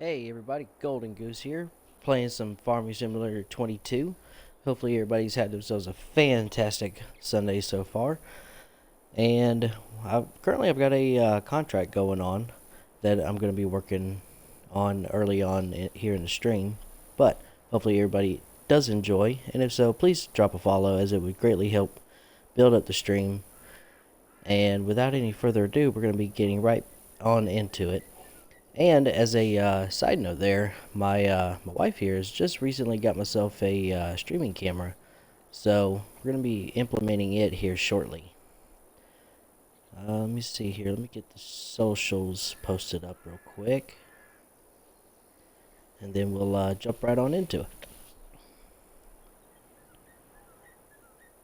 Hey everybody, Golden Goose here, playing some Farming Simulator 22. Hopefully everybody's had themselves a fantastic Sunday so far. And I've got a contract going on that I'm going to be working on early on here in the stream. But hopefully everybody does enjoy, and if so, please drop a follow as it would greatly help build up the stream. And without any further ado, we're going to be getting right on into it. And as a side note, there, my wife here has just recently got myself a streaming camera, so we're gonna be implementing it here shortly. Let me see here. Let me get the socials posted up real quick, and then we'll jump right on into it.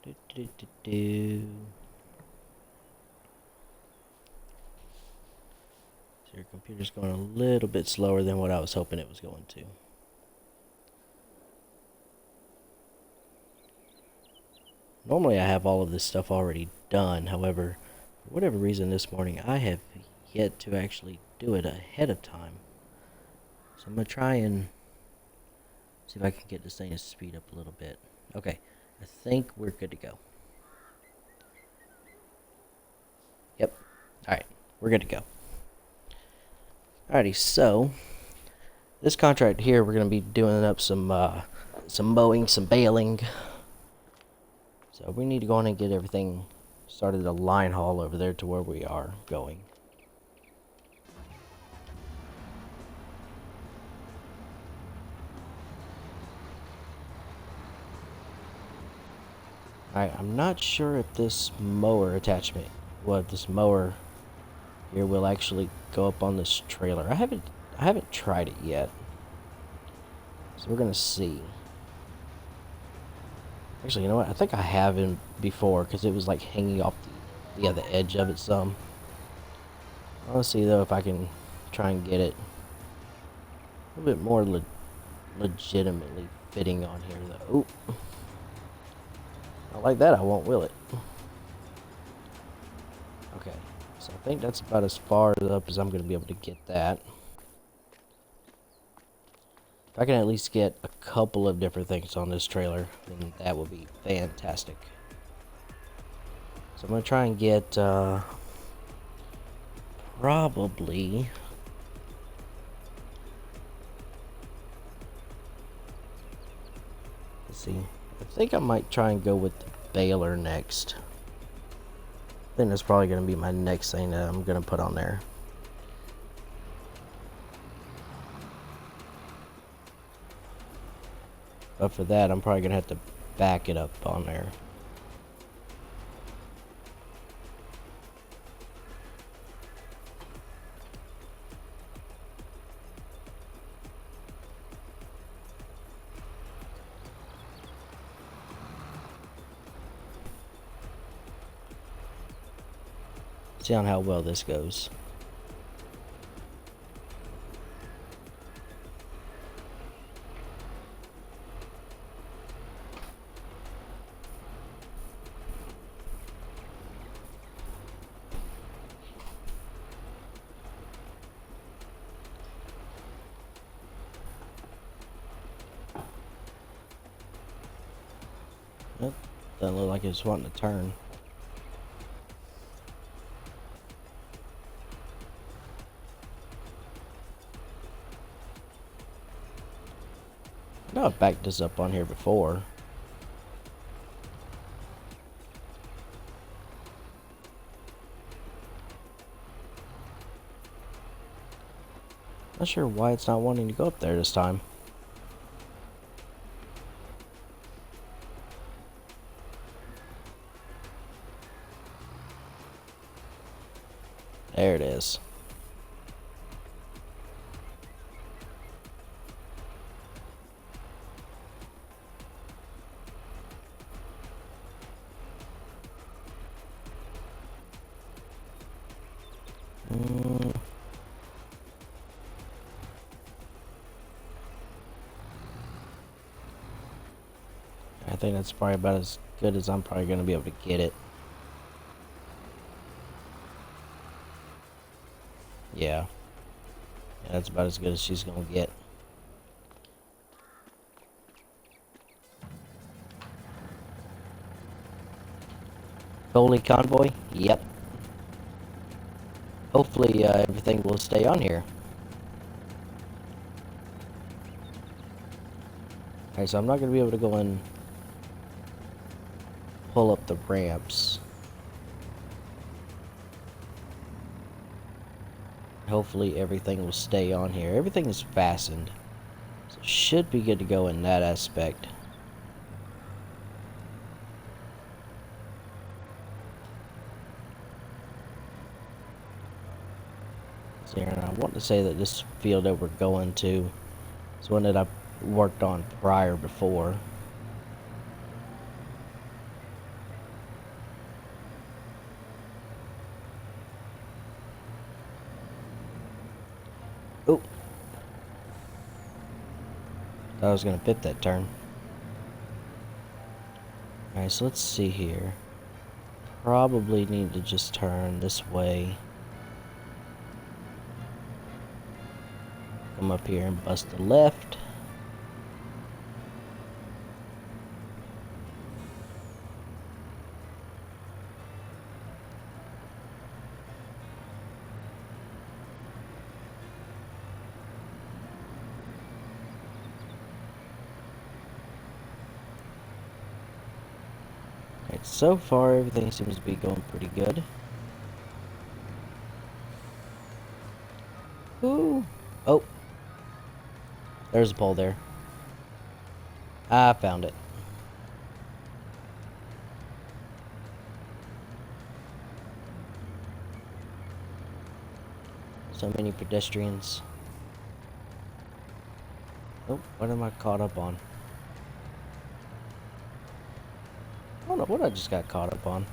Do, do, do, do. So your computer's going a little bit slower than what I was hoping it was going to. Normally I have all of this stuff already done, however, for whatever reason this morning I have yet to actually do it ahead of time. So I'm going to try and see if I can get this thing to speed up a little bit. Okay, I think we're good to go. Yep, alright, we're good to go. Alrighty, so this contract here we're going to be doing up some mowing, some baling. So we need to go on and get everything started a line haul over there to where we are going. Alright, I'm not sure if this mower attachment, this mower here will actually go up on this trailer. I haven't tried it yet. So we're gonna see. Actually, you know what? I think I have him before because it was like hanging off the edge of it some. Let's see though if I can try and get it a little bit more legitimately fitting on here though. Ooh. Not like that, I won't, will it? Okay, so I think that's about as far up as I'm going to be able to get that. If I can at least get a couple of different things on this trailer, then that would be fantastic. So I'm going to try and get, probably... Let's see. I think I might try and go with the baler next. I think that's probably going to be my next thing that I'm going to put on there. But for that, I'm probably going to have to back it up on there. See on how well this goes. Nope, doesn't look like it's wanting to turn. I know I've backed this up on here before. Not sure why it's not wanting to go up there this time. There it is. I think that's probably about as good as I'm probably going to be able to get it. Yeah. Yeah, that's about as good as she's gonna get. Holy convoy? Yep. Hopefully everything will stay on here. Alright, so I'm not going to be able to go and pull up the ramps. Hopefully everything will stay on here. Everything is fastened. So should be good to go in that aspect. So here, and I want to say that this field that we're going to is one that I've worked on prior before. Oh, I was gonna fit that turn. Alright, so let's see here. Probably need to just turn this way. Come up here and bust the left. Alright, so far everything seems to be going pretty good. Ooh. Oh. There's a pole there. I found it. So many pedestrians. Oh, what am I caught up on? I don't know what I just got caught up on.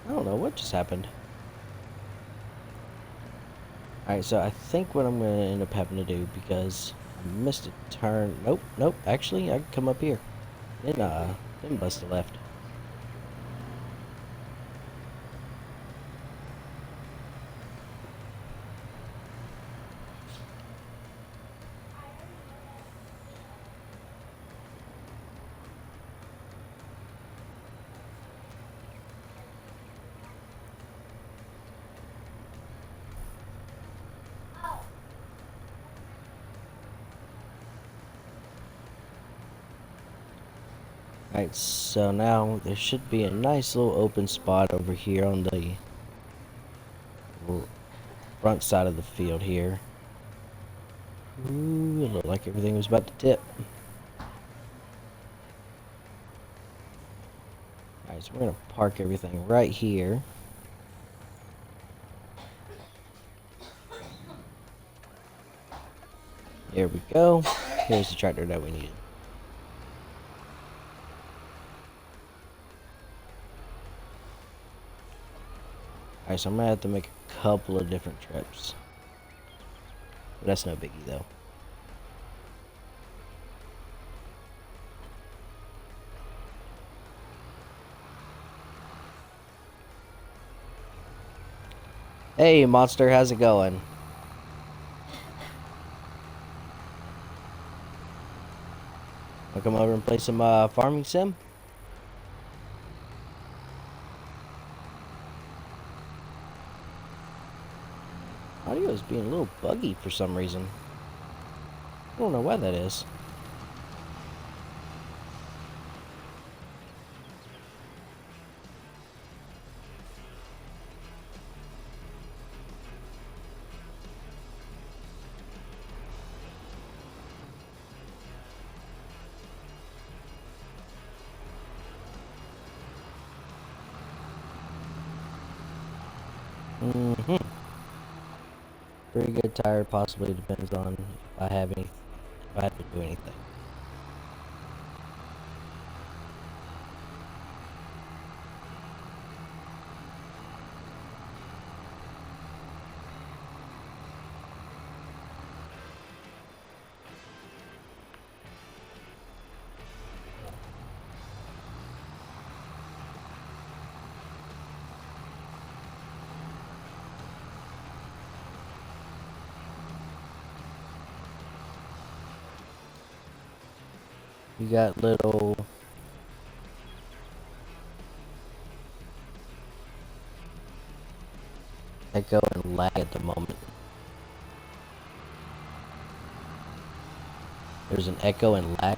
I don't know what just happened. Alright, so I think what I'm going to end up having to do, because I missed a turn. Nope, nope. Actually, I can come up here. Then bust the left. Alright, so now there should be a nice little open spot over here on the front side of the field here. Ooh, it looked like everything was about to tip. Alright, so we're going to park everything right here. There we go. Here's the tractor that we needed. Alright, so I'm gonna have to make a couple of different trips. But that's no biggie though. Hey monster, how's it going? Wanna come over and play some farming sim? Audio is being a little buggy for some reason. I don't know why that is. Pretty good tire, possibly depends on if I have to do anything. You got little echo and lag at the moment. There's an echo and lag.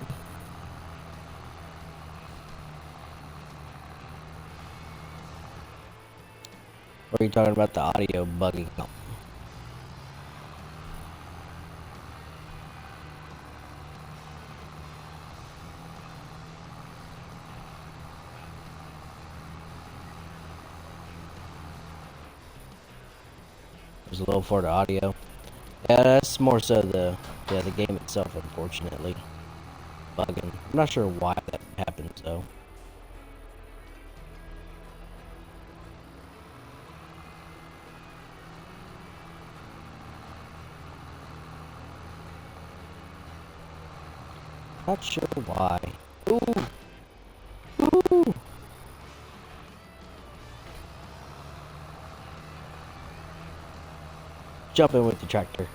Or are you talking about the audio bugging out? There's a little for the audio. Yeah, that's more so the game itself, unfortunately, bugging. I'm not sure why that happens though. Not sure why. Ooh, ooh. Jump in with the tractor.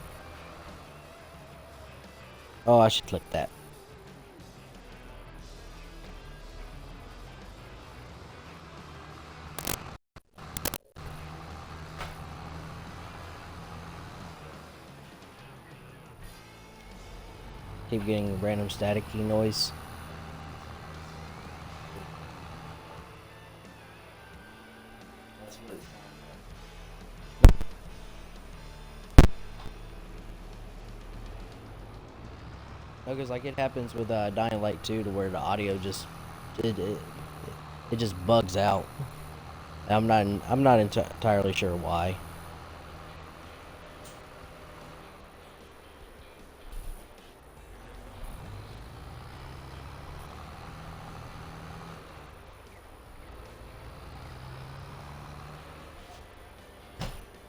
Oh, I should click that. Keep getting random staticky noise. No, because like it happens with Dying Light 2 to where the audio just it just bugs out. I'm not entirely sure why.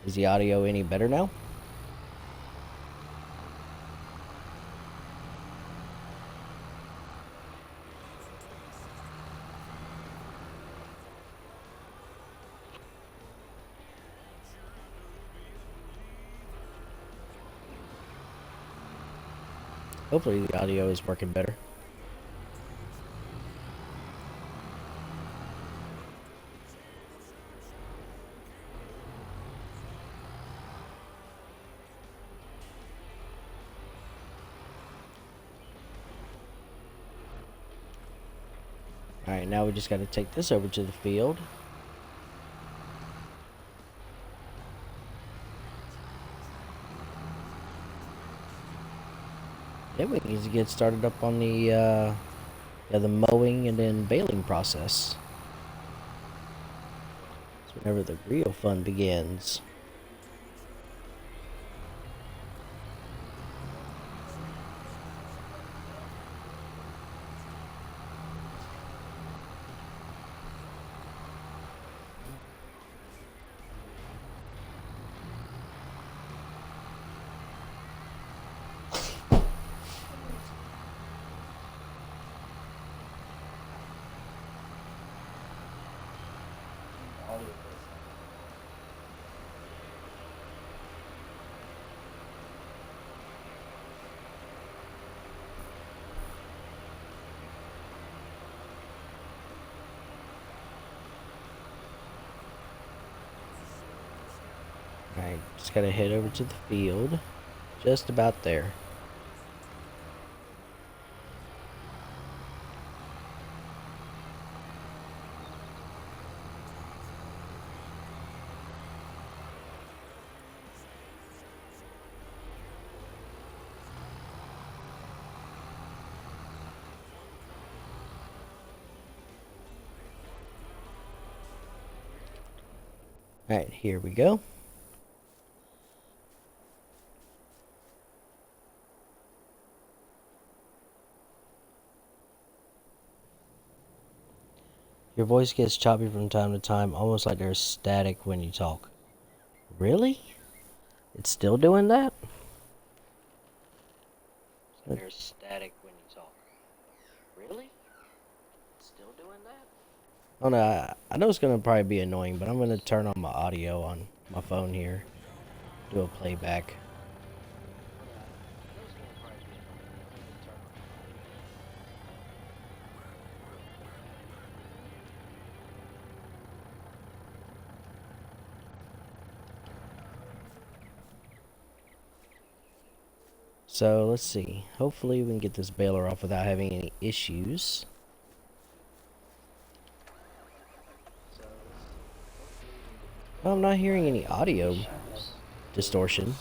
Is the audio any better now? Hopefully the audio is working better. Alright, now we just got to take this over to the field. Then we need to get started up on the mowing and then baling process. So whenever the real fun begins. Alright, just gotta head over to the field. Just about there. Alright, here we go. Your voice gets choppy from time to time, almost like there's static when you talk. Really? It's still doing that? There's static when you talk. Really? It's still doing that? Oh no, I know it's gonna probably be annoying, but I'm gonna turn on my audio on my phone here. Do a playback. So let's see. Hopefully we can get this baler off without having any issues. Well, I'm not hearing any audio distortion.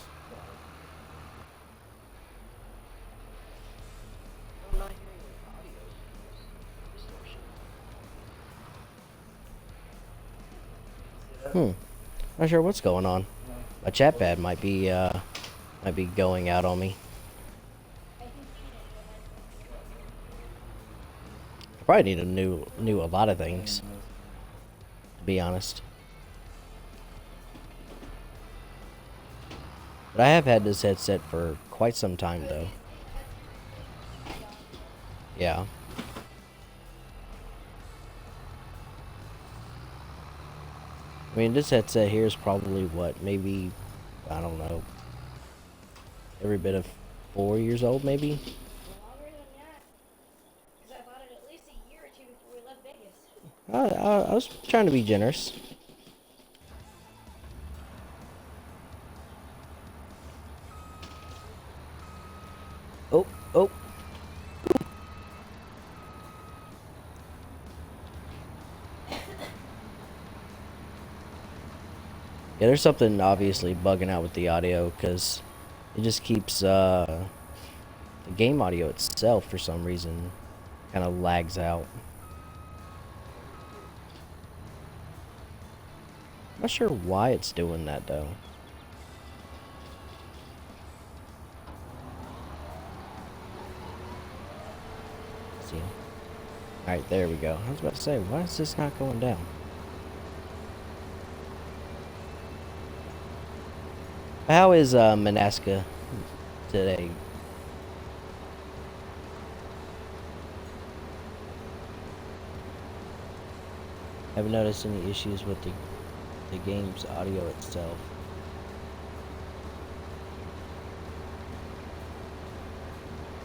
Not sure what's going on. My chat pad might be going out on me. I probably need a new a lot of things, to be honest. But I have had this headset for quite some time though. Yeah. I mean, this headset here is probably what, maybe, I don't know, every bit of 4 years old, maybe? Longer than that, because I bought it at least a year or two before we left Vegas. I was trying to be generous. Oh, oh. Yeah, there's something obviously bugging out with the audio, because it just keeps, the game audio itself, for some reason, kind of lags out. Not sure why it's doing that, though. Let's see. Alright, there we go. I was about to say, why is this not going down? How is Manaska today? Haven't noticed any issues with the game's audio itself.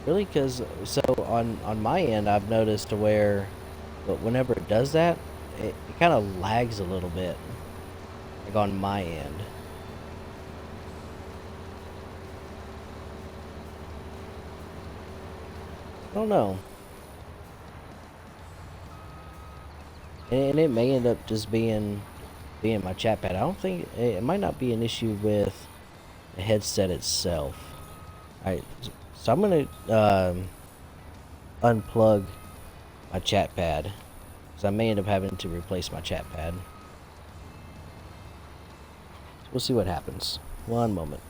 Really, because so on my end, I've noticed to where, but whenever it does that, it kind of lags a little bit, like on my end. I don't know. And it may end up just being my chat pad. I don't think it might not be an issue with the headset itself. Alright, so I'm gonna unplug my chat pad, because I may end up having to replace my chat pad. We'll see what happens. One moment.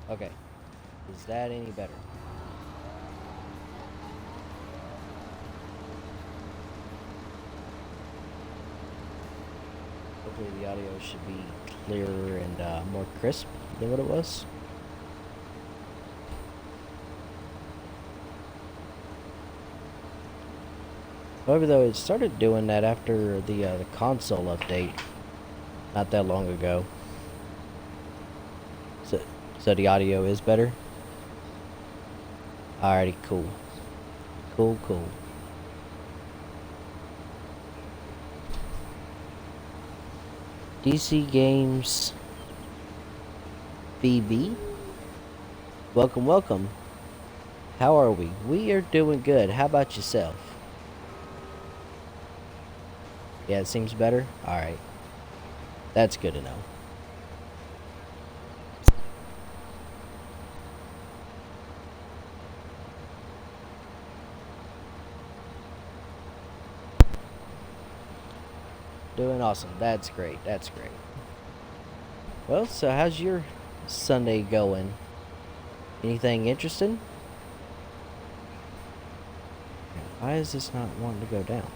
Okay. Is that any better? Hopefully the audio should be clearer and more crisp than what it was. However, though, it started doing that after the console update not that long ago. So the audio is better? Alrighty, cool. Cool. DC Games VB? Welcome. How are we? We are doing good. How about yourself? Yeah, it seems better? Alright. That's good to know. Doing awesome. That's great. Well, so how's your Sunday going? Anything interesting? Why is this not wanting to go down?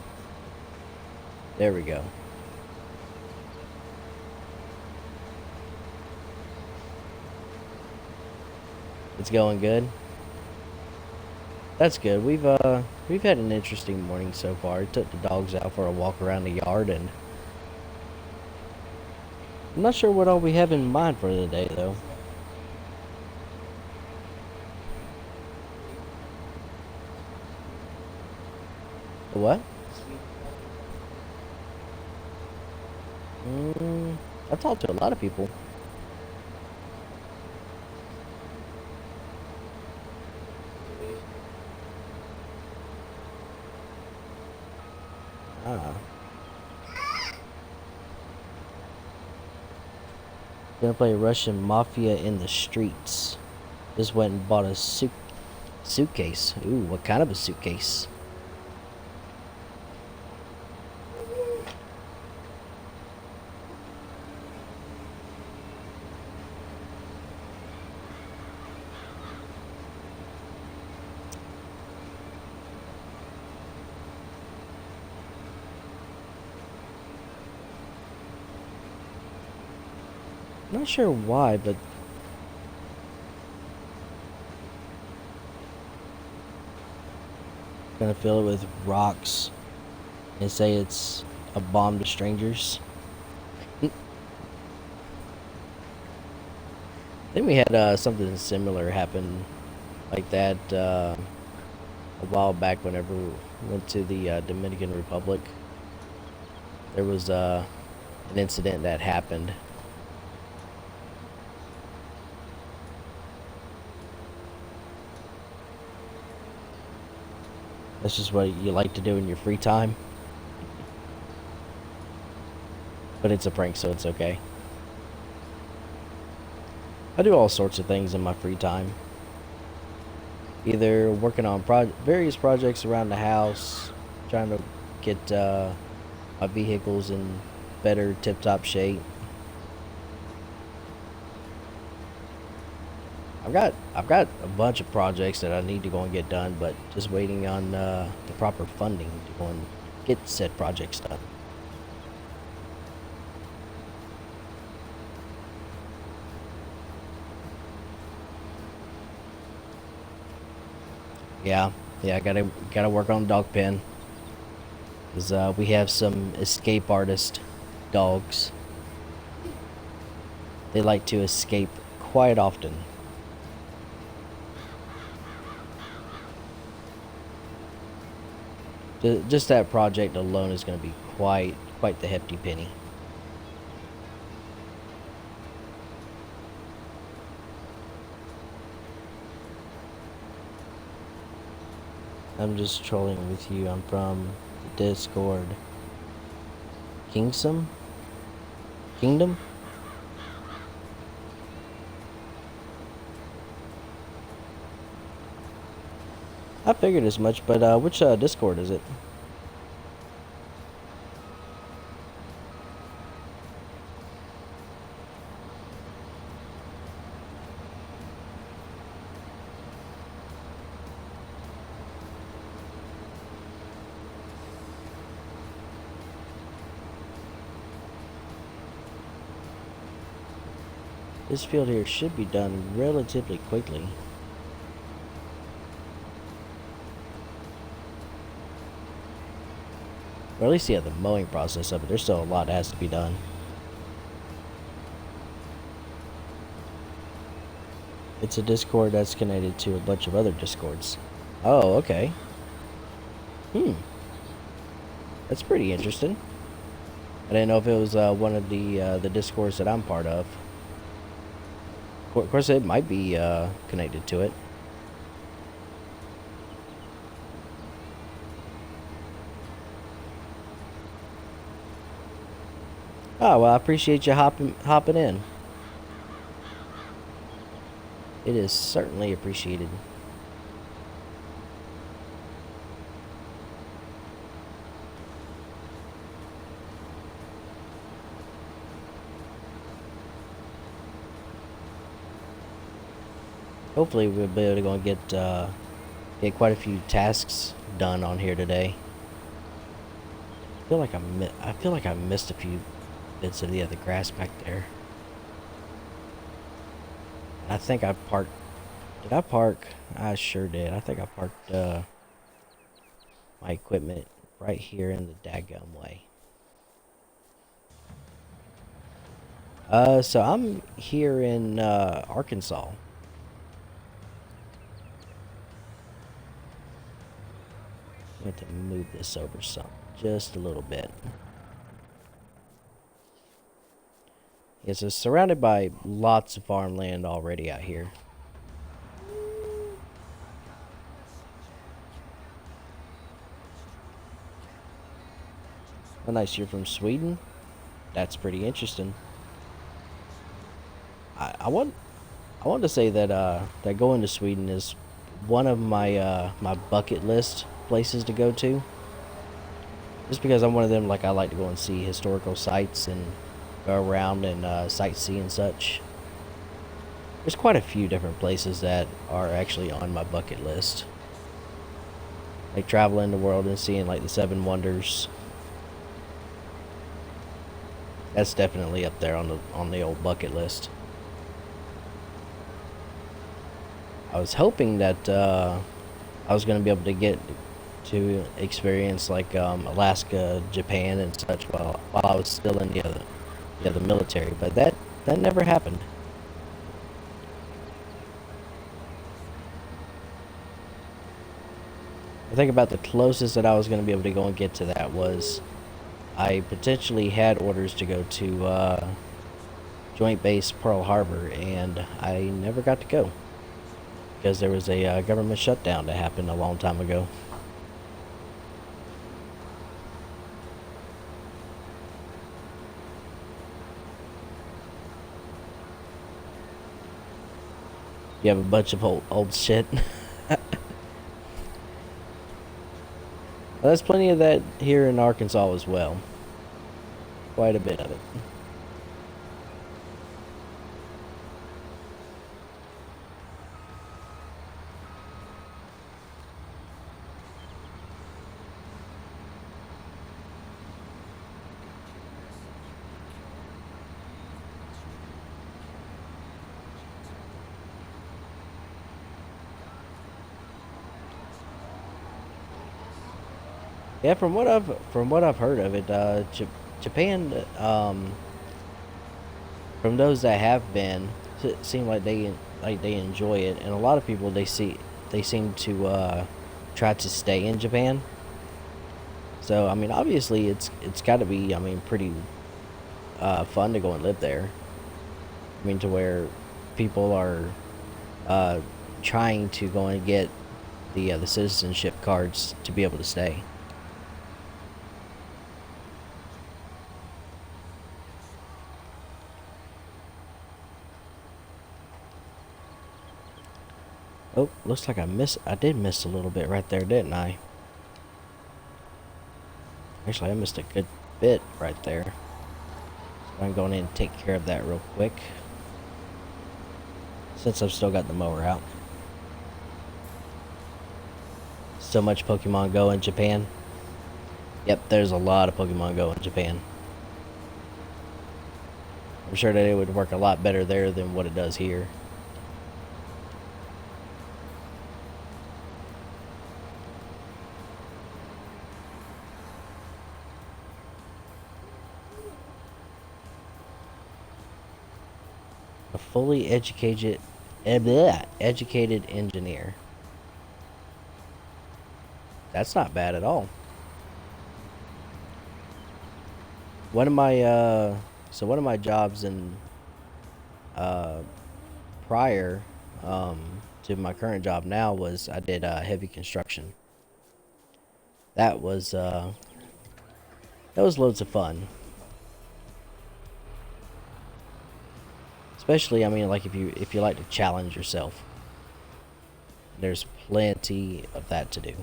There we go. It's going good? That's good. We've had an interesting morning so far. Took the dogs out for a walk around the yard, and I'm not sure what all we have in mind for the day though. The what? I've talked to a lot of people. Ah. Gonna play Russian Mafia in the streets. Just went and bought a suitcase. Ooh, what kind of a suitcase? Not sure why, but gonna fill it with rocks and say it's a bomb to strangers. I think we had something similar happen like that a while back whenever we went to the Dominican Republic. There was an incident that happened. That's just what you like to do in your free time. But it's a prank, so it's okay. I do all sorts of things in my free time. Either working on various projects around the house, trying to get my vehicles in better tip-top shape. I've got a bunch of projects that I need to go and get done, but just waiting on the proper funding to go and get said projects done. Yeah, I gotta work on the dog pen, cause we have some escape artist dogs. They like to escape quite often. Just that project alone is going to be quite the hefty penny. I'm just trolling with you. I'm from Discord. Kingdom? I figured as much, but which Discord is it? This field here should be done relatively quickly. Or at least, yeah, the mowing process of it. There's still a lot that has to be done. It's a Discord that's connected to a bunch of other Discords. Oh, okay. That's pretty interesting. I didn't know if it was one of the Discords that I'm part of. Of course, it might be connected to it. Oh, well, I appreciate you hopping in. It is certainly appreciated. Hopefully we'll be able to go and get quite a few tasks done on here today. I feel like I missed a few bits of the other grass back there. I think I parked Did I park? I sure did. I think I parked my equipment right here in the daggum way. So I'm here in Arkansas. I'm going to move this over some, just a little bit. Yes, it's surrounded by lots of farmland already out here. Oh, nice, you're from Sweden? That's pretty interesting. I want to say that that going to Sweden is one of my my bucket list places to go to. Just because I'm one of them, like I like to go and see historical sites and go around and sightsee and such. There's quite a few different places that are actually on my bucket list. Like traveling the world and seeing like the Seven Wonders. That's definitely up there on the old bucket list. I was hoping that I was going to be able to get to experience like Alaska, Japan, and such while I was still in the military, but that never happened. I think about the closest that I was going to be able to go and get to that was I potentially had orders to go to Joint Base Pearl Harbor, and I never got to go because there was a government shutdown that happened a long time ago. You have a bunch of old shit. Well, there's plenty of that here in Arkansas as well. Quite a bit of it. Yeah, from what I've heard of it, Japan, from those that have been, seem like they enjoy it, and a lot of people they seem to try to stay in Japan. So I mean, obviously it's got to be, I mean, pretty fun to go and live there. I mean, to where people are uh, trying to go and get the citizenship cards to be able to stay. Oh, looks like I did miss a little bit right there, didn't I? Actually, I missed a good bit right there. So I'm going in and take care of that real quick. Since I've still got the mower out. So much Pokemon Go in Japan. Yep, there's a lot of Pokemon Go in Japan. I'm sure that it would work a lot better there than what it does here. A fully educated engineer. That's not bad at all. One of my one of my jobs in uh prior to my current job now was I did heavy construction. That was that was loads of fun. Especially, I mean, like if you like to challenge yourself. There's plenty of that to do.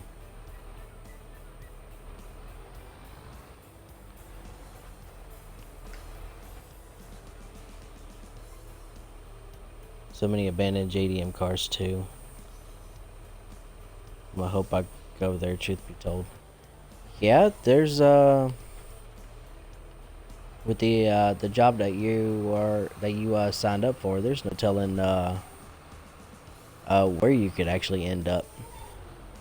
So many abandoned JDM cars too. I hope I go there, truth be told. Yeah, there's with the job that you signed up for, there's no telling where you could actually end up.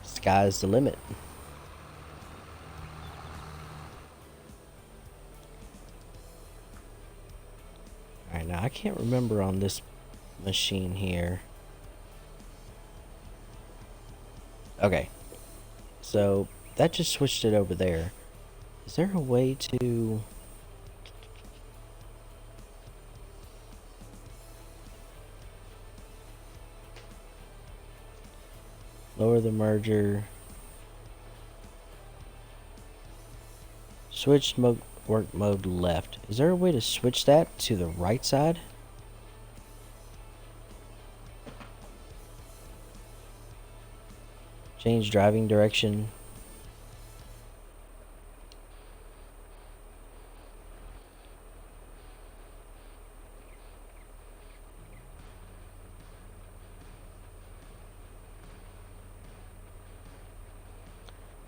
Sky's the limit. Alright, now I can't remember on this machine here. Okay. So, that just switched it over there. Is there a way to... lower the merger. Switch work mode left. Is there a way to switch that to the right side? Change driving direction.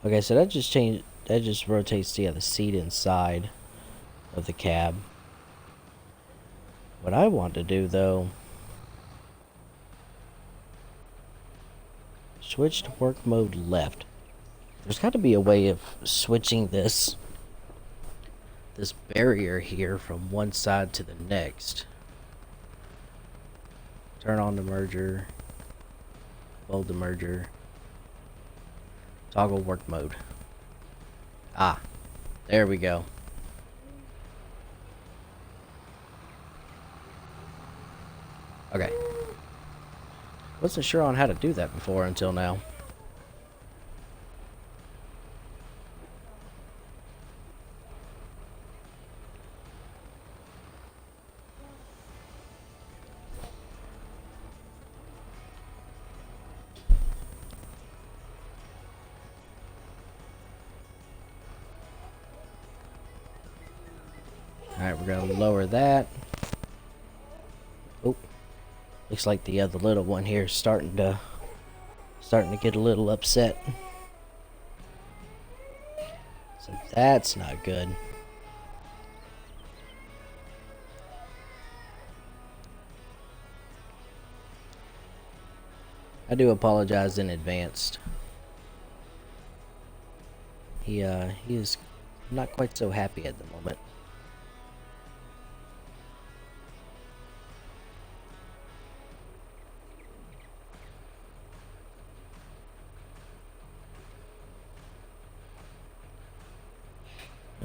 Okay, so that just rotates the other seat inside of the cab. What I want to do though, switch to work mode left. There's got to be a way of switching this barrier here from one side to the next. Turn on the merger. Hold the merger. Toggle work mode. Ah, there we go. Okay. Wasn't sure on how to do that before until now. Alright, we're gonna lower that. Oh, looks like the other little one here is starting to get a little upset. So that's not good. I do apologize in advance. He is not quite so happy at the moment.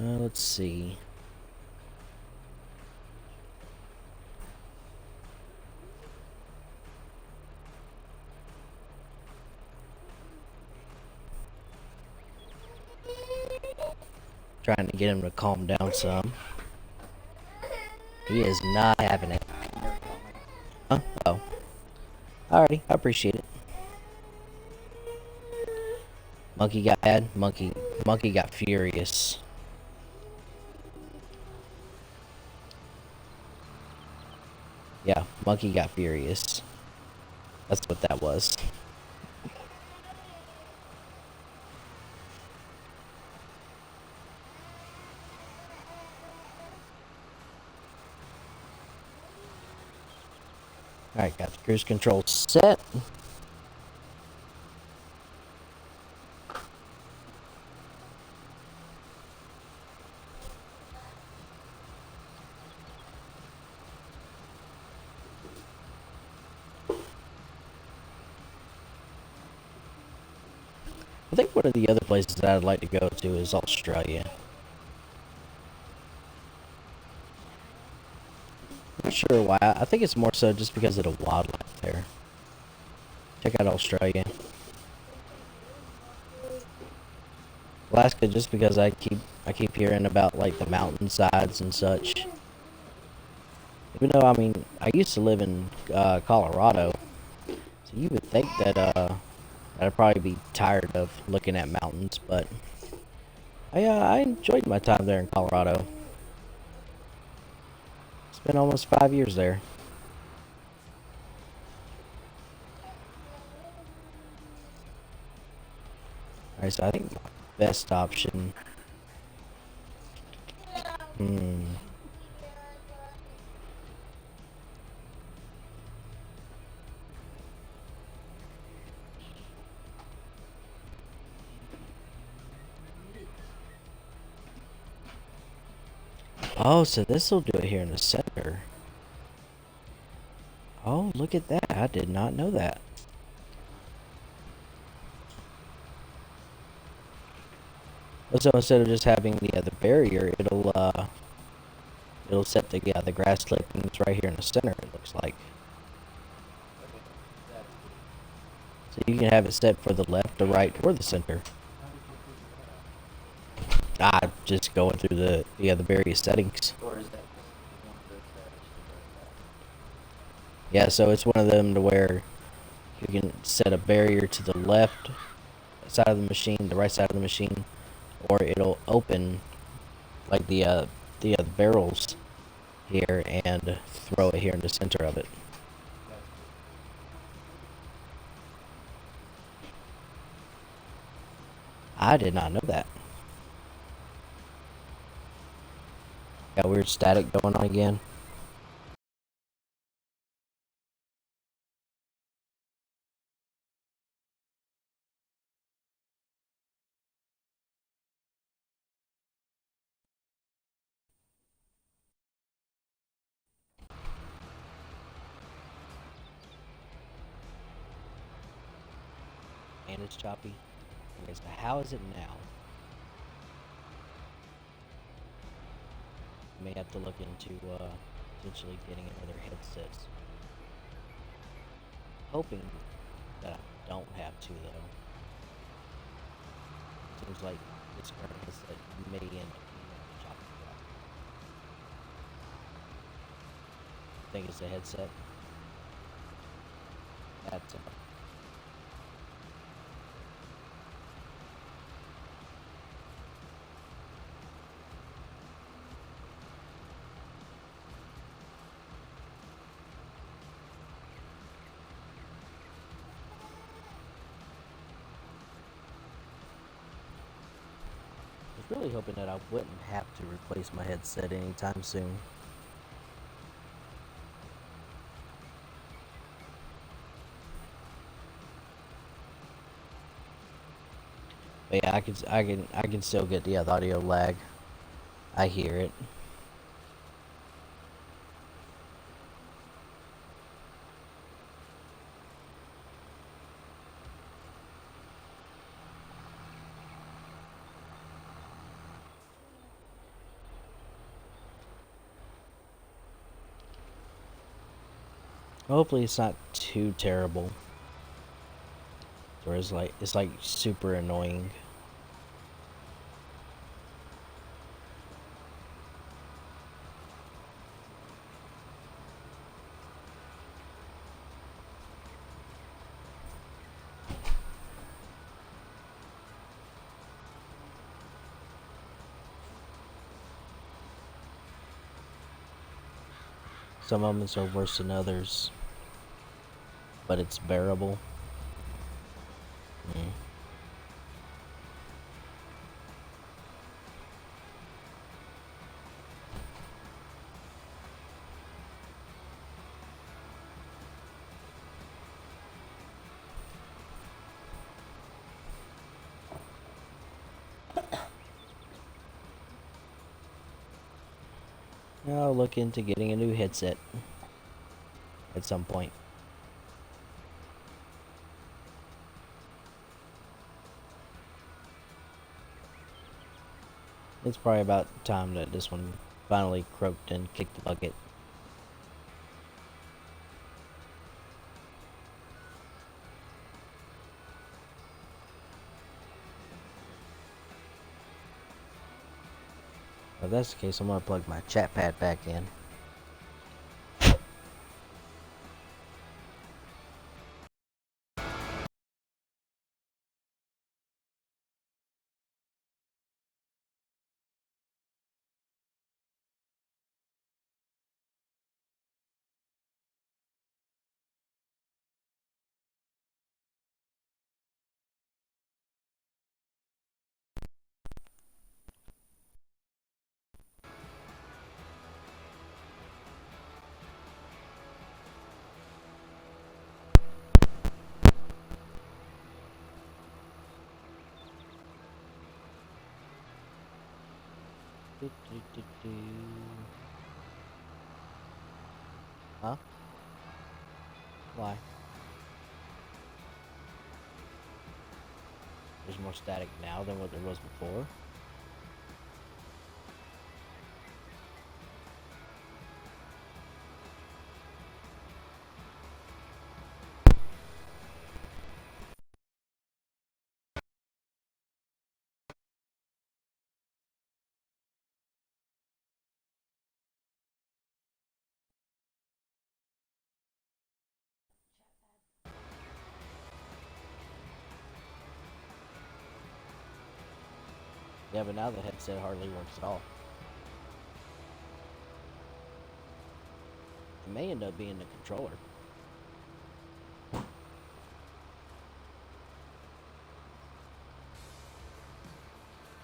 Let's see. Trying to get him to calm down some. He is not having it. Huh? Oh. Alrighty, I appreciate it. Monkey got mad. Monkey got furious. Yeah, Monkey got furious. That's what that was. Alright, got the cruise control set. I think one of the other places that I'd like to go to is Australia. Not sure why. I think it's more so just because of the wildlife there. Check out Australia. Alaska, just because I keep hearing about like the mountainsides and such. Even though, I mean, I used to live in Colorado, so you would think that I'd probably be tired of looking at mountains, but I enjoyed my time there in Colorado. It's been almost 5 years there. Alright, so I think my best option... Oh, so this will do it here in the center. Oh, look at that. I did not know that. So instead of just having the barrier, it'll set the grass clippings right here in the center. It looks like. So you can have it set for the left, the right, or the center. Just going through the various settings. Or is that Yeah, so it's one of them to where you can set a barrier to the left side of the machine, the right side of the machine, or it'll open like the barrels here and throw it here in the center of it. I did not know that. Got weird static going on again. And it's choppy. Okay, so how is it now? May have to look into potentially getting another headset. Hoping that I don't have to though. Seems like this current headset may end up being a choppy block. I think it's the headset. That's I was really hoping that I wouldn't have to replace my headset anytime soon. But yeah, I can still get the audio lag. I hear it. Hopefully it's not too terrible. Or it's like super annoying. Some moments are worse than others, but it's bearable. Mm. I'll look into getting a new headset at some point. It's probably about time that this one finally croaked and kicked the bucket. If that's the case, I'm gonna plug my chat pad back in. Do, do, do, do. Huh? Why? There's more static now than what there was before. Yeah, but now the headset hardly works at all. It may end up being the controller.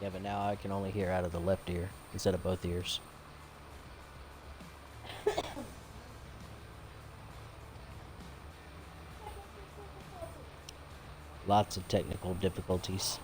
Yeah, but now I can only hear out of the left ear instead of both ears. Lots of technical difficulties.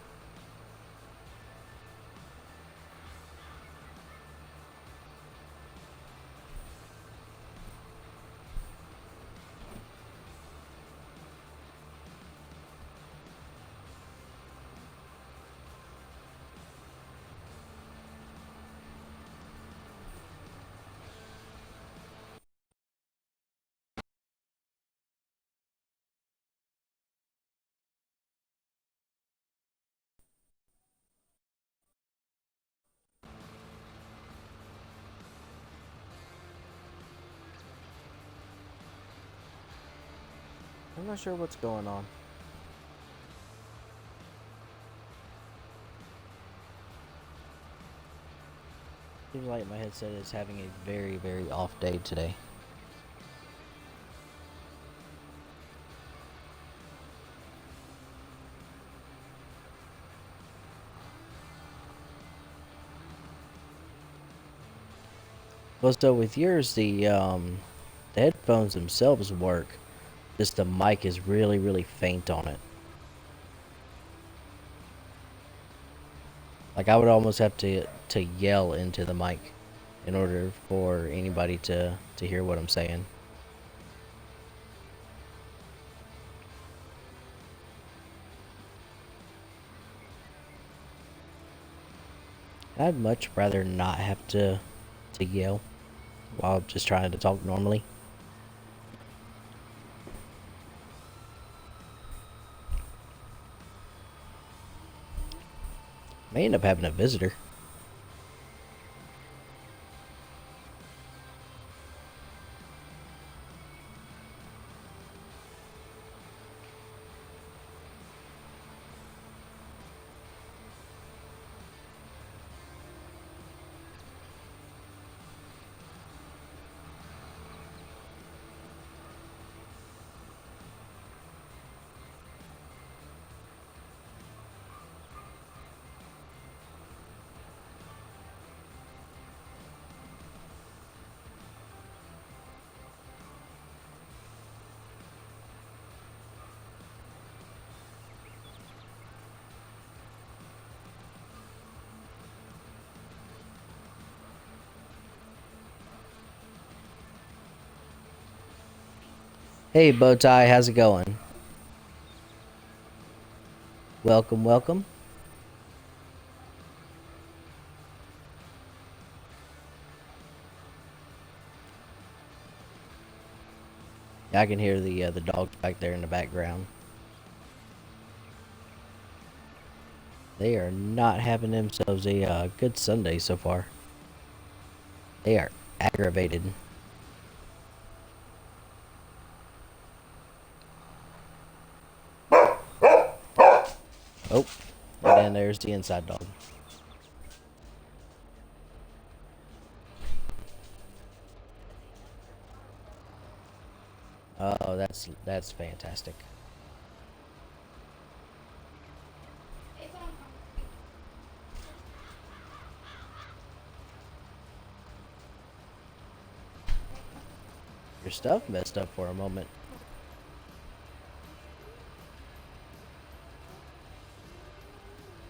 I'm not sure what's going on. Seems like my headset is having a very, very off day today. Well, so with yours, the headphones themselves work. Just the mic is really, really faint on it. Like I would almost have to yell into the mic in order for anybody to hear what I'm saying. I'd much rather not have to yell while just trying to talk normally. May end up having a visitor. Hey, Bowtie, how's it going? Welcome, welcome. I can hear the dogs back there in the background. They are not having themselves a good Sunday so far. They are aggravated. Oh, and then there's the inside dog. Oh, that's fantastic. It's on. Your stuff messed up for a moment.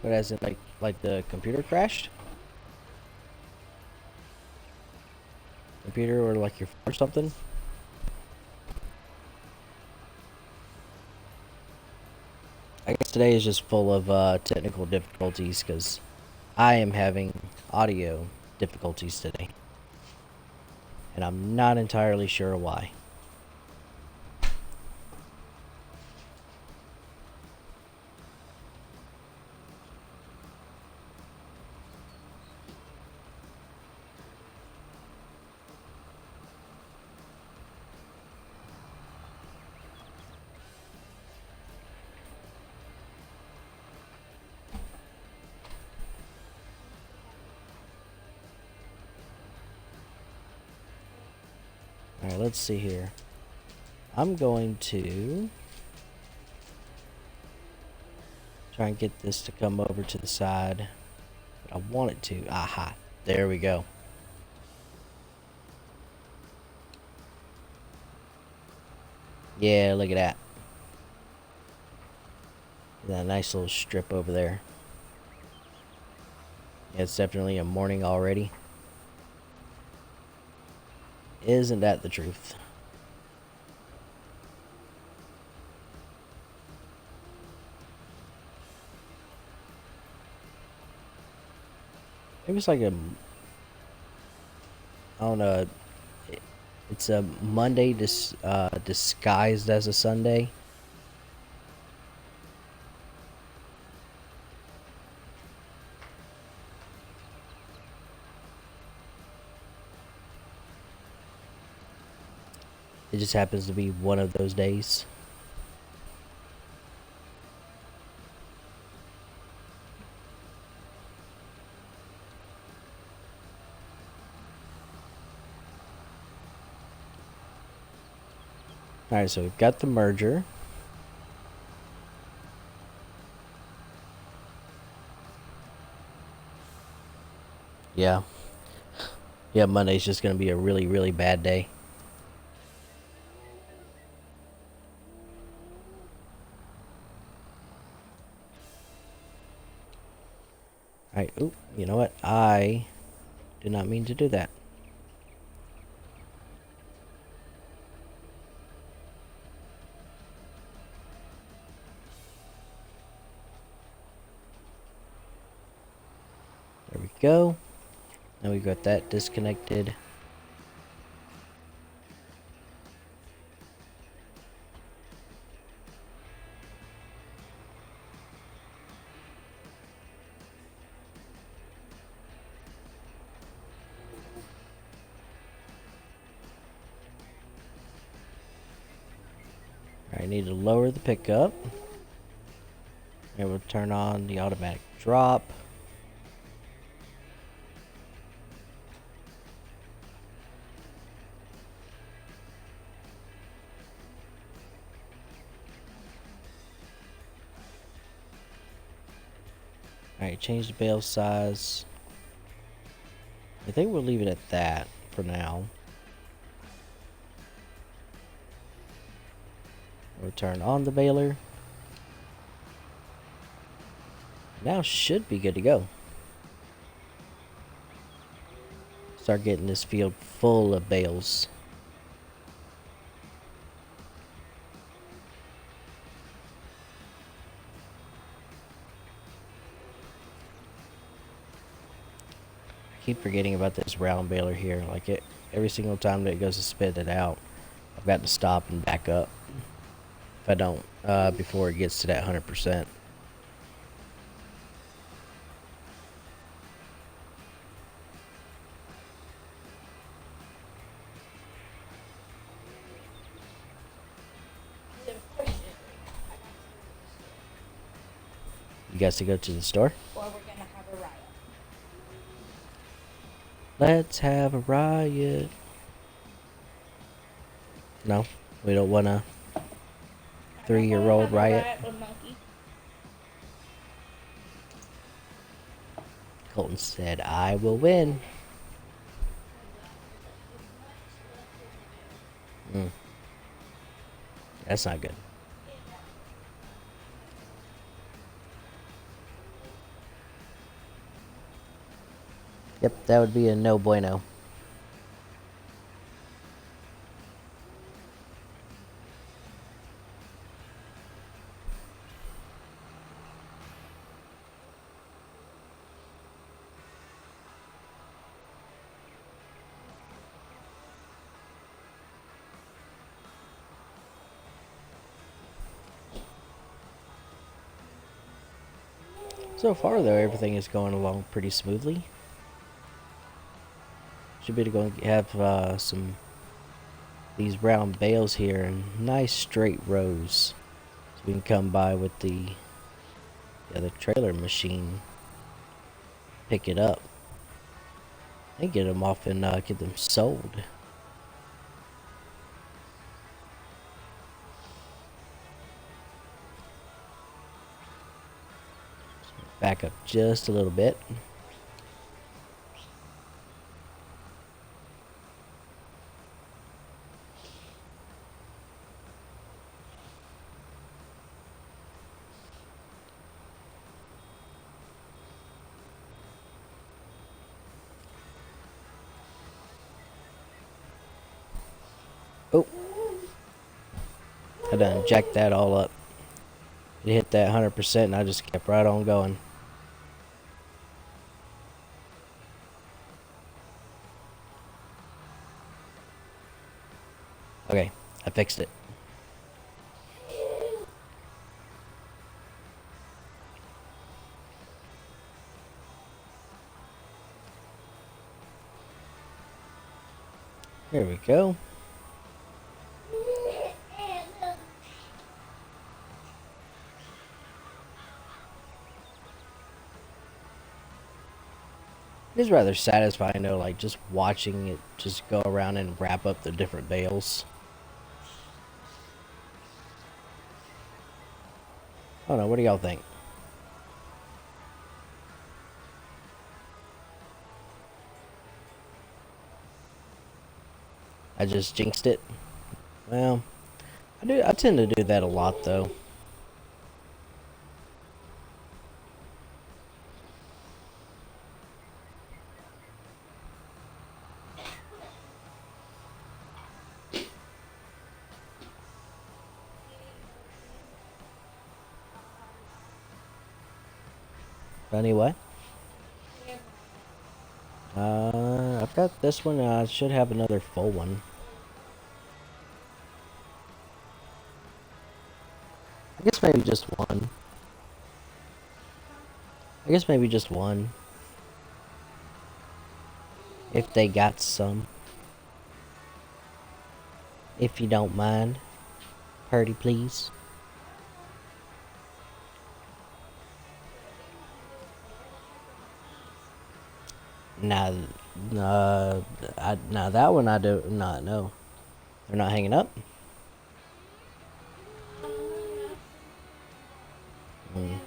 But as in like the computer crashed? computer or like your phone or something. I guess today is just full of technical difficulties because I am having audio difficulties today. And I'm not entirely sure why. Alright, let's see here. I'm going to try and get this to come over to the side. But I want it to. Aha. There we go. Yeah, look at that. That nice little strip over there. Yeah, it's definitely a morning already. Isn't that the truth? Maybe it's like a, I don't know. It's a Monday disguised as a Sunday. It just happens to be one of those days. Alright, so we've got the merger. Yeah. Yeah, Monday's just going to be a really, really bad day. Alright, oop, you know what? I did not mean to do that. There we go. Now we've got that disconnected. I need to lower the pickup. And we'll turn on the automatic drop. Alright, change the bale size. I think we'll leave it at that for now. We'll turn on the baler. Now should be good to go. Start getting this field full of bales. I keep forgetting about this round baler here. Like every single time that it goes to spit it out, I've got to stop and back up. If I don't, before it gets to that 100%. You guys to go to the store? Or we're gonna have a riot. Let's have a riot. No, we don't want a 3-year-old riot. With Monkey. Colton said, I will win. That's not good. Yep, that would be a no bueno. So far, though, everything is going along pretty smoothly. Should be going to have some these round bales here in nice straight rows, so we can come by with the trailer machine, pick it up, and get them off and get them sold. Back up just a little bit. Oh, I done jacked that all up. It hit that 100% and I just kept right on going. Okay, I fixed it. There we go. It is rather satisfying though, like just watching it just go around and wrap up the different bales. I don't know, what do y'all think? I just jinxed it. Well, I tend to do that a lot though. Anyway, I've got this one. I should have another full one. I guess maybe just one. I guess maybe just one. If they got some. If you don't mind. Purdy, please. Now, now that one I do not know. They're not hanging up. Mm.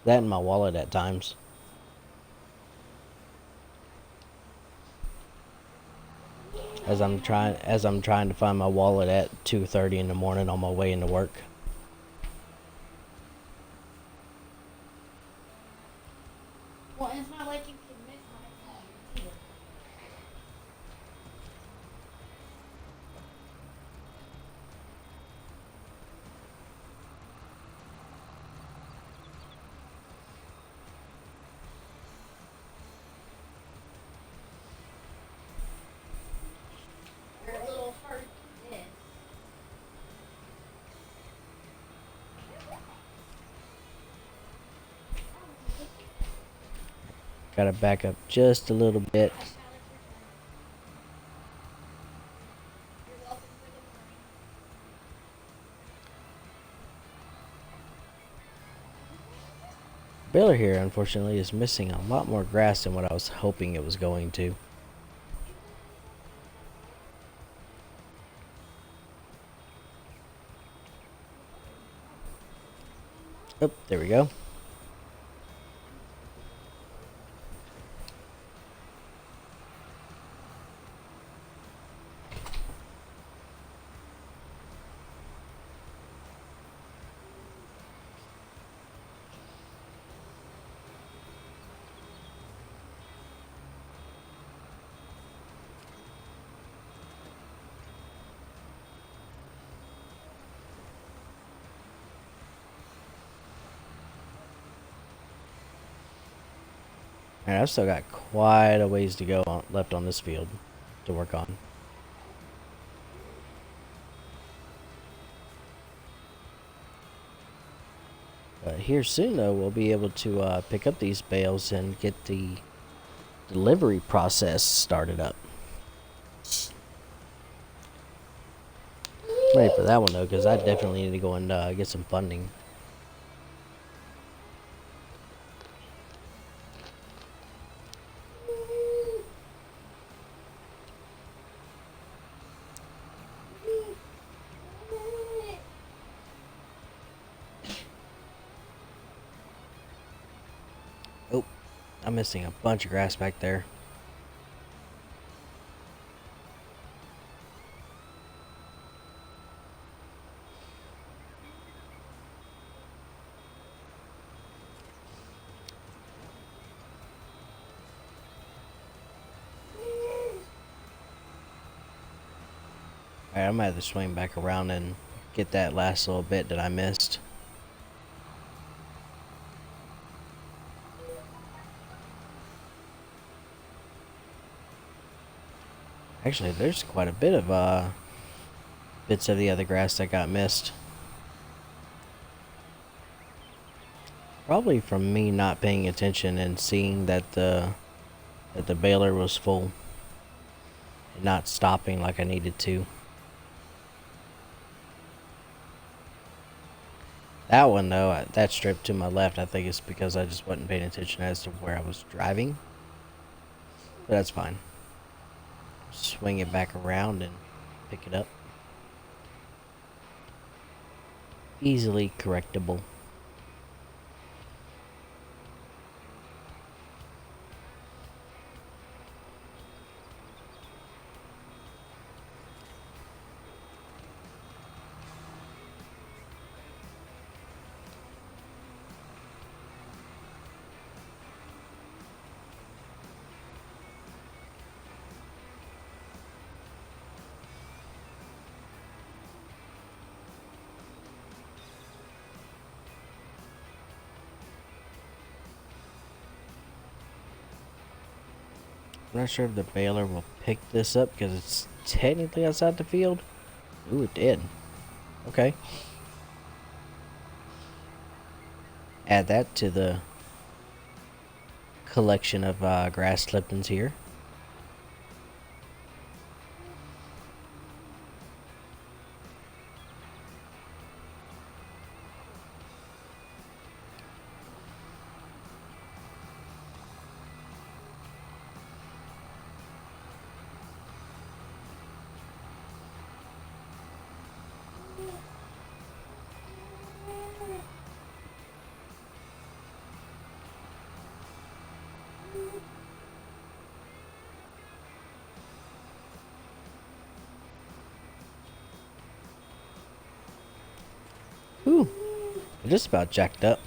That in my wallet at times. As I'm trying to find my wallet at 2:30 in the morning on my way into work. Well, it's not like you can miss my phone either. Your little heart is. Gotta back up just a little bit. You're welcome for the morning. Baylor here, unfortunately, is missing a lot more grass than what I was hoping it was going to. Oh, there we go. And I've still got quite a ways to go left on this field to work on. But here soon, though, we'll be able to pick up these bales and get the delivery process started up. Ready for that one, though, because I definitely need to go and get some funding. Oh, I'm missing a bunch of grass back there. Alright, I'm gonna have to swing back around and get that last little bit that I missed. Actually, there's quite a bit of bits of the other grass that got missed. Probably from me not paying attention and seeing that the baler was full and not stopping like I needed to. That one though, that strip to my left, I think it's because I just wasn't paying attention as to where I was driving. But that's fine. Swing it back around and pick it up. Easily correctable. I'm not sure if the baler will pick this up because it's technically outside the field. Ooh, it did. Okay. Add that to the collection of grass clippings here. Ooh, I just about jacked up.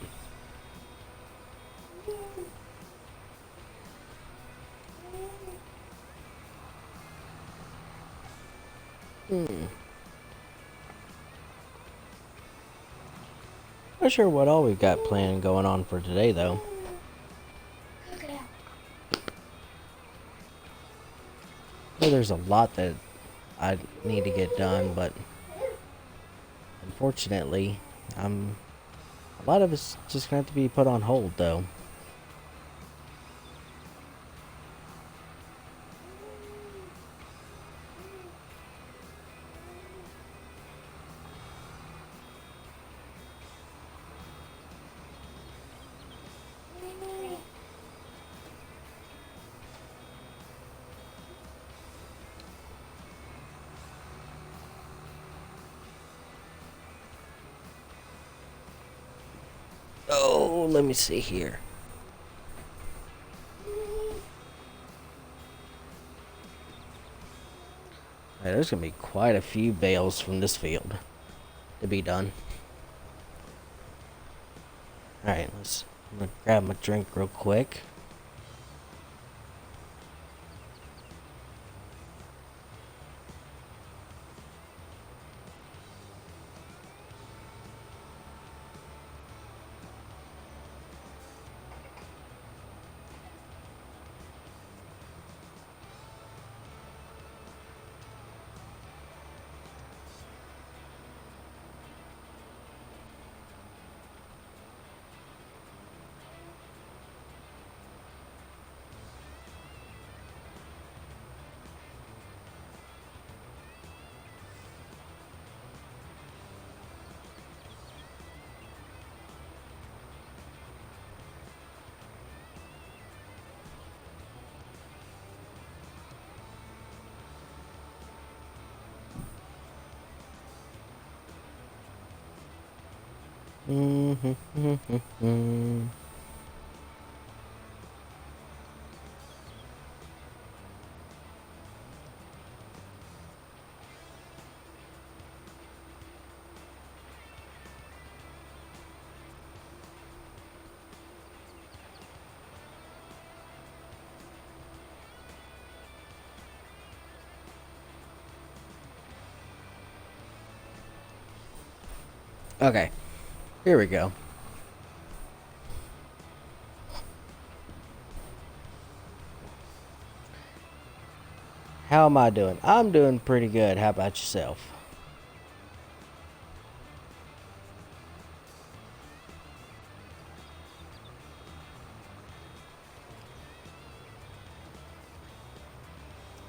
Not sure what all we've got planned going on for today, though. Cook it out. Well, there's a lot that I need to get done, but unfortunately, a lot of it's just gonna have to be put on hold, though. Oh, let me see here. Alright, there's gonna be quite a few bales from this field to be done. Alright, I'm gonna grab my drink real quick. Okay, here we go. How am I doing? I'm doing pretty good. How about yourself?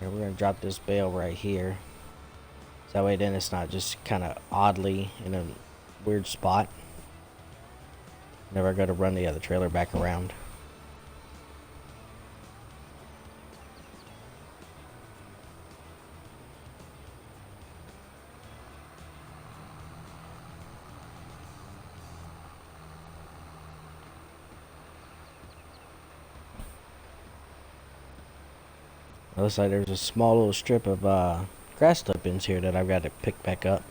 Here, we're gonna drop this bale right here. So that way then it's not just kind of oddly in a weird spot. Never gotta run the other trailer back around. It looks like there's a small little strip of grass clippings here that I've got to pick back up.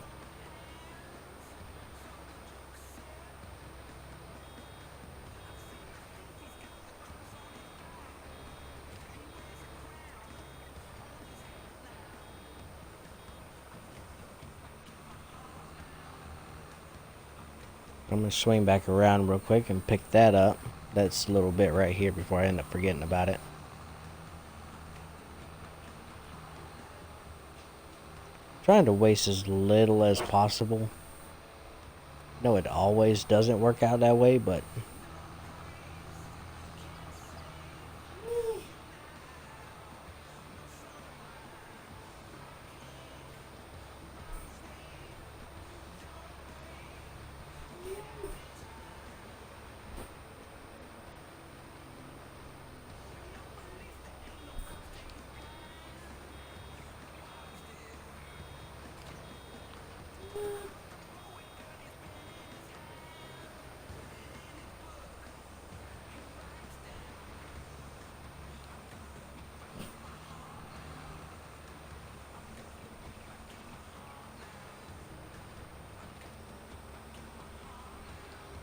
I'm going to swing back around real quick and pick that up. That's a little bit right here before I end up forgetting about it. Trying to waste as little as possible. No, it always doesn't work out that way, but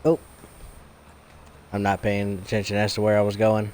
oh, I'm not paying attention as to where I was going.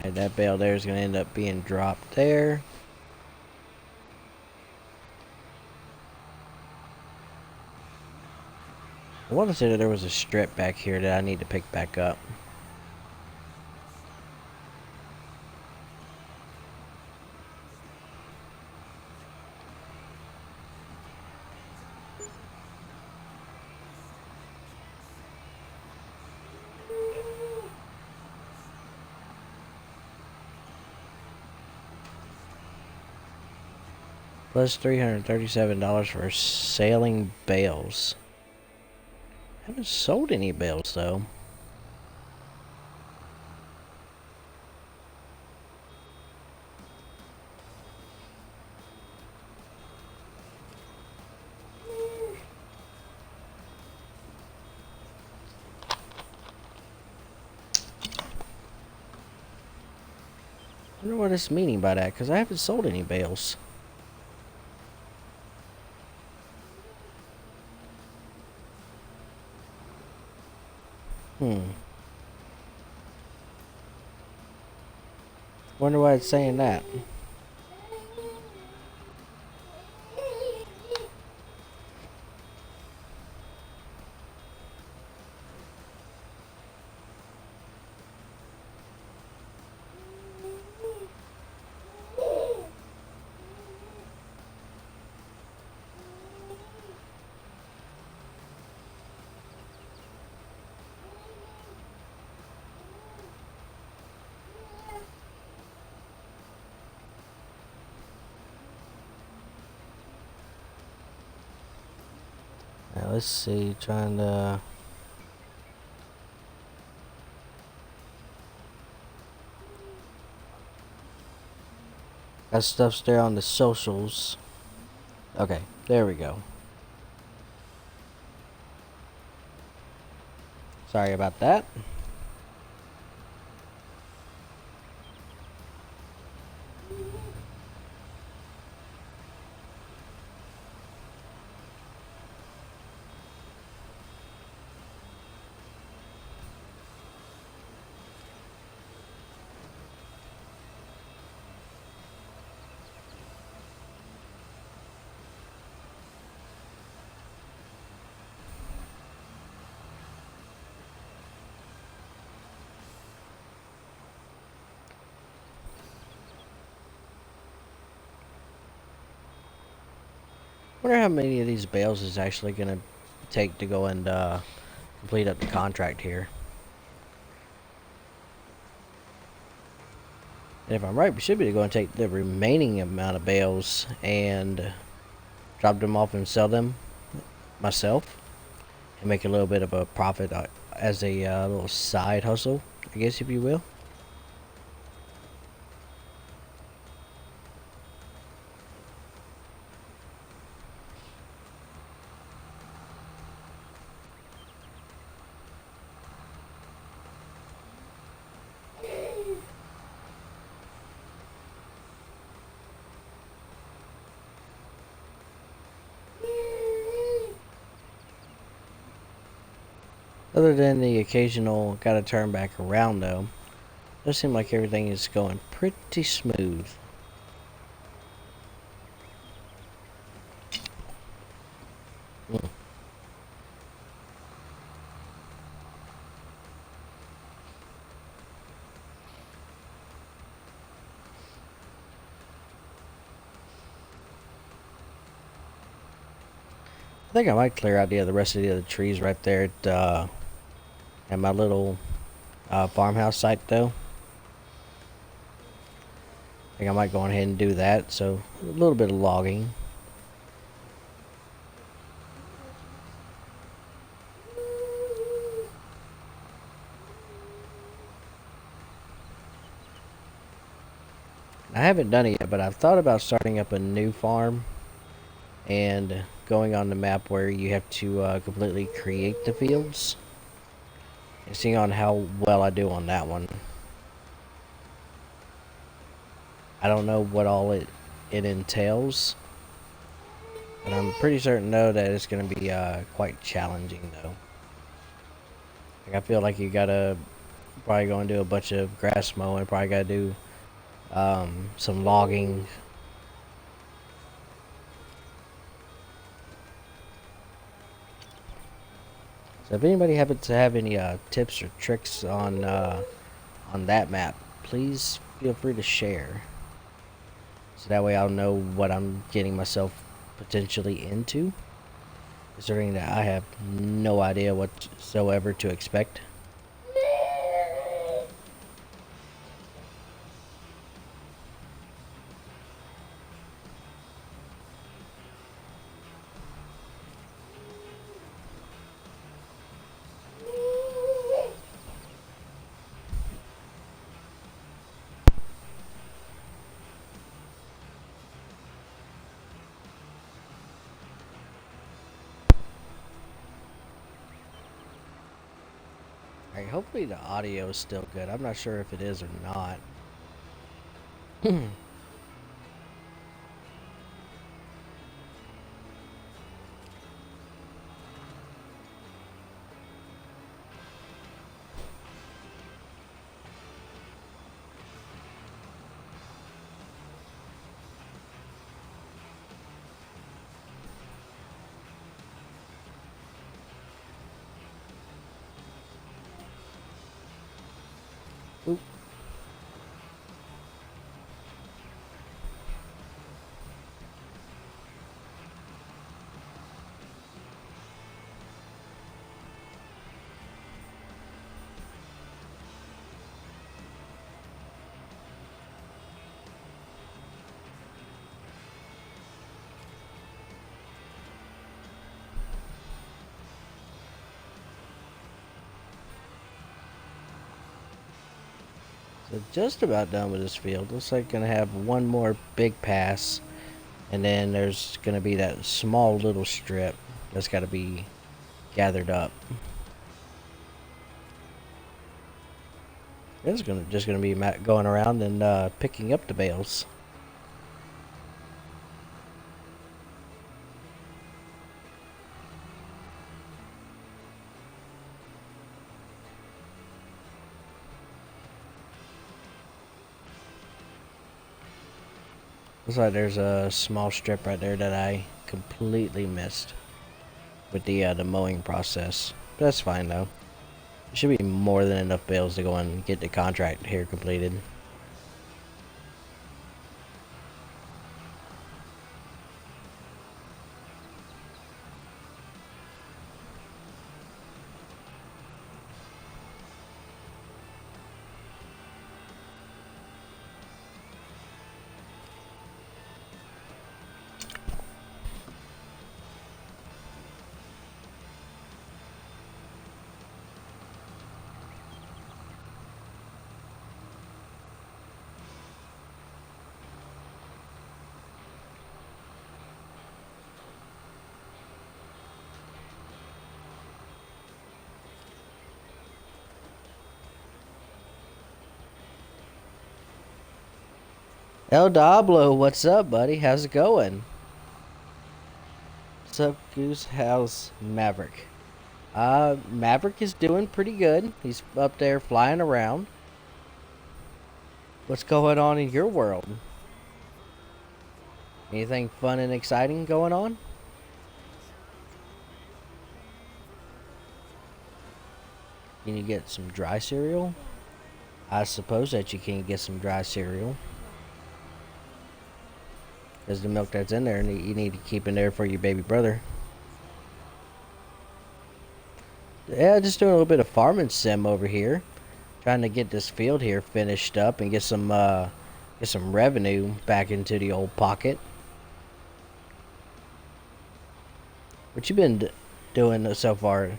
And that bale there is going to end up being dropped there. I want to say that there was a strip back here that I need to pick back up. Plus $337 for sailing bales. Haven't sold any bales though. I wonder what it's meaning by that, because I haven't sold any bales. Wonder why it's saying that. Now let's see, trying to. That stuff's there on the socials. Okay, there we go. Sorry about that. Wonder how many of these bales is actually gonna take to go and complete up the contract here. And if I'm right, we should be going to take the remaining amount of bales and drop them off and sell them myself and make a little bit of a profit as a little side hustle, I guess, if you will. Other than the occasional gotta turn back around though, it does seem like everything is going pretty smooth. Mm. I think I might clear out the rest of the other trees right there at my little farmhouse site though. I think I might go on ahead and do that, so a little bit of logging. I haven't done it yet, but I've thought about starting up a new farm and going on the map where you have to completely create the fields and seeing on how well I do on that one. I don't know what all it entails, but I'm pretty certain though that it's going to be quite challenging though. Like I feel like you gotta probably go and do a bunch of grass mowing. Probably gotta do some logging. So if anybody happens to have any tips or tricks on that map, please feel free to share. So that way I'll know what I'm getting myself potentially into. Considering that I have no idea whatsoever to expect. Alright, hopefully the audio is still good. I'm not sure if it is or not. Oop. So just about done with this field. Looks like gonna have one more big pass, and then there's gonna be that small little strip that's got to be gathered up. It's just gonna be going around and picking up the bales. Looks like there's a small strip right there that I completely missed with the mowing process. But that's fine though. There should be more than enough bales to go and get the contract here completed. El Diablo, what's up, buddy? How's it going? What's up, Goose? How's Maverick? Maverick is doing pretty good. He's up there flying around. What's going on in your world? Anything fun and exciting going on? Can you get some dry cereal? I suppose that you can get some dry cereal. There's the milk that's in there, and you need to keep in there for your baby brother. Yeah, just doing a little bit of farming sim over here, trying to get this field here finished up and get some revenue back into the old pocket. What you been doing so far?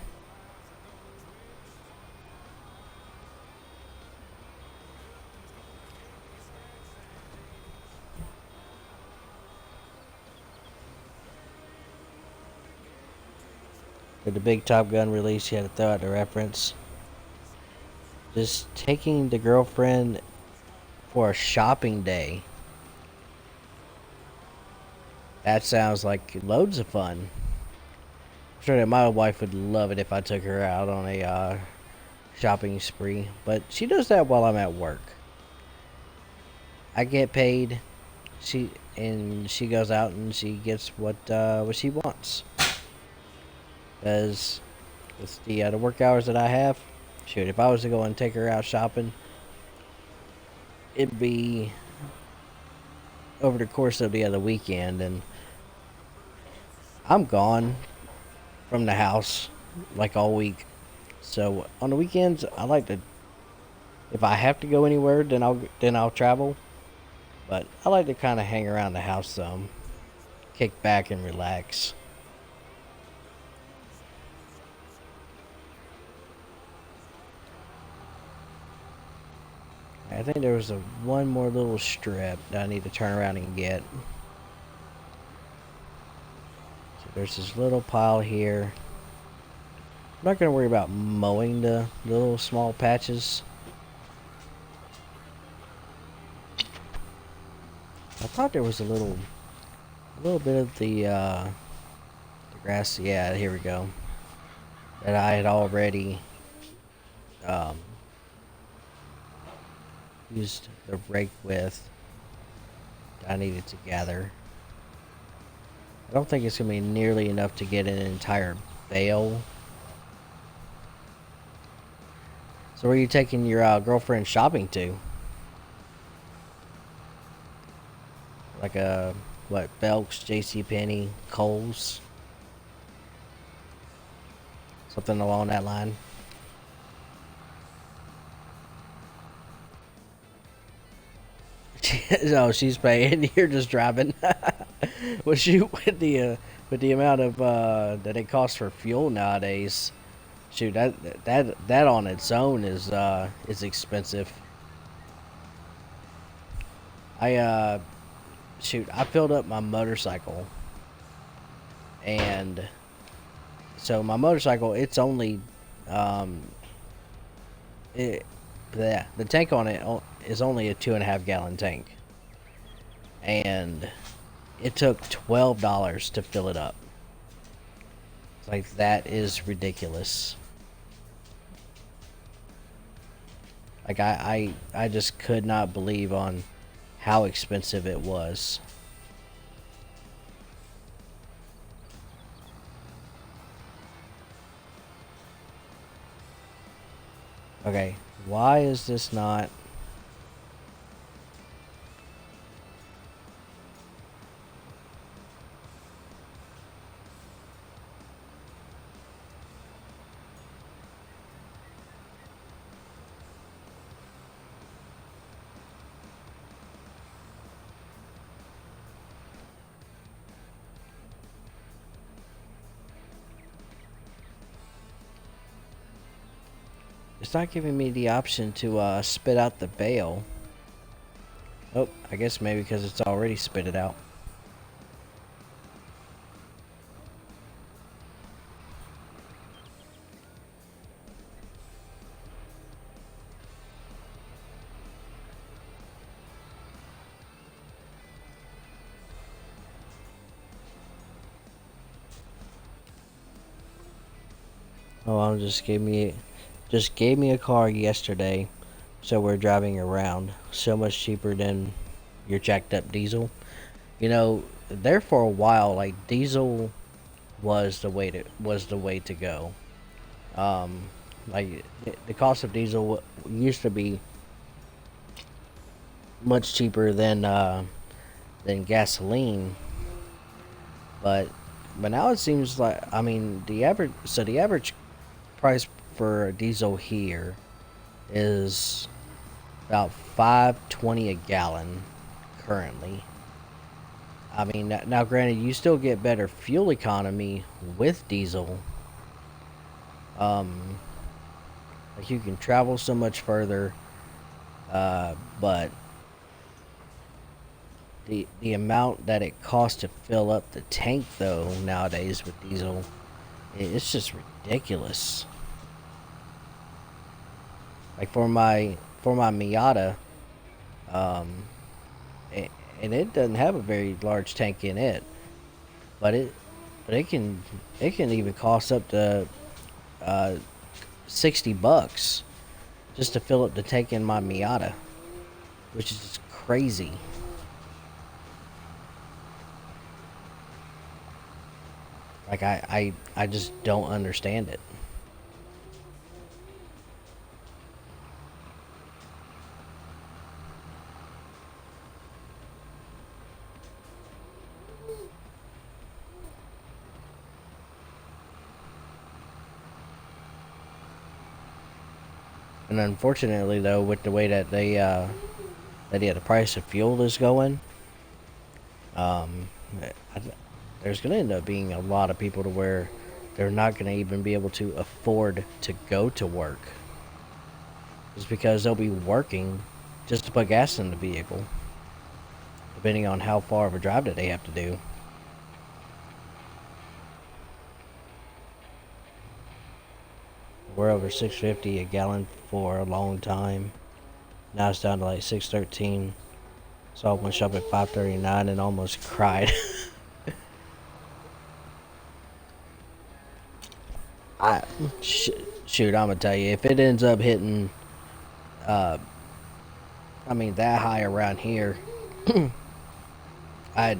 With the big Top Gun release, you had to throw out the reference. Just taking the girlfriend for a shopping day. That sounds like loads of fun. I'm sure that my wife would love it if I took her out on a shopping spree. But she does that while I'm at work. I get paid. She goes out and she gets what she wants. Because with the work hours that I have, shoot, if I was to go and take her out shopping, it'd be over the course of the other weekend, and I'm gone from the house like all week. So on the weekends, I like to, if I have to go anywhere, then I'll travel. But I like to kind of hang around the house some, kick back and relax. I think there was one more little strip that I need to turn around and get. So there's this little pile here. I'm not going to worry about mowing the little small patches. I thought there was a little bit of the grass. Yeah, here we go. That I had already used the rake with. I needed to gather. I don't think it's gonna be nearly enough to get an entire bale. So where are you taking your girlfriend shopping to? Like what, Belk's, JCPenney, Kohl's? Something along that line. No, she's paying. You're just driving. Well, shoot, with the amount of that it costs for fuel nowadays, shoot, that on its own is expensive. I filled up my motorcycle, and so my motorcycle, it's only um it the tank on it is only a 2.5 gallon tank, and it took $12 to fill it up. Like, that is ridiculous. Like, I just could not believe on how expensive it was. Okay, why is this not... It's not giving me the option to spit out the bale. Oh, I guess maybe because it's already spit it out. Oh, just gave me a car yesterday, so we're driving around. So much cheaper than your jacked up diesel. You know, there for a while, like, diesel was the way to go. Like, the cost of diesel used to be much cheaper than gasoline, but now it seems like, I mean, the average price for a diesel here is about $5.20 a gallon currently. I mean, now granted, you still get better fuel economy with diesel. Like, you can travel so much further, but the amount that it costs to fill up the tank, though, nowadays with diesel, it's just ridiculous. Like, for my Miata, um, and it doesn't have a very large tank in it, but it can even cost up to $60 just to fill up the tank in my Miata, which is just crazy. Like, I just don't understand it. And unfortunately, though, with the way that the price of fuel is going, um, there's going to end up being a lot of people to where they're not going to even be able to afford to go to work, just because they'll be working just to put gas in the vehicle, depending on how far of a drive that they have to do. We're over $6.50 a gallon for a long time. Now it's down to like $6.13. So I went shop at $5.39 and almost cried. I shoot, I'm gonna tell you, if it ends up hitting, I mean, that high around here, I'm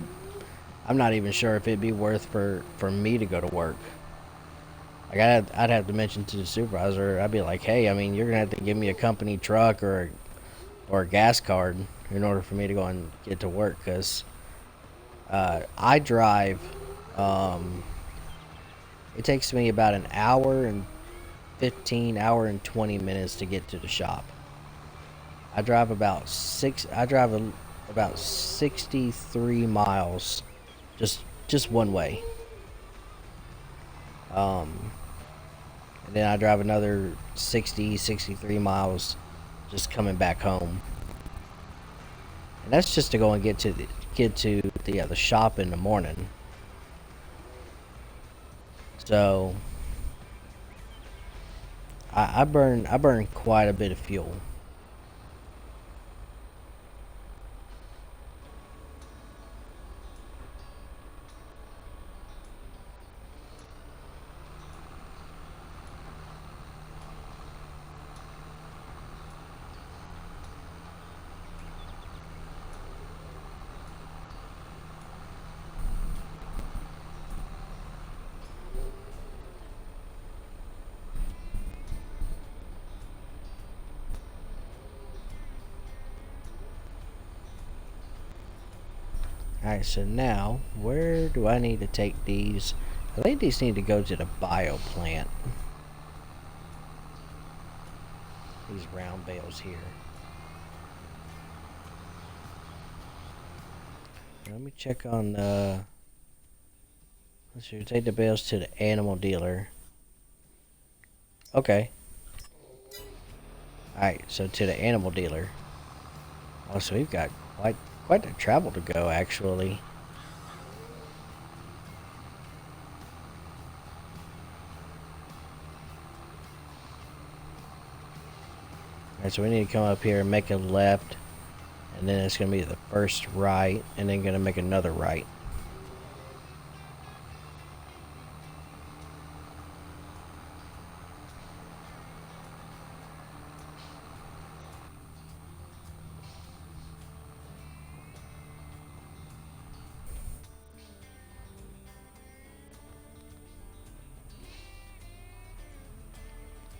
not even sure if it'd be worth for me to go to work. Like, I'd have to mention to the supervisor. I'd be like, hey, I mean, you're gonna have to give me a company truck or a gas card in order for me to go and get to work, because I drive. It takes me about an hour and 20 minutes to get to the shop. I drive about 63 miles, just one way. And then I drive another 63 miles just coming back home. and that's just to go and get to the shop in the morning. So I burn quite a bit of fuel. Alright, so now, where do I need to take these? I think these need to go to the bio plant. These round bales here. Let me check on, let's see, take the bales to the animal dealer. Okay. Alright, so to the animal dealer. Oh, so we've got quite the travel to go, actually. Alright, so we need to come up here and make a left. And then it's going to be the first right. And then going to make another right.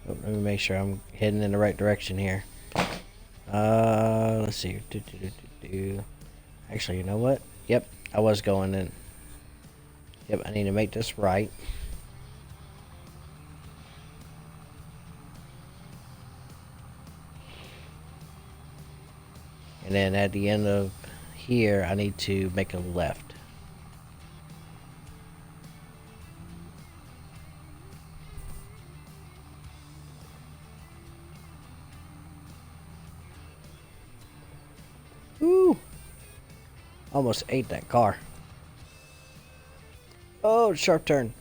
Oh, let me make sure I'm heading in the right direction here. Let's see. Actually, you know what? Yep, I was going in. Yep, I need to make this right. And then at the end of here, I need to make a left. Woo! Almost ate that car. Oh, sharp turn.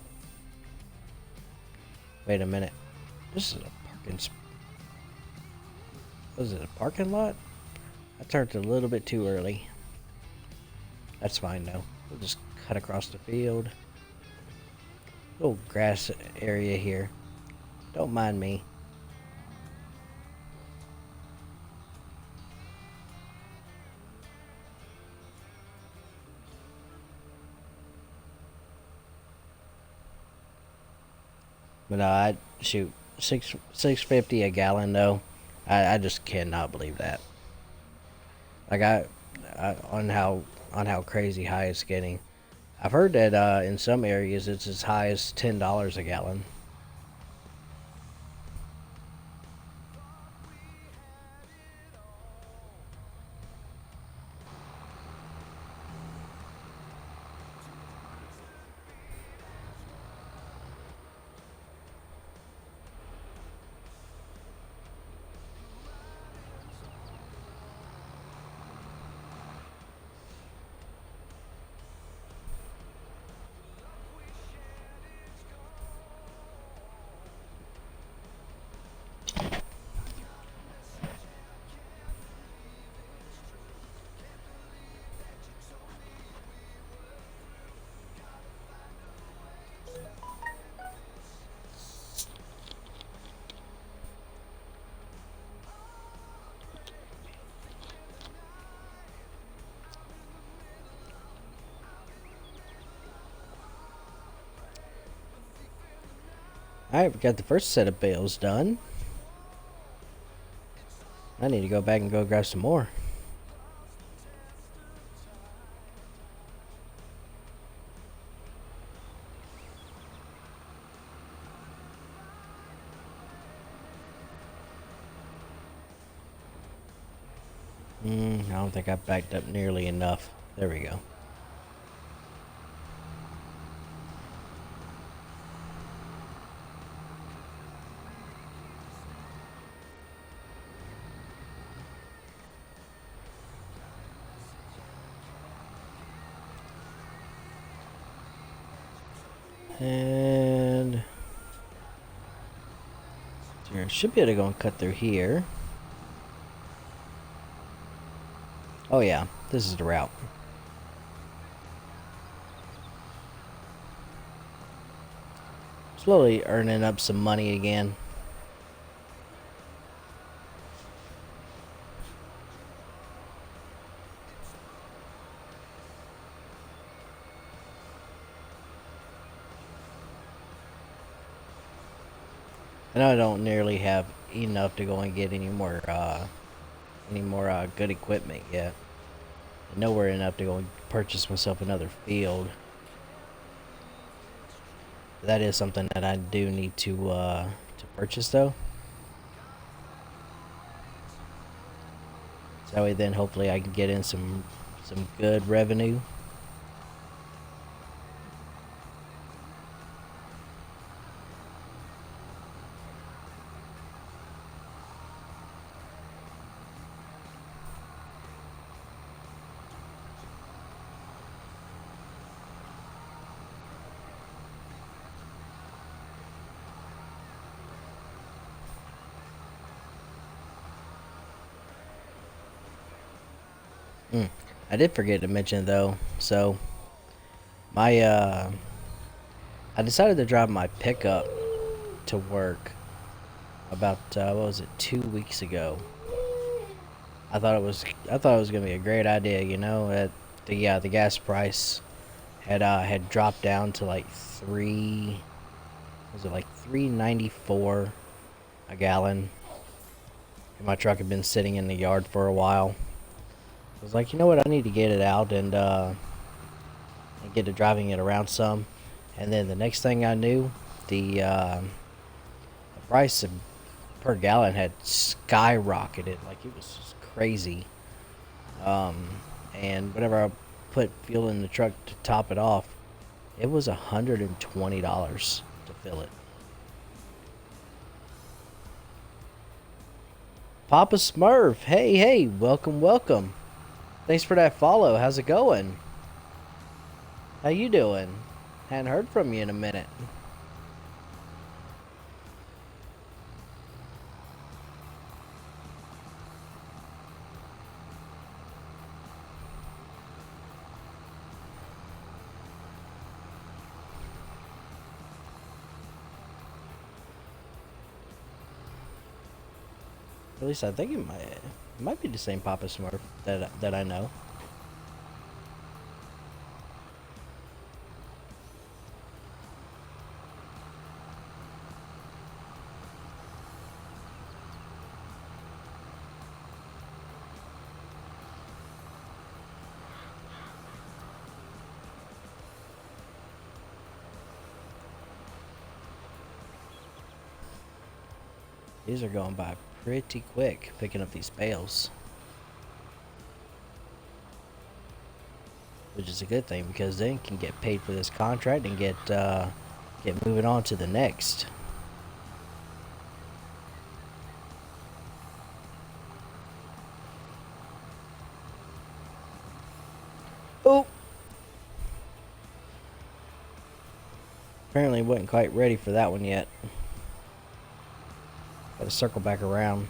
Wait a minute. This is a parking was it a parking lot? I turned a little bit too early. That's fine though. We'll just cut across the field. Little grass area here. Don't mind me. But no, I shoot 650 a gallon though. I just cannot believe that. Like I on how crazy high it's getting. I've heard that in some areas it's as high as $10 a gallon. Alright, we got the first set of bales done. I need to go back and go grab some more. I don't think I backed up nearly enough. There we go. And here, should be able to go and cut through here. Oh yeah, this is the route. Slowly earning up some money again. And I don't nearly have enough to go and get any more good equipment yet. Nowhere enough to go and purchase myself another field. That is something that I do need to purchase though. So that way then hopefully I can get in some good revenue. I did forget to mention though, so my I decided to drive my pickup to work about what was it, 2 weeks ago. I thought it was gonna be a great idea, you know. The gas price had dropped down to like like 3.94 a gallon. And my truck had been sitting in the yard for a while. I was like, you know what, I need to get it out and get to driving it around some. And then the next thing I knew, the price per gallon had skyrocketed. Like, it was just crazy. And whenever I put fuel in the truck to top it off, it was $120 to fill it. Papa Smurf, hey, welcome. Thanks for that follow. How's it going? How you doing? Hadn't heard from you in a minute. At least I think it might be the same Papa Smurf that I know. These are going by pretty quick, picking up these bales. Which is a good thing, because then you can get paid for this contract and get moving on to the next. Oh! Apparently wasn't quite ready for that one yet. Gotta circle back around.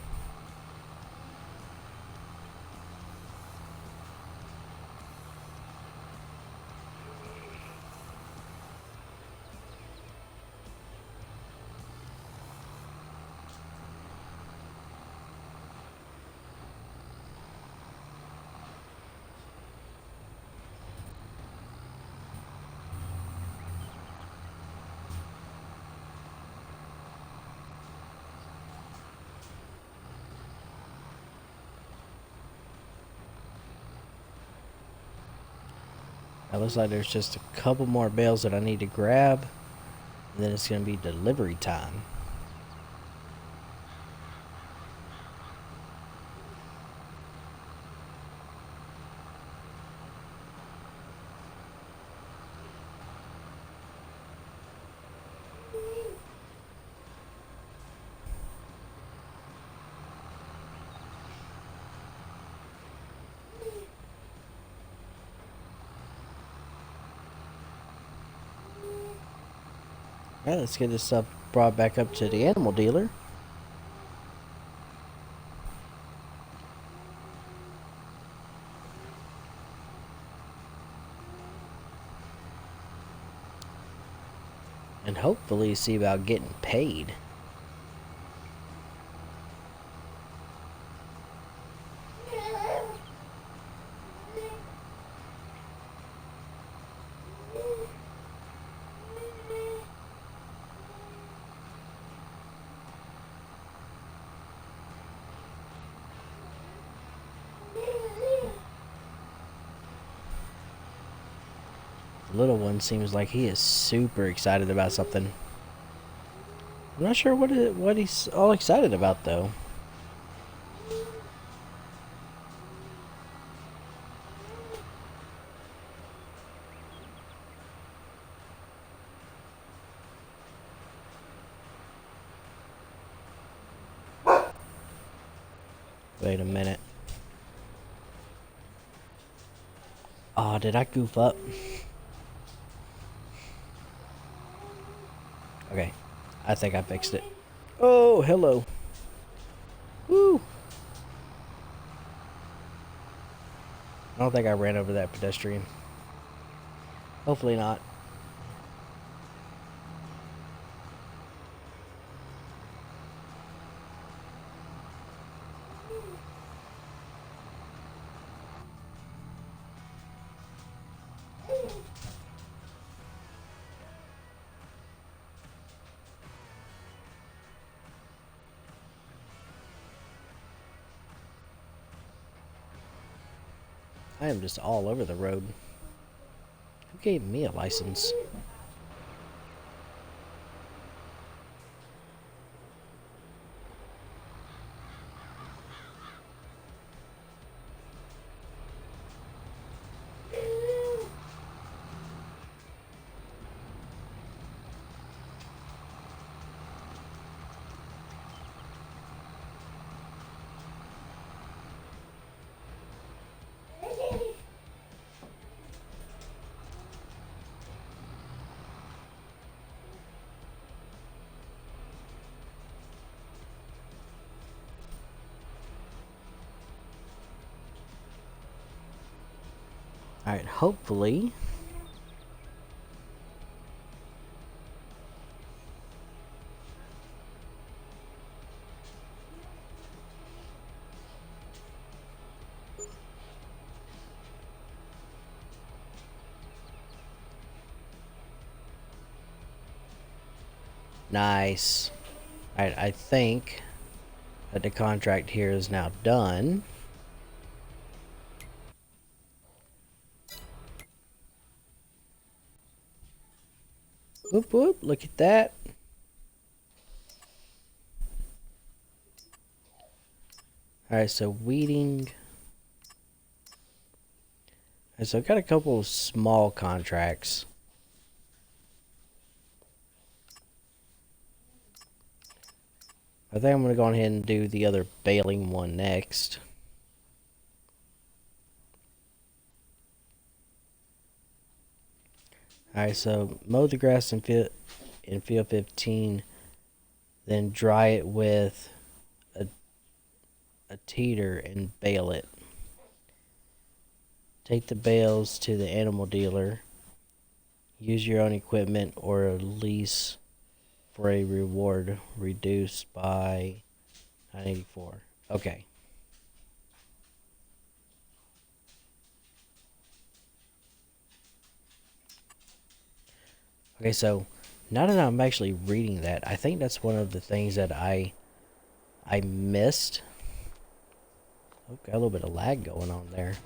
It looks like there's just a couple more bales that I need to grab, and then it's going to be delivery time. Alright, let's get this stuff brought back up to the animal dealer. And hopefully see about getting paid. The little one seems like he is super excited about something. I'm not sure what he's all excited about though. Wait a minute. Oh, did I goof up? Okay, I think I fixed it. Oh, hello. Woo! I don't think I ran over that pedestrian. Hopefully not. I am just all over the road. Who gave me a license? Alright, hopefully. Nice. Alright, I think that the contract here is now done. Whoop whoop, look at that. Alright, so weeding. Alright, so I've got a couple of small contracts. I think I'm going to go ahead and do the other baling one next. Alright, so mow the grass in field 15, then dry it with a teeter and bale it. Take the bales to the animal dealer. Use your own equipment or a lease for a reward reduced by 984. Okay. Okay, so now that I'm actually reading that, I think that's one of the things that I missed. Oh, got a little bit of lag going on there.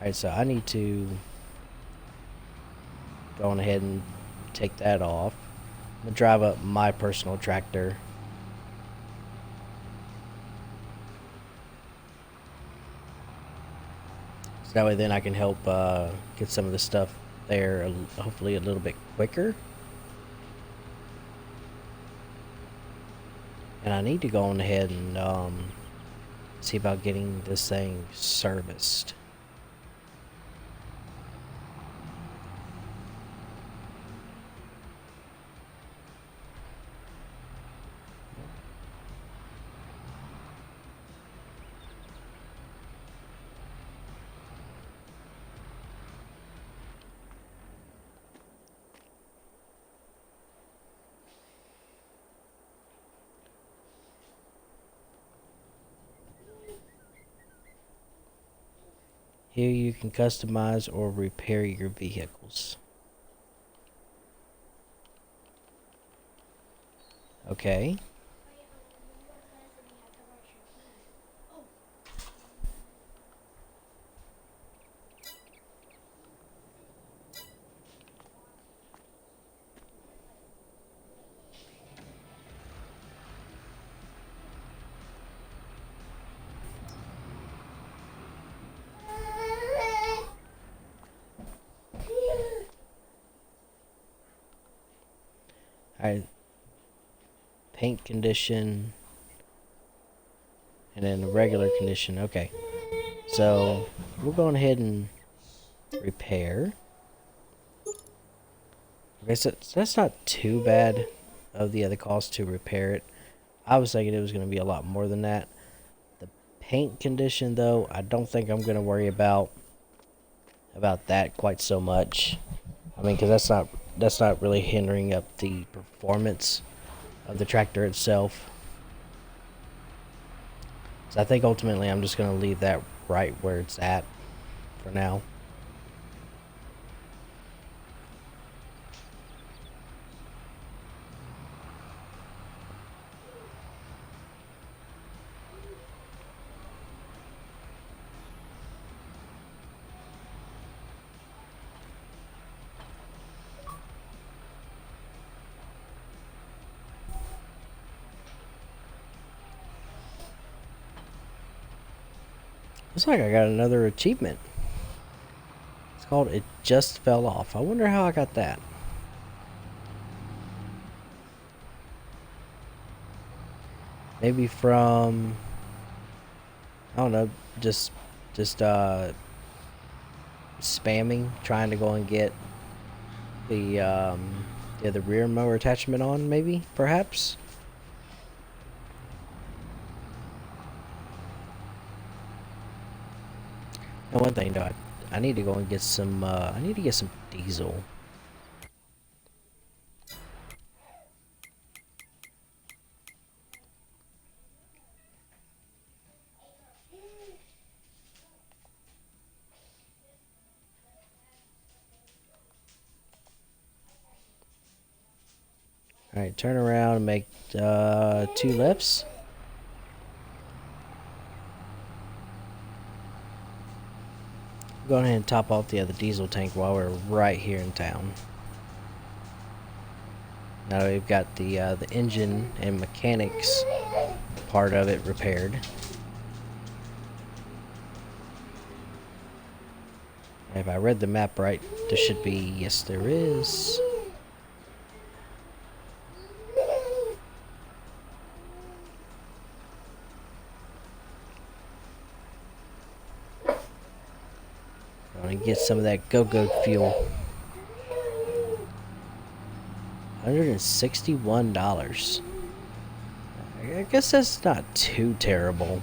Alright, so I need to go on ahead and take that off. I'm gonna drive up my personal tractor. So that way then I can help get some of the stuff there hopefully a little bit quicker. And I need to go on ahead and see about getting this thing serviced. Here you can customize or repair your vehicles. Okay. Alright. Paint condition. And then the regular condition. Okay. So, we're going ahead and repair. Okay, so that's not too bad of the other cost to repair it. I was thinking it was going to be a lot more than that. The paint condition, though, I don't think I'm going to worry about that quite so much. I mean, because that's not really hindering up the performance of the tractor itself. So I think ultimately I'm just going to leave that right where it's at for now. Looks like I got another achievement. It's called It Just Fell Off. I wonder how I got that. Maybe from, I don't know, just spamming, trying to go and get the rear mower attachment on, maybe, perhaps. And one thing though, I need to go and get some I need to get some diesel. Alright, turn around and make 2 lefts. Go ahead and top off the other diesel tank while we're right here in town. Now we've got the engine and mechanics part of it repaired. If I read the map right, there should be, yes there is. I want to get some of that go-go fuel. $161. I guess that's not too terrible.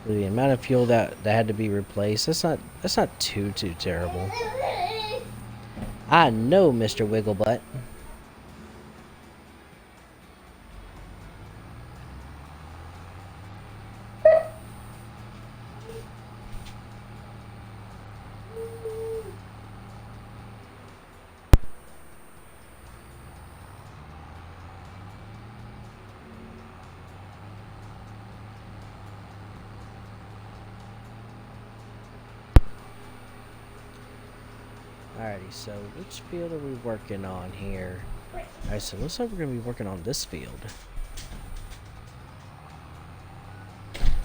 For the amount of fuel that had to be replaced, that's not too terrible. I know, Mr. Wigglebutt. Alrighty, so which field are we working on here? Alright, so looks like we're gonna be working on this field.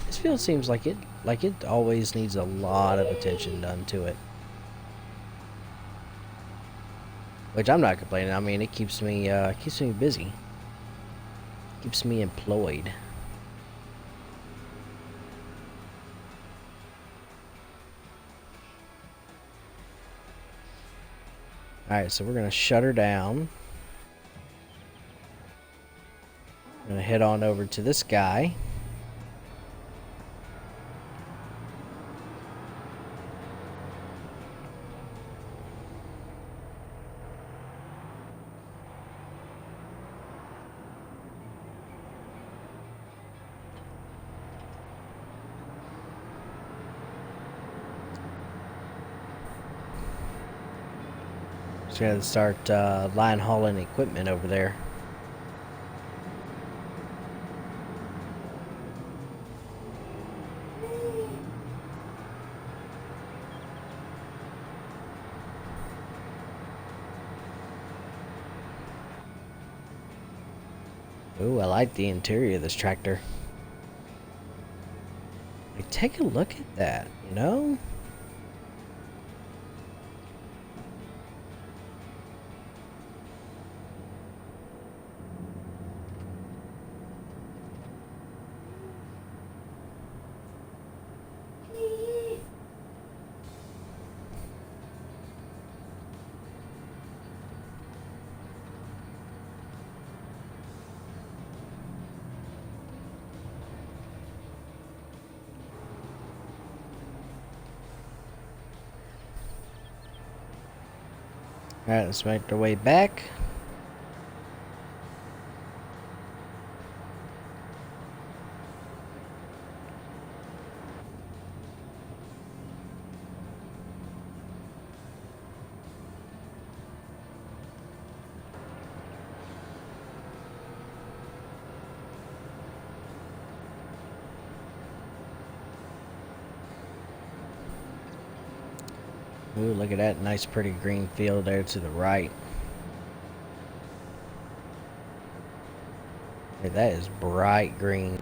This field seems like it always needs a lot of attention done to it. Which I'm not complaining. I mean, it keeps me busy. Keeps me employed. Alright, so we're gonna shut her down. I'm gonna head on over to this guy. Just gotta start line hauling equipment over there. Ooh, I like the interior of this tractor. Like, take a look at that, you know? Alright, let's make our way back. Ooh, look at that nice pretty green field there to the right. Hey, that is bright green.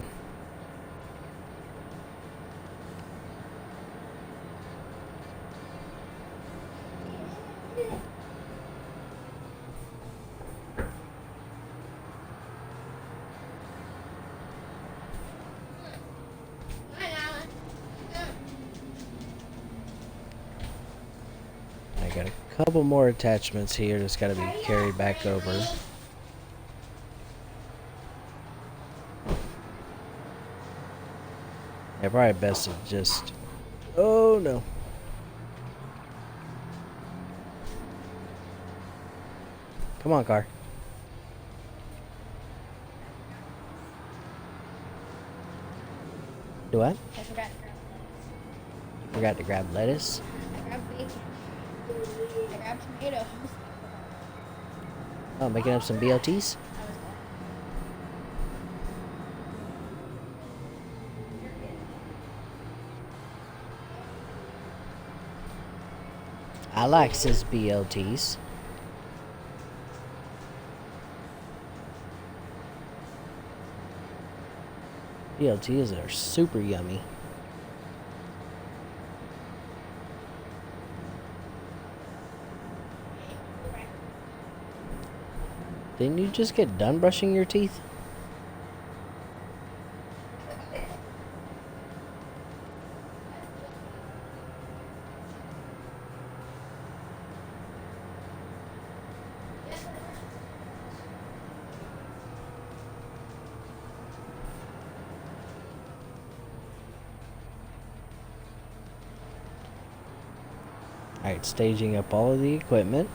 I got a couple more attachments here that's got to be carried back over. Yeah, probably best to just... Oh, no. Come on, car. Do what? I forgot to grab lettuce. Forgot to grab lettuce. I grabbed bacon. I grabbed tomatoes. Oh, making up some BLTs? I was I like his BLTs. BLTs are super yummy. Didn't you just get done brushing your teeth? Alright, staging up all of the equipment.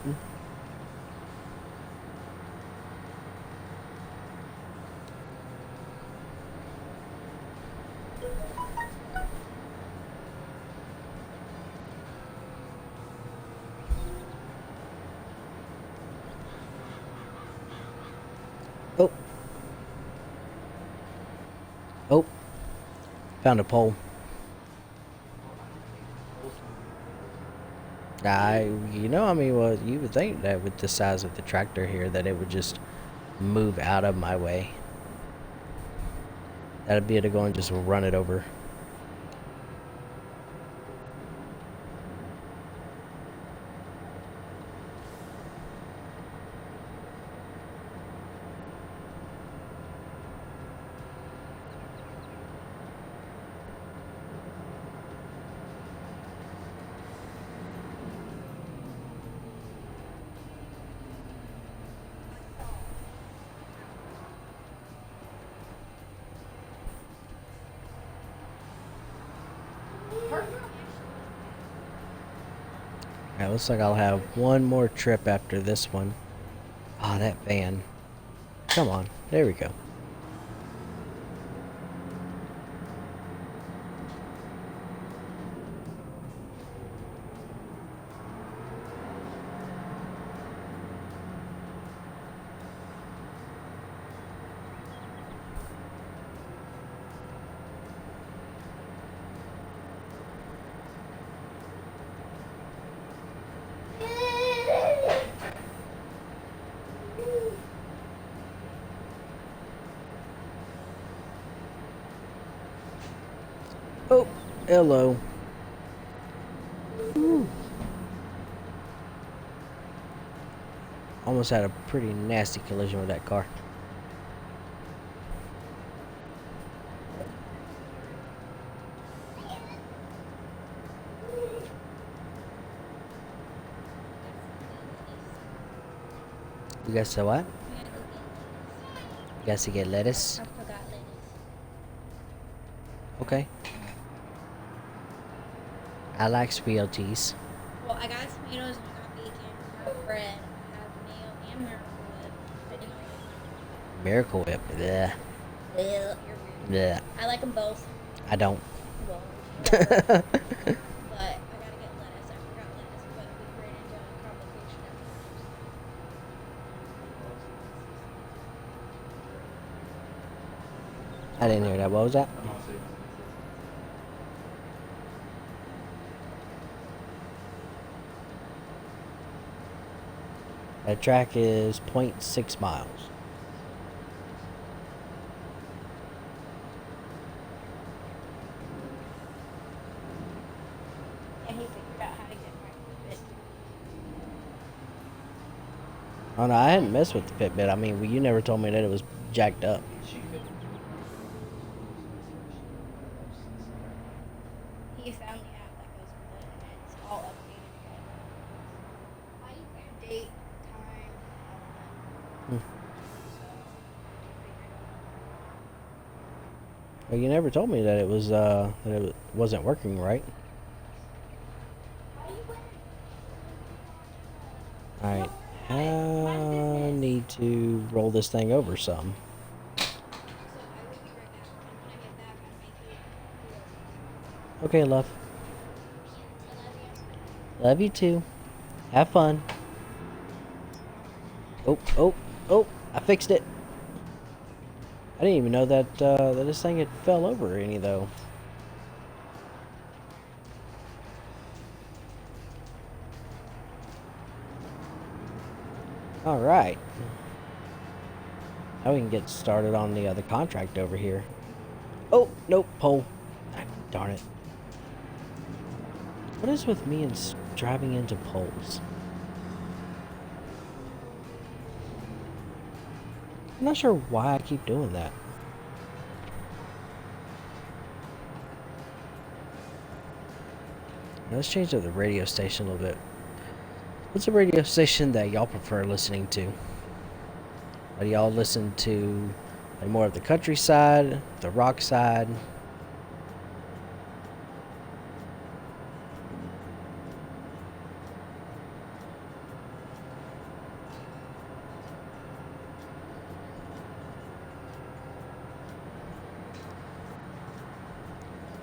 Oh. Oh. Found a pole. I mean, well, you would think that with the size of the tractor here that it would just move out of my way. That'd be able to go and just run it over. Alright, looks like I'll have one more trip after this one. Ah, that van. Come on. There we go. Hello. Whew. Almost had a pretty nasty collision with that car. You guys said what? You guys to get lettuce? I forgot lettuce. Okay. I like BLTs. Well, I got tomatoes and I got bacon, I have bread, I have mayo and Miracle Whip. Depending on what Miracle Whip. Bleh. you want. You're weird. Bleh. I like them both. I don't. Well, whatever. But I gotta get lettuce. I forgot lettuce, but we ran into a complication at I didn't hear that. What was that? That track is 0.6 miles. and he figured out how to get my Fitbit. Oh no, I hadn't messed with the Fitbit. I mean, you never told me that it was jacked up. He found the app that goes with it, and it's all updated again. Date, time, all Hmm. that. So, he figured it Well, you never told me that it was wasn't working right. All right, I need to roll this thing over some. out. So, I will be right back. And when I get back, I'm making meals. Okay, love. I love you. Love you too. Have fun. Oh! I fixed it. I didn't even know that that this thing had fell over any though. All right. Now we can get started on the other contract over here. Oh, nope, pole. Ah, darn it. What is with me and driving into poles? I'm not sure why I keep doing that. Now let's change up the radio station a little bit. What's a radio station that y'all prefer listening to? Do y'all listen to like more of the countryside, the rock side?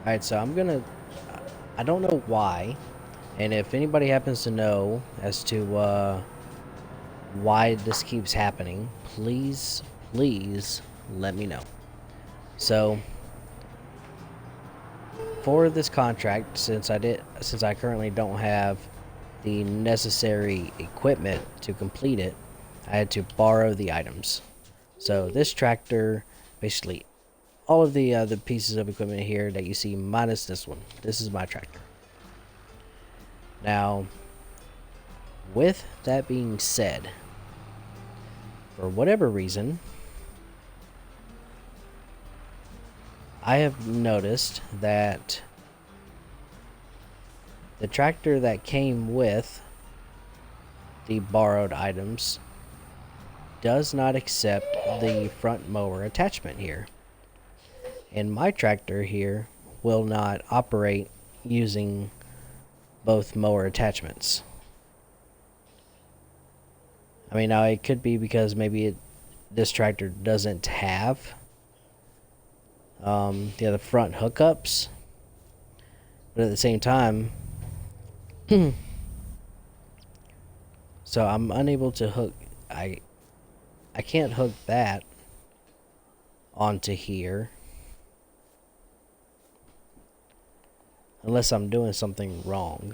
Alright, so I don't know why, and if anybody happens to know as to why this keeps happening, please let me know. So for this contract, since I currently don't have the necessary equipment to complete it, I had to borrow the items. So this tractor, basically all of the pieces of equipment here that you see minus this one, this is my tractor. Now, with that being said, for whatever reason, I have noticed that the tractor that came with the borrowed items does not accept the front mower attachment here. And my tractor here will not operate using both mower attachments. I mean, now it could be because maybe this tractor doesn't have the other front hookups, but at the same time, so I'm unable to hook. I can't hook that onto here unless I'm doing something wrong.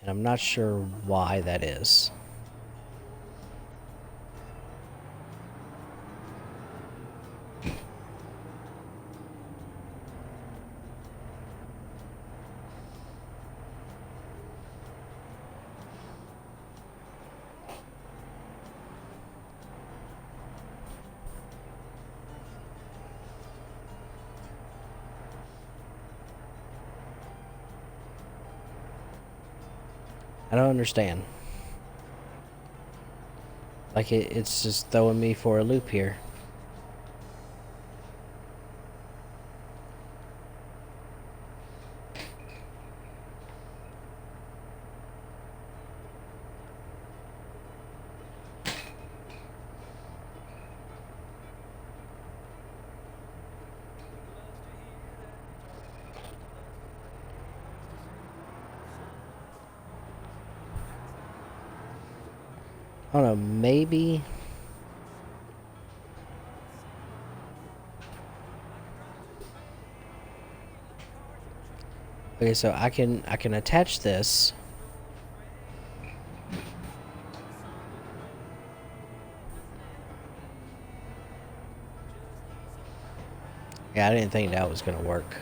And I'm not sure why that is. don't understand. Like, it's just throwing me for a loop here. I don't know, maybe... Okay, so I can attach this. Yeah, I didn't think that was gonna work.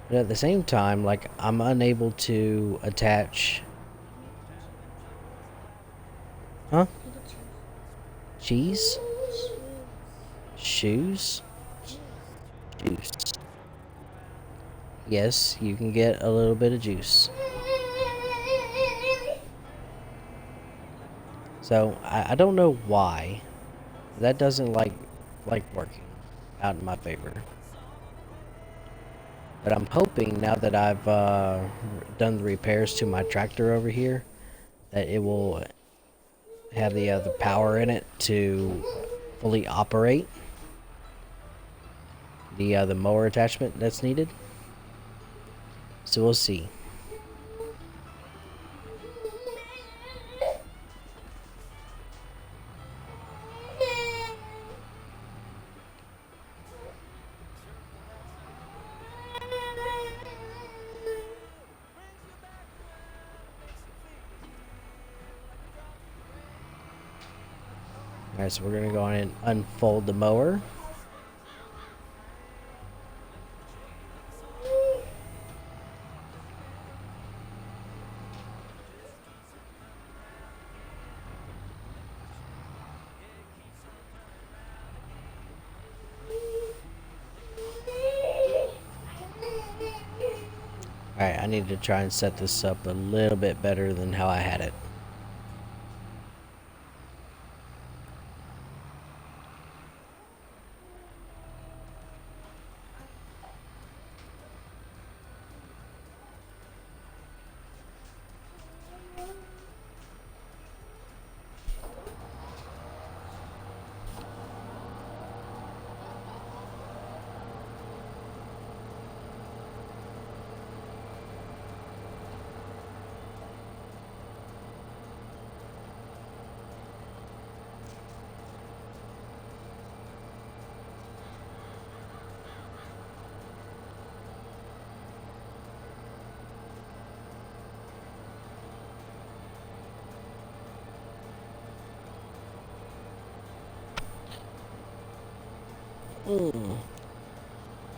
But at the same time, like, I'm unable to attach... Huh? Cheese? Shoes? Juice. Yes, you can get a little bit of juice. So, I don't know why. That doesn't like working out in my favor. But I'm hoping now that I've done the repairs to my tractor over here, that it will have the power in it to fully operate the mower attachment that's needed. So we'll see. Alright, so we're gonna go on and unfold the mower. Alright, I need to try and set this up a little bit better than how I had it.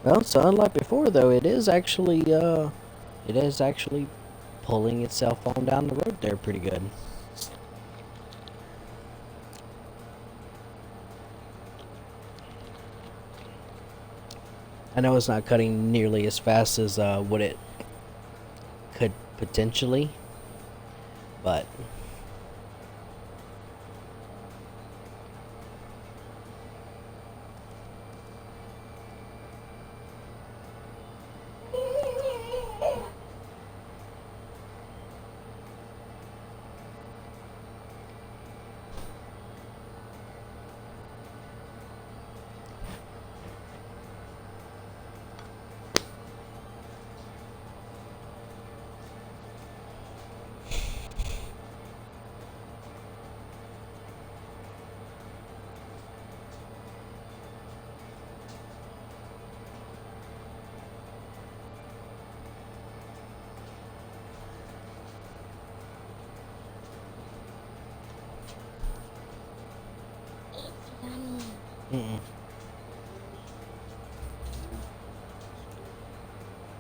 Well, so unlike before though, it is actually pulling itself on down the road there pretty good. I know it's not cutting nearly as fast as what it could potentially, but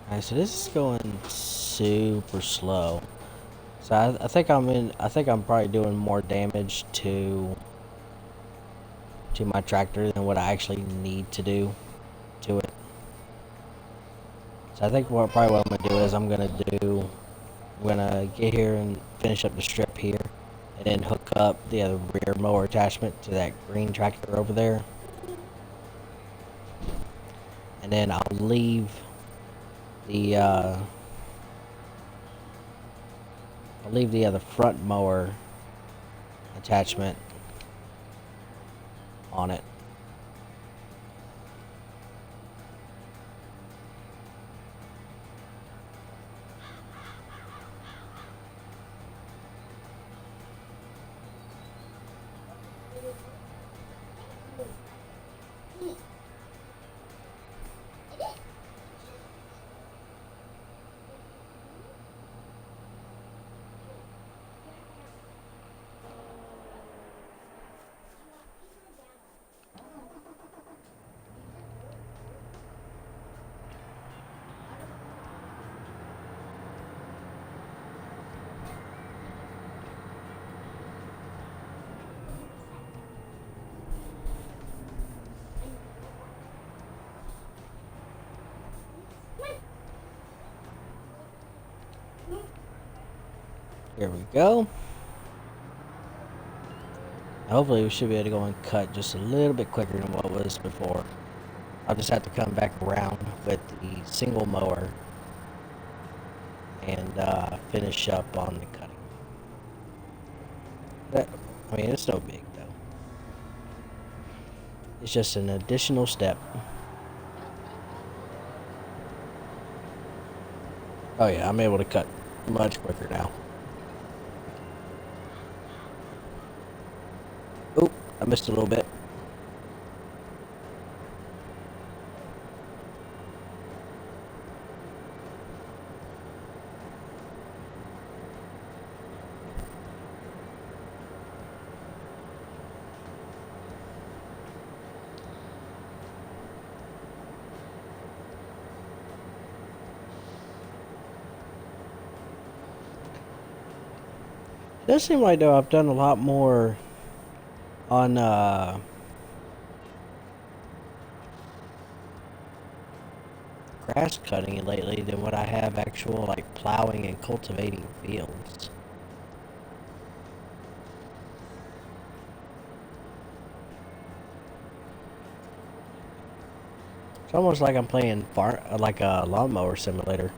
alright, so this is going super slow. So I think I'm probably doing more damage to my tractor than what I actually need to do to it. So I think probably what I'm gonna do is I'm gonna get here and finish up the strip here, and then hook up the other rear mower attachment to that green tractor over there, and then I'll leave the other front mower attachment on it. Here we go. Hopefully we should be able to go and cut just a little bit quicker than what it was before. I'll just have to come back around with the single mower and finish up on the cutting. But, I mean, it's no big though. It's just an additional step. Oh yeah, I'm able to cut much quicker now. Oop, I missed a little bit. It does seem like though I've done a lot more on grass cutting lately than what I have actual like plowing and cultivating fields. It's almost like I'm playing like a lawnmower simulator.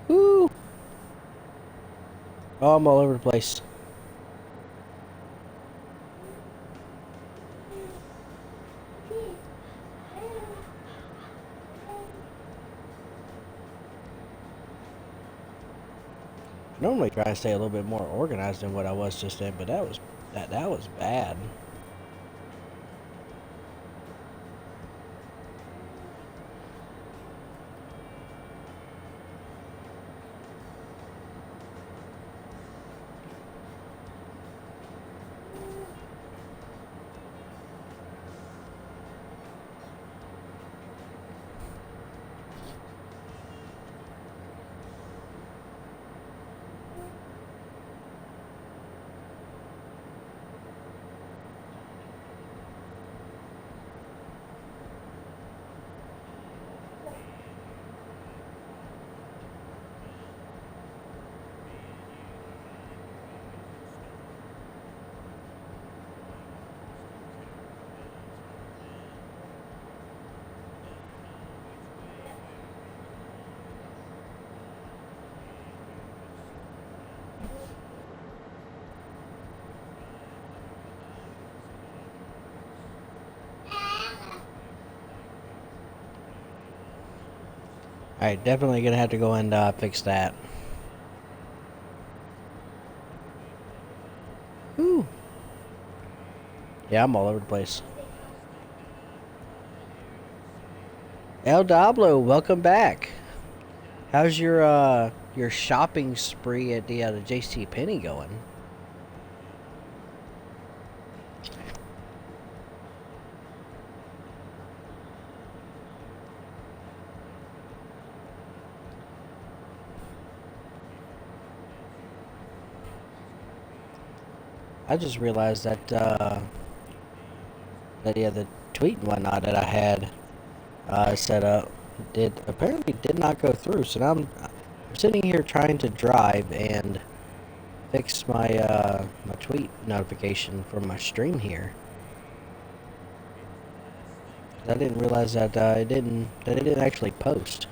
Woo! Oh, I'm all over the place. I normally try to stay a little bit more organized than what I was just then, but that was bad. Alright, definitely gonna have to go and fix that. Whew. Yeah, I'm all over the place. El Diablo, welcome back. How's your shopping spree at the JC Penney going? I just realized that the tweet and whatnot that I had set up did not go through. So now I'm sitting here trying to drive and fix my tweet notification for my stream here. I didn't realize that it didn't actually post.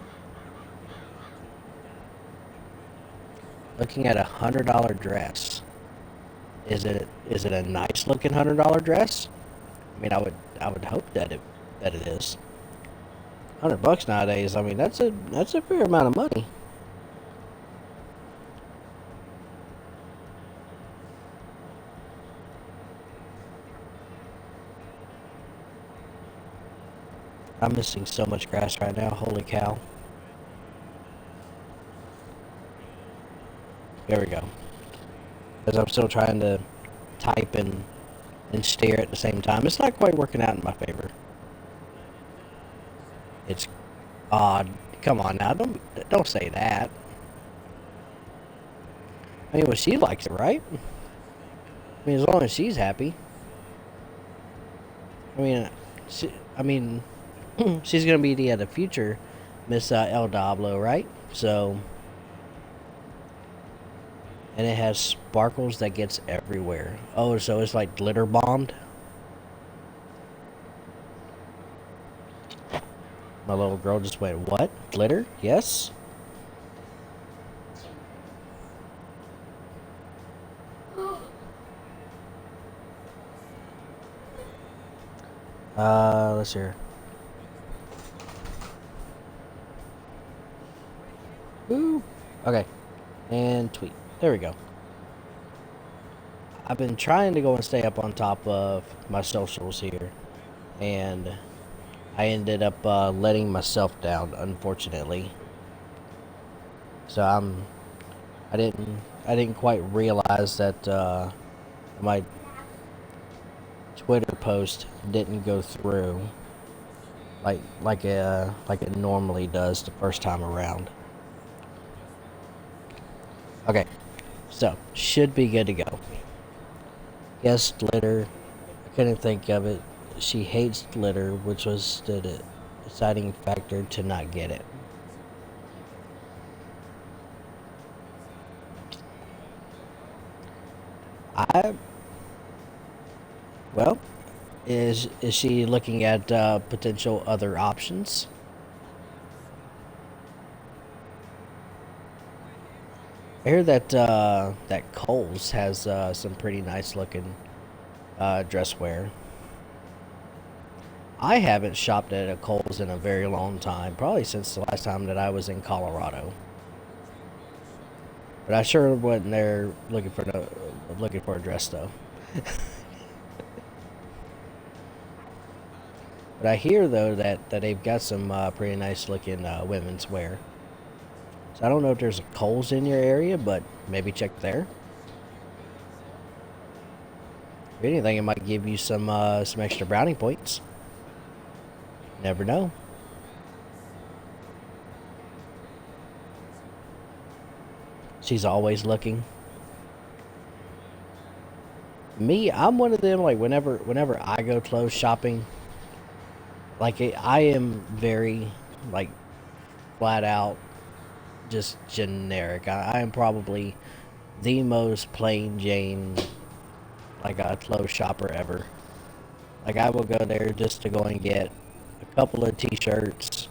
Looking at $100 dress. Is it a nice looking $100 dress? I mean, I would hope that it is. $100 nowadays. I mean, that's a fair amount of money. I'm missing so much grass right now. Holy cow. There we go. Because I'm still trying to type and stare at the same time. It's not quite working out in my favor. It's odd. Come on now, don't say that. I mean, well, she likes it, right? I mean, as long as she's happy. I mean, she's gonna be the future Miss El Diablo, right? So, and it has sparkles that gets everywhere. Oh, so it's like glitter bombed. My little girl just went, what? Glitter? Yes. Let's hear. Ooh. Okay. And tweet. There we go. I've been trying to go and stay up on top of my socials here, and I ended up letting myself down, unfortunately. So I didn't quite realize that my Twitter post didn't go through like it normally does the first time around. Okay, so should be good to go. Yes, glitter. I couldn't think of it. She hates glitter, which was the deciding factor to not get it. I well, is she looking at potential other options? I hear that Kohl's has some pretty nice looking dress wear. I haven't shopped at a Kohl's in a very long time, probably since the last time that I was in Colorado. But I sure wasn't there looking for a dress though. But I hear though that they've got some pretty nice looking women's wear. So I don't know if there's a Kohl's in your area, but maybe check there. If anything, it might give you some extra brownie points. Never know. She's always looking. Me, I'm one of them. Like whenever I go clothes shopping, I am very like flat out just generic. I am probably the most plain Jane like a clothes shopper ever. Like I will go there just to go and get a couple of t-shirts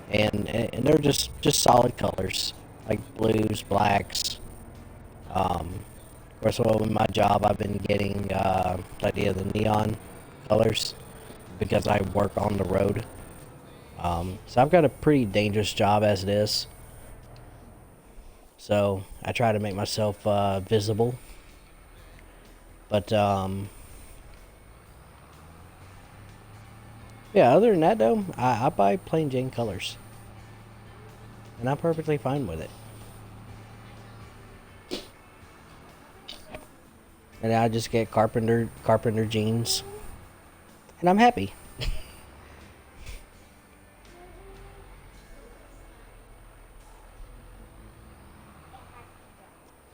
and they're just solid colors like blues, blacks. Of course, well, with my job, I've been getting the idea of the neon colors because I work on the road. So I've got a pretty dangerous job as it is. So I try to make myself visible. But Yeah, other than that though, I buy plain Jane colors, and I'm perfectly fine with it. And I just get carpenter jeans, and I'm happy.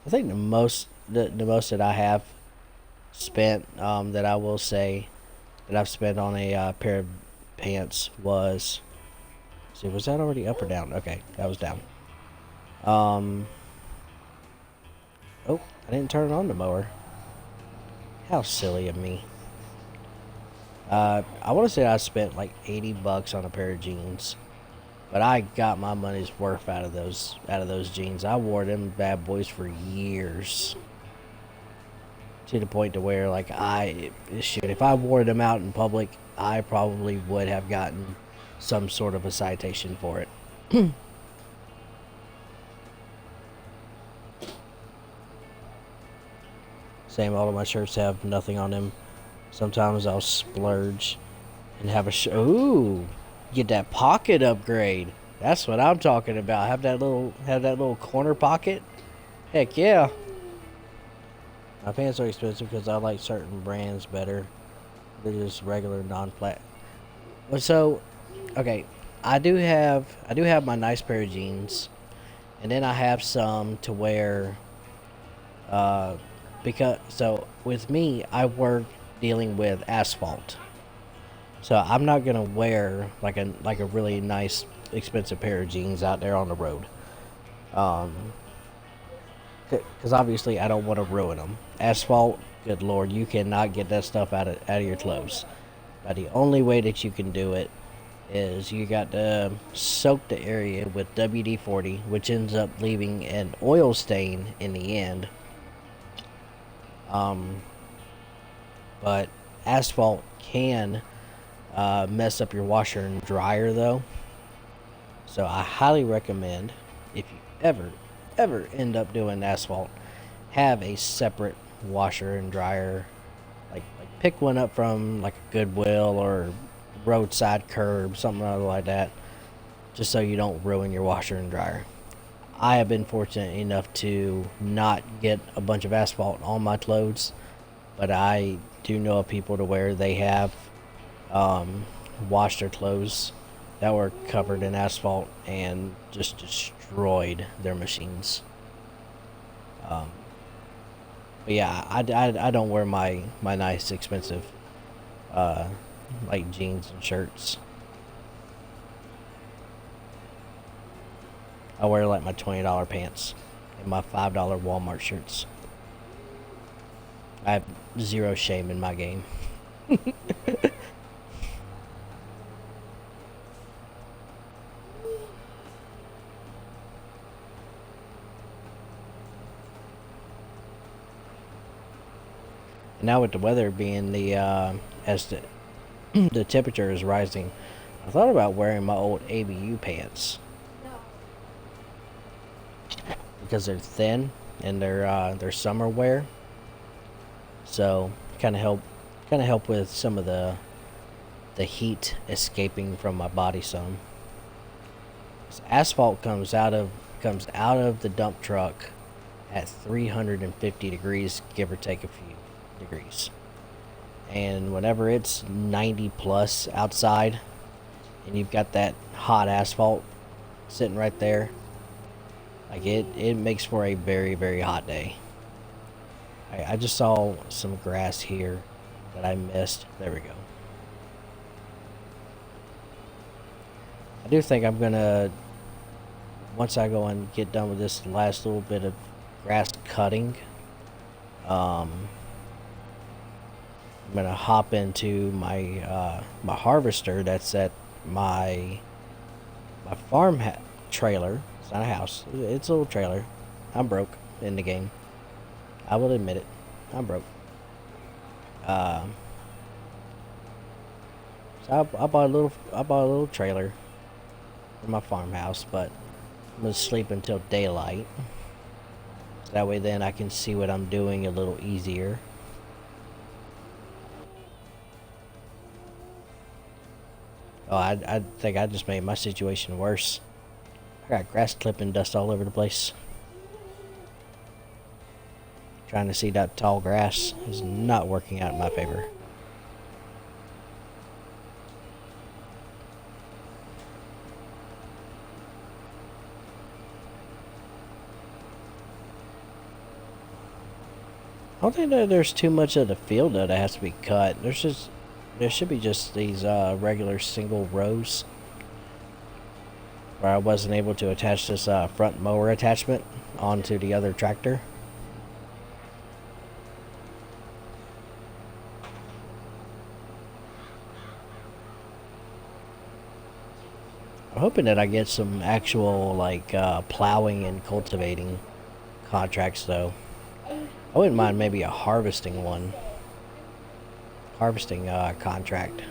I think the most that I have spent, that I will say that I've spent on a pair of pants was, see, was that already up or down? Okay, that was down. Um, oh, I didn't turn on the mower. How silly of me. I want to say I spent like $80 on a pair of jeans, but I got my money's worth out of those jeans. I wore them bad boys for years, to the point to where like shoot, if I wore them out in public, I probably would have gotten some sort of a citation for it. Same, all of my shirts have nothing on them. Sometimes I'll splurge and have ooh, get that pocket upgrade. That's what I'm talking about. Have that little corner pocket. Heck yeah. My pants are expensive because I like certain brands better. They're just regular non-flat. But so, okay, I do have my nice pair of jeans, and then I have some to wear. Because so with me, I work dealing with asphalt, so I'm not gonna wear like a really nice expensive pair of jeans out there on the road. Um, because obviously I don't want to ruin them. Asphalt, good lord, you cannot get that stuff out of your clothes. But the only way that you can do it is you got to soak the area with WD-40, which ends up leaving an oil stain in the end. Um, but asphalt can mess up your washer and dryer though. So I highly recommend, if you ever end up doing asphalt, have a separate washer and dryer. Like pick one up from like a Goodwill or roadside curb, something like that, just so you don't ruin your washer and dryer. I have been fortunate enough to not get a bunch of asphalt on my clothes, but I do know of people to where they have washed their clothes that were covered in asphalt and just destroyed their machines. Um, but yeah, I don't wear my nice expensive uh, like jeans and shirts. I wear like my $20 pants and my $5 Walmart shirts. I have zero shame in my game. And now with the weather being as the the temperature is rising, I thought about wearing my old ABU pants because they're thin and they're summer wear. So kind of help with some of the heat escaping from my body some. Asphalt comes out of the dump truck at 350 degrees, give or take a few degrees. And whenever it's 90 plus outside and you've got that hot asphalt sitting right there, like it makes for a very, very hot day. I just saw some grass here that I missed. There we go. I do think I'm gonna, once I go and get done with this last little bit of grass cutting, I'm gonna hop into my harvester that's at my trailer. It's not a house. It's a little trailer. I'm broke in the game. I will admit it. I'm broke. So I bought a little trailer for my farmhouse, but I'm gonna sleep until daylight. So that way then I can see what I'm doing a little easier. Oh, I think I just made my situation worse. I got grass clipping dust all over the place. Trying to see that tall grass is not working out in my favor. I don't think that there's too much of the field that has to be cut. There should be just these regular single rows where I wasn't able to attach this front mower attachment onto the other tractor. I'm hoping that I get some actual like plowing and cultivating contracts though. I wouldn't mind maybe a harvesting one. Harvesting contract.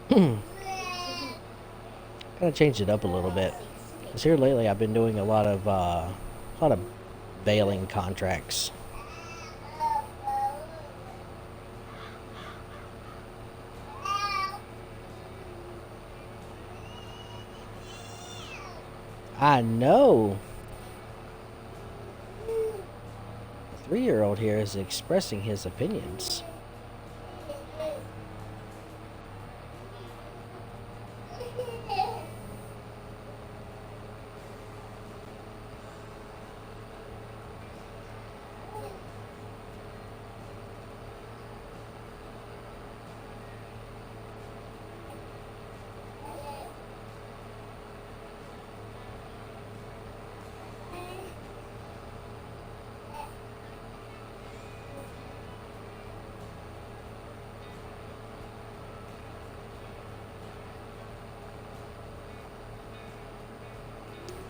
Kind of changed it up a little bit. Cause here lately I've been doing a lot of baling contracts. I know. The 3-year-old here is expressing his opinions.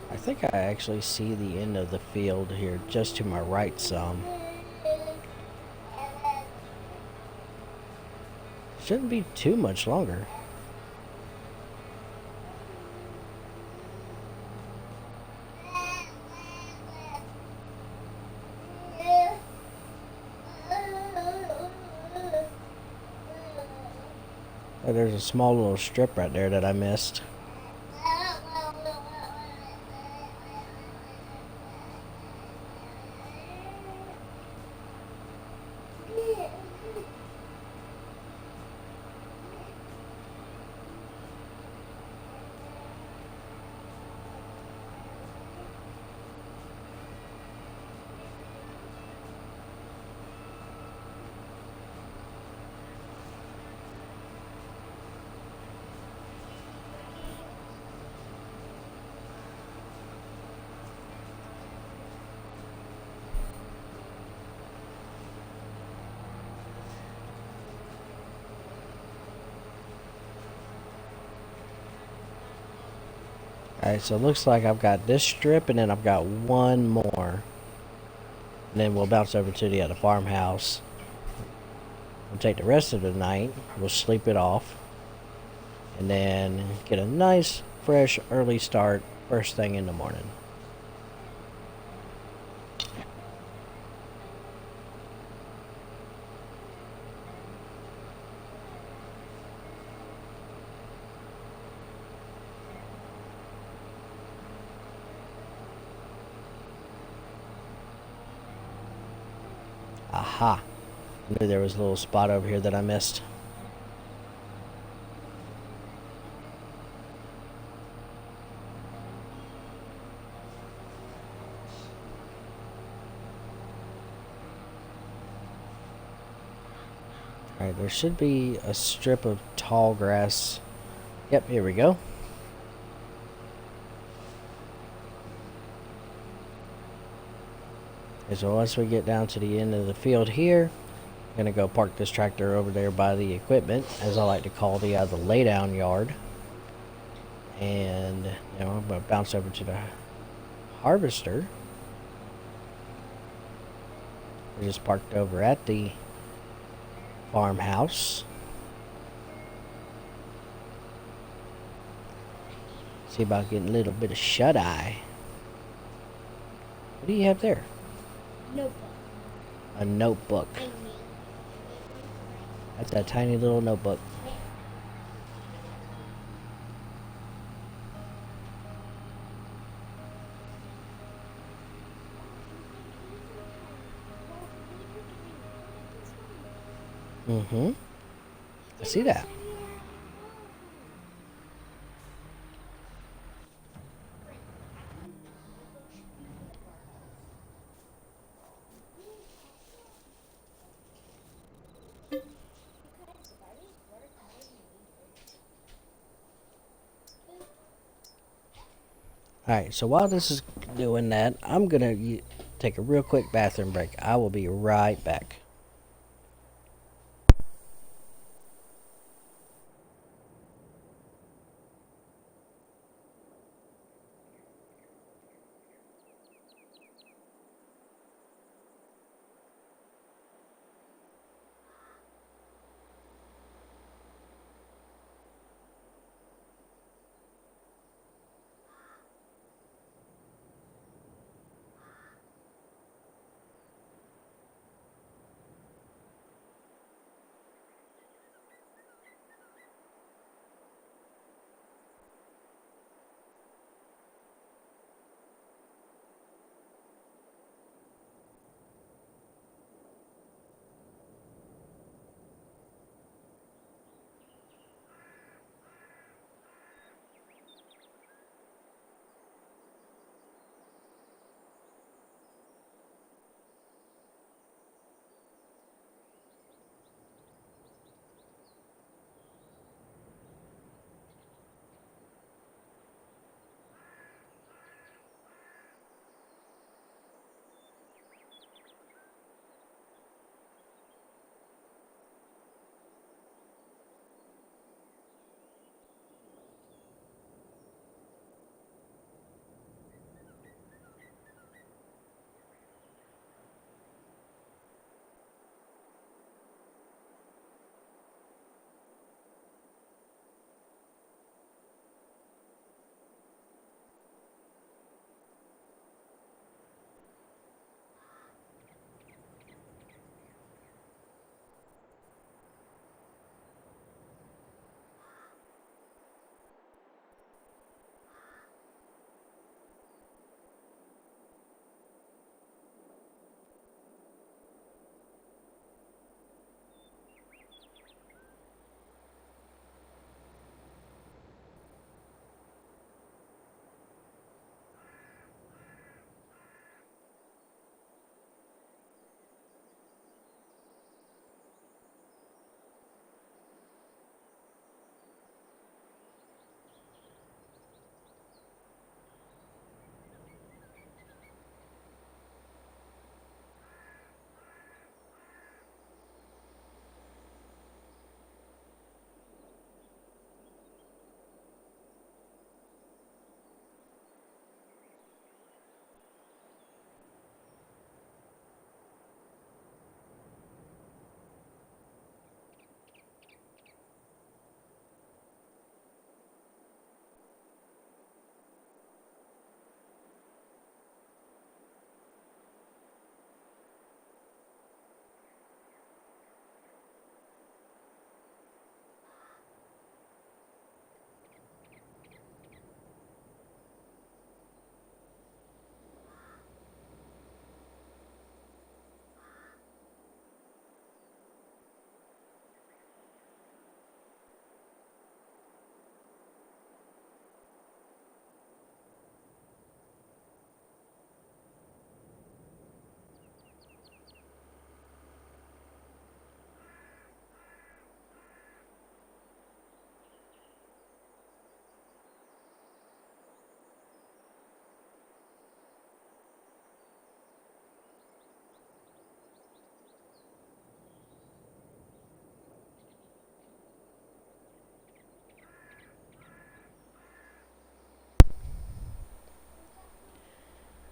I think I actually see the end of the field here just to my right some. Shouldn't be too much longer. Oh, there's a small little strip right there that I missed. Alright, so it looks like I've got this strip and then I've got one more. And then we'll bounce over to the other farmhouse. We'll take the rest of the night. We'll sleep it off. And then get a nice, fresh, early start first thing in the morning. Aha. I knew there was a little spot over here that I missed. Alright, there should be a strip of tall grass. Yep, here we go. And so once we get down to the end of the field here, I'm gonna go park this tractor over there by the equipment, as I like to call the laydown yard. And you know, I'm gonna bounce over to the harvester. We're just parked over at the farmhouse. See about getting a little bit of shut eye. What do you have there? Notebook. A notebook. I mean, That's a tiny little notebook. Mm-hmm. I see that. Alright, so while this is doing that, I'm gonna take a real quick bathroom break. I will be right back.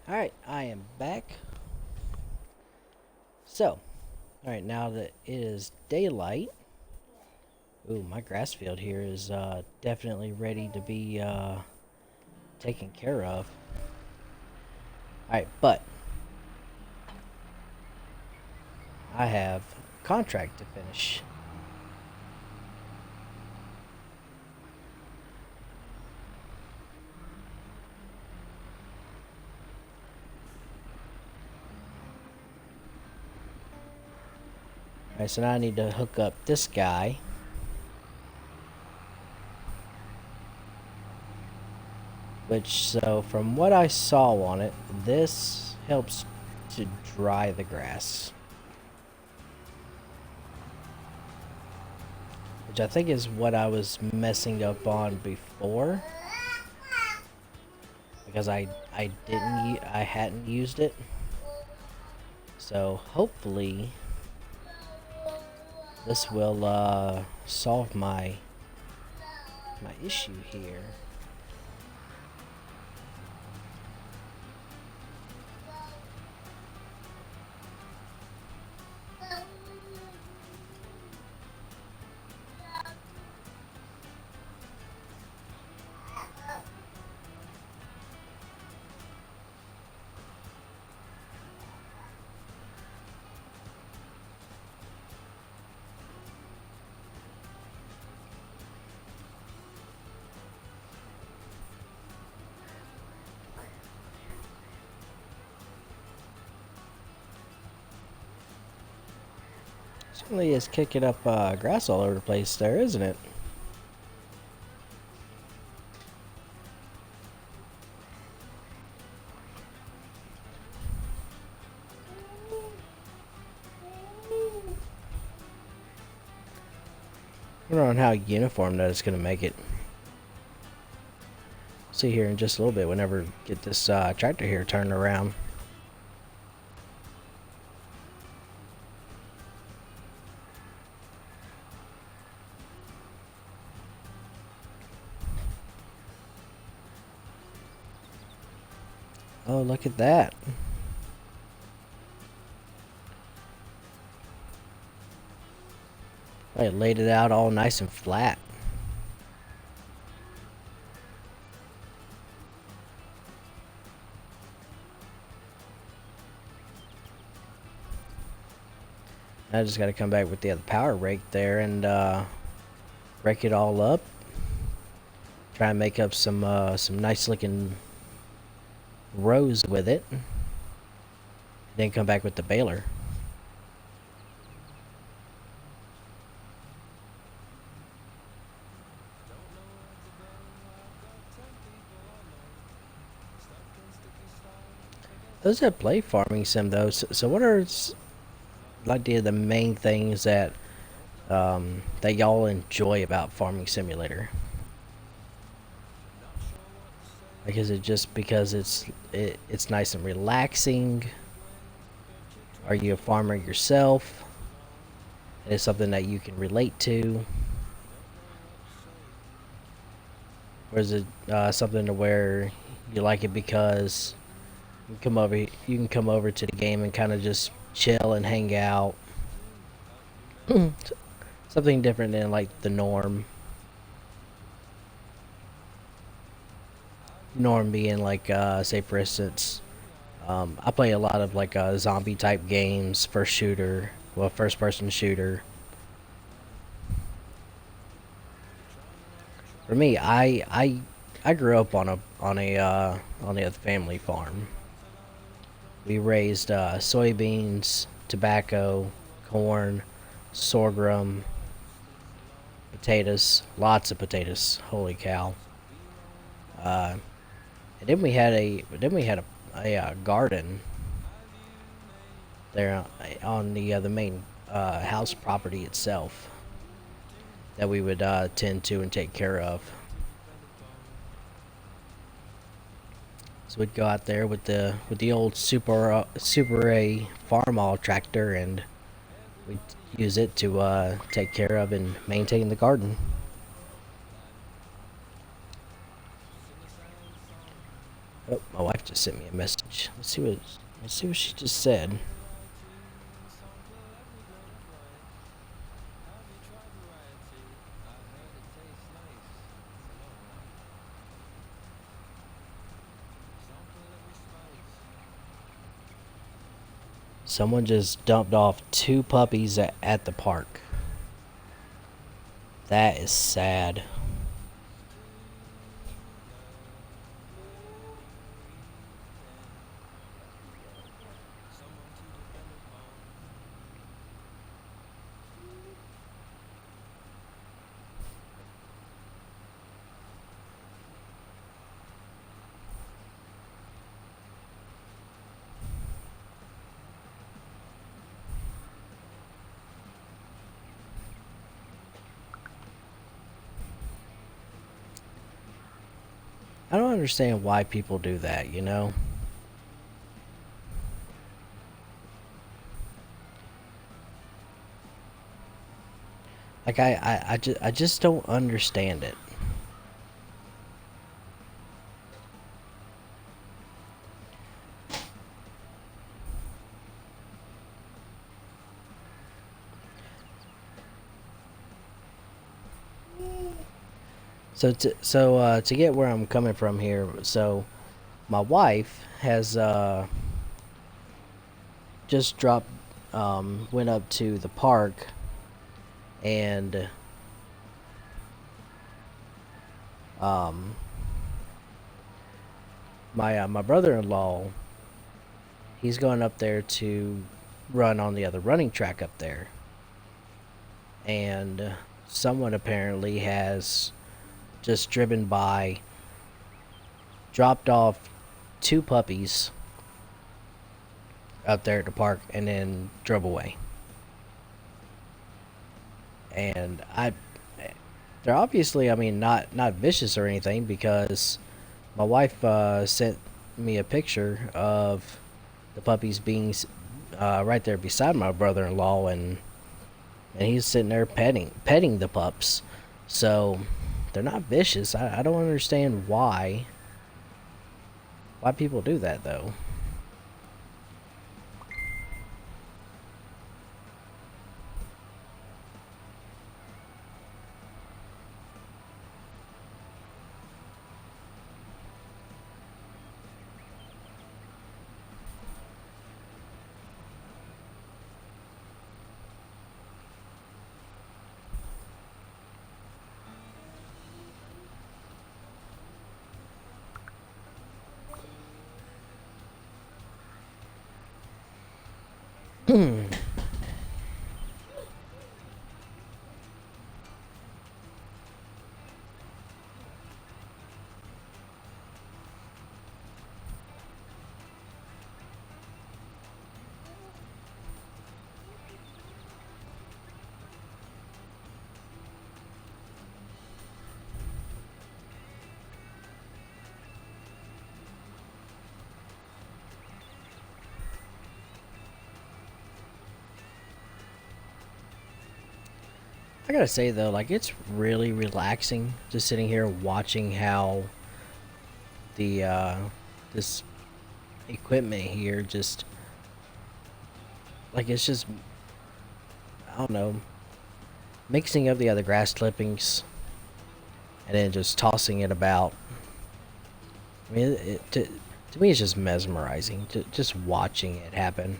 Alright, I am back. So, alright, now that it is daylight. Ooh, my grass field here is definitely ready to be taken care of. Alright, but I have a contract to finish. Alright, so now I need to hook up this guy. Which, so from what I saw on it, this helps to dry the grass. Which I think is what I was messing up on before. Because I hadn't used it. So hopefully this will solve my issue here. Certainly is kicking up grass all over the place there, isn't it? I don't know on how uniform that is going to make it. See here in just a little bit whenever we get this tractor here turned around. Oh, look at that. I laid it out all nice and flat. I just got to come back with the other power rake there and rake it all up. Try and make up some nice looking rows with it. Then come back with the baler. Those that play Farming Sim though, so what are like the main things that that y'all enjoy about Farming Simulator? Like, is it just because it's nice and relaxing? Are you a farmer yourself? Is it something that you can relate to? Or is it something to where you like it because you can come over to the game and kind of just chill and hang out? Something different than like the norm. Norm being like, say for instance, I play a lot of like zombie type games, first person shooter. For me, I grew up on a family farm. We raised soybeans, tobacco, corn, sorghum, potatoes, lots of potatoes. Holy cow! And then we had a garden there on the main house property itself that we would tend to and take care of. So we'd go out there with the old Super A Farmall tractor, and we'd use it to take care of and maintain the garden. Oh, my wife just sent me a message. Let's see what she just said. Someone just dumped off 2 puppies at the park. That is sad. I don't understand why people do that, you know? Like I just don't understand it. So to get where I'm coming from here, so my wife has just dropped went up to the park and um my brother-in-law, he's going up there to run on the other running track up there, and someone apparently has just driven by, dropped off two puppies up there at the park, and then drove away. And they're obviously, I mean, not vicious or anything, because my wife sent me a picture of the puppies being right there beside my brother-in-law, and he's sitting there petting the pups. So they're not vicious. I don't understand why people do that though. I gotta say though, like, it's really relaxing just sitting here watching how the this equipment here just, like, it's just, I don't know, mixing up the other grass clippings and then just tossing it about. I mean, to me, it's just mesmerizing, just watching it happen.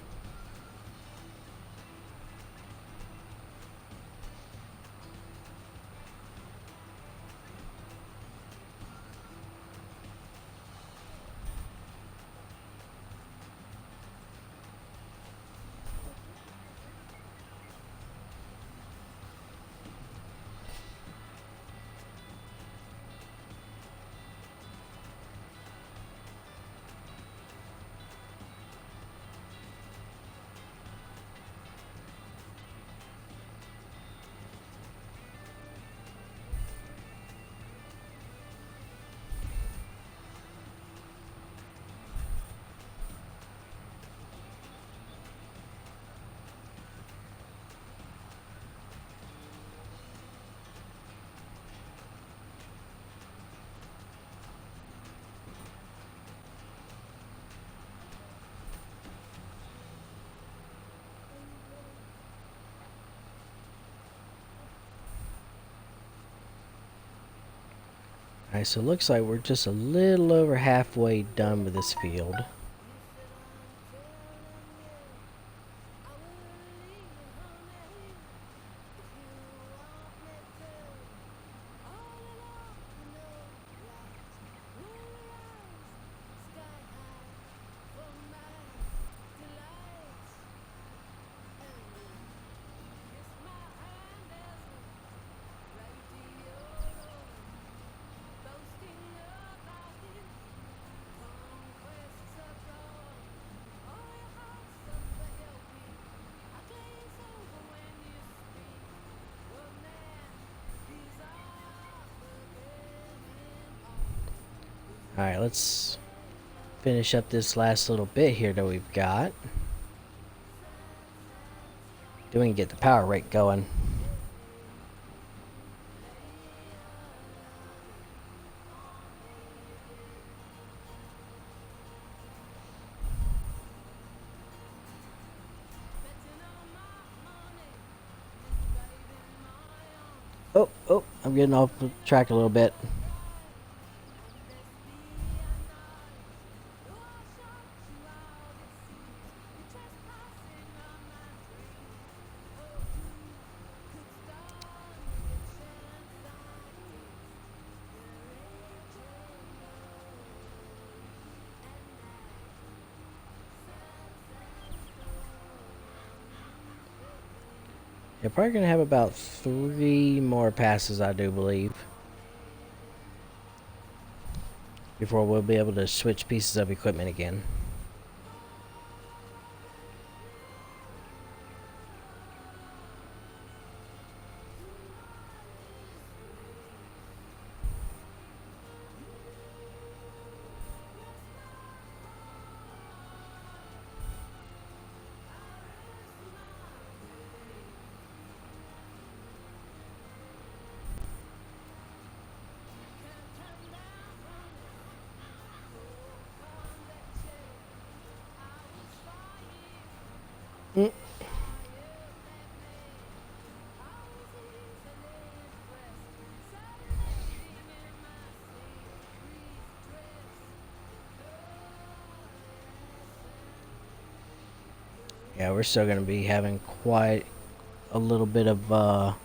Alright, so it looks like we're just a little over halfway done with this field. Alright, let's finish up this last little bit here that we've got. Then we can get the power rake going. Oh, I'm getting off the track a little bit. You're probably going to have about 3 more passes, I do believe, before we'll be able to switch pieces of equipment again. Mm. Yeah, we're still going to be having quite a little bit of a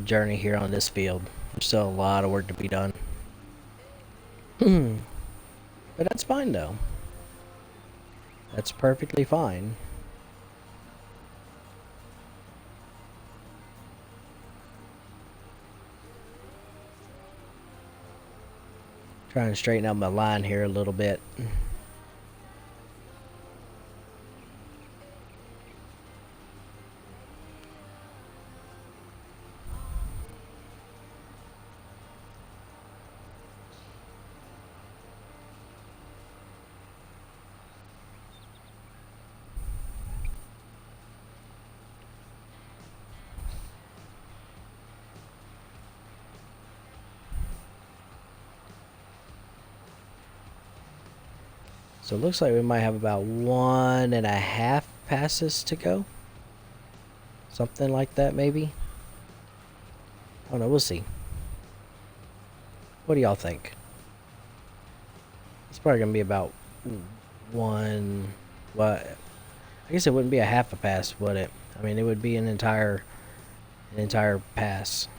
journey here on this field. There's still a lot of work to be done. But that's fine, though. That's perfectly fine. Trying to straighten out my line here a little bit. So it looks like we might have about 1.5 passes to go. Something like that, maybe. I don't know, we'll see. What do y'all think? It's probably gonna be about one. Well, I guess it wouldn't be a half a pass, would it? I mean, it would be an entire pass.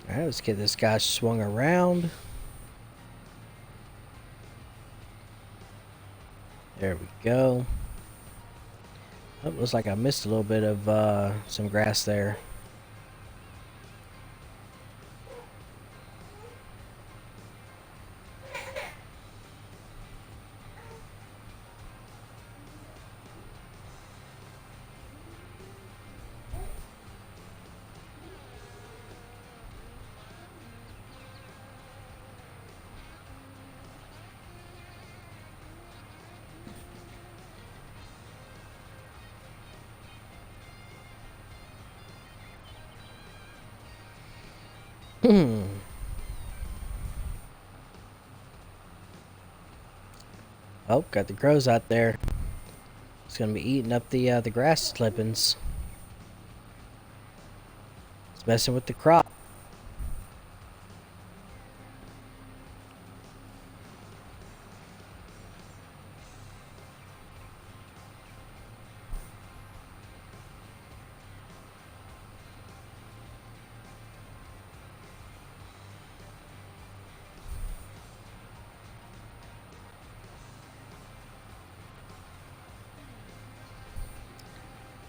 Alright, let's get this guy swung around. There we go. Oh, looks like I missed a little bit of some grass there. Oh, got the crows out there. It's gonna be eating up the grass clippings. It's messing with the crop.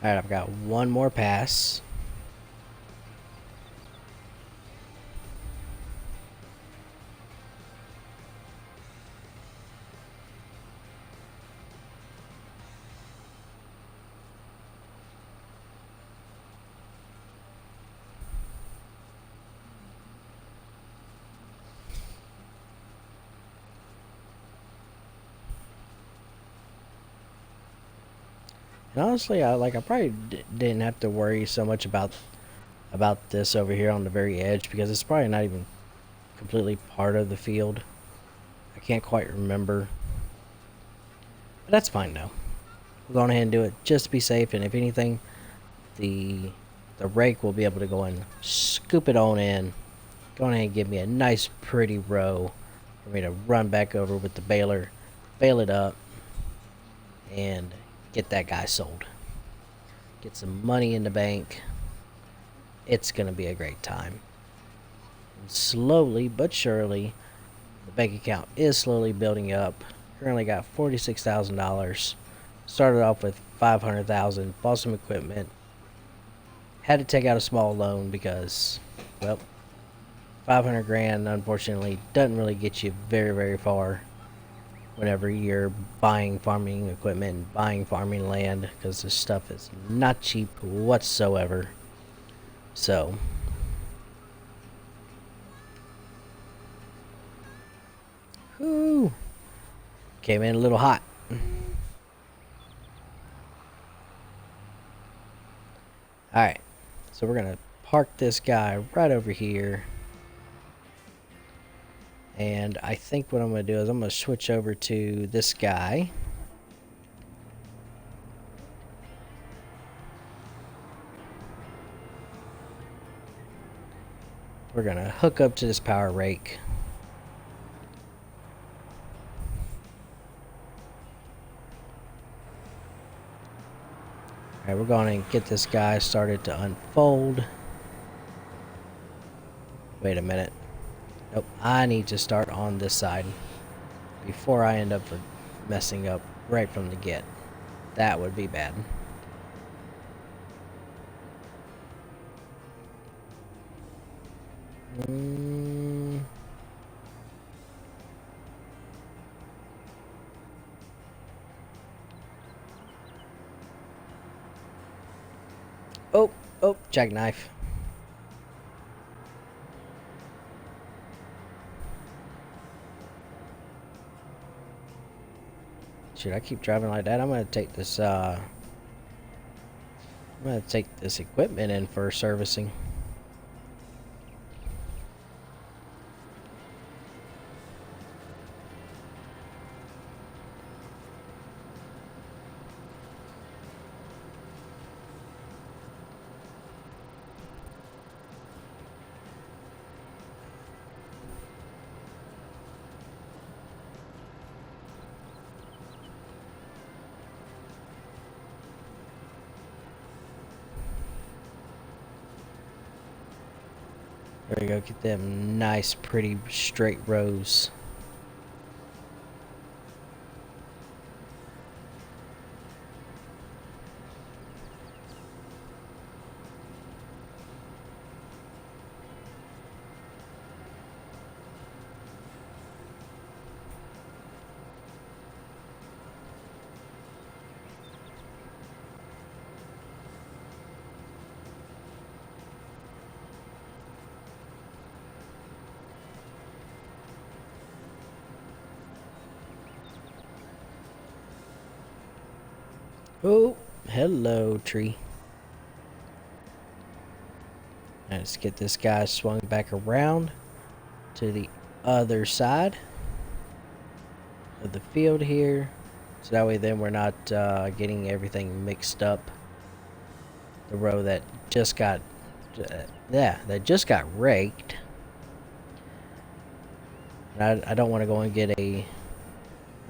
Alright, I've got one more pass. And honestly, I probably didn't have to worry so much about this over here on the very edge, because it's probably not even completely part of the field. I can't quite remember. But that's fine though. We'll go ahead and do it just to be safe, and if anything, the rake will be able to go and scoop it on in. Go ahead and give me a nice pretty row for me to run back over with the baler, bale it up, and get that guy sold. Get some money in the bank. It's gonna be a great time. And slowly but surely, the bank account is slowly building up. Currently got $46,000. Started off with $500,000. Bought some equipment. Had to take out a small loan because, well, 500 grand unfortunately doesn't really get you very far whenever you're buying farming equipment and buying farming land, because this stuff is not cheap whatsoever. So whoo, came in a little hot. Alright, so we're gonna park this guy right over here. And I think what I'm going to do is I'm going to switch over to this guy. We're going to hook up to this power rake. Alright, we're going to get this guy started to unfold. Wait a minute. Nope, I need to start on this side before I end up messing up right from the get. That would be bad. Oh, jackknife. Should I keep driving like that? I'm gonna take this equipment in for servicing. There we go, get them nice, pretty, straight rows. Oh, hello, tree. Let's get this guy swung back around to the other side of the field here, so that way then we're not getting everything mixed up. The row that just got raked. And I don't want to go and get I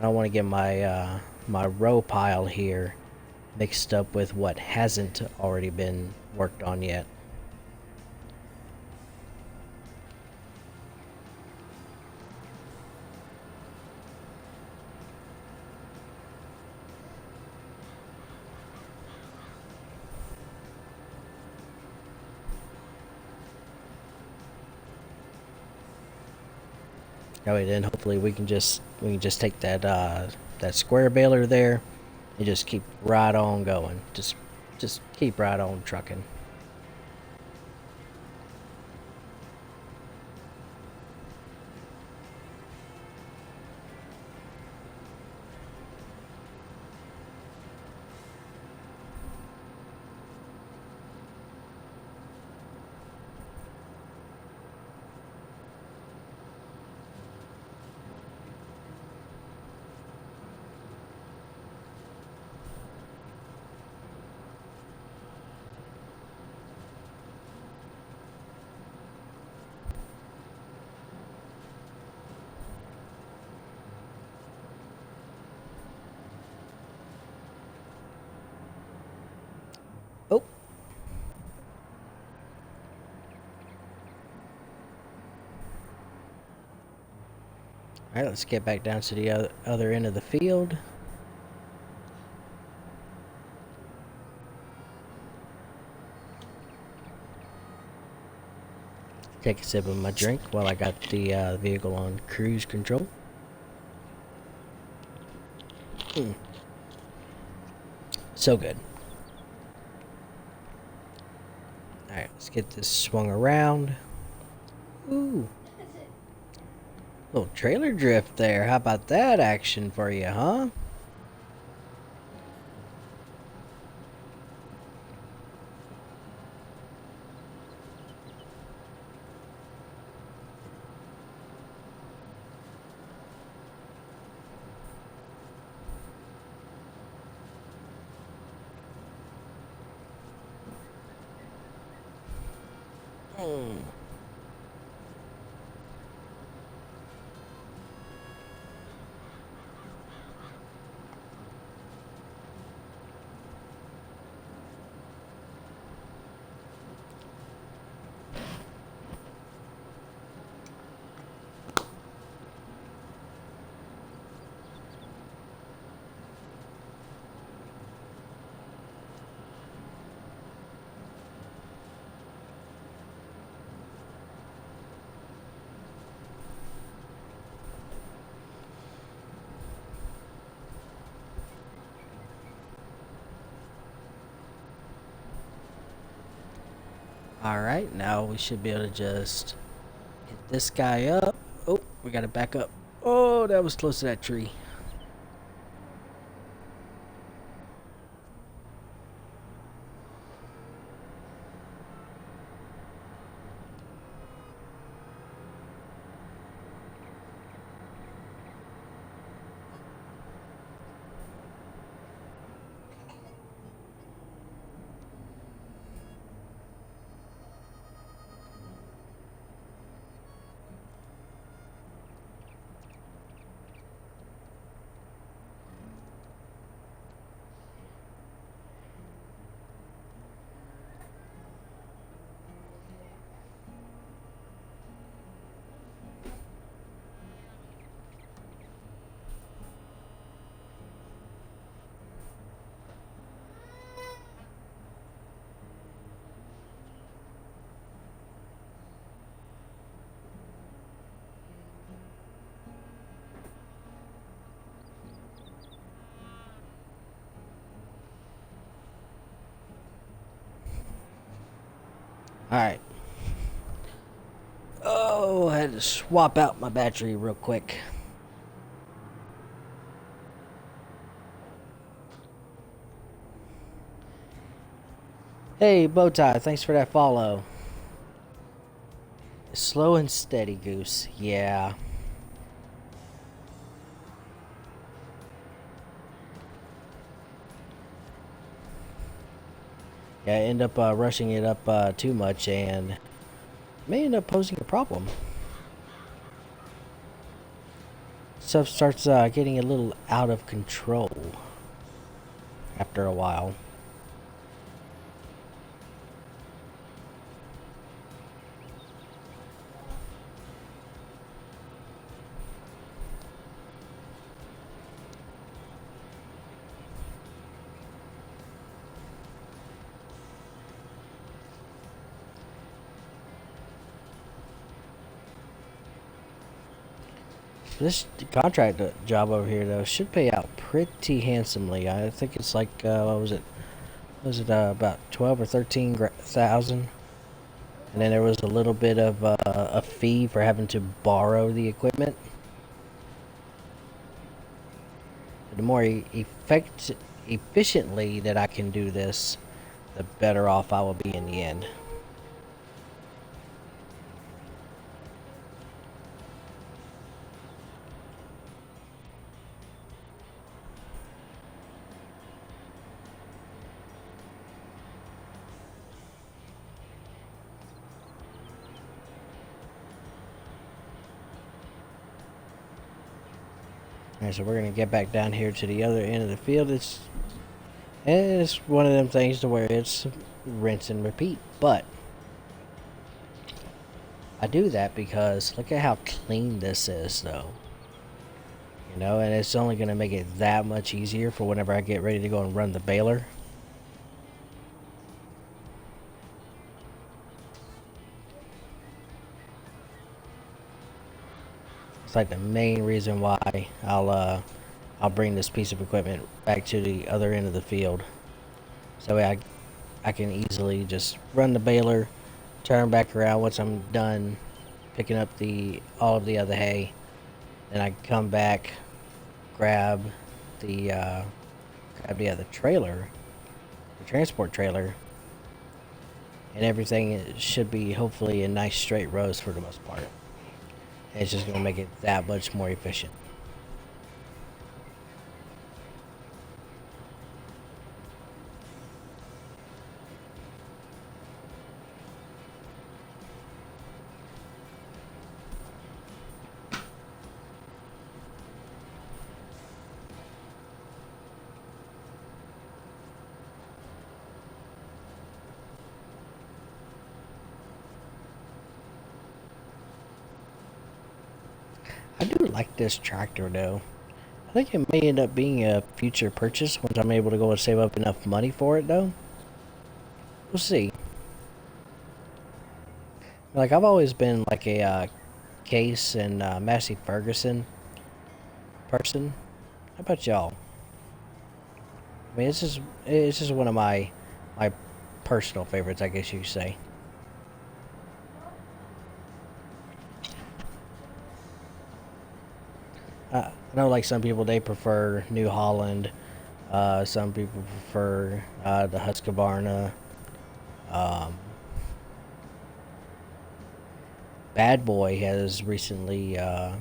don't want to get my my row pile here mixed up with what hasn't already been worked on yet. That way, then hopefully we can just take that that square baler there and just keep right on going. Just keep right on trucking. Oh. All right, let's get back down to the other end of the field. Take a sip of my drink while I got the vehicle on cruise control. So good. Alright, let's get this swung around. Ooh. Little trailer drift there. How about that action for you, huh? Mm. Alright, now we should be able to just hit this guy up. Oh, we gotta back up. Oh, that was close to that tree. Alright. Oh, I had to swap out my battery real quick. Hey, Bowtie, thanks for that follow. Slow and steady, Goose. Yeah. Yeah, I end up rushing it up too much and may end up posing a problem. Stuff starts getting a little out of control after a while. this contract job over here though should pay out pretty handsomely. I think it's like what was it? Was it about 12 or 13,000? And then there was a little bit of a fee for having to borrow the equipment. The more efficiently that I can do this, the better off I will be in the end. Alright, so we're gonna get back down here to the other end of the field. It's one of them things to where it's rinse and repeat, but I do that because look at how clean this is, though. You know, and it's only gonna make it that much easier for whenever I get ready to go and run the baler. It's like the main reason why I'll bring this piece of equipment back to the other end of the field, so I can easily just run the baler, turn back around once I'm done picking up all of the other hay, then I come back, grab the other trailer, the transport trailer, and everything should be hopefully in nice straight rows for the most part. And it's just gonna make it that much more efficient. I do like this tractor though. I think it may end up being a future purchase once I'm able to go and save up enough money for it though. We'll see. Like I've always been like a Case and Massey Ferguson person. How about y'all? I mean, it's just one of my personal favorites, I guess you could say. I know, like some people they prefer New Holland. Some people prefer the Husqvarna. Um, Bad Boy has recently,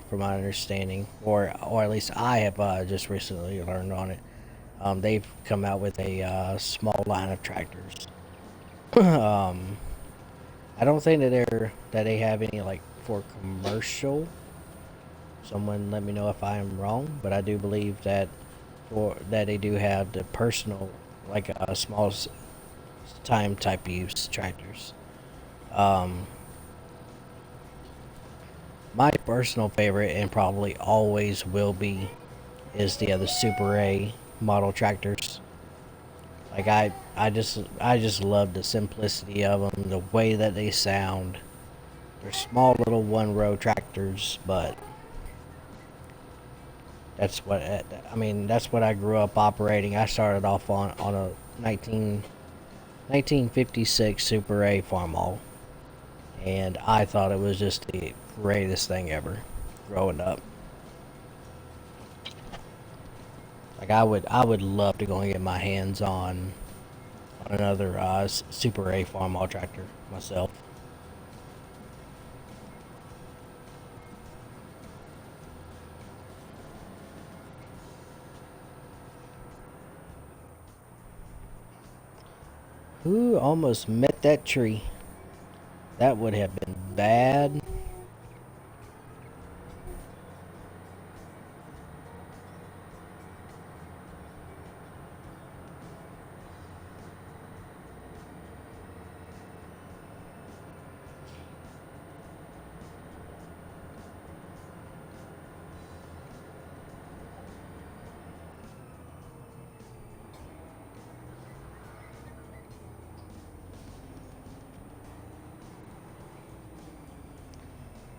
from my understanding, or at least I have just recently learned on it. They've come out with a small line of tractors. um, I don't think that they have any like for commercial. Someone let me know if I am wrong, but I do believe that they do have the personal, like small time type use tractors. Um, my personal favorite, and probably always will be, is the other Super A model tractors. Like I just love the simplicity of them, the way that they sound. They're small little one row tractors, but that's what I mean. That's what I grew up operating. I started off on a 1956 Super A Farmall, and I thought it was just the greatest thing ever growing up. Like I would love to go and get my hands on another Super A Farmall tractor myself. Ooh, almost met that tree. That would have been bad.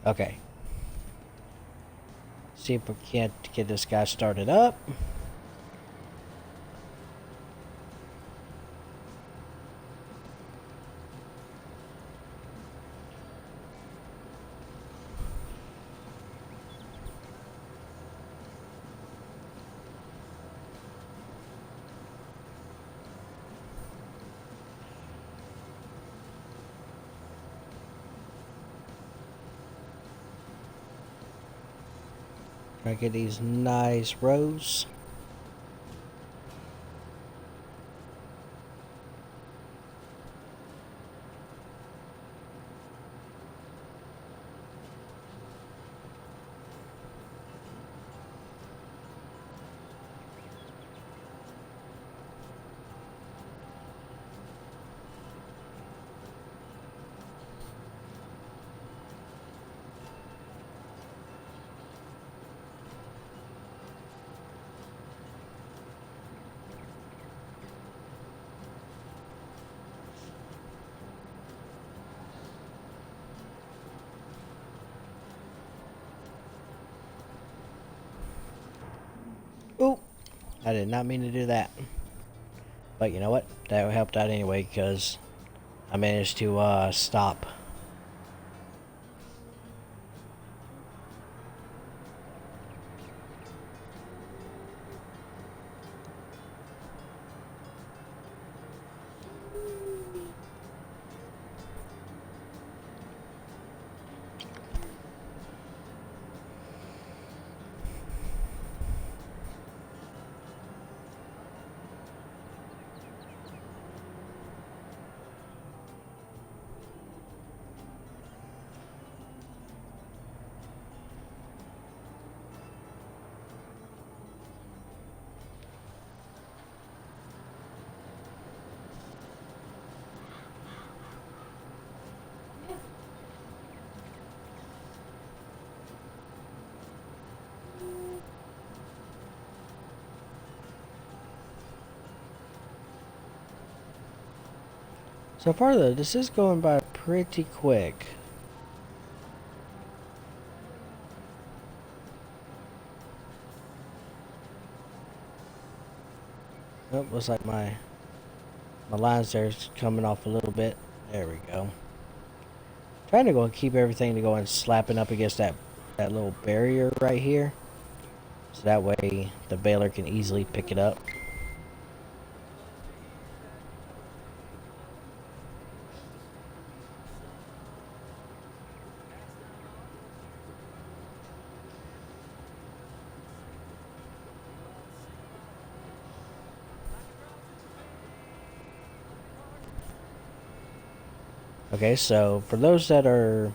Okay. see if we can't get this guy started up. Try to get these nice rows. Ooh, I did not mean to do that. But you know what? That helped out anyway because I managed to stop. So far though, this is going by pretty quick. Oh, looks like my lines there's coming off a little bit. There we go. Trying to go and keep everything to go and slapping up against that little barrier right here. So that way the baler can easily pick it up. Okay, so for those that are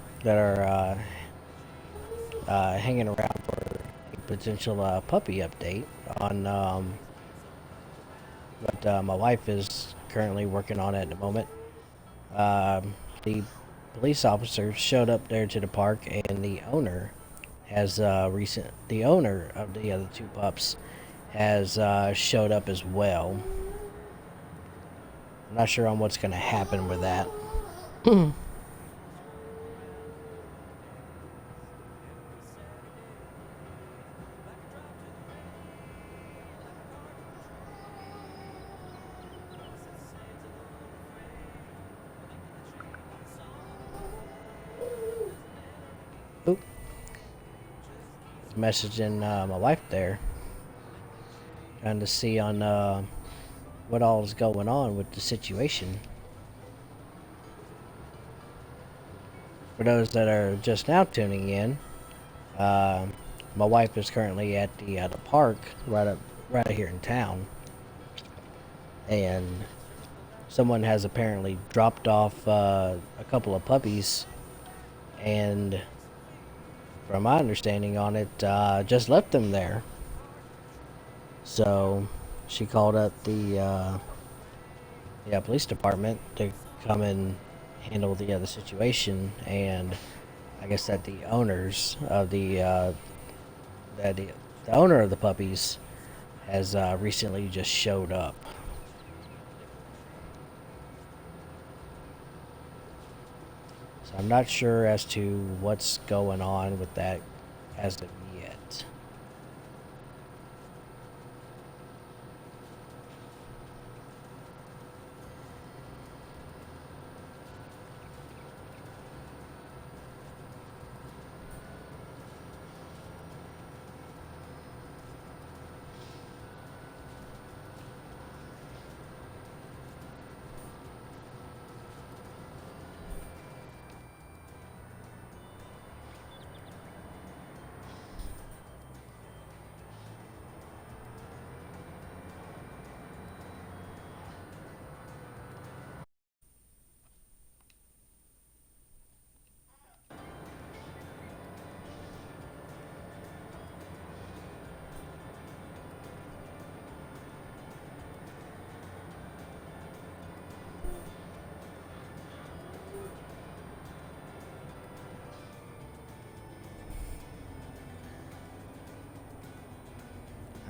hanging around for a potential puppy update on what my wife is currently working on at the moment, the police officer showed up there to the park, and the owner has the owner of the other two pups has showed up as well. I'm not sure on what's going to happen with that. Oop. Messaging my wife there, trying to see on what all is going on with the situation. For those that are just now tuning in, my wife is currently at the park right here in town, and someone has apparently dropped off a couple of puppies, and from my understanding on it, just left them there. So she called up the police department to come and handle the other situation, and I guess that the owners of the owner of the puppies has recently just showed up. So I'm not sure as to what's going on with that as of yet.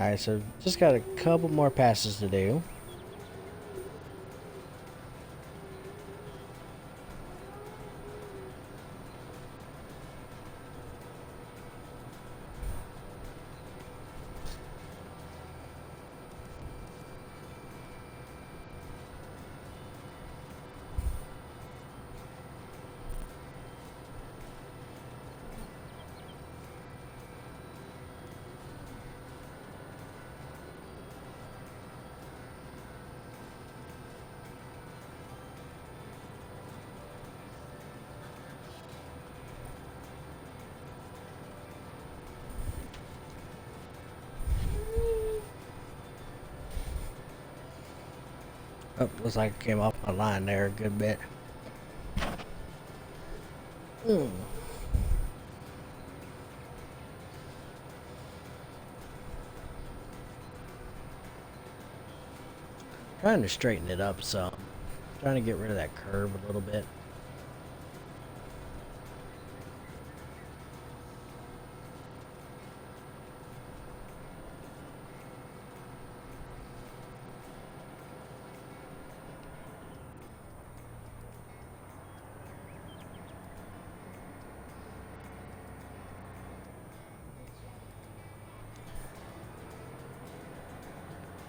Alright, so just got a couple more passes to do. Oh, looks like I came off my line there a good bit. Trying to straighten it up some. Trying to get rid of that curve a little bit.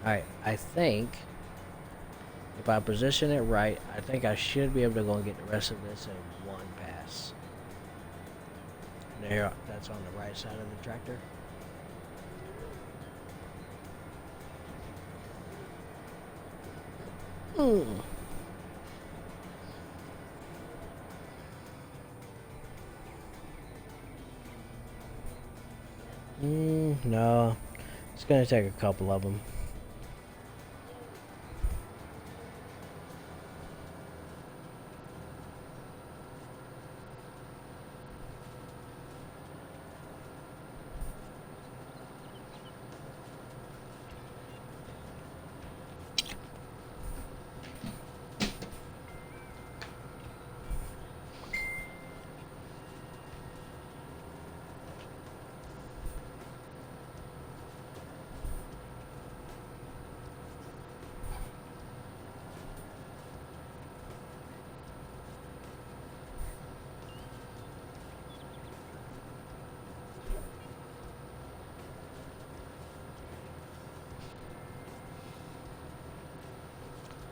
Alright, I think if I position it right, I think I should be able to go and get the rest of this in one pass. There, that's on the right side of the tractor. No. It's gonna take a couple of them.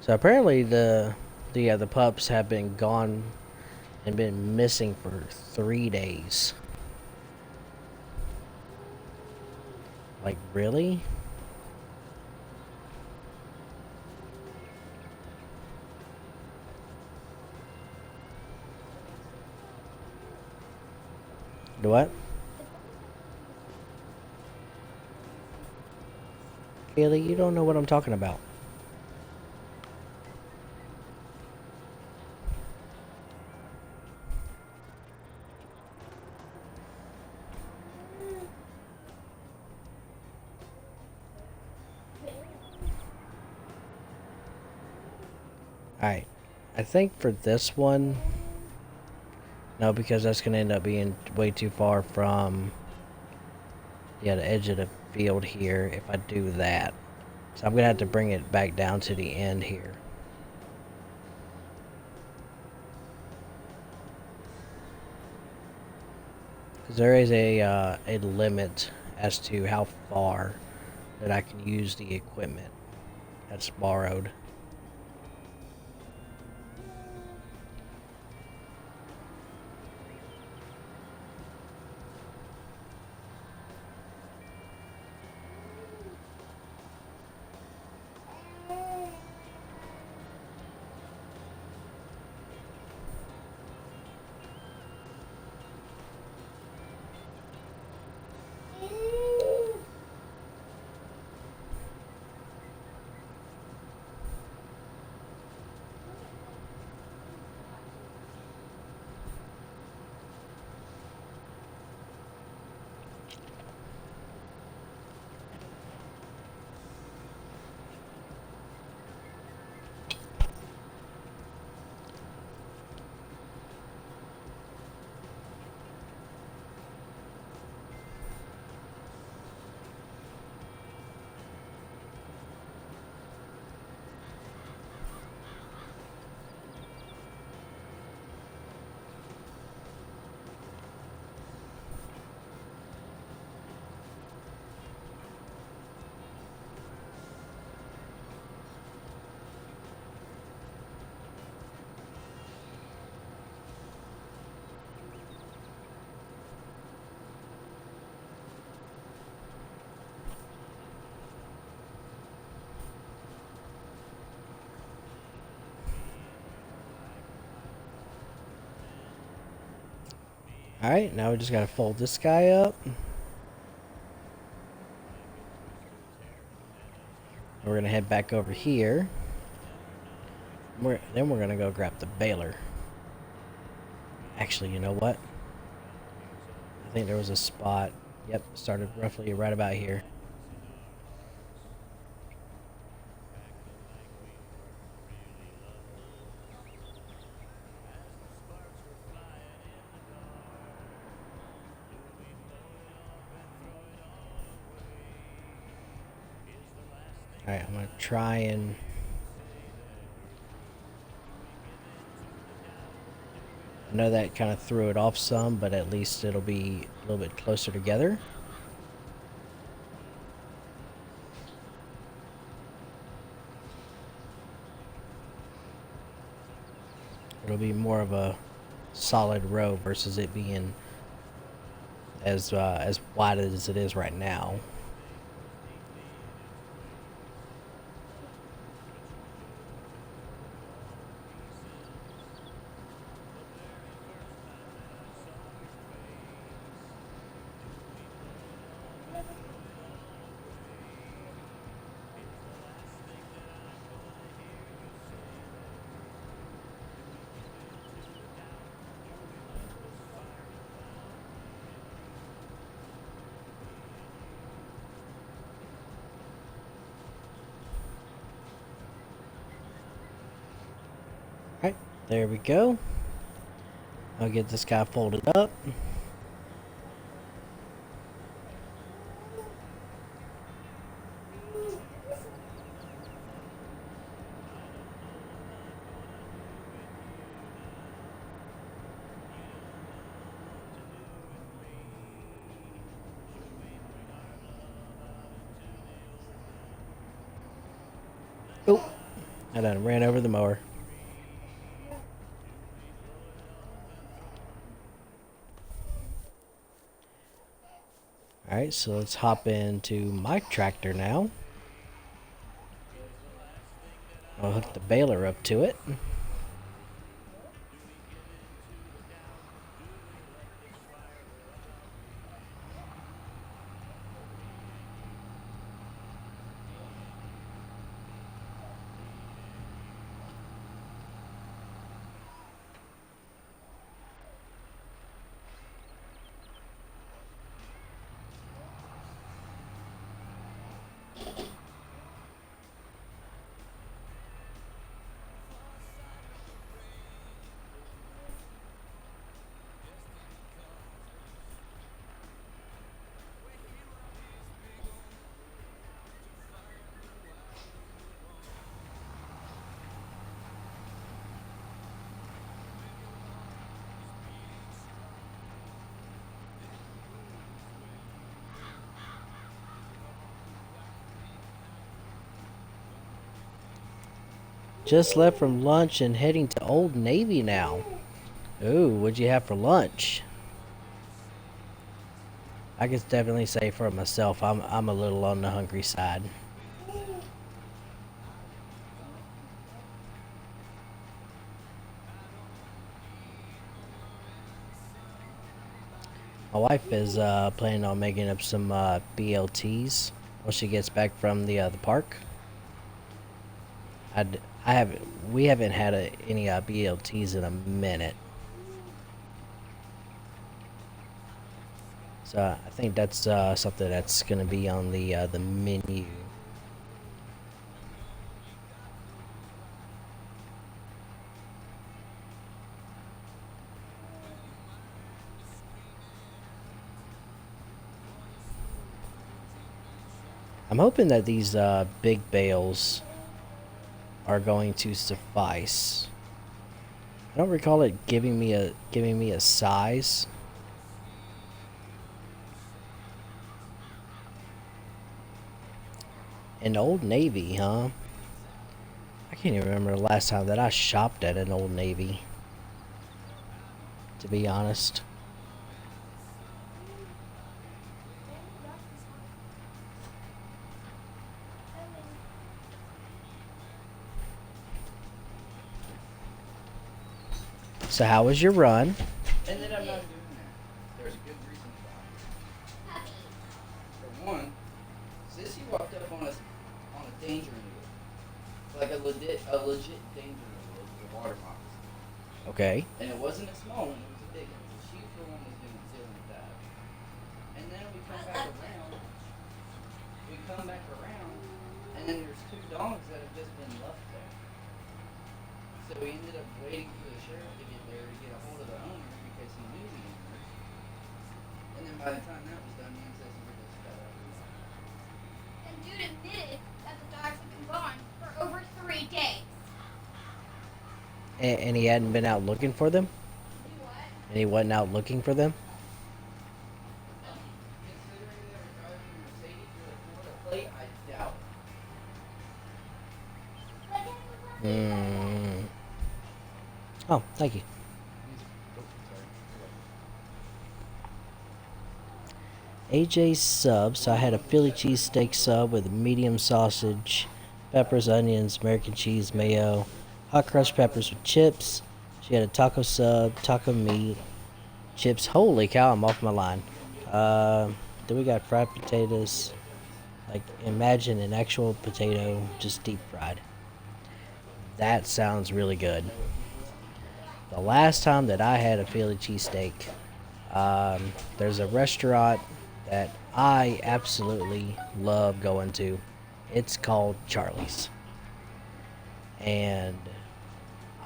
So apparently the pups have been gone and been missing for 3 days. Like, really? The what? Kaylee, you don't know what I'm talking about. Alright. I think for this one... No, because that's going to end up being way too far from... Yeah, the edge of the field here if I do that. So I'm going to have to bring it back down to the end here. Because there is a limit as to how far that I can use the equipment that's borrowed. Alright, now we just gotta fold this guy up. We're gonna head back over here. Then we're gonna go grab the baler. Actually, you know what? I think there was a spot. Yep, started roughly right about here. Alright, I'm gonna try and... I know that kind of threw it off some, but at least it'll be a little bit closer together. It'll be more of a solid row versus it being as wide as it is right now. Alright, there we go. I'll get this guy folded up. Oh, I done ran over the mower. Alright, so let's hop into my tractor now. I'll hook the baler up to it. Just left from lunch and heading to Old Navy now. Ooh, what'd you have for lunch? I can definitely say for myself, I'm a little on the hungry side. My wife is planning on making up some BLTs when she gets back from the park. We haven't had any BLTs in a minute, so I think that's something that's gonna be on the menu. I'm hoping that these big bales are going to suffice. I don't recall it giving me a size. An Old Navy, huh? I can't even remember the last time that I shopped at an Old Navy, to be honest. So how was your run? Ended up not doing legit danger was the water fox. Okay. And it wasn't a small one, it was a big one. So she for one was dealing with that. And then we come back around. And then there's two dogs that have just been left there. So we ended up waiting for the sheriff to get there to get a hold of the owner because he knew the owners. And then by the time that was done, the ancestors just got out of the water. And dude admitted that the dogs had been gone for over 3 days. And he hadn't been out looking for them? Do what? And he wasn't out looking for them? Considering they were driving a Mercedes with a Florida plate, I doubt it. Mm. Oh, thank you. AJ's sub. So I had a Philly cheesesteak sub with a medium sausage, peppers, onions, American cheese, mayo, hot crushed peppers with chips. She had a taco sub, taco meat, chips. Holy cow, I'm off my line. Then we got fried potatoes. Like, imagine an actual potato just deep fried. That sounds really good. The last time that I had a Philly cheesesteak, there's a restaurant that I absolutely love going to. It's called Charlie's. And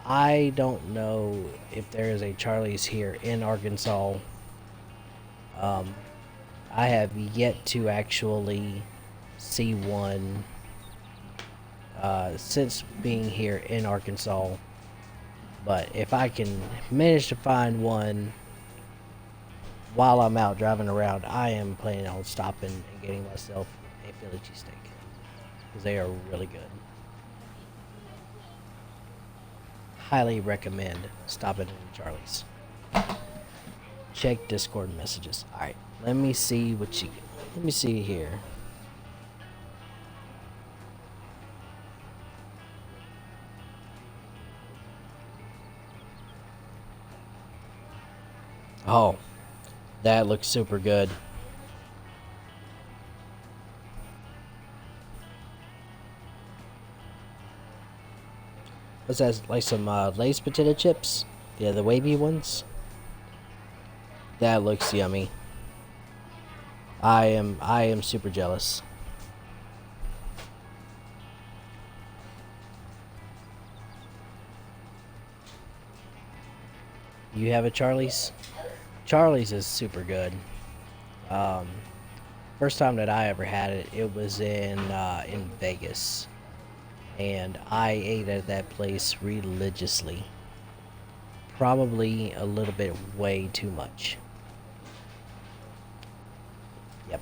I don't know if there is a Charlie's here in Arkansas. I have yet to actually see one since being here in Arkansas. But if I can manage to find one while I'm out driving around, I am planning on stopping and getting myself a Philly cheesesteak because they are really good. Highly recommend stopping in Charlie's. Check Discord messages. All right, let me see what you. Let me see here. Oh, that looks super good. What's that? Like some Lay's potato chips? Yeah, the wavy ones. That looks yummy. I am super jealous. You have a Charlie's? Charlie's is super good. First time that I ever had it, it was in Vegas, and I ate at that place religiously. Probably a little bit way too much. Yep,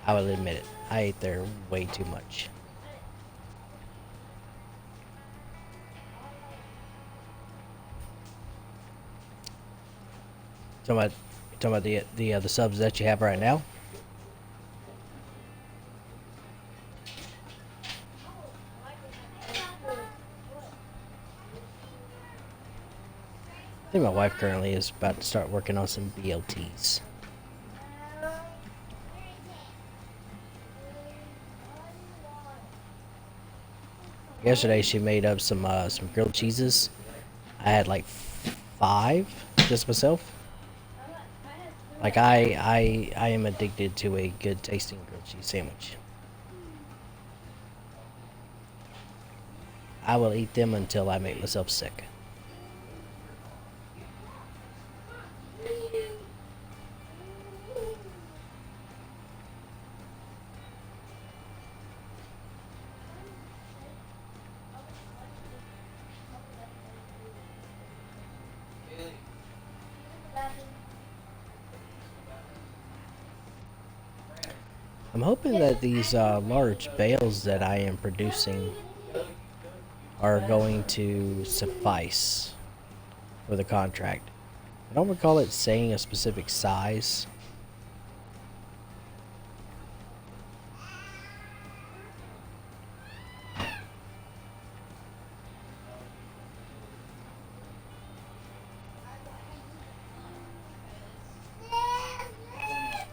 I will admit it. I ate there way too much. Talking about the subs that you have right now. I think my wife currently is about to start working on some BLTs. Yesterday she made up some grilled cheeses. I had like 5 just myself. Like I am addicted to a good tasting grilled cheese sandwich. I will eat them until I make myself sick. I'm hoping that these large bales that I am producing are going to suffice for the contract. I don't recall it saying a specific size.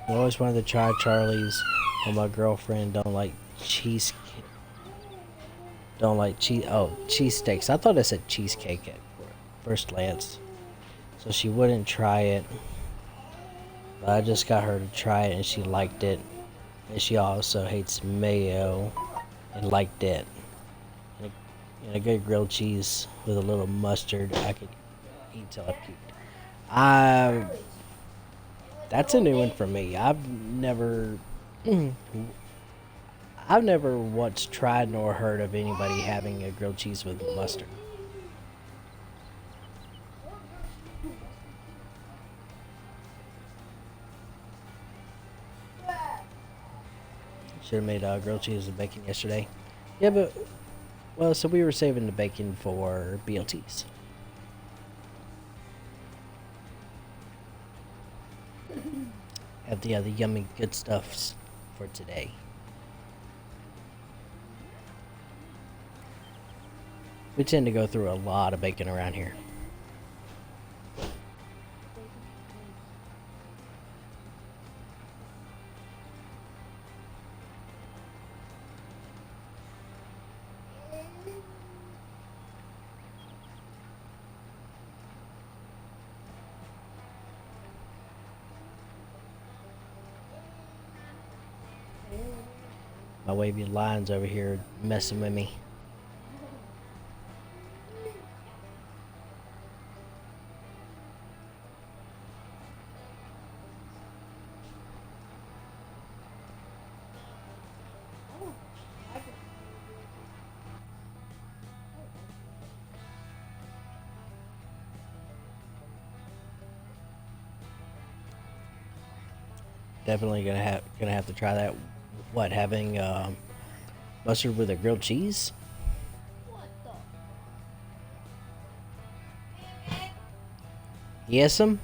I always wanted to try Charlie's, but my girlfriend don't like cheese. don't like cheese. Oh, cheesesteaks. I thought I said cheesecake at first glance. So she wouldn't try it. But I just got her to try it and she liked it. And she also hates mayo and liked it. And a good grilled cheese with a little mustard, I could eat till I puked. That's a new one for me. I've never once tried nor heard of anybody having a grilled cheese with mustard. Should have made grilled cheese with bacon yesterday. Yeah, but well, so we were saving the bacon for BLTs. Have the other yummy good stuffs for today. We tend to go through a lot of bacon around here. My wavy lines over here messing with me. Definitely gonna have to try that. What, having mustard with a grilled cheese? Yes'm.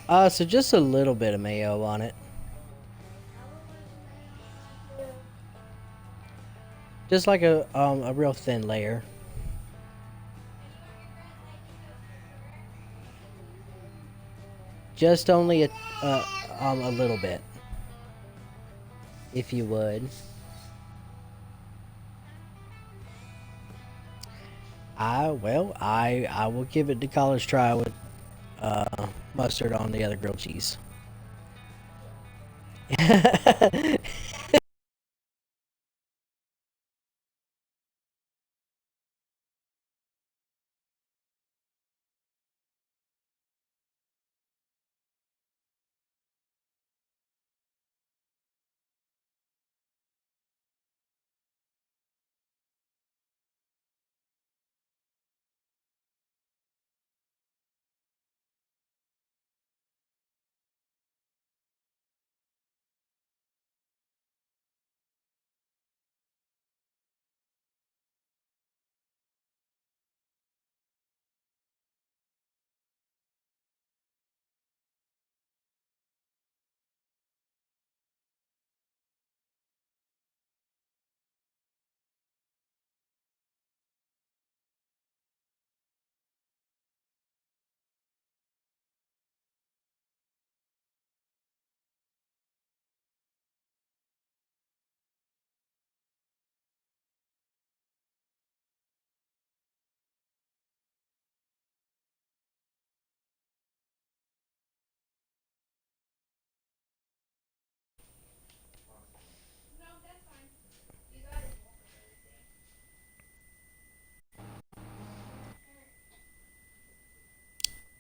So just a little bit of mayo on it. Just like a real thin layer. Just only a little bit, if you would. I will give it the college try with mustard on the other grilled cheese.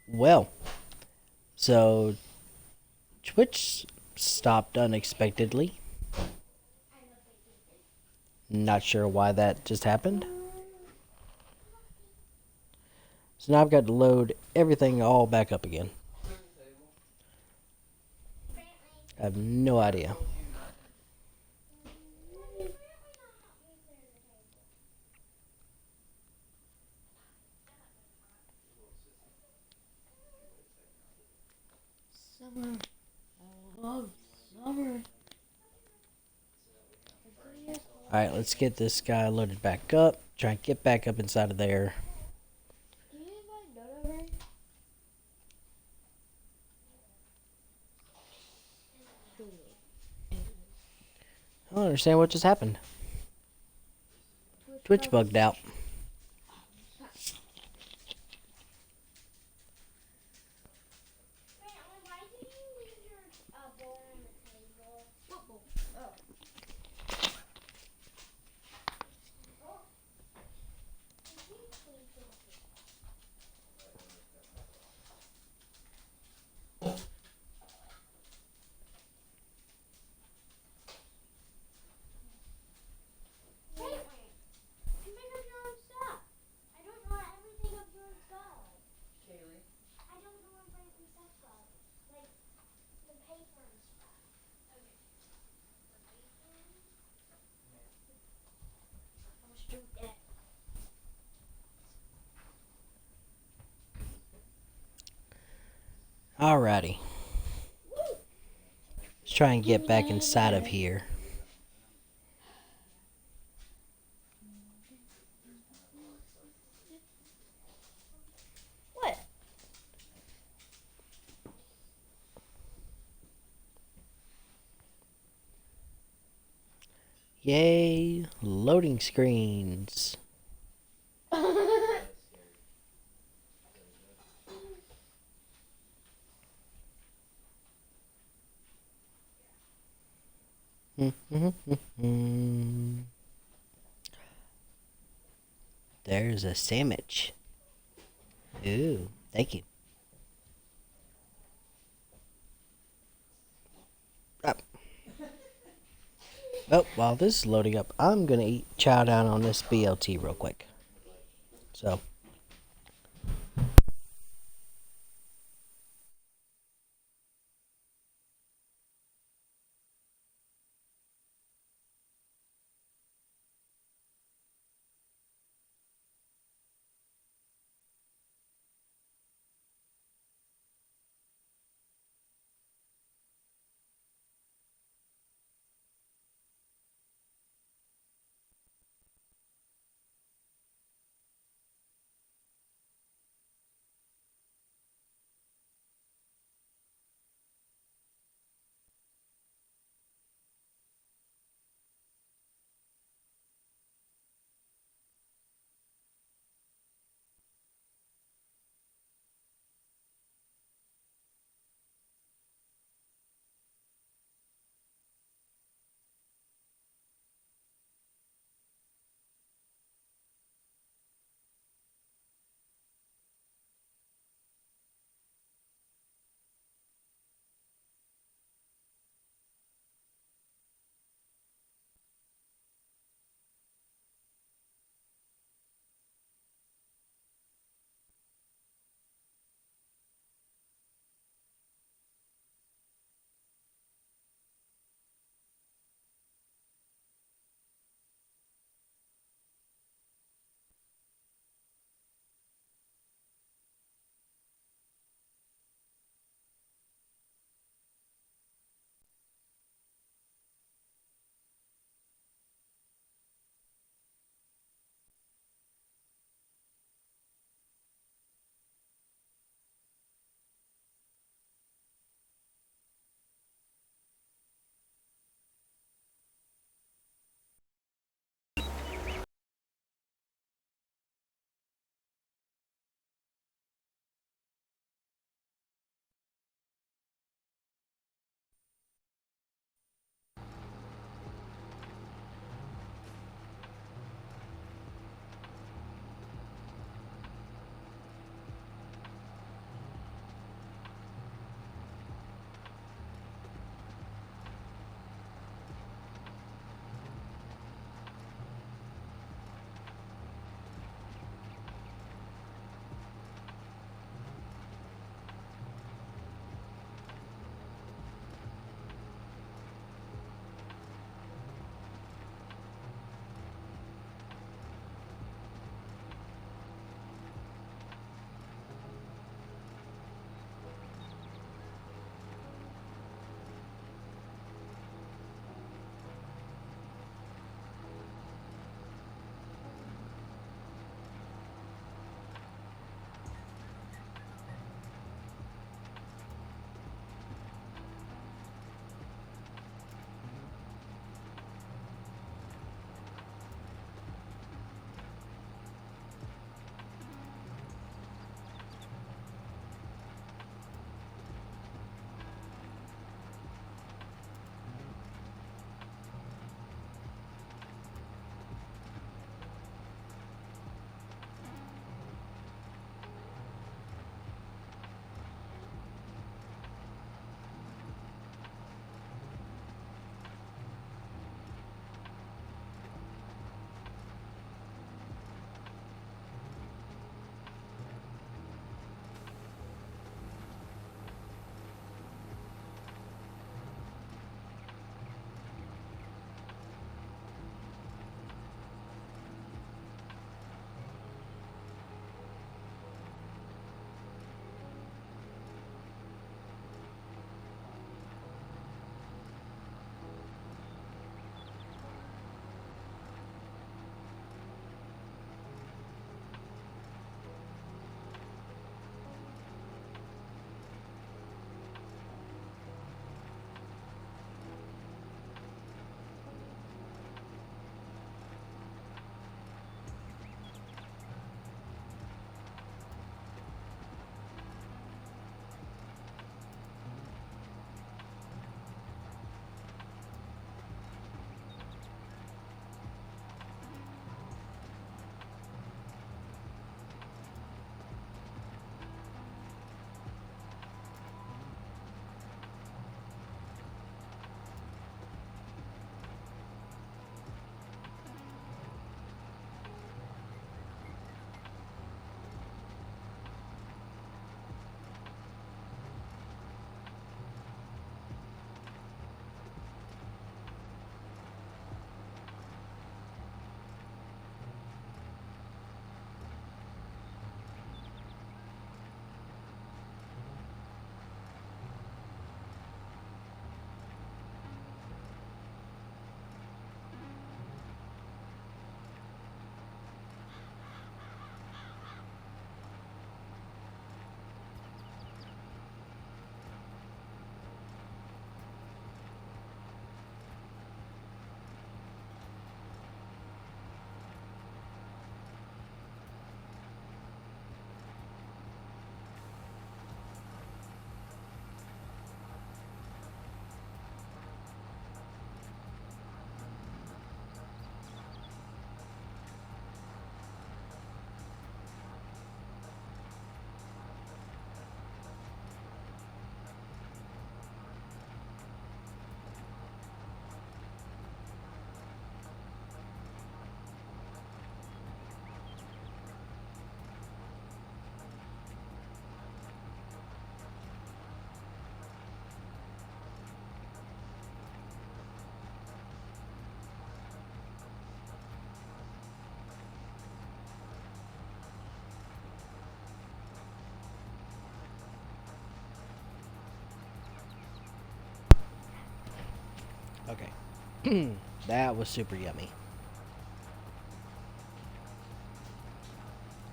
Well, so Twitch stopped unexpectedly. Not sure why that just happened. So now I've got to load everything all back up again. I have no idea. Summer. I love summer. Alright, let's get this guy loaded back up. Try and get back up inside of there. Can you invite Dodo over? Oh, don't understand what just happened. Twitch bugged out. What bowl? Oh. You make up your own stuff. I don't know where everything of yours goes. Kaylee? I don't know where my stuff goes. Like the paper and stuff. Okay. I was doing that. Alrighty. Let's try and get back inside of here. What? Yay, loading screens. There's a sandwich. Ooh, thank you. Up. Oh, while this is loading up, I'm gonna chow down on this BLT real quick. So. That was super yummy.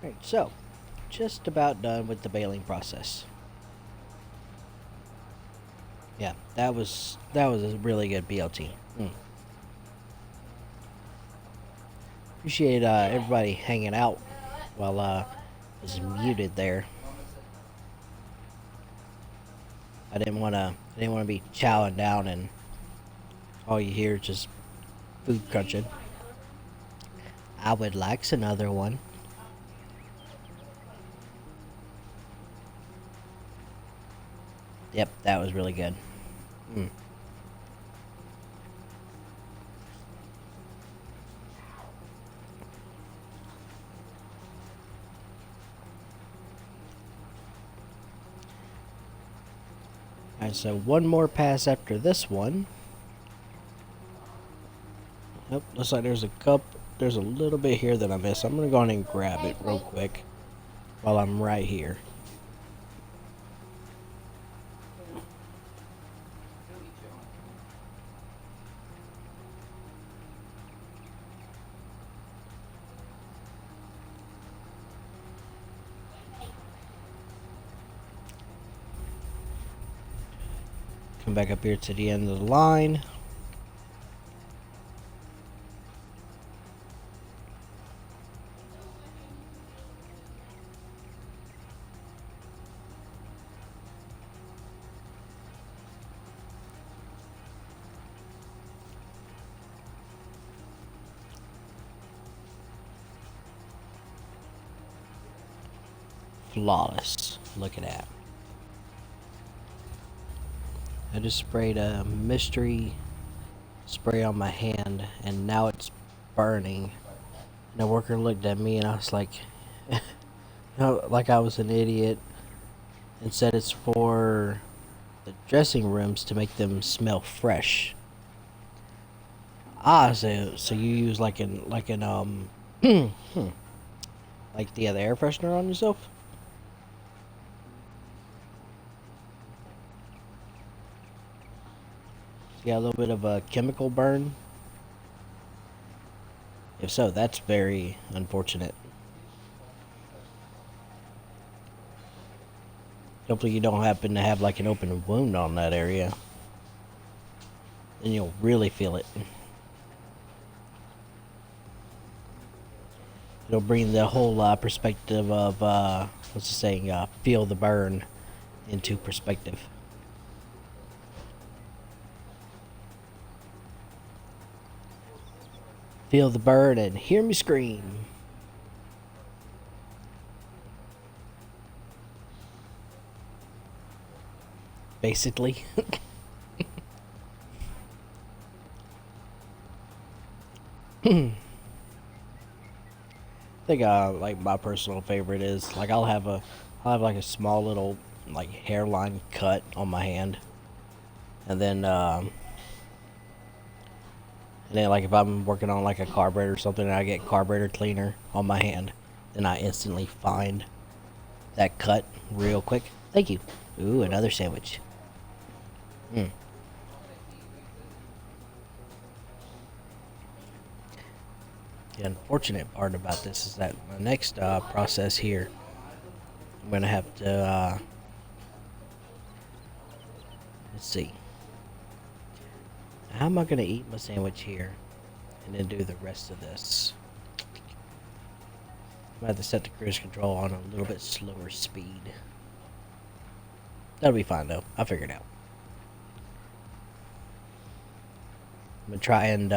Alright, so just about done with the baling process. Yeah, that was a really good BLT. Appreciate everybody hanging out while I was muted there. I didn't wanna be chowing down and all you hear is just food crunching. I would like another one. Yep, that was really good. Alright, so one more pass after this one. Yep, looks like there's a little bit here that I missed. I'm gonna go ahead and grab it real quick while I'm right here. Come back up here to the end of the line. Flawless. Look at that. I just sprayed a mystery spray on my hand and now it's burning. And the worker looked at me and I was like, like I was an idiot, and said it's for the dressing rooms to make them smell fresh. Ah, so you use like an like the air freshener on yourself? You got a little bit of a chemical burn? If so, that's very unfortunate. Hopefully you don't happen to have like an open wound on that area. Then you'll really feel it. It'll bring the whole perspective of, what's the saying, feel the burn into perspective. Feel the burn and hear me scream. Basically. I think like my personal favorite is like I'll have like a small little like hairline cut on my hand, and then like if I'm working on like a carburetor or something and I get carburetor cleaner on my hand, then I instantly find that cut real quick. Thank you. Ooh, another sandwich. The unfortunate part about this is that the next process here, I'm gonna have to let's see, how am I gonna eat my sandwich here and then do the rest of this? I'm gonna have to set the cruise control on a little bit slower speed. That'll be fine though, I'll figure it out. I'm gonna try and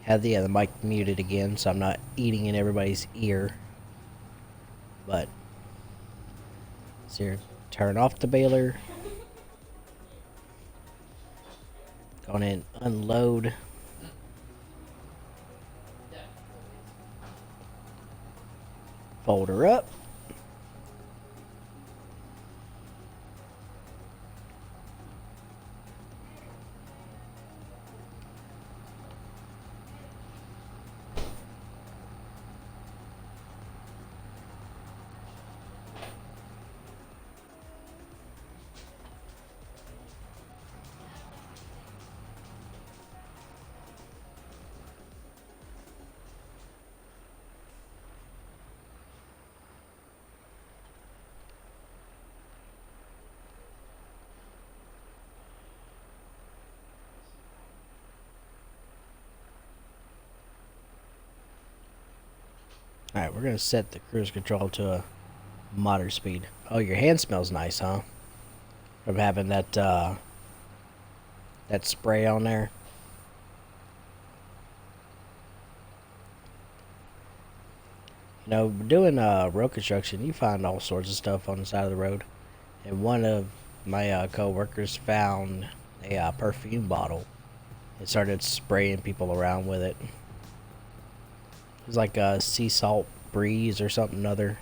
have the mic muted again so I'm not eating in everybody's ear. But so here, turn off the baler. Go on and unload. Fold her up. Alright, we're gonna set the cruise control to a moderate speed. Oh, your hand smells nice, huh? From having that spray on there. You know, doing road construction, you find all sorts of stuff on the side of the road. And one of my co-workers found a perfume bottle and started spraying people around with it. It was like a sea salt breeze or something other.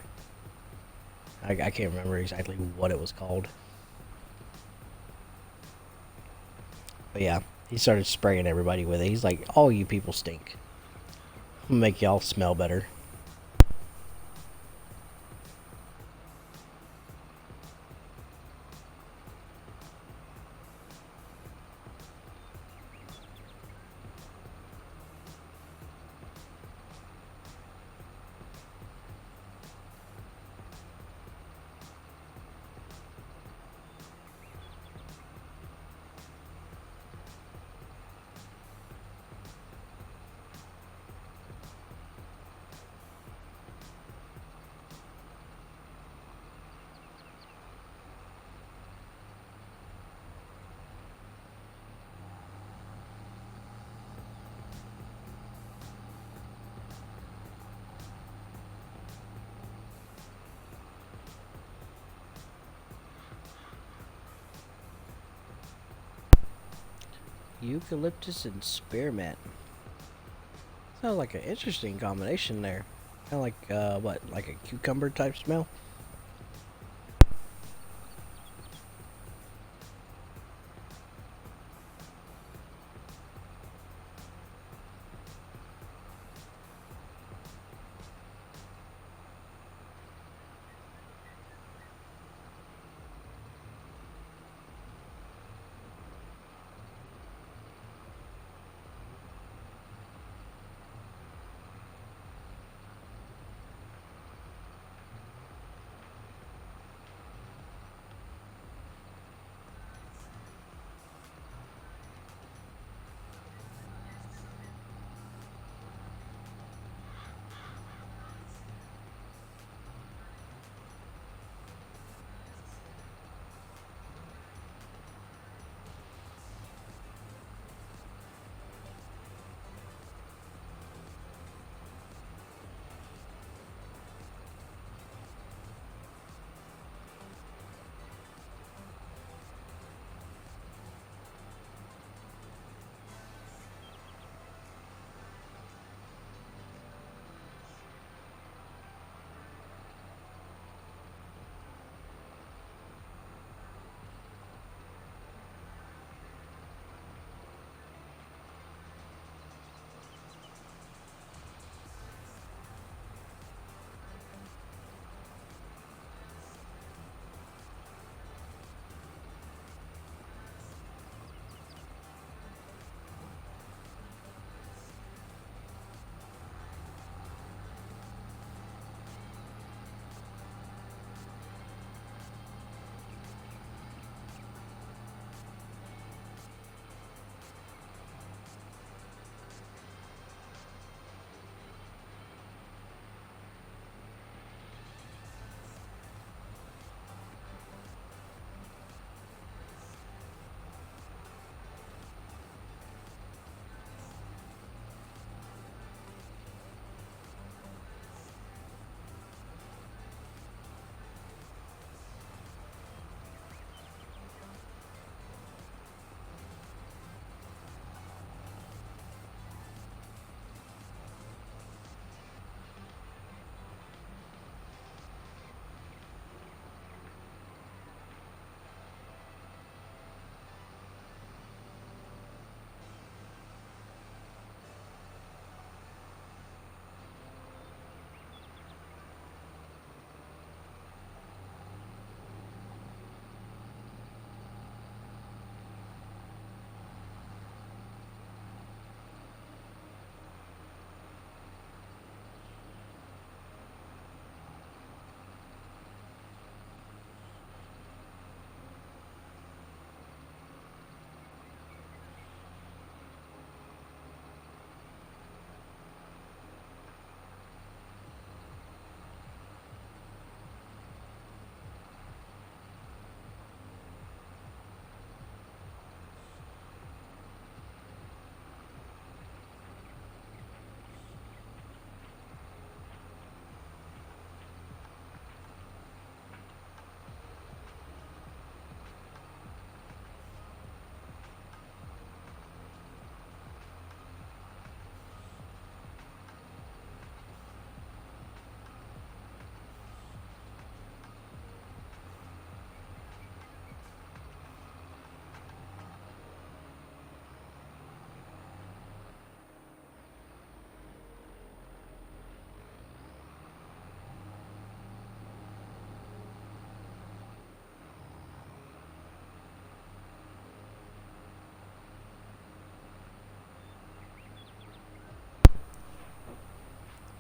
I can't remember exactly what it was called. But yeah, he started spraying everybody with it. He's like, all you people stink. I'm gonna make y'all smell better. Eucalyptus and spearmint. Sounds like an interesting combination there. Kind of like, what, like a cucumber type smell?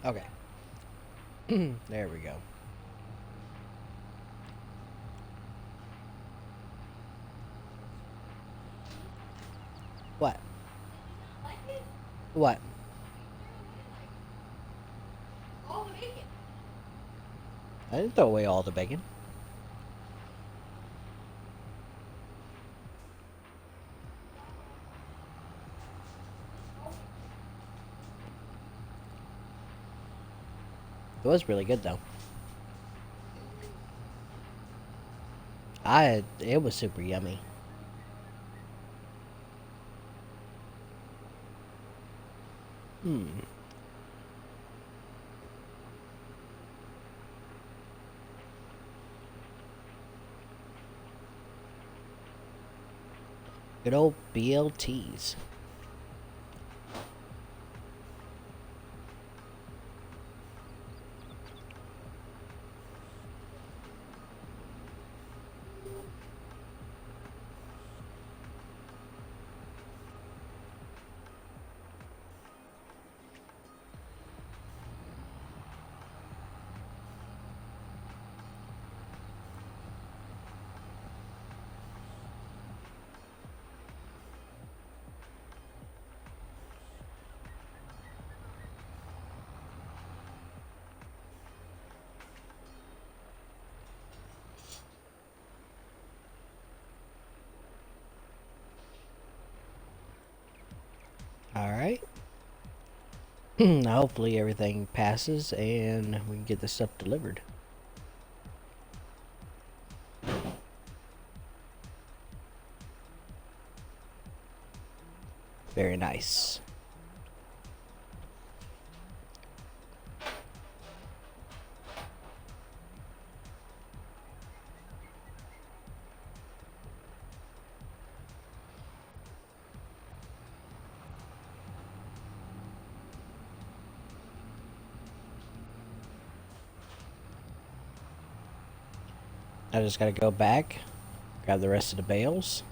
Okay. There we go. What? What? I didn't throw away all the bacon. It was really good though. It was super yummy. Hmm. Good old BLTs. Alright. Hopefully everything passes and we can get this stuff delivered. Very nice. I just gotta go back, grab the rest of the bales.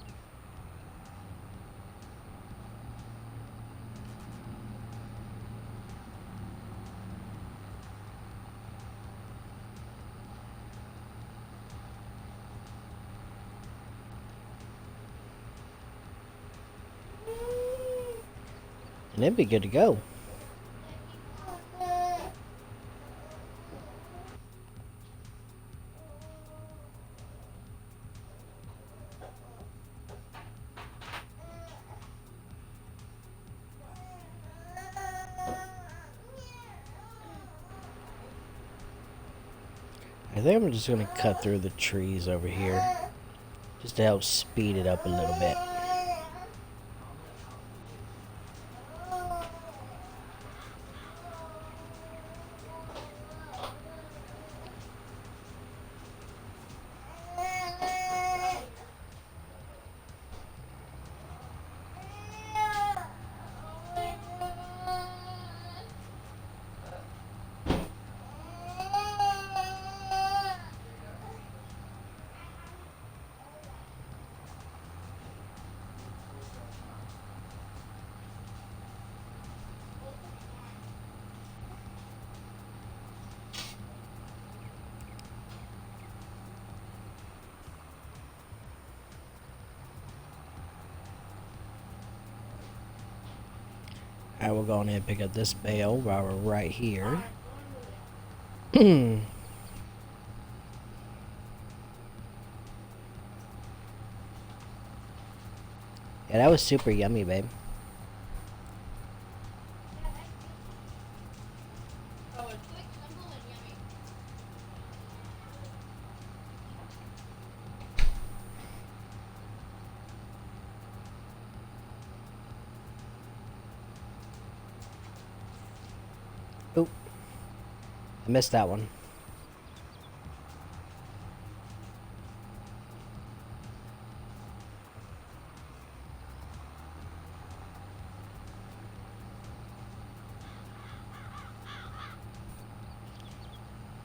And it'd be good to go. I think I'm just gonna cut through the trees over here, just to help speed it up a little bit. I will go ahead and pick up this bale while we're right here. Yeah, that was super yummy, babe. Oop. I missed that one.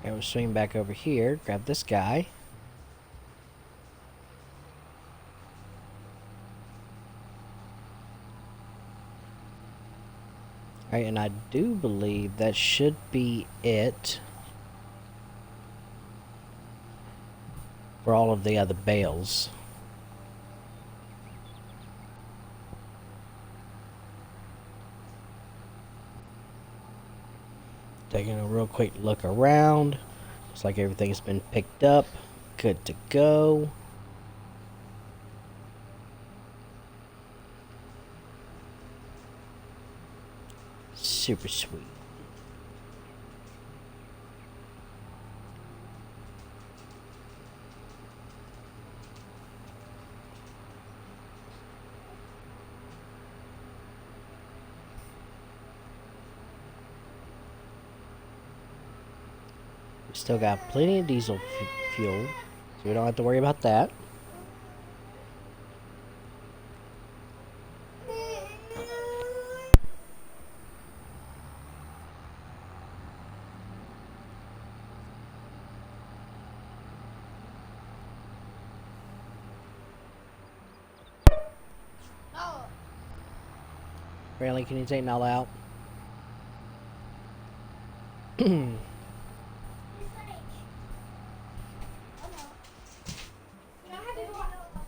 And we'll swing back over here, grab this guy. Alright, and I do believe that should be it for all of the other bales. Taking a real quick look around. Looks like everything's been picked up. Good to go. Super sweet. We still got plenty of diesel fuel, so we don't have to worry about that. Oh, Brantley, can you take Nala out? it's like, oh no. You know how to go up.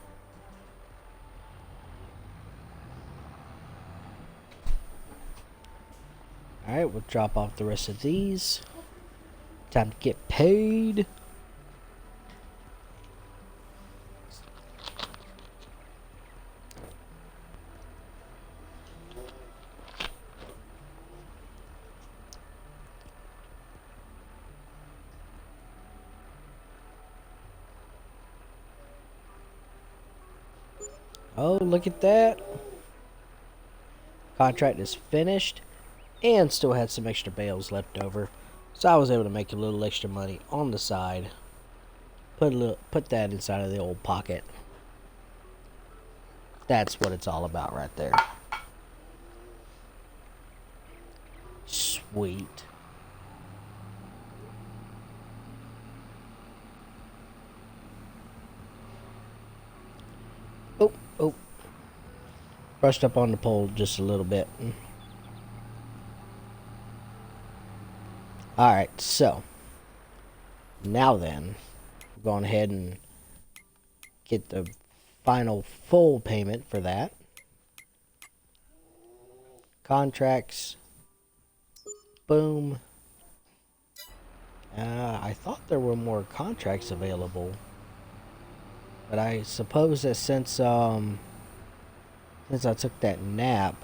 Alright, we'll drop off the rest of these. Time to get paid. Oh, look at that. Contract is finished and still had some extra bales left over. So I was able to make a little extra money on the side. Put that inside of the old pocket. That's what it's all about right there. Sweet. Oh, oh. Brushed up on the pole just a little bit. Alright, so. Now then, we're going ahead and get the final full payment for that. Contracts. Boom. I thought there were more contracts available. But I suppose that since I took that nap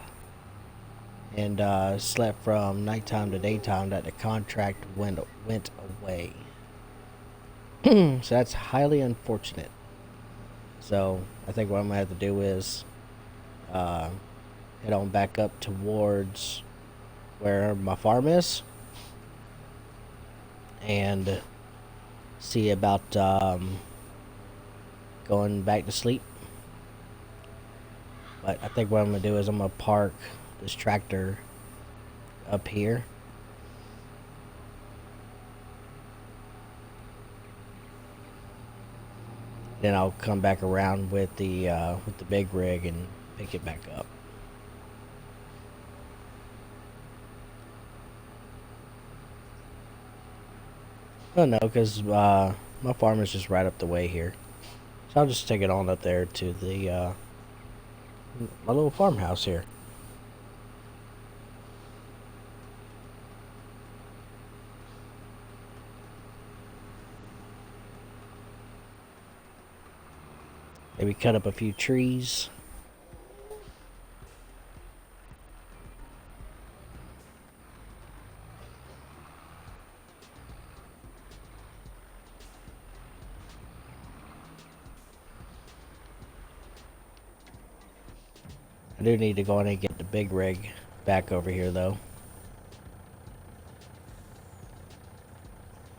and slept from nighttime to daytime, that the contract went away. So that's highly unfortunate. So I think what I'm gonna have to do is head on back up towards where my farm is and see about going back to sleep. But I think what I'm gonna do is I'm gonna park this tractor up here. Then I'll come back around with the big rig and pick it back up. Oh no, because my farm is just right up the way here. So I'll just take it on up there to the my little farmhouse here. Maybe cut up a few trees. I do need to go in and get the big rig back over here though.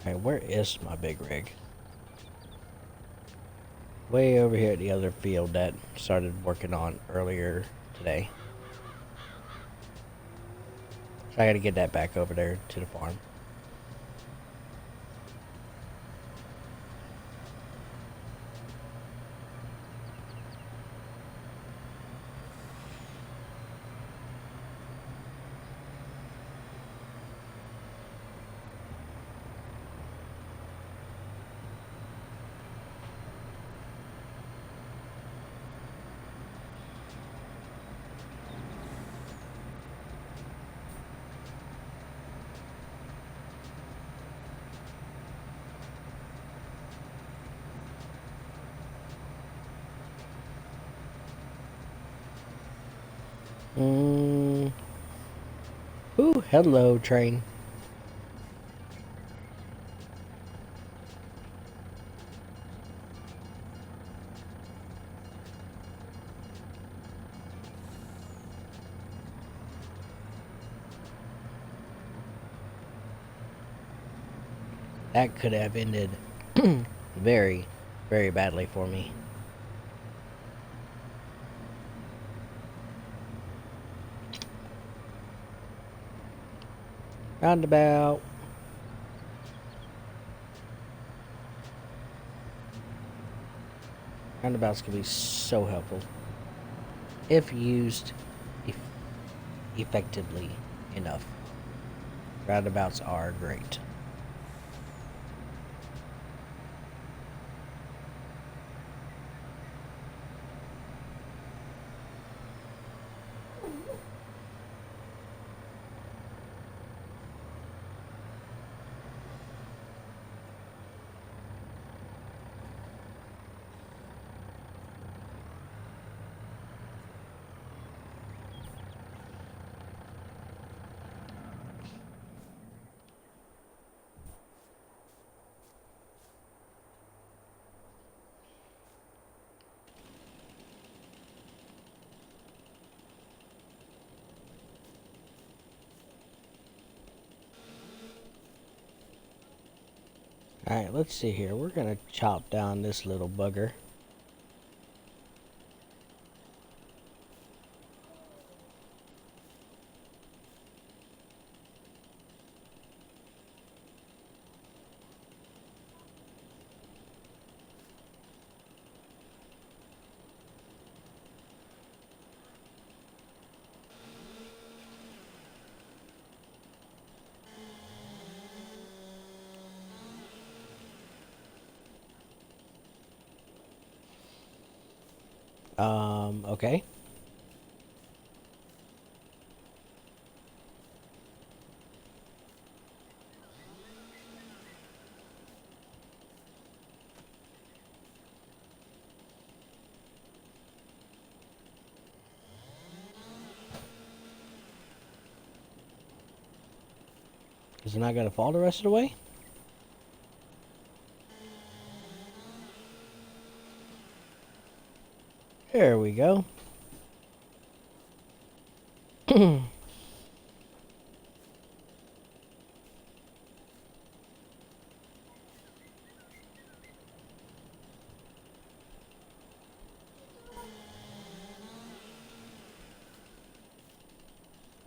Alright, where is my big rig? Way over here at the other field that started working on earlier today. So I gotta get that back over there to the farm. Mm. Ooh, hello, train. That could have ended very, very badly for me. Roundabout. Roundabouts can be so helpful if used eff- effectively enough. Roundabouts are great. Alright, let's see here. We're gonna chop down this little bugger. Okay. Is it not gonna fall the rest of the way? There we go.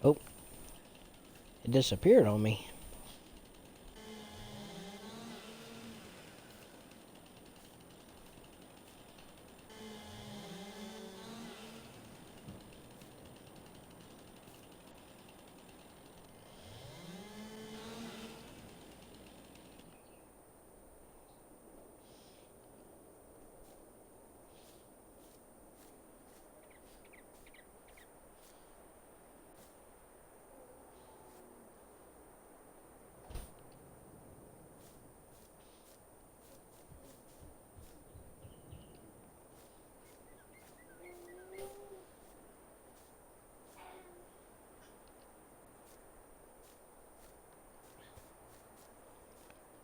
Oh, it disappeared on me.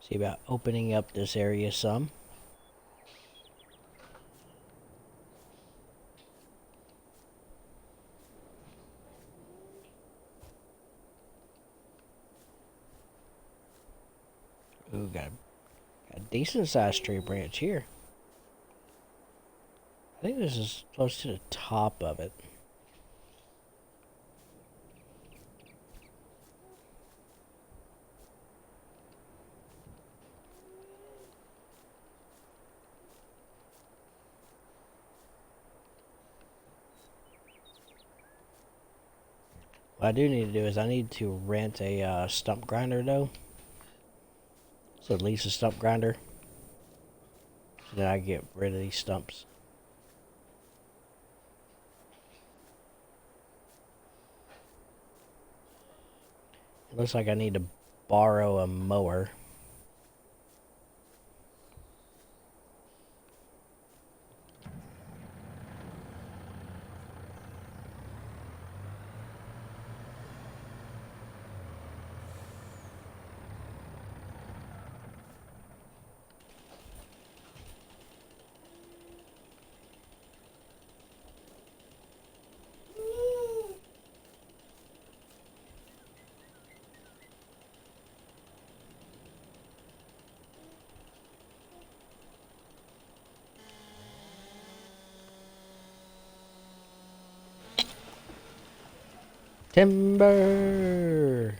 See about opening up this area some. Ooh, got a decent sized tree branch here. I think this is close to the top of it. What I do need to do is I need to rent a stump grinder though. So at least a stump grinder. So that I get rid of these stumps. It looks like I need to borrow a mower. Timber.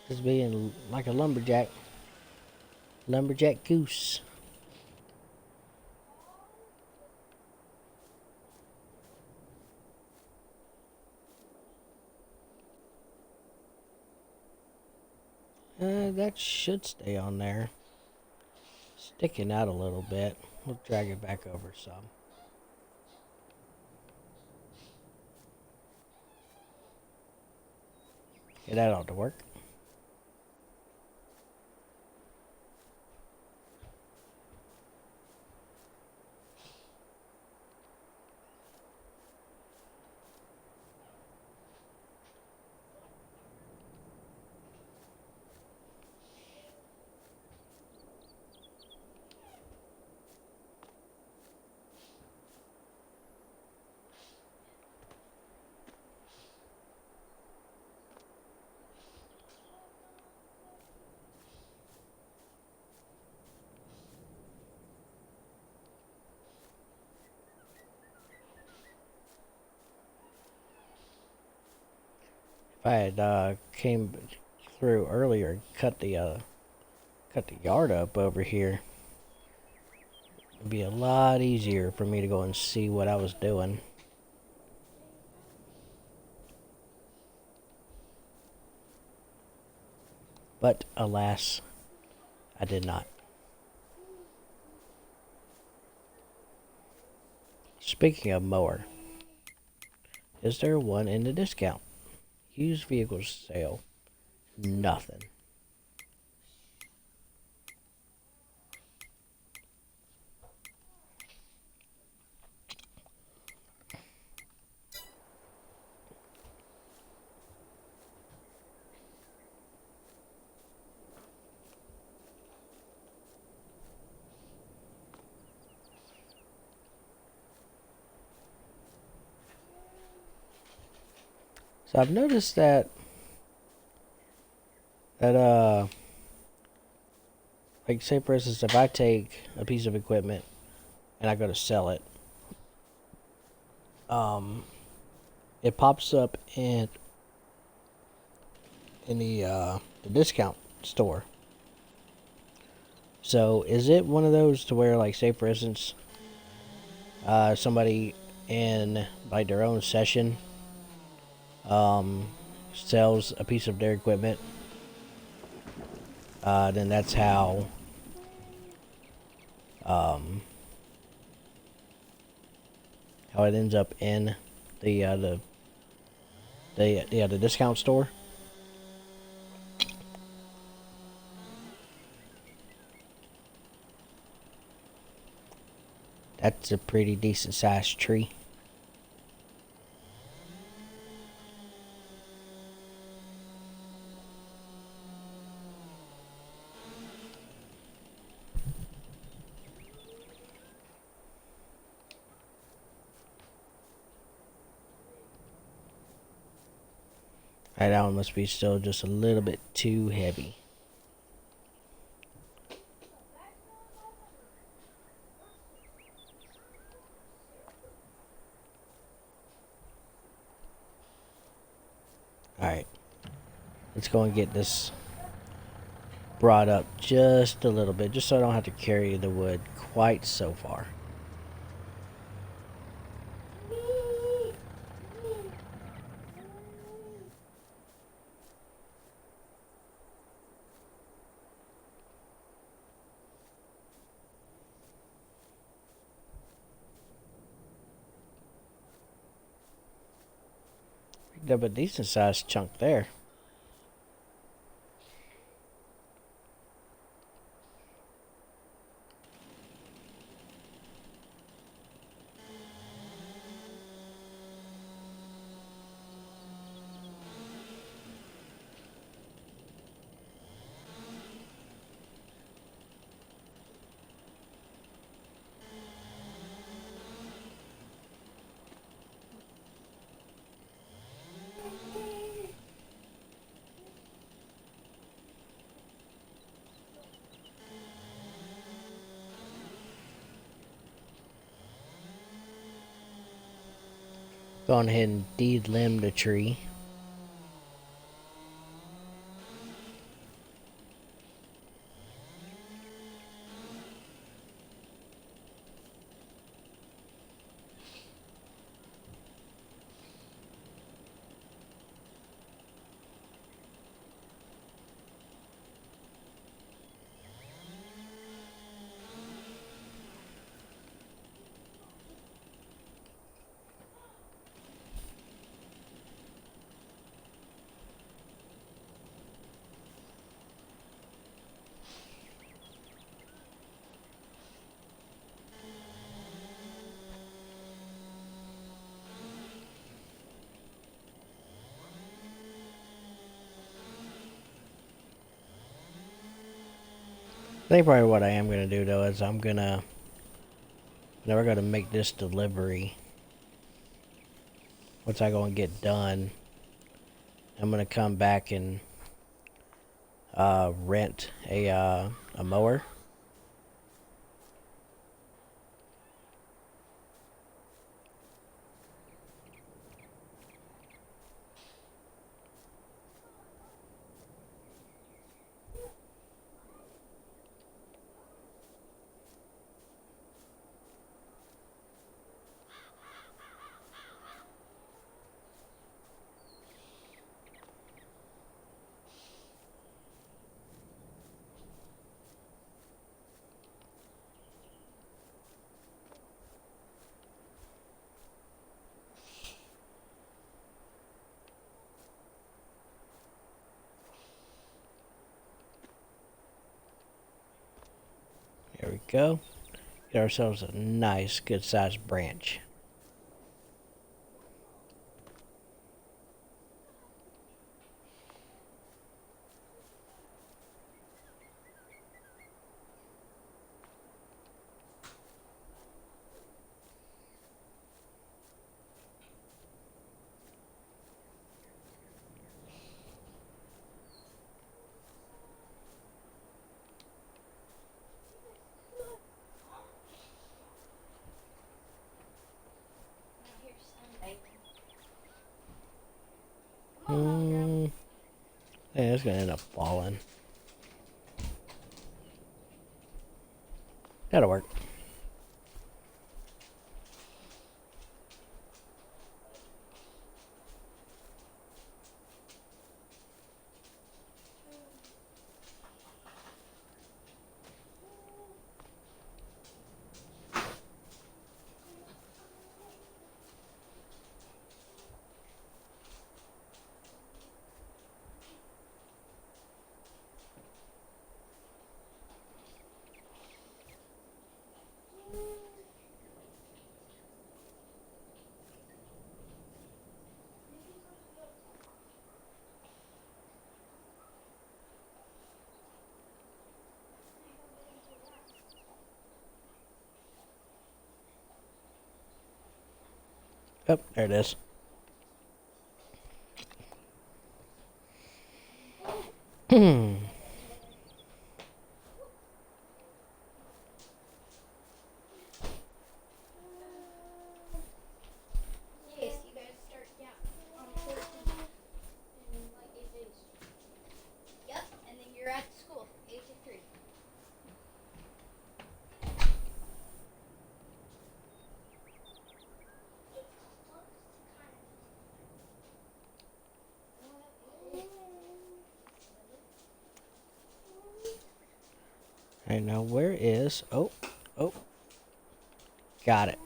Just being like a lumberjack. Lumberjack goose. That should stay on there. Sticking out a little bit. We'll drag it back over some. Get that ought to work. If I had came through earlier and cut the yard up over here, it'd be a lot easier for me to go and see what I was doing. But alas, I did not. Speaking of mower, is there one in the discount? Used vehicles sale. Nothing. So I've noticed that like say for instance, if I take a piece of equipment and I go to sell it, it pops up in the discount store. So is it one of those to where, like, say for instance, somebody in like their own session sells a piece of their equipment, then that's how it ends up in the discount store. That's a pretty decent sized tree. That one must be still just a little bit too heavy. Alright. Let's go and get this brought up just a little bit, just so I don't have to carry the wood quite so far. Picked up a decent sized chunk there. Gone ahead and de-limbed the tree. I think probably what I am gonna do though is whenever I'm gonna make this delivery, once I go and get done, I'm gonna come back and rent a mower. There we go. Get ourselves a nice, good-sized branch. Yeah, it's gonna end up falling. That'll work. Oh, there it is. Yes, you guys start on 14 in like 8 days. Yep, and then you're at school, 8 to 3. Alright, now where is... Oh. Got it.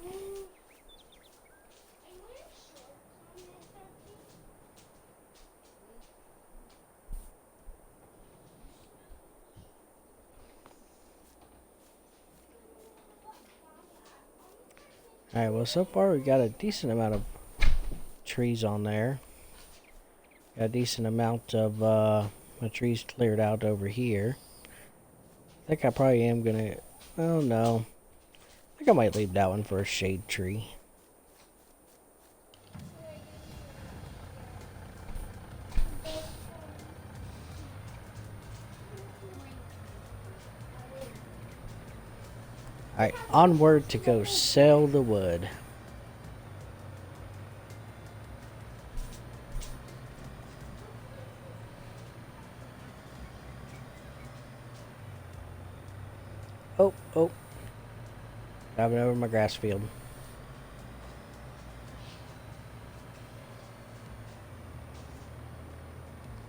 Alright, well, so far we got a decent amount of trees on there. Got a decent amount of trees cleared out over here. I think I probably am gonna... Oh, no. I think I might leave that one for a shade tree. Alright, onward to go sell the wood. Oh, oh. Driving over my grass field.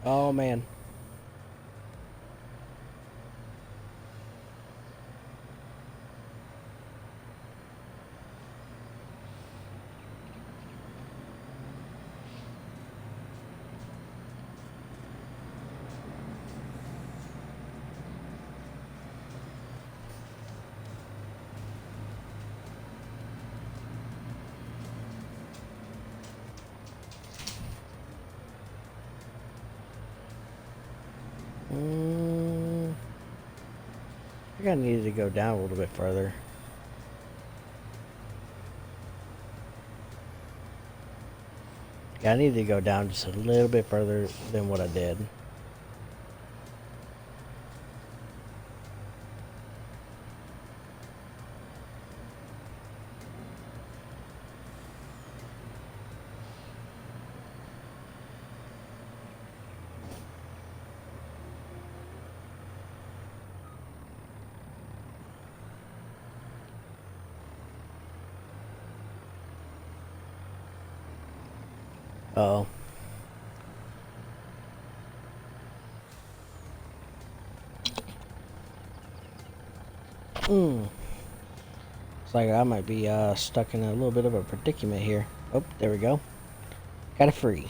Oh, man. I think I needed to go down a little bit further. Yeah, I needed to go down just a little bit further than what I did. Uh-oh. Looks like I might be stuck in a little bit of a predicament here. Oh, there we go. Got it free.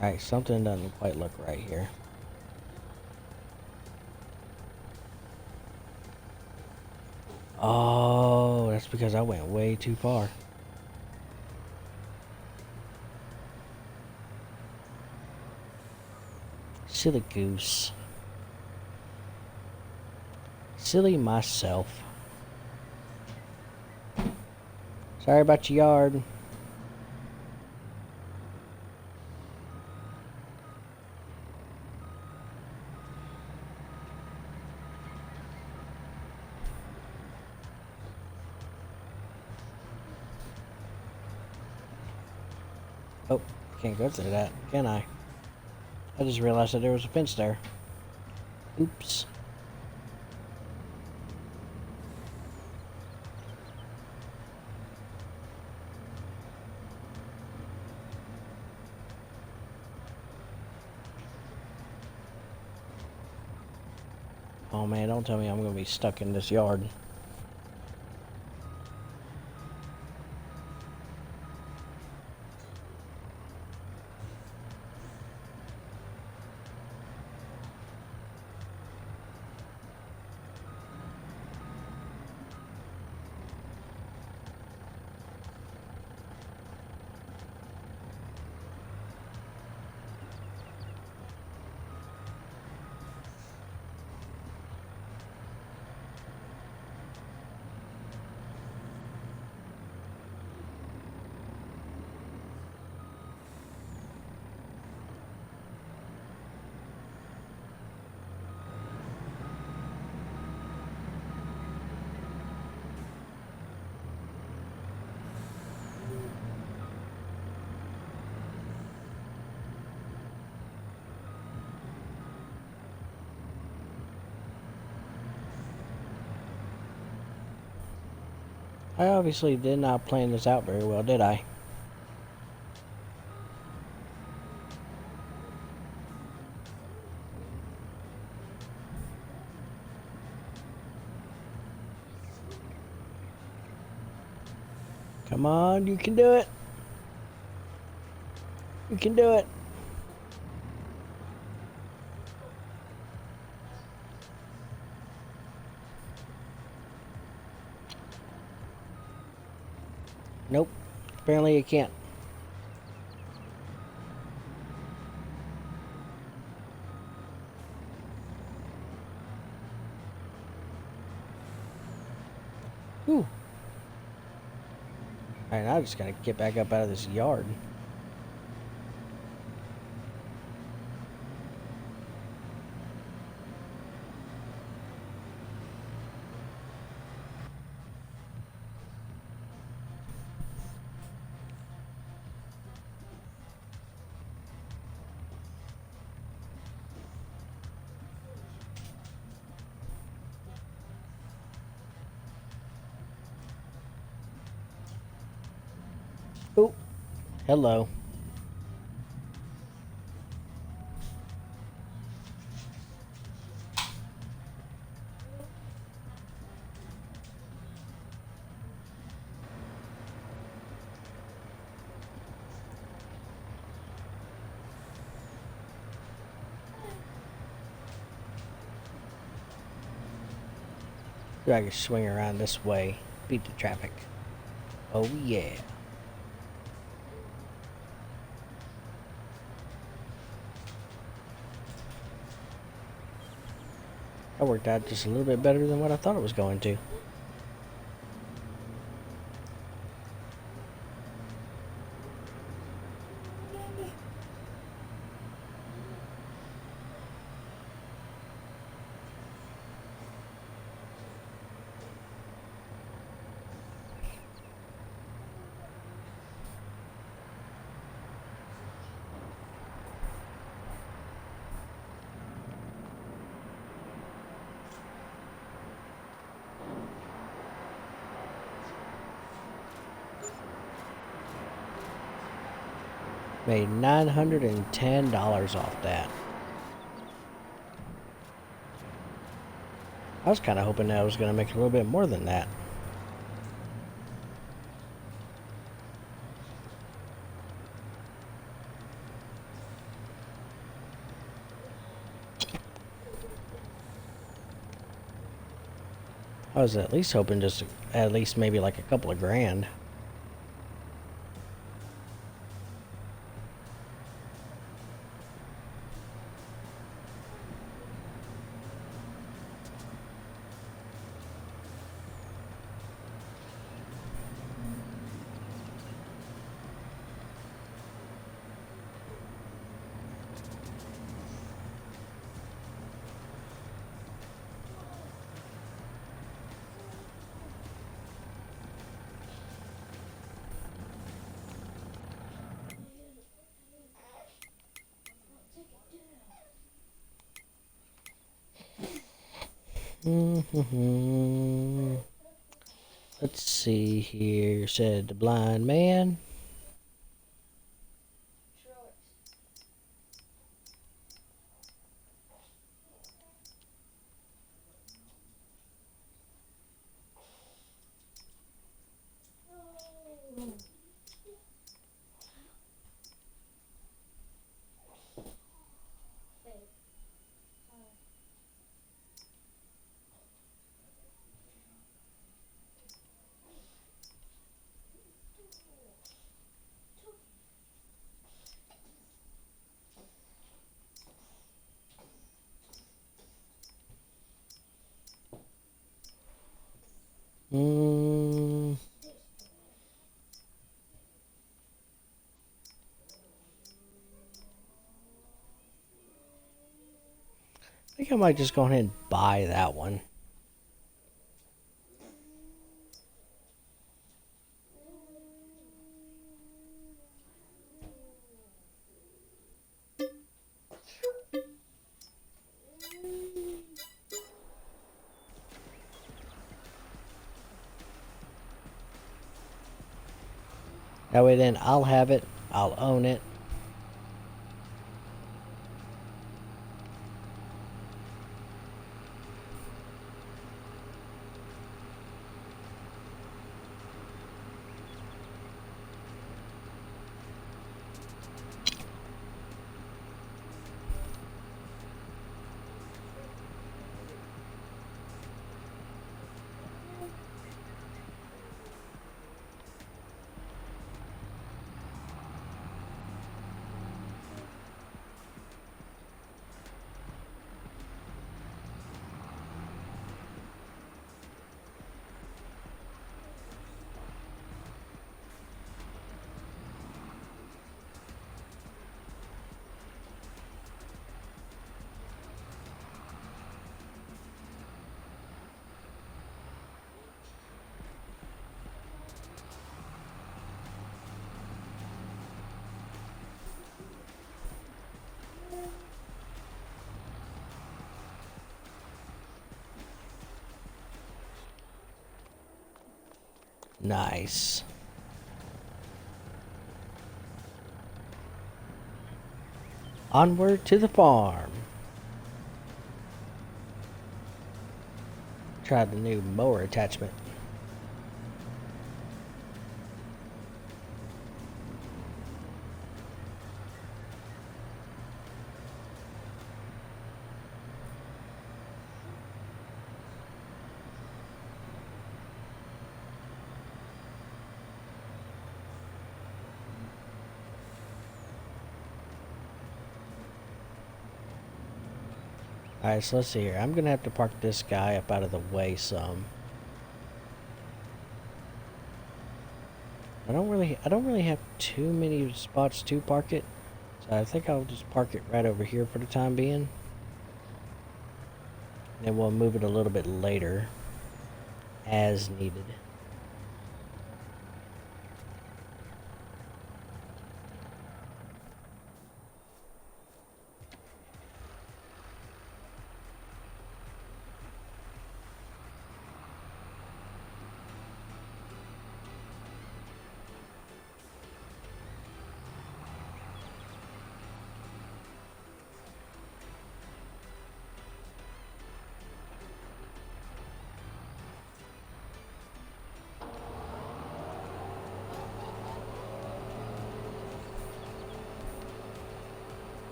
Alright, something doesn't quite look right here. Oh, that's because I went way too far. Silly goose. Silly myself. Sorry about your yard. Oh, can't go through that, can I? I just realized that there was a fence there. Oops. Oh man, don't tell me I'm gonna be stuck in this yard. I obviously did not plan this out very well, did I? Come on, you can do it. You can do it. Nope. Apparently you can't. Whew. Alright, now I just gotta get back up out of this yard. Hello. I can swing around this way. Beat the traffic. Oh yeah. That worked out just a little bit better than what I thought it was going to. Made $910 off that. I was kind of hoping that I was going to make a little bit more than that. I was at least hoping just at least maybe like a couple of grand. Let's see here. Said the blind man. I think I might just go ahead and buy that one. That way then I'll have it. I'll own it. Nice. Onward to the farm. Try the new mower attachment. Alright, so let's see here. I'm gonna have to park this guy up out of the way some. I don't really have too many spots to park it. So I think I'll just park it right over here for the time being. Then we'll move it a little bit later as needed.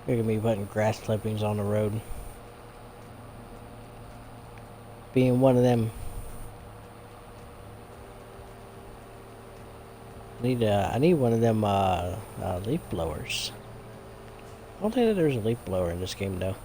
You're gonna be putting grass clippings on the road. Being one of them. I need one of them leaf blowers. I don't think that there's a leaf blower in this game though.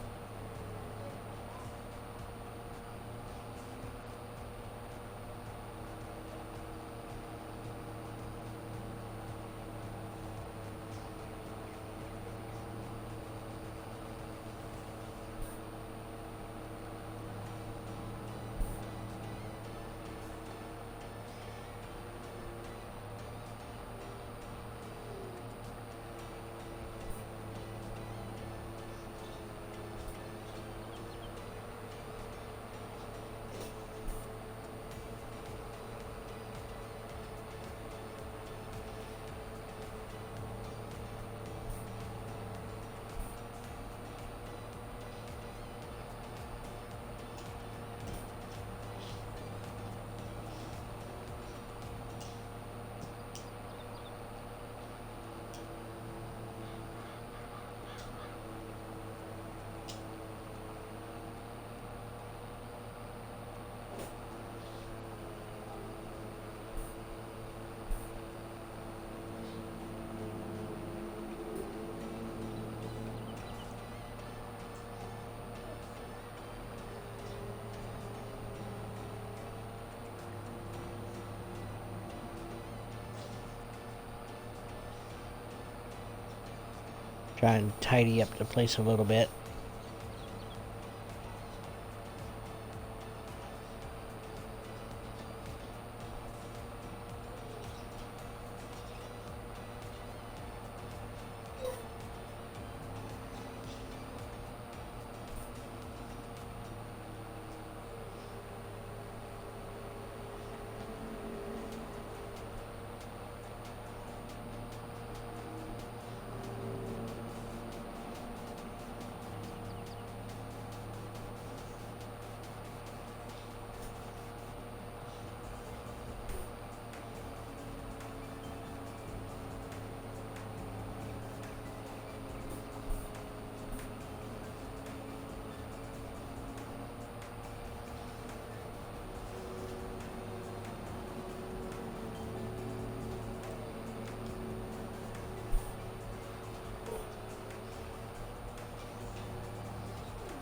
Try and tidy up the place a little bit.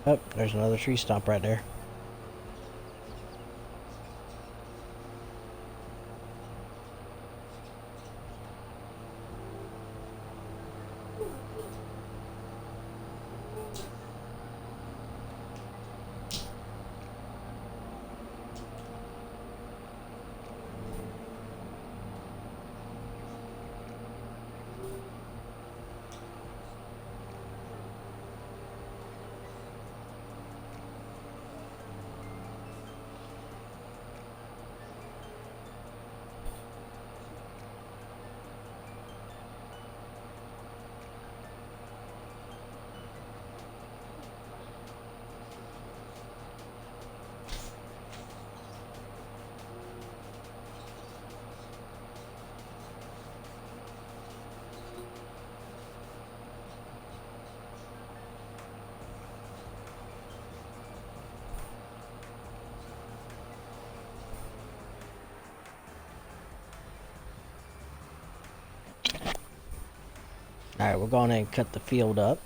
Oh, there's another tree stump right there. Alright, we're going to cut the field up.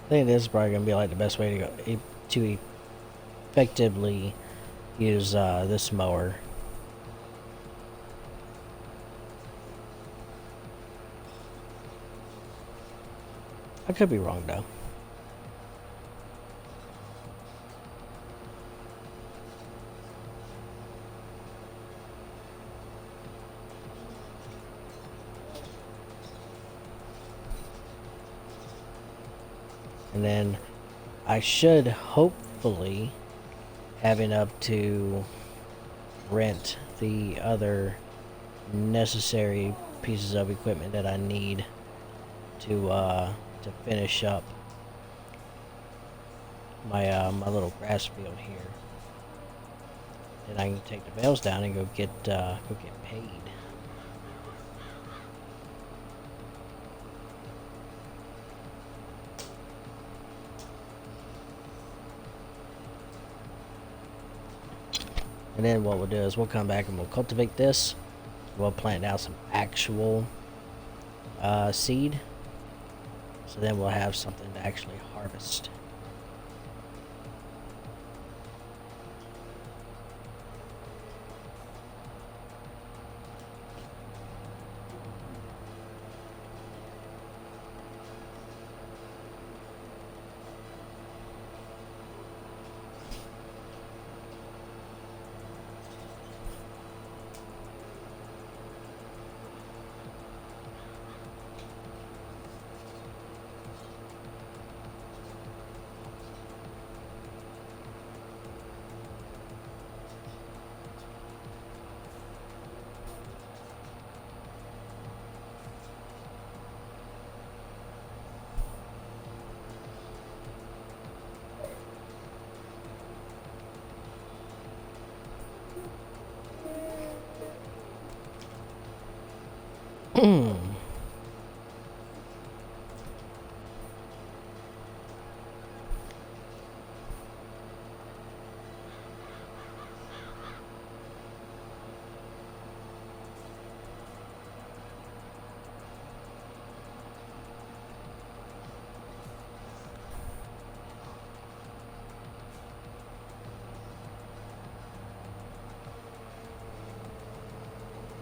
I think this is probably going to be like the best way to go to effectively use this mower. I could be wrong though. And then I should hopefully have enough to rent the other necessary pieces of equipment that I need to finish up my my little grass field here. Then I can take the bales down and go get paid. And then what we'll do is we'll come back and we'll cultivate this. We'll plant out some actual seed. So then we'll have something to actually harvest.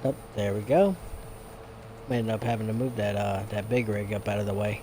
Oh, there we go. We ended up having to move that big rig up out of the way.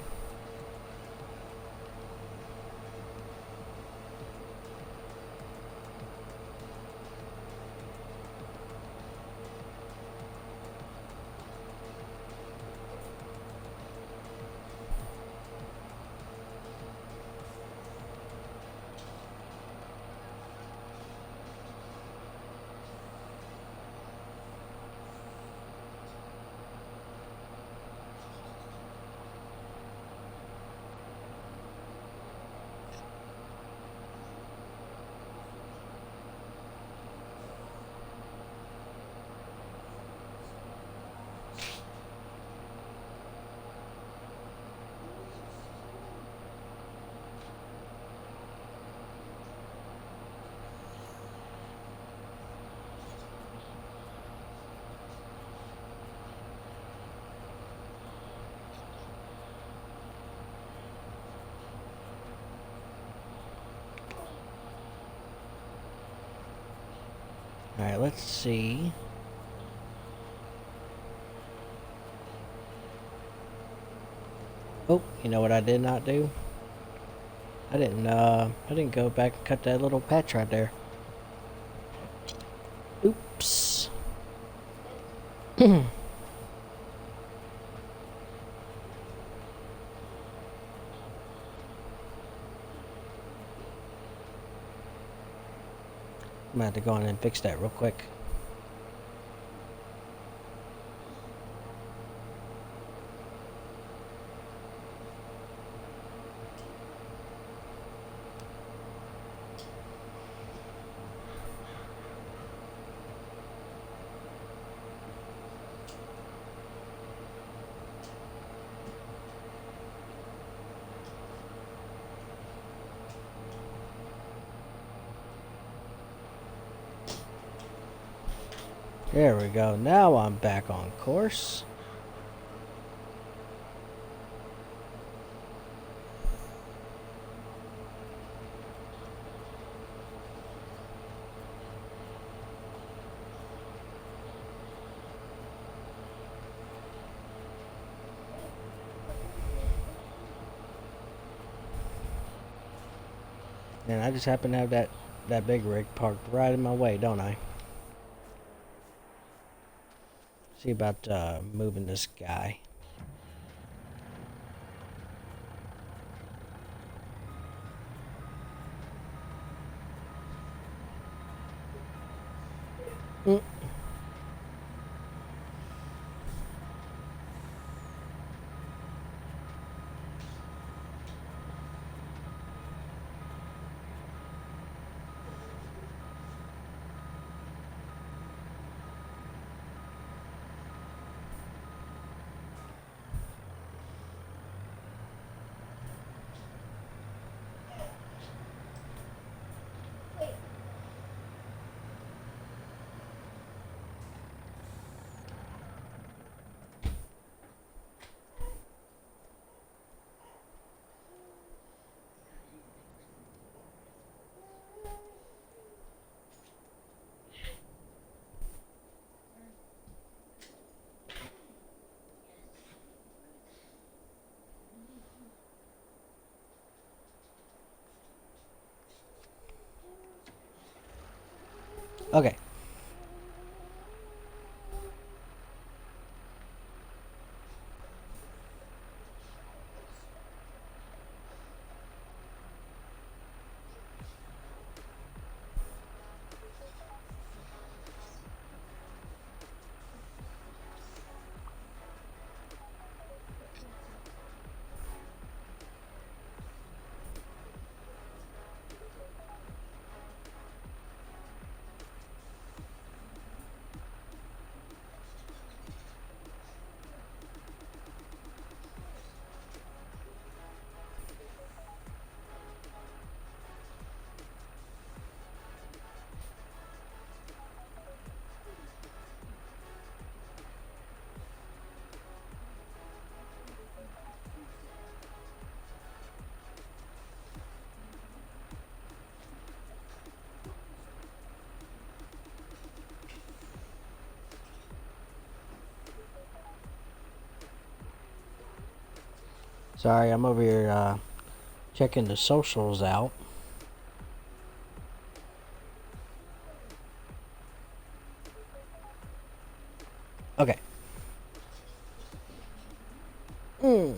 Alright, let's see. Oh, you know what I did not do? I didn't go back and cut that little patch right there. Oops. I'm gonna have to go in and fix that real quick. There we go. Now I'm back on course. And I just happen to have that big rig parked right in my way, don't I? See about moving this guy. Mm. Okay. Sorry, I'm over here checking the socials out. Okay. Mm.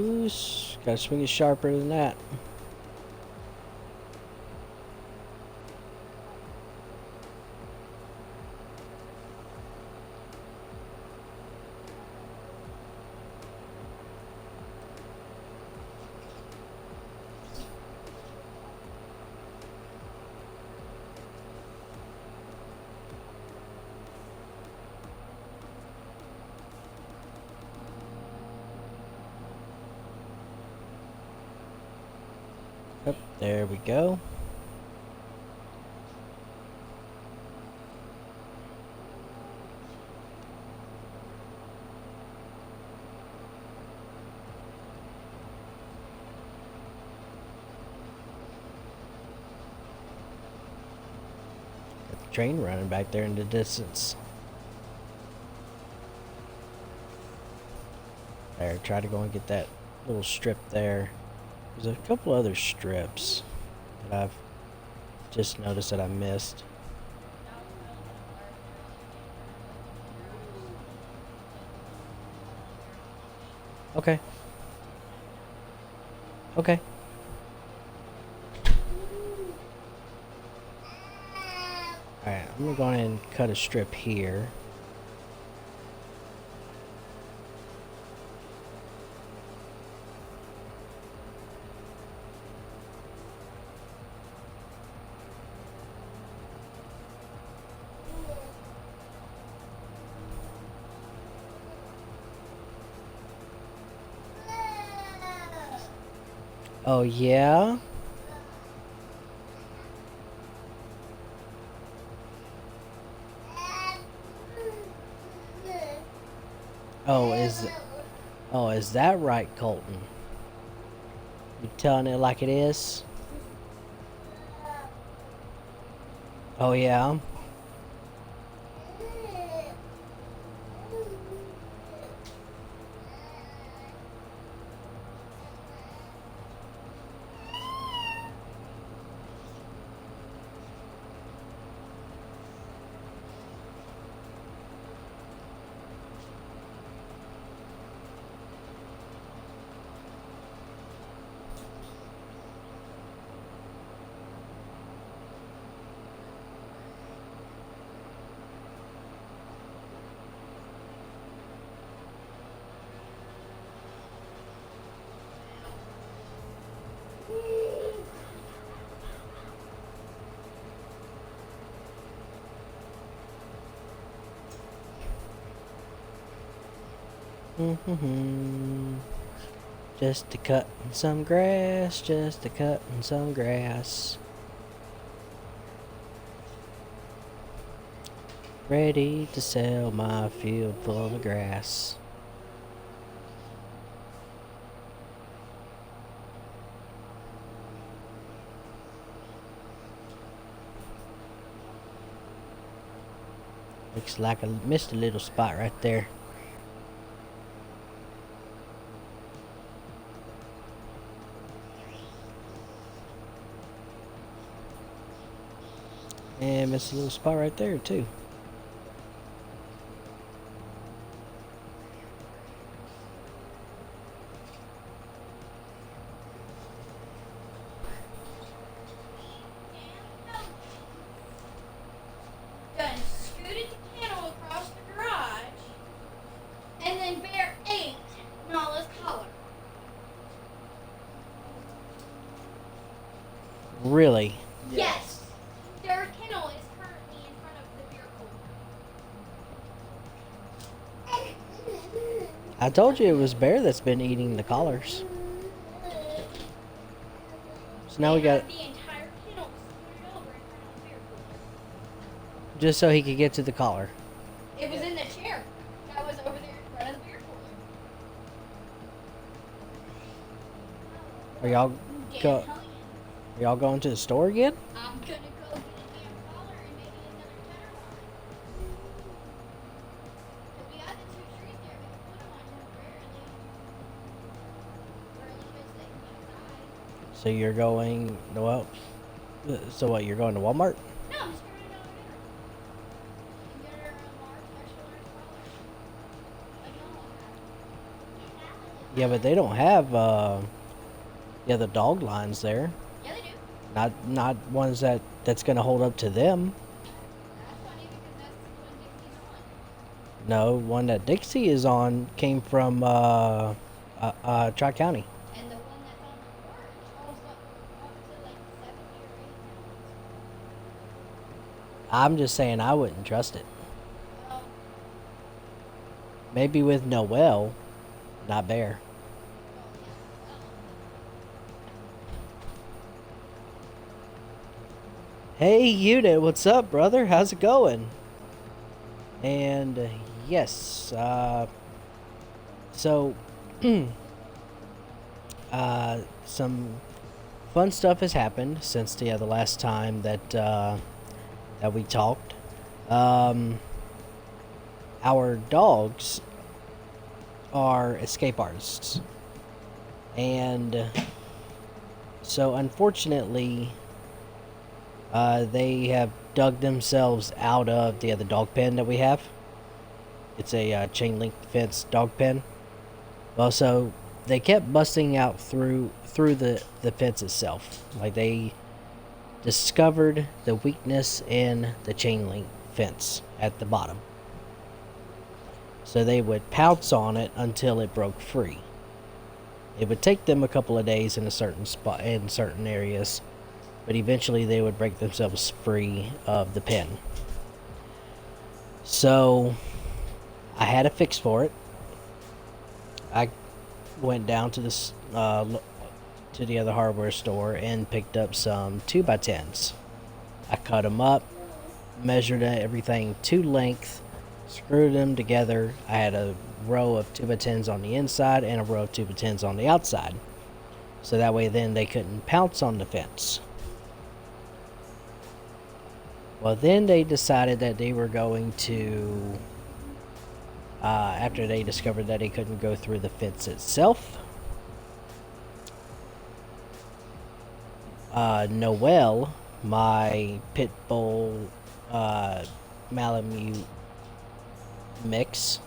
Ooh, gotta swing it sharper than that. Yep, there we go. Got the train running back there in the distance. There, try to go and get that little strip there. There's a couple other strips that I've just noticed that I missed. Okay. Okay. Alright, I'm gonna go ahead and cut a strip here. Oh, yeah? Oh, is that right, Colton? You telling it like it is? Oh, yeah? Just to cut some grass, just to cut some grass. Ready to sell my field full of grass. Looks like I missed a little spot right there. And missed a little spot right there too. Done scooted the kennel across the garage, and then Bear ate Nala's collar. Really? Yes. Their kennel is currently in front of the beer cooler. I told you it was Bear that's been eating the collars. So now we got, The entire kennel scooted over in front of the beer cooler. just so he could get to the collar. It was in the chair that was over there in front of the beer cooler. Are y'all Damn go? hellion. Are y'all going to the store again? I'm gonna go get a damn collar and maybe another cheddar bar. If we got the two trees there, we can put them on temporarily. For a little bit so they can get inside. So you're going, well, so what, you're going to Walmart? No, I'm just going to Dollar General. And get her a large, extra large collar. Like Nala had. Yeah, but they don't have the other dog lines there. Yeah, they do. Not ones that's gonna hold up to them. That's funny because that's the one Dixie's on. No, one that Dixie is on came from Tri County. And the one that's on the porch holds up to like 70 or 80 pounds. I'm just saying I wouldn't trust it. Well, Maybe with Noel, not Bear. Hey, Unit, what's up, brother? How's it going? And yes, so some fun stuff has happened since the last time that we talked. Our dogs are escape artists, and so unfortunately, they have dug themselves out of the other dog pen that we have. It's a chain link fence dog pen. Well, so they kept busting out through the fence itself. Like they discovered the weakness in the chain link fence at the bottom. So they would pounce on it until it broke free. It would take them a couple of days in a certain spot in certain areas, but eventually they would break themselves free of the pen. So I had a fix for it. I went down to this to the other hardware store and picked up some 2x10s. I cut them up, measured everything to length, screwed them together. I had a row of 2x10s on the inside and a row of 2x10s on the outside, so that way then they couldn't pounce on the fence. Well, then they decided that they were going to, after they discovered that they couldn't go through the fence itself, Noelle, my pit bull Malamute mix,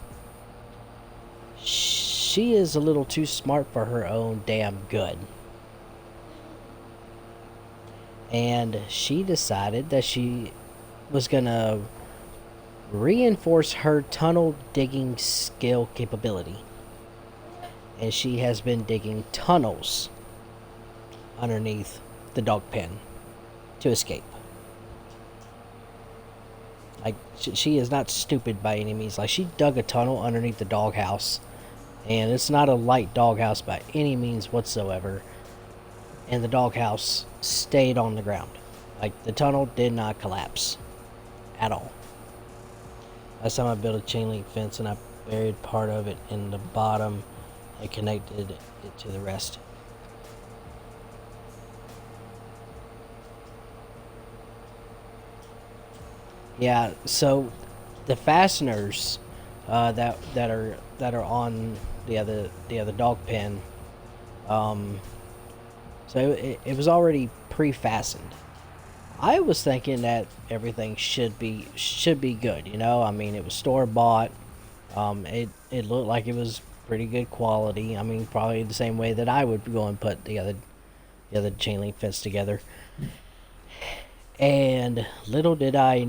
she is a little too smart for her own damn good. And she decided that she was gonna reinforce her tunnel digging skill capability. And she has been digging tunnels underneath the dog pen to escape. Like, she is not stupid by any means. Like, she dug a tunnel underneath the doghouse, and it's not a light doghouse by any means whatsoever. And the doghouse stayed on the ground. Like, the tunnel did not collapse at all. Last time I built a chain link fence, and I buried part of it in the bottom and connected it to the rest. Yeah, so the fasteners that are on the other dog pen, so it was already pre-fastened. I was thinking that everything should be good, you know. I mean, it was store bought. It looked like it was pretty good quality. I mean, probably the same way that I would go and put the other chain link fence together. And little did I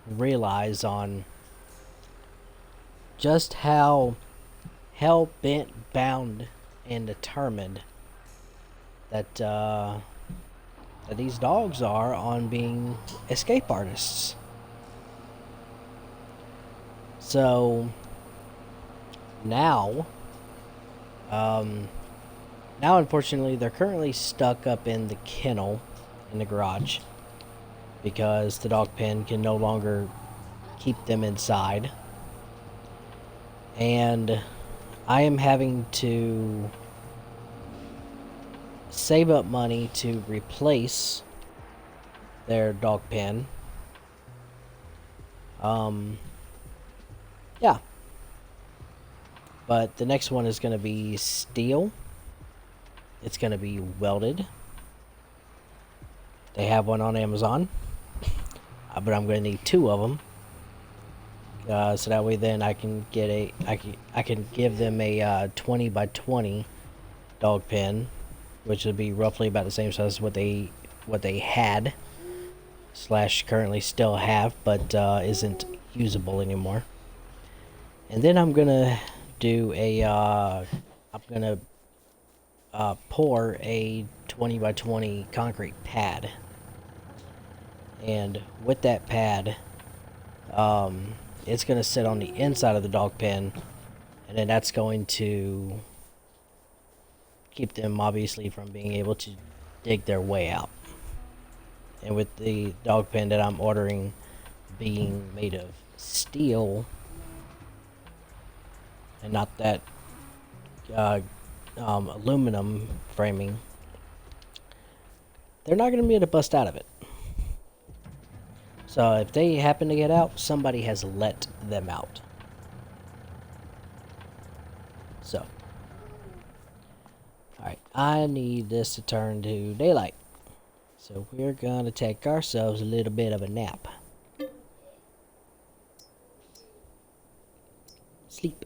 realize on just how hell bent, bound, and determined that that these dogs are on being escape artists. So now, now unfortunately they're currently stuck up in the kennel in the garage because the dog pen can no longer keep them inside. And I am having to save up money to replace their dog pen. Yeah. But the next one is going to be steel. It's going to be welded. They have one on Amazon. But I'm going to need two of them. So that way then I can get I can give them a 20 by 20 dog pen, which would be roughly about the same size as what they had slash currently still have, but isn't usable anymore. And then I'm gonna do a I'm gonna pour a 20 by 20 concrete pad, and with that pad, it's gonna sit on the inside of the dog pen, and then that's going to keep them obviously from being able to dig their way out. And with the dog pen that I'm ordering being made of steel and not that uh, aluminum framing, they're not going to be able to bust out of it. So if they happen to get out, somebody has let them out. So, alright, I need this to turn to daylight. So we're going to take ourselves a little bit of a nap. Sleep.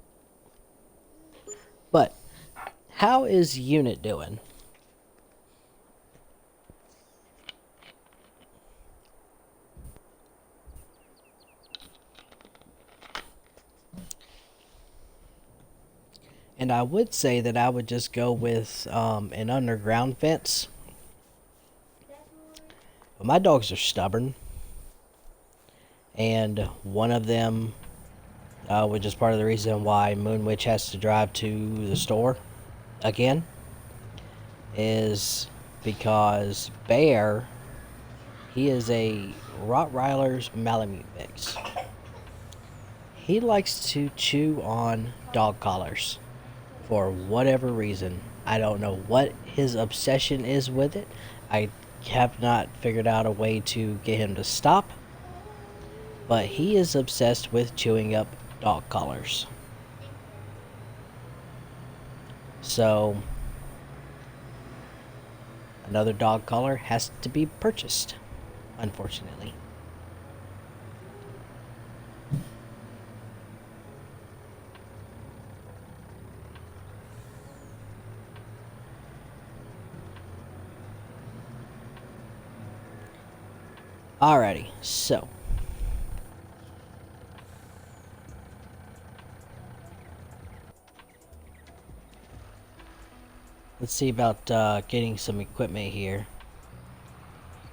But, how is Unit doing? And I would say that I would just go with an underground fence. But my dogs are stubborn. And one of them, which is part of the reason why Moonwitch has to drive to the store again, is because Bear, he is a Rottweiler's Malamute mix. He likes to chew on dog collars for whatever reason. I don't know what his obsession is with it. I have not figured out a way to get him to stop, but he is obsessed with chewing up dog collars. So another dog collar has to be purchased, unfortunately. Alrighty, so let's see about getting some equipment here.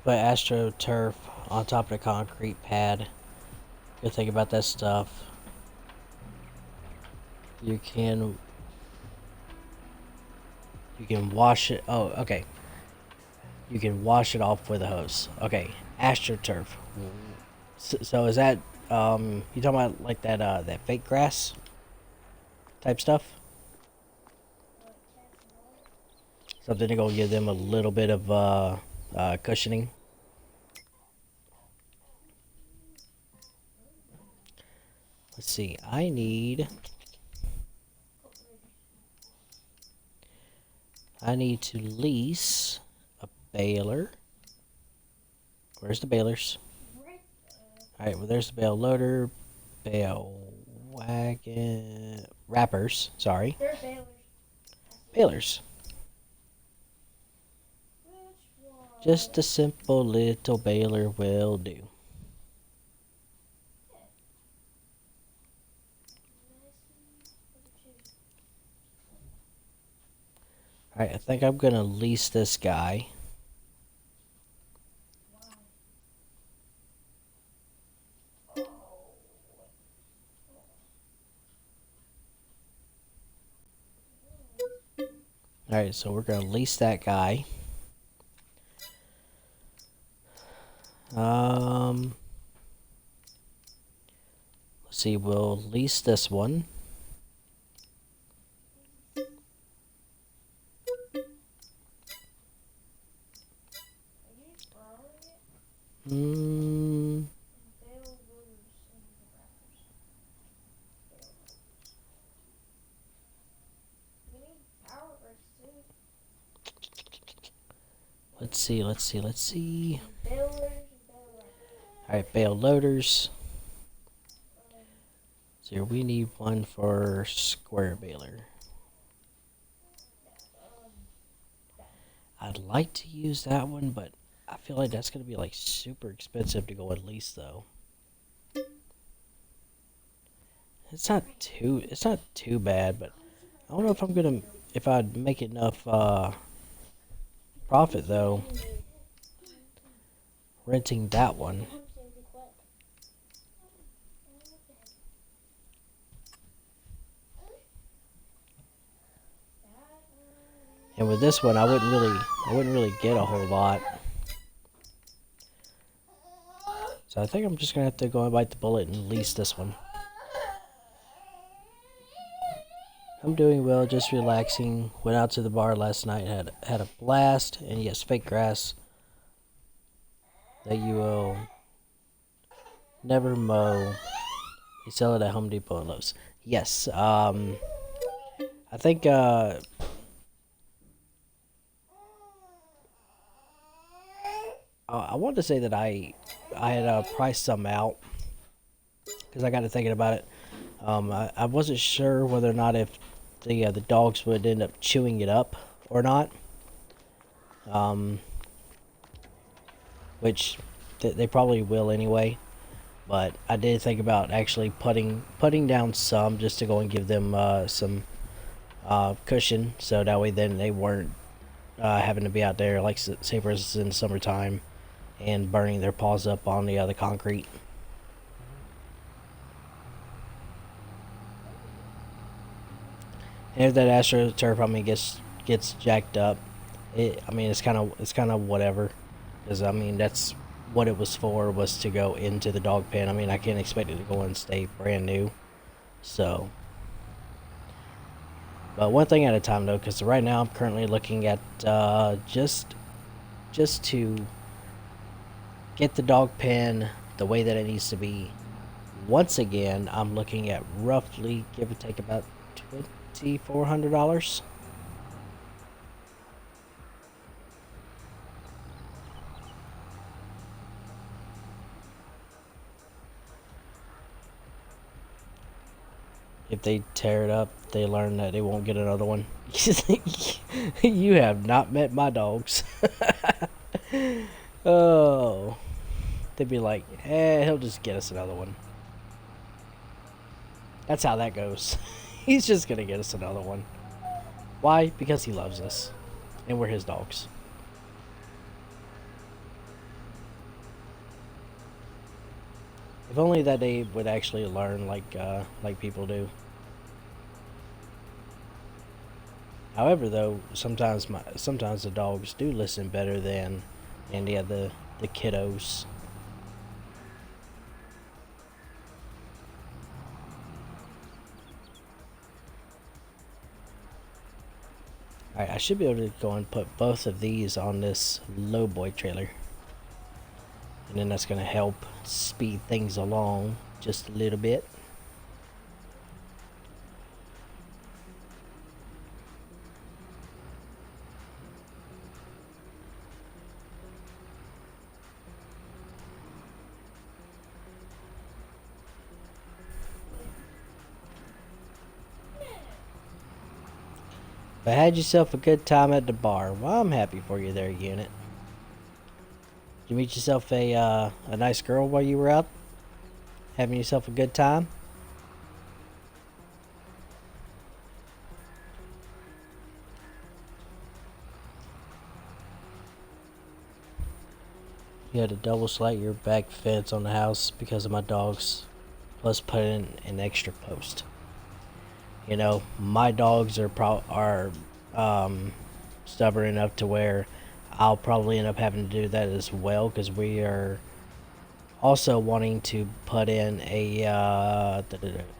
Put AstroTurf on top of the concrete pad. Good thing about that stuff, you can wash it. Oh, okay. You can wash it off with a hose. Okay, AstroTurf. So is that you talking about like that that fake grass type stuff? Something to go give them a little bit of cushioning. Let's see. I need to lease a baler. Where's the balers? Alright, well there's the bale loader, bale wagon, wrappers, sorry. They're balers. Balers. Which one? Just a simple little baler will do. Alright, I think I'm gonna lease this guy. Alright, so we're gonna lease that guy. Let's see, we'll lease this one. Let's see. Alright, bale loaders. So we need one for square baler. I'd like to use that one, but I feel like that's gonna be like super expensive to go at least though. It's not too bad, but I don't know if I'd make enough profit though renting that one. And with this one, I wouldn't really get a whole lot. So I think I'm just gonna have to go and bite the bullet and lease this one. I'm doing well, just relaxing. Went out to the bar last night, had a blast, and yes, fake grass that you will never mow. They sell it at Home Depot and Lowe's. Yes, I think I wanted to say that I had priced some out because I got to thinking about it. I wasn't sure whether or not if the dogs would end up chewing it up or not. Which they probably will anyway. But I did think about actually putting down some just to go and give them some cushion, so that way then they weren't having to be out there, like say for instance in the summertime, and burning their paws up on the concrete. And if that AstroTurf, I mean, gets jacked up, I mean, it's kind of whatever, because I mean that's what it was for, was to go into the dog pen. I mean, I can't expect it to go and stay brand new, so. But one thing at a time though, because right now I'm currently looking at just to get the dog pen the way that it needs to be. Once again, I'm looking at roughly, give or take, about $2,400. If they tear it up, they learn that they won't get another one. You have not met my dogs. Oh, they'd be like, he'll just get us another one. That's how that goes. He's just gonna get us another one. Why? Because he loves us, and we're his dogs. If only that they would actually learn like people do. However, though, sometimes the dogs do listen better than any of the kiddos. Alright, I should be able to go and put both of these on this lowboy trailer. And then that's going to help speed things along just a little bit. But had yourself a good time at the bar. Well, I'm happy for you there, Unit. Did you meet yourself a nice girl while you were out? Having yourself a good time? You had to double slide your back fence on the house because of my dogs. Plus put in an extra post. You know, my dogs are stubborn enough to where I'll probably end up having to do that as well, because we are also wanting to put in a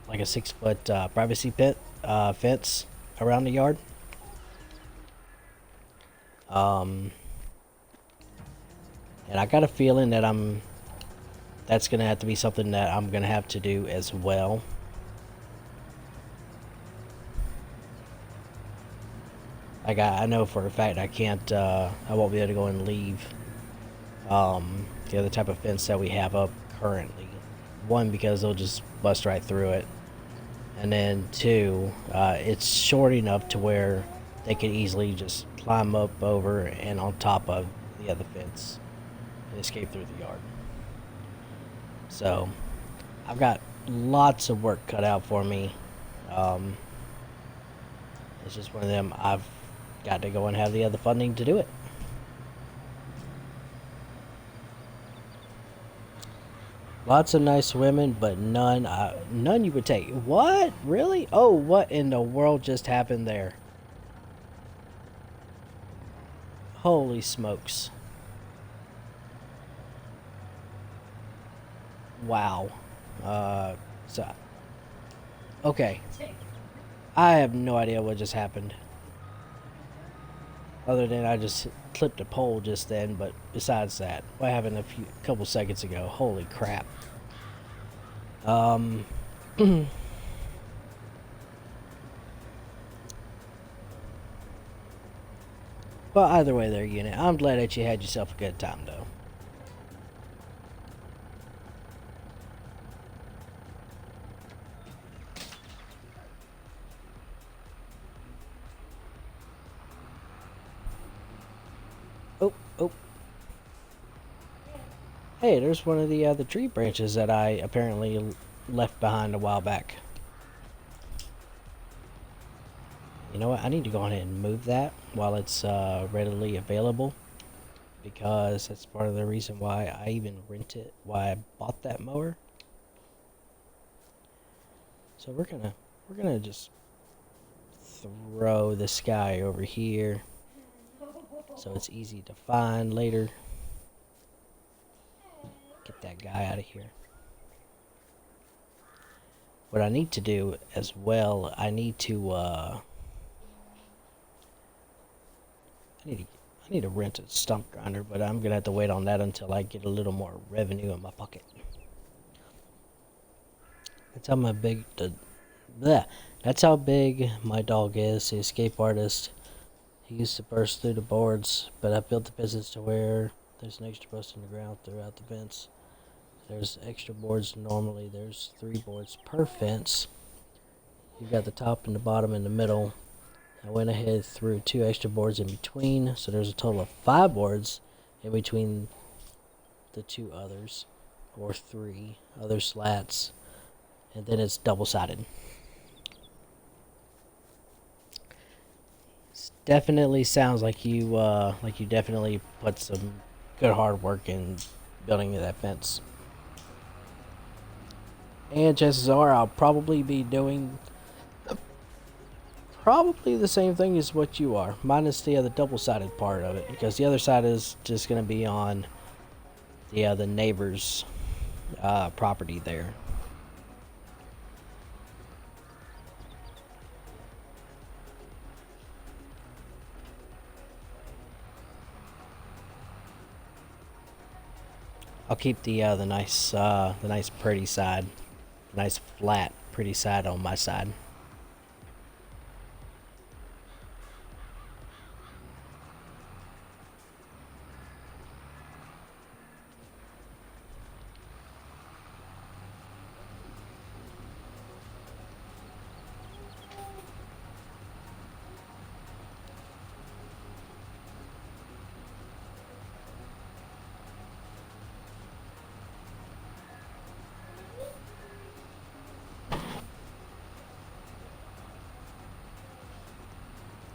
like a 6-foot privacy fence around the yard. And I got a feeling that that's gonna have to be something that I'm gonna have to do as well. Like I know for a fact I won't be able to go and leave the other type of fence that we have up currently. One, because they'll just bust right through it. and then two, it's short enough to where they could easily just climb up over and on top of the other fence and escape through the yard. So I've got lots of work cut out for me. Um, it's just one of them. I've got to go and have the other funding to do it. Lots of nice women, but none you would take. What? Really? Oh, what in the world just happened there? Holy smokes. Wow. So, okay. I have no idea what just happened. Other than I just clipped a pole just then, but besides that, what happened couple seconds ago? Holy crap. Well, either way there, unit. I'm glad that you had yourself a good time, though. Oh, oh. Hey, there's one of the tree branches that I apparently left behind a while back. You know what? I need to go ahead and move that while it's readily available, because that's part of the reason why I even why I bought that mower. So we're gonna just throw this guy over here so it's easy to find later. Get that guy out of here. What I need to do as well, I need to I need to rent a stump grinder, but I'm gonna have to wait on that until I get a little more revenue in my pocket. That's how that's how big my dog is, the escape artist. He used to burst through the boards, but I built the business to where there's an extra post in the ground throughout the fence. There's extra boards. Normally there's 3 boards per fence. You've got the top and the bottom and the middle. I went ahead through 2 extra boards in between, so there's a total of 5 boards in between the 2 others, or 3 other slats, and then it's double-sided. Definitely sounds like you definitely put some good hard work in building that fence. And chances are I'll probably be doing probably the same thing as what you are, minus the other double-sided part of it, because the other side is just going to be on the neighbor's property there. I'll keep the nice pretty side, nice flat pretty side on my side.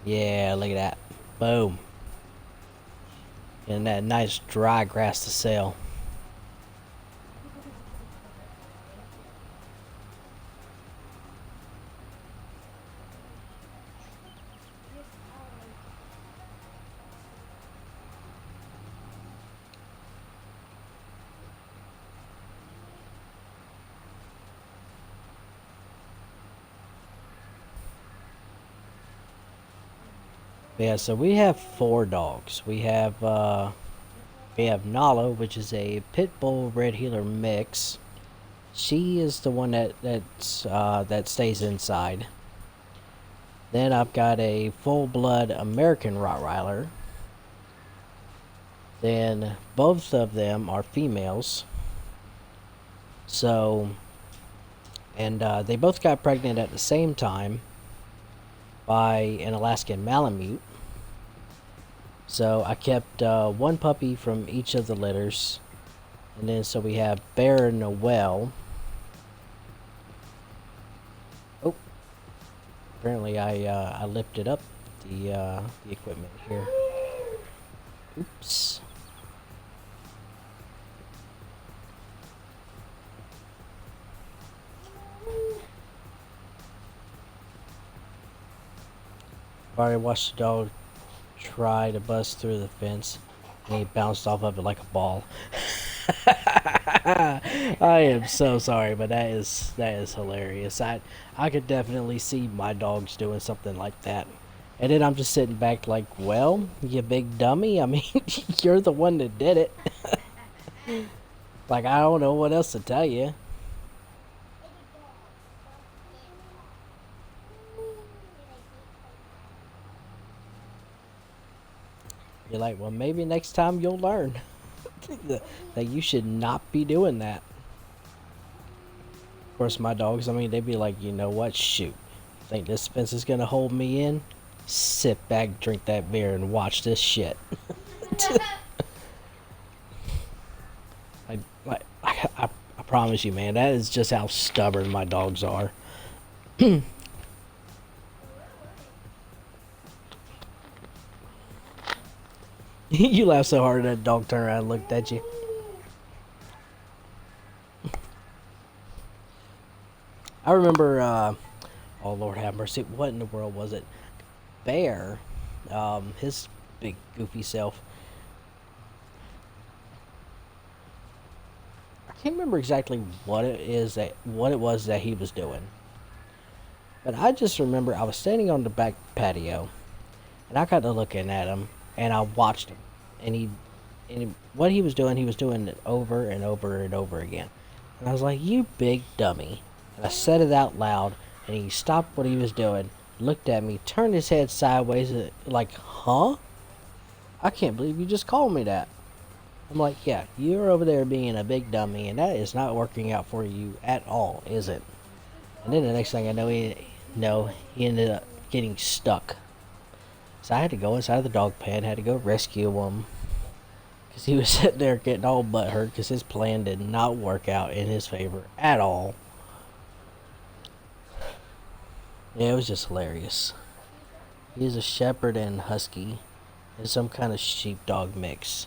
Yeah, look at that. Boom. And that nice dry grass to sell. Yeah, so we have 4 dogs. We have Nala, which is a pit bull red heeler mix. She is the one that stays inside. Then I've got a full blood American Rottweiler. Then both of them are females. So And they both got pregnant at the same time by an Alaskan Malamute. So I kept one puppy from each of the litters. And then so we have Bear and Noel. Oh, apparently I lifted up the equipment here. Oops. I've already watched the dog try to bust through the fence, and he bounced off of it like a ball. I am so sorry, but that is hilarious. I could definitely see my dogs doing something like that. And then I'm just sitting back like, well, you big dummy. I mean, you're the one that did it. Like, I don't know what else to tell you. You're like, well, maybe next time you'll learn that you should not be doing that. Of course, my dogs, I mean, they'd be like, you know what? Shoot. Think this fence is going to hold me in? Sit back, drink that beer, and watch this shit. I promise you, man, that is just how stubborn my dogs are. You laughed so hard that dog turned around and looked at you. I remember, oh Lord have mercy, what in the world was it? Bear, his big goofy self. I can't remember exactly what it was that he was doing. But I just remember I was standing on the back patio, and I got to looking at him, and I watched him, and what he was doing it over and over and over again, and I was like, "You big dummy!" And I said it out loud, and he stopped what he was doing, looked at me, turned his head sideways, like, "Huh? I can't believe you just called me that." I'm like, "Yeah, you're over there being a big dummy, and that is not working out for you at all, is it?" And then the next thing I know, he ended up getting stuck. So I had to go inside the dog pen, had to go rescue him. Because he was sitting there getting all butthurt because his plan did not work out in his favor at all. Yeah, it was just hilarious. He's a shepherd and husky. And some kind of sheepdog mix.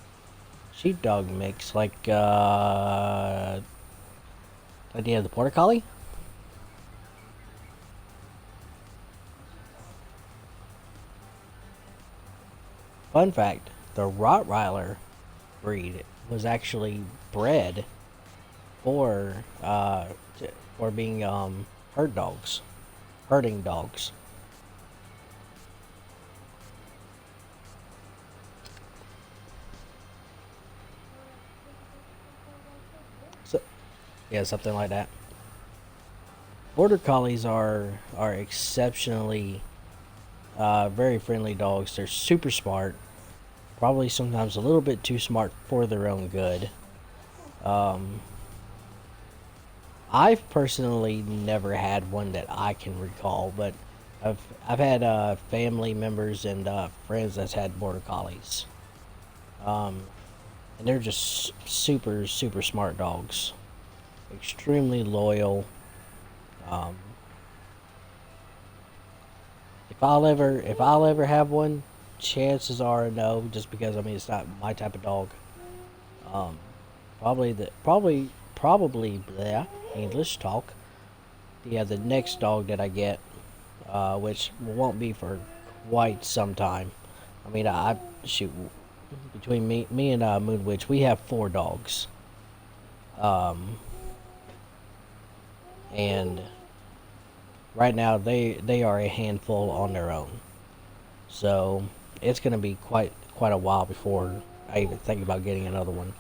Sheepdog mix, like, idea of the Border Collie? Fun fact, the Rottweiler breed was actually bred for being herding dogs. So yeah, something like that. Border collies are exceptionally very friendly dogs. They're super smart. Probably sometimes a little bit too smart for their own good. I've personally never had one that I can recall, but I've had family members and friends that's had border collies, and they're just super smart dogs, extremely loyal. Um, if I'll ever have one, chances are no, just because I mean it's not my type of dog. Um, probably yeah, English talk. Yeah, the next dog that I get, which won't be for quite some time. I mean, I shoot between me and Moon Witch, we have 4 dogs. And right now they are a handful on their own. So it's gonna be quite a while before I even think about getting another one,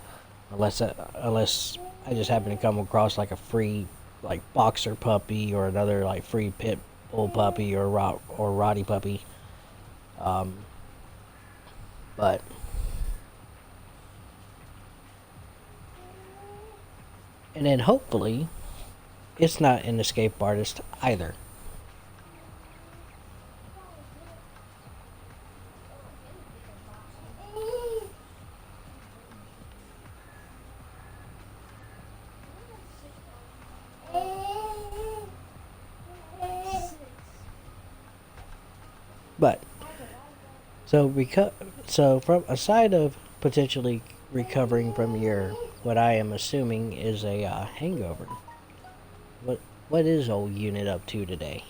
unless I just happen to come across like a free like boxer puppy or another like free pit bull puppy or Roddy puppy. But and then hopefully it's not an escape artist either. But so from aside of potentially recovering from your what I am assuming is a hangover, what is old unit up to today?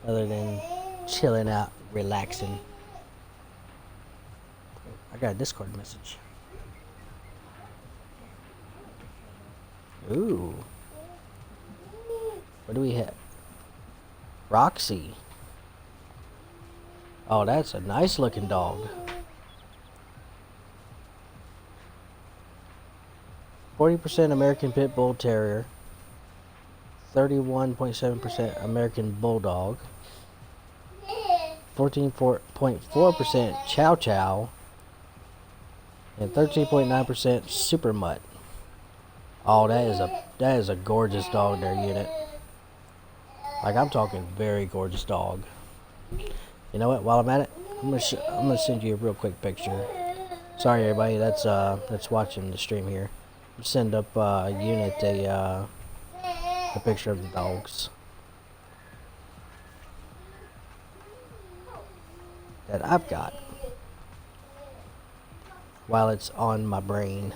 Other than chilling out, relaxing. I got a Discord message. Ooh. What do we have? Roxy. Oh, that's a nice looking dog. 40% American Pit Bull Terrier. 31.7% American Bulldog. 14.4% Chow Chow. And 13.9% Super Mutt. Oh, that is a gorgeous dog there, unit. Like, I'm talking very gorgeous dog. You know what? While I'm at it, I'm gonna send you a real quick picture. Sorry, everybody. That's watching the stream here. Send up unit a picture of the dogs that I've got while it's on my brain.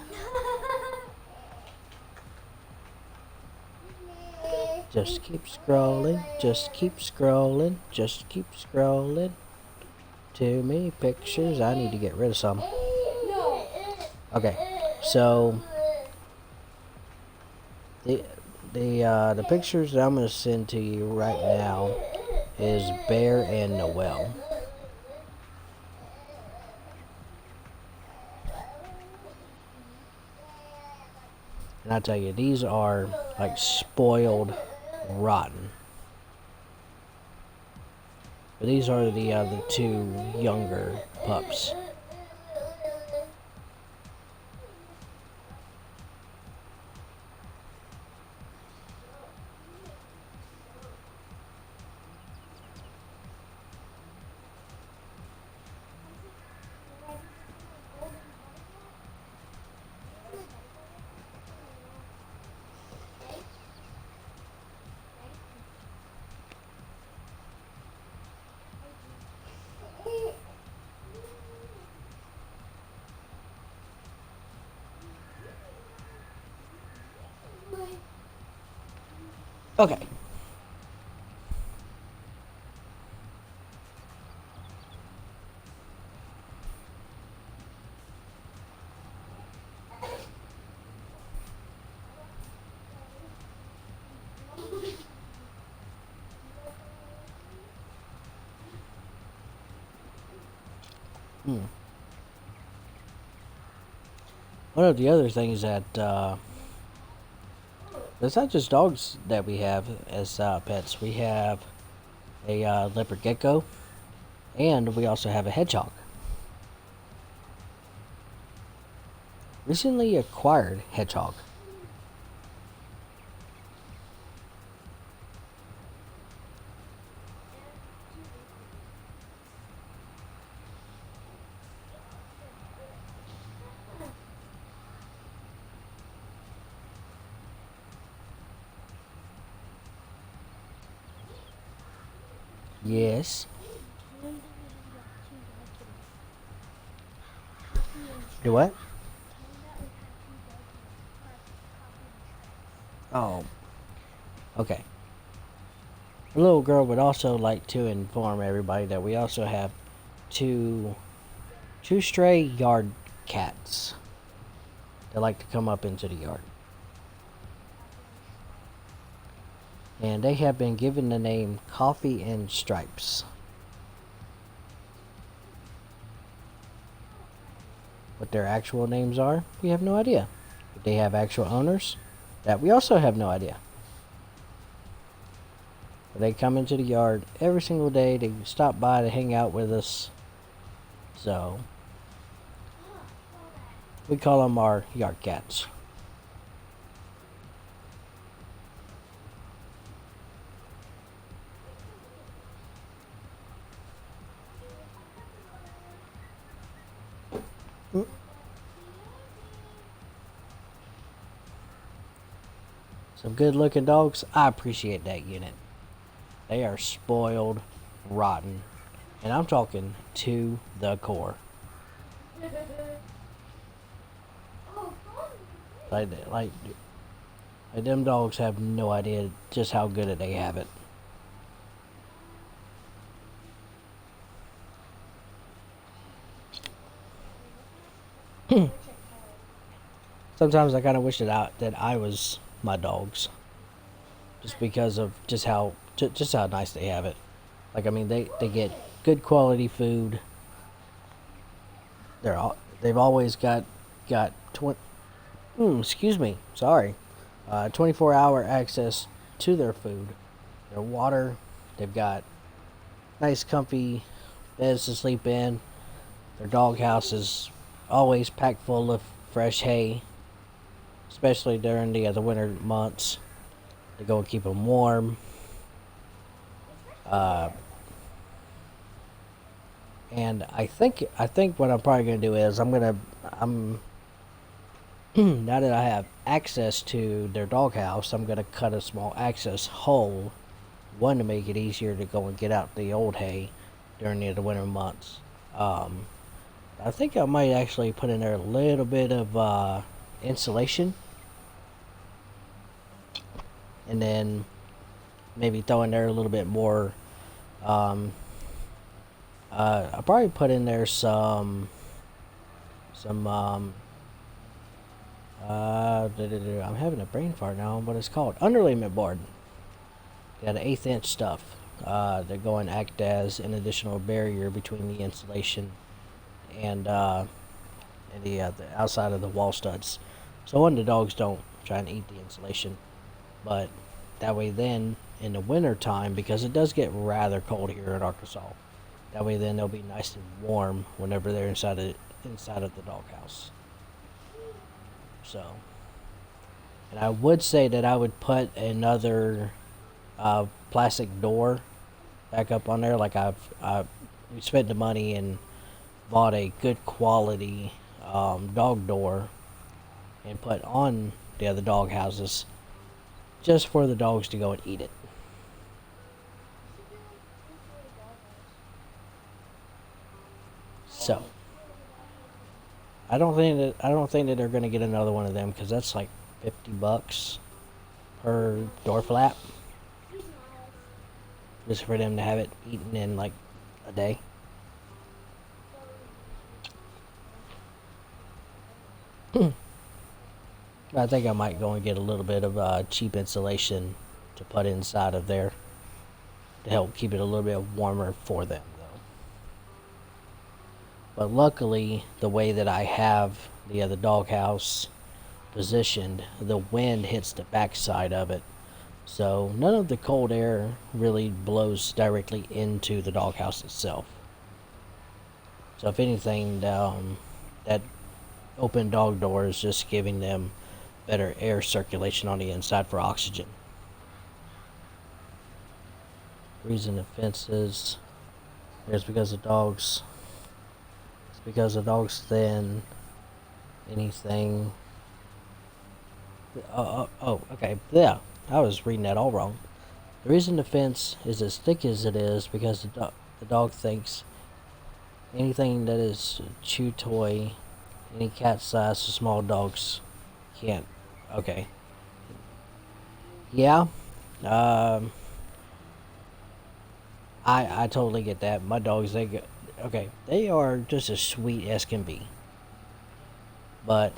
Just keep scrolling, just keep scrolling, just keep scrolling. Too many pictures. I need to get rid of some. Okay, so the pictures that I'm gonna send to you right now is Bear and Noel. And I tell you, these are like spoiled rotten. But these are the two younger pups. Okay. One of the other things that it's not just dogs that we have as pets. We have a leopard gecko, and we also have a hedgehog. Recently acquired hedgehog. Yes. Do what? Oh. Okay. The little girl would also like to inform everybody that we also have two stray yard cats that like to come up into the yard. And they have been given the name Coffee and Stripes. What their actual names are, we have no idea. If they have actual owners, that we also have no idea. But they come into the yard every single day. They stop by to hang out with us. So, We call them our yard cats. Some good looking dogs. I appreciate that unit. They are spoiled, rotten. And I'm talking to the core. Oh, fun. Like them dogs have no idea just how good they have it. Sometimes I kind of wish that I was my dogs, just because of just how nice they have it. Like I mean, they get good quality food. They've always got excuse me, sorry, 24-hour access to their food, their water. They've got nice, comfy beds to sleep in. Their doghouse is always packed full of fresh hay, especially during the winter months. They go and keep them warm. And I think what I'm probably gonna do is I'm now that I have access to their doghouse, I'm gonna cut a small access hole, one to make it easier to go and get out the old hay during the winter months. I think I might actually put in there a little bit of insulation, and then maybe throw in there a little bit more. I'll probably put in there some I'm having a brain fart now on what it's called. Underlayment board. Got an 1/8 inch stuff. They're going to act as an additional barrier between the insulation and the outside of the wall studs. So when the dogs don't try and eat the insulation, but that way then in the winter time, because it does get rather cold here in Arkansas, that way then they'll be nice and warm whenever they're inside of the doghouse. So, and I would say that I would put another plastic door back up on there. Like we spent the money and bought a good quality dog door and put on the other dog houses just for the dogs to go and eat it. So I don't think that they're gonna get another one of them because that's like $50 per door flap just for them to have it eaten in like a day. I think I might go and get a little bit of cheap insulation to put inside of there to help keep it a little bit warmer for them, though. But luckily, the way that I have the other doghouse positioned, the wind hits the backside of it, so none of the cold air really blows directly into the doghouse itself. So if anything, that open dog door is just giving them better air circulation on the inside for oxygen. Reason the fences is because the dogs. It's because the dogs thin. Anything. Oh, okay. Yeah, I was reading that all wrong. The reason the fence is as thick as it is because the dog thinks anything that is a chew toy, any cat size or small dogs can't. Okay. Yeah. I totally get that. My dogs, they are just as sweet as can be. But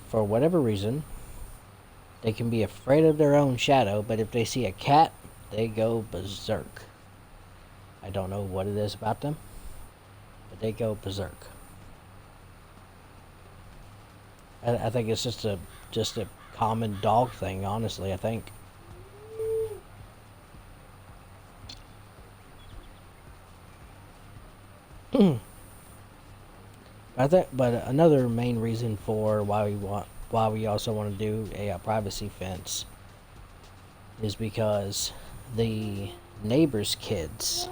for whatever reason, they can be afraid of their own shadow, but if they see a cat, they go berserk. I don't know what it is about them, but they go berserk. I think it's just a common dog thing, honestly, I think. I think, but another main reason for why we also want to do a privacy fence is because the neighbors' kids,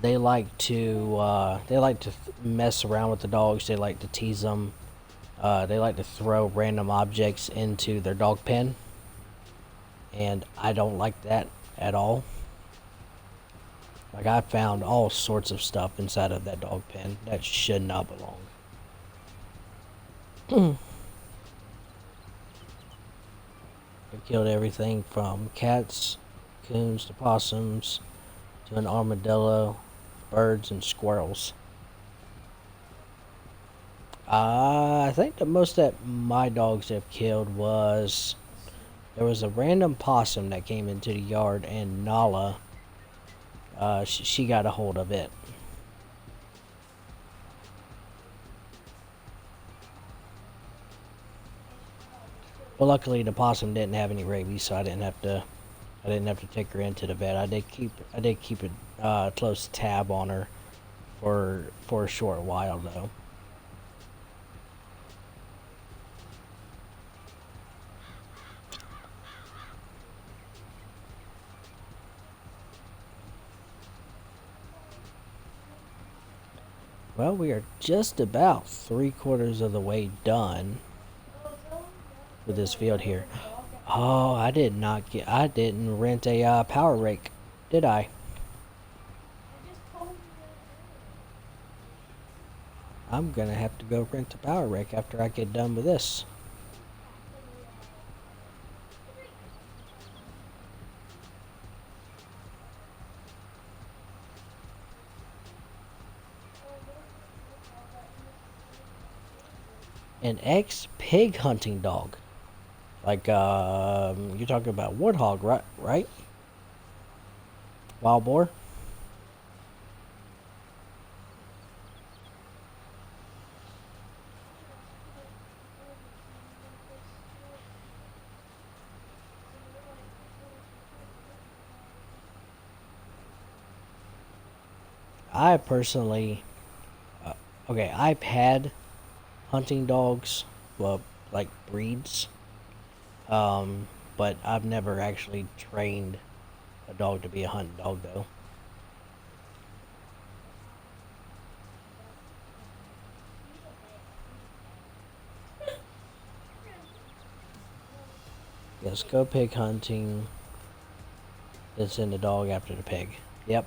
they like to mess around with the dogs. They like to tease them. They like to throw random objects into their dog pen, and I don't like that at all. Like, I found all sorts of stuff inside of that dog pen that should not belong. I killed everything from cats, coons to possums to an armadillo, birds, and squirrels. I think the most that my dogs have killed was there was a random possum that came into the yard, and Nala, she got a hold of it. Well, luckily the possum didn't have any rabies, so I didn't have to take her into the vet. I did keep a close tab on her for a short while though. Well, we are just about 3/4 of the way done with this field here. Oh, I didn't rent a power rake, did I? I just told you I'm gonna have to go rent a power rake after I get done with this. An ex-pig hunting dog. Like, you're talking about warthog, right? Right? Wild boar? I personally, okay, I've had hunting dogs, well, like breeds, but I've never actually trained a dog to be a hunting dog, though. Yes, go pig hunting. Then send the dog after the pig. Yep.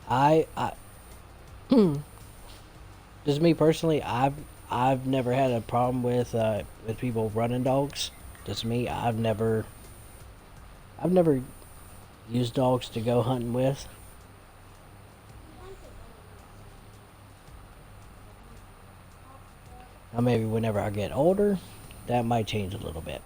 I just me personally, I've never had a problem with people running dogs. Just me, I've never used dogs to go hunting with. Now maybe whenever I get older, that might change a little bit.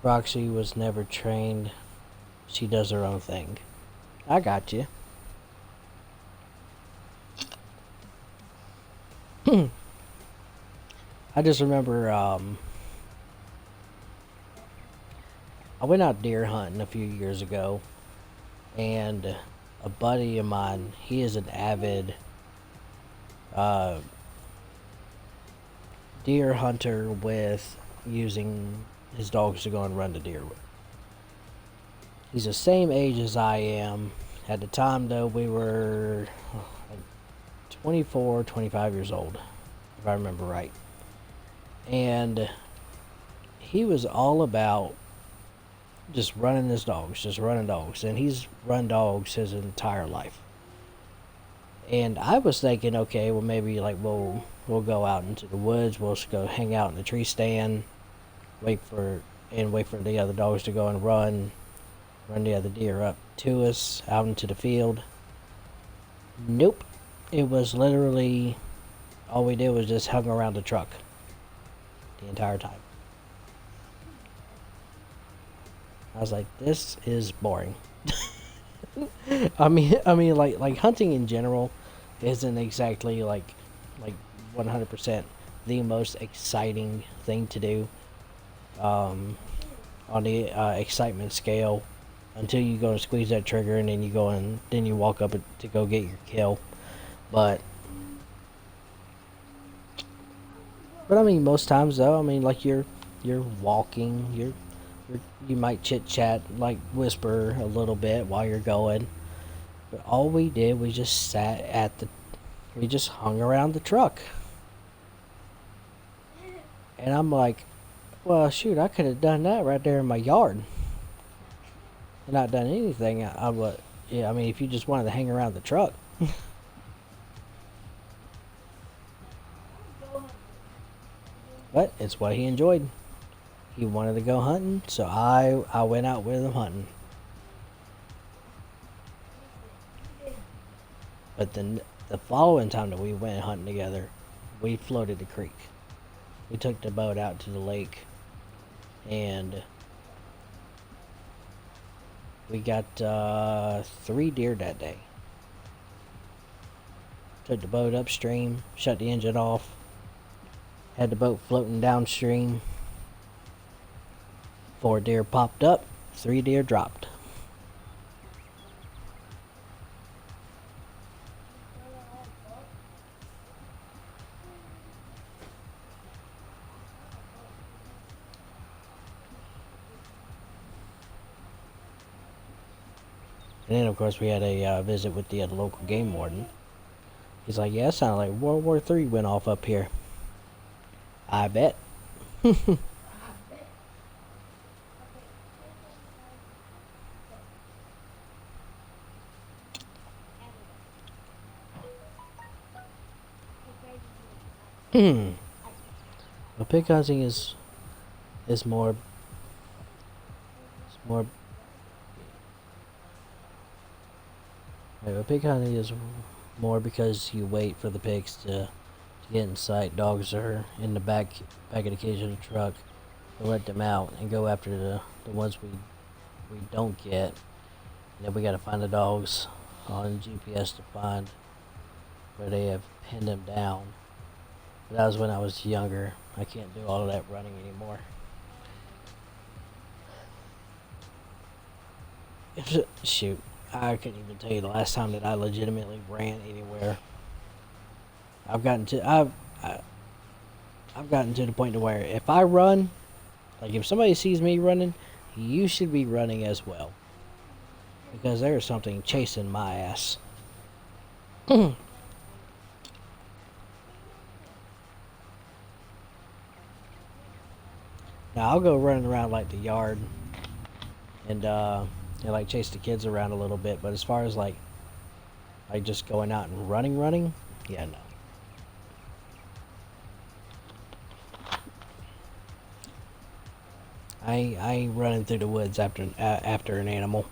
Roxy was never trained. She does her own thing. I got you. I just remember I went out deer hunting a few years ago, and a buddy of mine, he is an avid uh, deer hunter with using his dogs to go and run the deer with. He's the same age as I am. At the time, though, we were like 24, 25 years old, if I remember right. And he was all about just running his dogs, just running dogs. And he's run dogs his entire life. And I was thinking, okay, well, maybe like we'll go out into the woods. We'll just go hang out in the tree stand, wait for the other dogs to go and run the other deer up to us out into the field. Nope. It was literally all we did was just hung around the truck the entire time. I was like, this is boring. I mean, like hunting in general isn't exactly like like 100% the most exciting thing to do on the excitement scale until you go and squeeze that trigger and then you go and then you walk up to go get your kill. But I mean, most times though, I mean, like you're walking, you might chit chat, like whisper a little bit while you're going. But all we did, we just we just hung around the truck. And I'm like, well, shoot, I could have done that right there in my yard. And not done anything. I would, yeah, I mean, if you just wanted to hang around the truck. But it's what he enjoyed. He wanted to go hunting, so I went out with him hunting. But then the following time that we went hunting together, we floated the creek. We took the boat out to the lake, and we got 3 deer that day. Took the boat upstream, shut the engine off, had the boat floating downstream. 4 deer popped up, 3 deer dropped. And then, of course, we had a visit with the local game warden. He's like, yeah, it sounded like World War III went off up here. I bet. Well, pig hunting is more pig hunting is more because you wait for the pigs to get in sight. Dogs are in the back of the cage of the truck. We let them out and go after the ones we don't get. And then we gotta find the dogs on GPS to find where they have pinned them down. But that was when I was younger. I can't do all of that running anymore. Shoot, I couldn't even tell you the last time that I legitimately ran anywhere. I've gotten to the point to where if I run, like if somebody sees me running, you should be running as well, because there's something chasing my ass. Now I'll go running around like the yard and like chase the kids around a little bit, but as far as like just going out and running, yeah, no. I ain't running through the woods after an animal,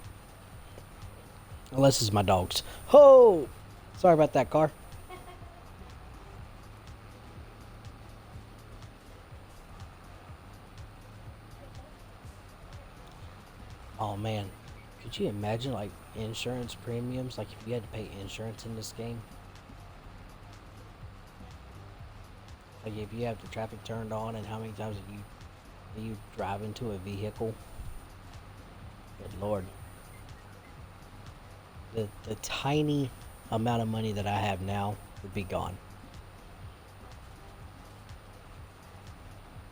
unless it's my dogs. Oh, sorry about that, car. Oh man, could you imagine like insurance premiums? Like if you had to pay insurance in this game, like if you have the traffic turned on, and how many times do you drive into a vehicle? Good lord, the tiny amount of money that I have now would be gone.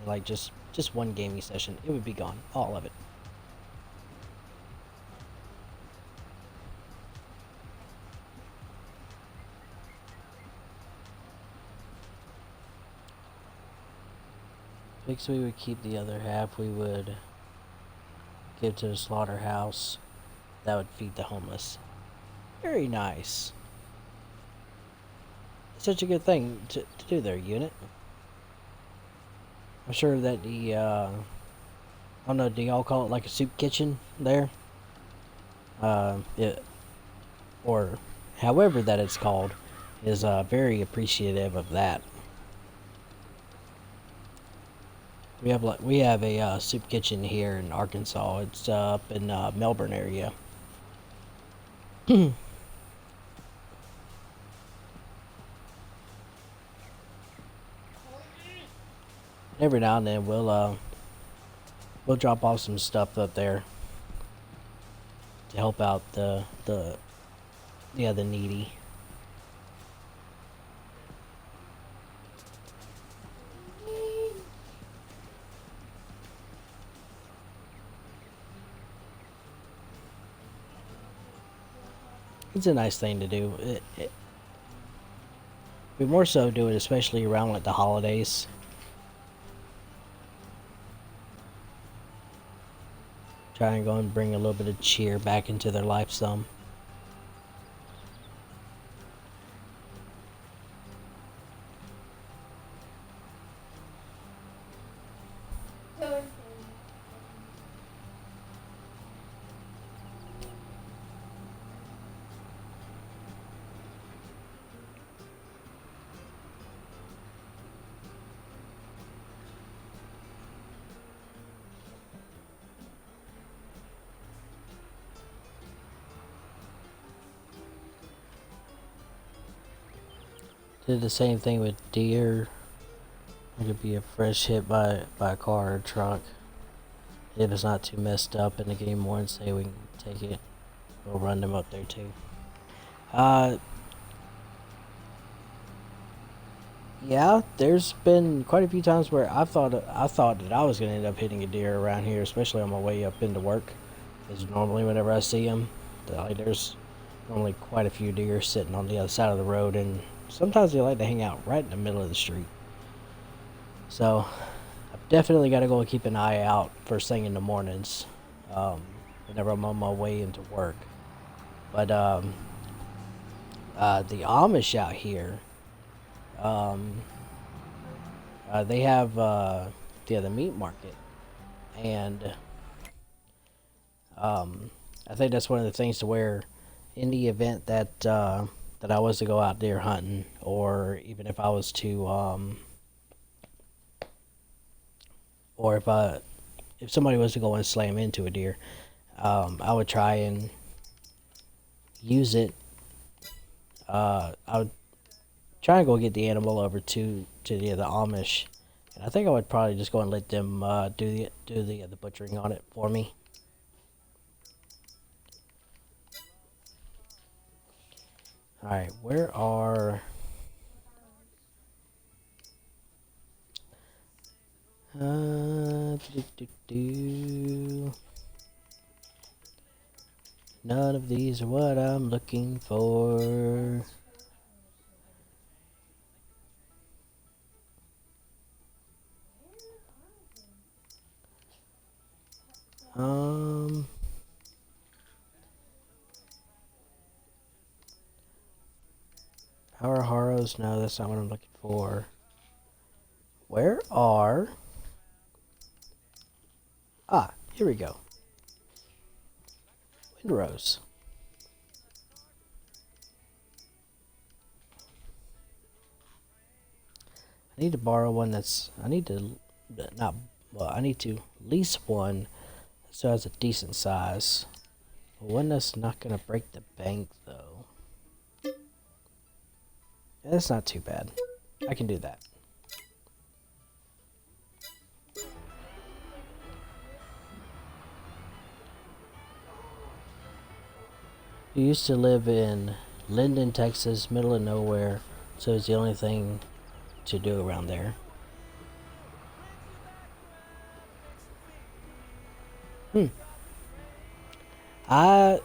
Like just one gaming session, it would be gone, all of it. Because we would keep the other half, we would give to the slaughterhouse that would feed the homeless. Very nice. Such a good thing to do there, unit. I'm sure that the I don't know, do y'all call it like a soup kitchen there? Or however that it's called, is very appreciative of that. We have a soup kitchen here in Arkansas. It's up in Melbourne area. every now and then we'll drop off some stuff up there to help out the needy. It's a nice thing to do. We more so do it especially around like the holidays. Try and go and bring a little bit of cheer back into their life some. Did the same thing with deer. It could be a fresh hit by a car or a truck. If it's not too messed up in the game warden say we can take it, we'll run them up there too. Yeah, there's been quite a few times where I thought that I was gonna end up hitting a deer around here, especially on my way up into work. Because normally whenever I see them, there's normally quite a few deer sitting on the other side of the road, and sometimes they like to hang out right in the middle of the street. So I've definitely got to go and keep an eye out first thing in the mornings, whenever I'm on my way into work. But the Amish out here, they have the meat market, and I think that's one of the things to where in the event that that I was to go out deer hunting, or even if I was to or if somebody was to go and slam into a deer, I would try and use it. I would try and go get the animal over to the Amish, and I think I would probably just go and let them do the butchering on it for me. All right, where are? None of these are what I'm looking for. Power Harrows, no, that's not what I'm looking for. Where are... Ah, here we go. Windrows. I need to borrow one that's... I need to lease one so it has a decent size. One that's not going to break the bank, though. That's not too bad. I can do that. We used to live in Linden, Texas, middle of nowhere, so it's the only thing to do around there.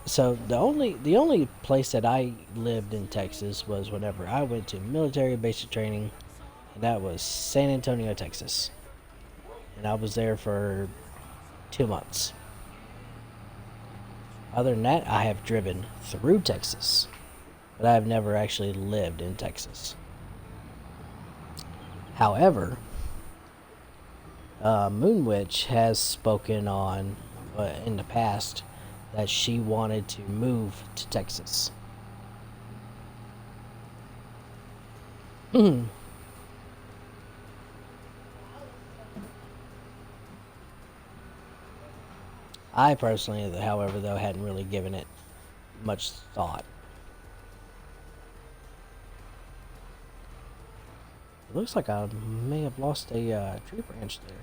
So the only place that I lived in Texas was whenever I went to military basic training, and that was San Antonio, Texas. And I was there for 2 months. Other than that, I have driven through Texas, but I have never actually lived in Texas. However, Moon Witch has spoken on in the past that she wanted to move to Texas. I personally, however, though, hadn't really given it much thought. looks like I may have lost a tree branch there.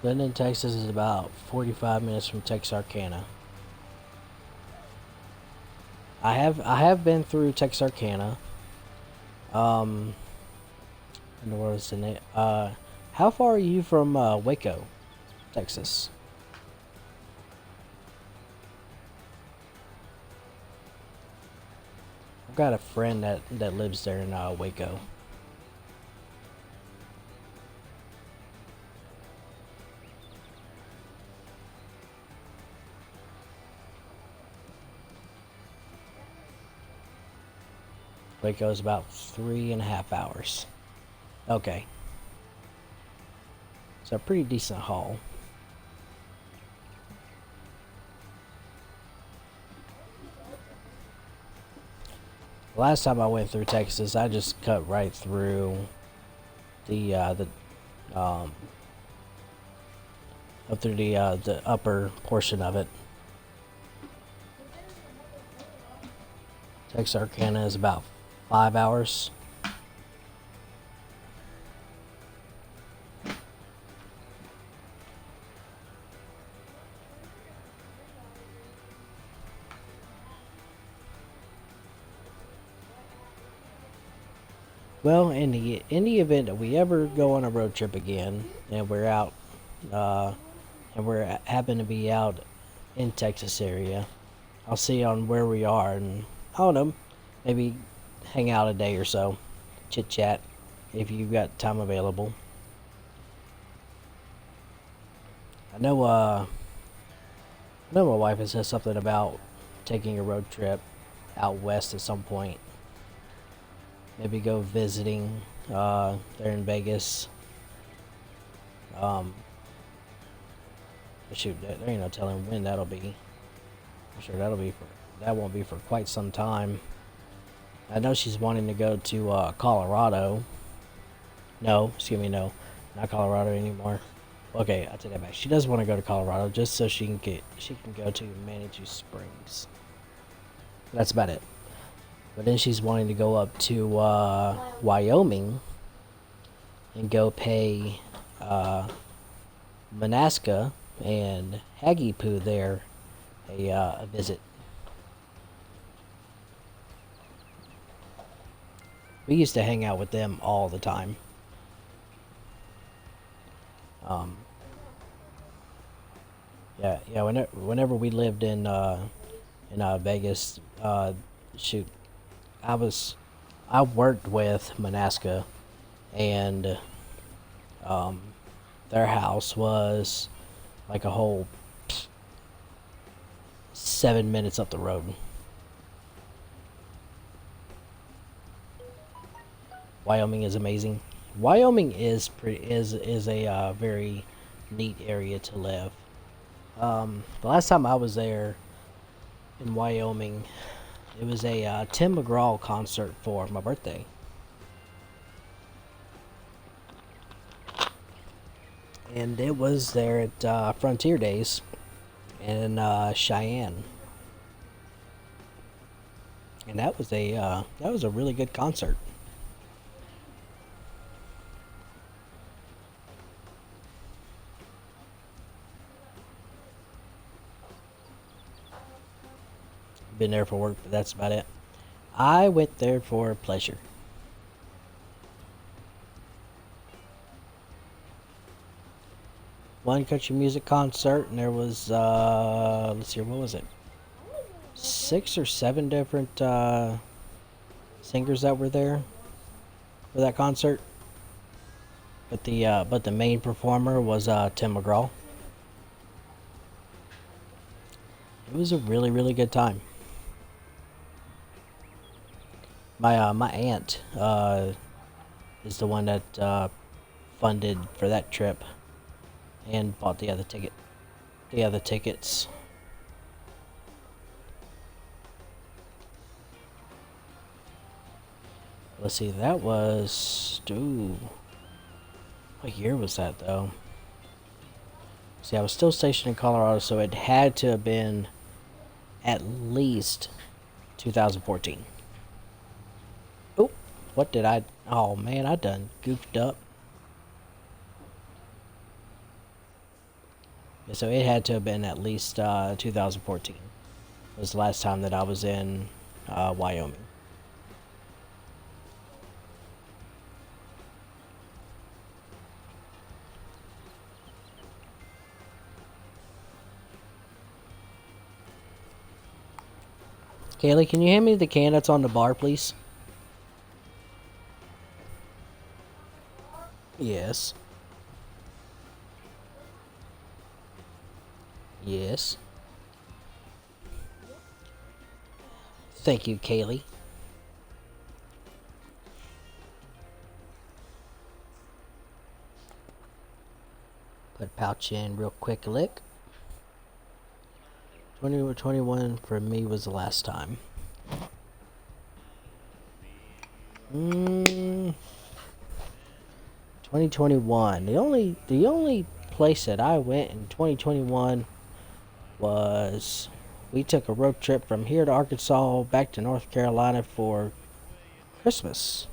Linden, Texas is about 45 minutes from Texarkana. I have been through Texarkana. And what is in it? How far are you from Waco, Texas? I've got a friend that lives there in Waco. Waco is about 3.5 hours. Okay. So a pretty decent haul. Last time I went through Texas, I just cut right through up through the upper portion of it. Texarkana is about 5 hours. Well, in the event that we ever go on a road trip again, and we're out, and we're happen to be out in Texas area, I'll see on where we are, and I don't know, maybe hang out a day or so, chit chat, if you've got time available. I know my wife has said something about taking a road trip out west at some point. Maybe go visiting there in Vegas. Shoot, there ain't no telling when that'll be. I'm sure that won't be for quite some time. I know she's wanting to go to Colorado. No, excuse me, no, not Colorado anymore. Okay, I take that back. She does want to go to Colorado just so she can go to Manitou Springs. That's about it. But then she's wanting to go up to Wyoming and go pay Manaska and Haggy-Poo there a visit. We used to hang out with them all the time. Yeah. Whenever we lived in Vegas, shoot, I worked with Manaska, and their house was like a whole 7 minutes up the road. Wyoming is amazing. Wyoming is a very neat area to live. The last time I was there in Wyoming, it was a Tim McGraw concert for my birthday. And it was there at Frontier Days in Cheyenne. And that was a really good concert. Been there for work, but that's about it. I went there for pleasure. One country music concert, and there was let's see, what was it? 6 or 7 different singers that were there for that concert. But the main performer was Tim McGraw. It was a really, really good time. My aunt is the one that funded for that trip and bought the other tickets. Let's see, that was... Ooh. What year was that, though? See, I was still stationed in Colorado, so it had to have been at least 2014. Oh, what did I... Oh, man, I done goofed up. Yeah, so it had to have been at least 2014. Was the last time that I was in Wyoming. Kaylee, can you hand me the can that's on the bar, please? Yes. Yes. Thank you, Kaylee. Put a pouch in real quick lick. 20 or 21 for me was the last time. 2021. The only place that I went in 2021 was we took a road trip from here to Arkansas back to North Carolina for Christmas.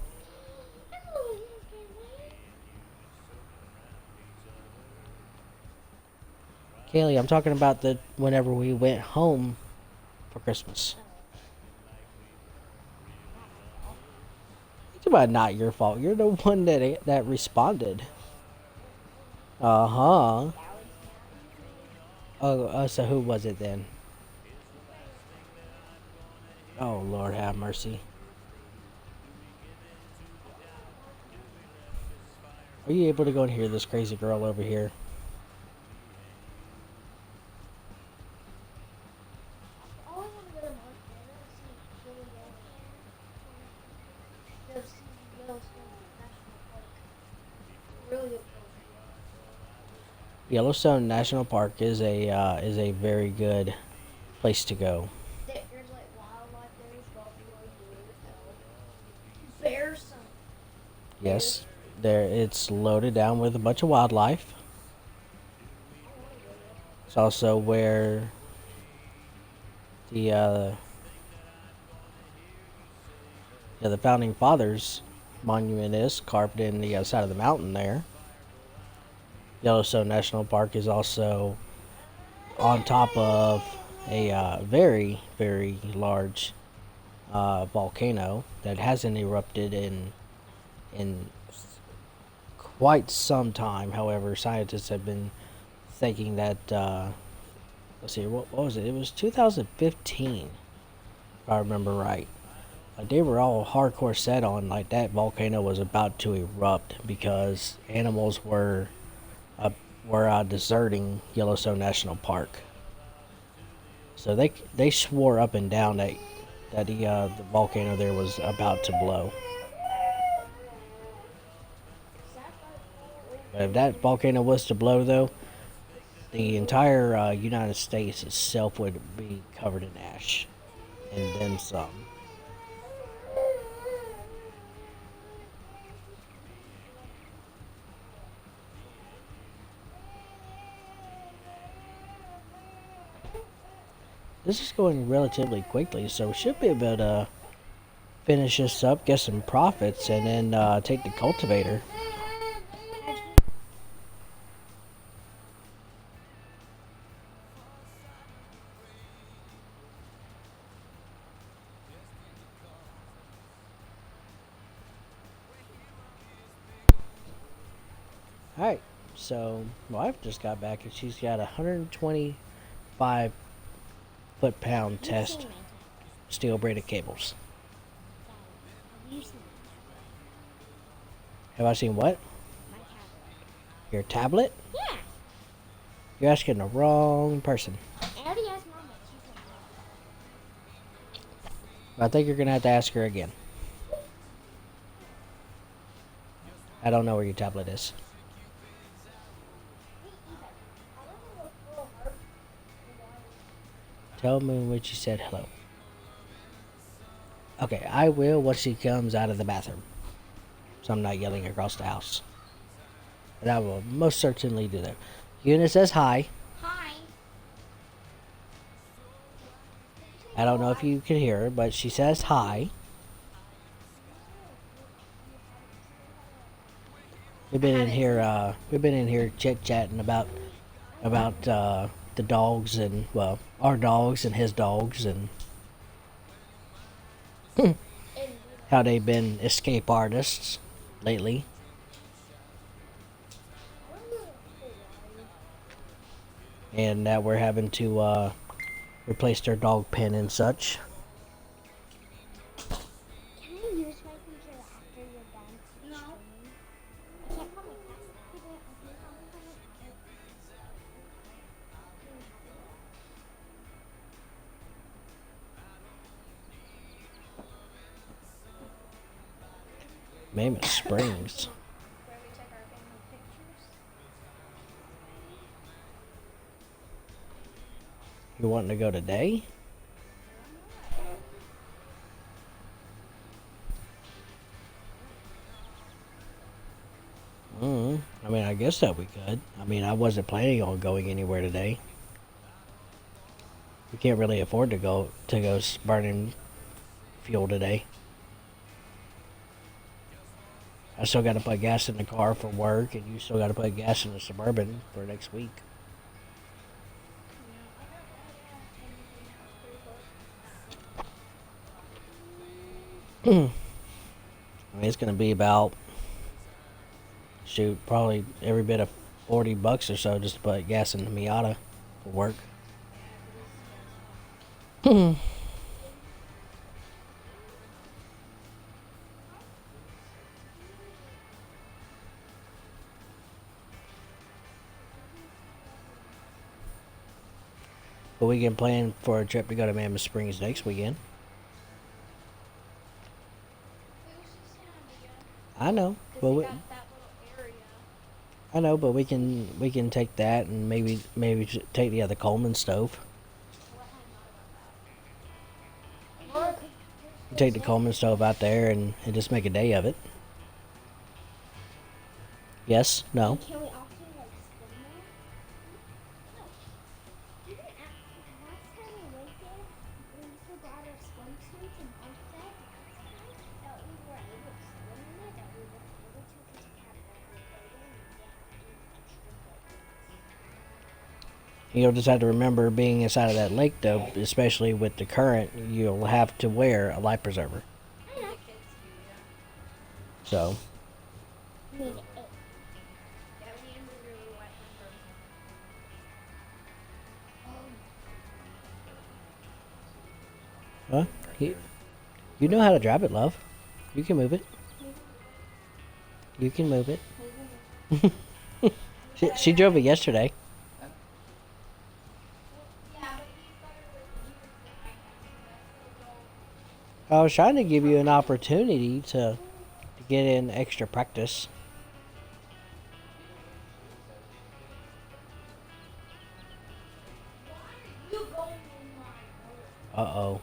Kaylee, I'm talking about the whenever we went home for Christmas. It's about not your fault. You're the one that responded. Uh-huh. Oh, so who was it then? Oh, Lord have mercy. Are you able to go and hear this crazy girl over here? I always want to go to Montana to see Billy Yellowstone. Go see Yellowstone National Park. Really good place. Yellowstone National Park is a very good place to go. There's like wildlife. There's buffalo, deer, elk, bears. Some Yes, there it's loaded down with a bunch of wildlife. It's also where the the founding fathers monument is carved in the side of the mountain there. Yellowstone National Park is also on top of a very, very large volcano that hasn't erupted in quite some time. However, scientists have been thinking that let's see, what was it? It was 2015, if I remember right. Like they were all hardcore set on like that volcano was about to erupt because animals were deserting Yellowstone National Park. So they swore up and down that the volcano there was about to blow. But if that volcano was to blow, though, the entire United States itself would be covered in ash, and then some. This is going relatively quickly, so we should be able to finish this up, get some profits, and then take the cultivator. Alright, so my wife just got back and she's got 125 foot-pound test steel braided cables. Have you seen Have I seen what? my tablet? Your tablet? Yeah. You're asking the wrong person. I already asked Mom, but she said no. I think you're gonna have to ask her again. I don't know where your tablet is. Tell me what you said hello. Okay, I will once she comes out of the bathroom. So I'm not yelling across the house. But I will most certainly do that. Una says hi. Hi. I don't know if you can hear her, but she says hi. We've been in here. We've been in here chit chatting about the dogs and well, our dogs and his dogs and how they've been escape artists lately. And that we're having to replace their dog pen and such. Can I use my computer after you're done? No. I can't put my password in it. I think I'm gonna. Mammoth Springs. Where we took our family pictures. You wanting to go today? I mean, I guess that we could. I mean, I wasn't planning on going anywhere today. We can't really afford to go burning fuel today. I still got to put gas in the car for work, and you still got to put gas in the Suburban for next week. I mean, it's gonna be about shoot, probably every bit of $40 or so just to put gas in the Miata for work. But we can plan for a trip to go to Mammoth Springs next weekend. I know, but I know, but we can take that and maybe take the other Coleman stove. Take the Coleman stove out there and just make a day of it. Yes? No? Can we also like swim there? No. Didn't last time we went there, we forgot our swimsuits and Mom said that we were able to swim in there, that we weren't able to because we had all the clothing and we had to use extra clothing. You'll just have to remember being inside of that lake, though, especially with the current, you'll have to wear a life preserver. I know. So, I mean, huh? You know how to drive it, love. You can move it. You can move it. She drove it yesterday. I was trying to give you an opportunity to get in extra practice. Uh-oh.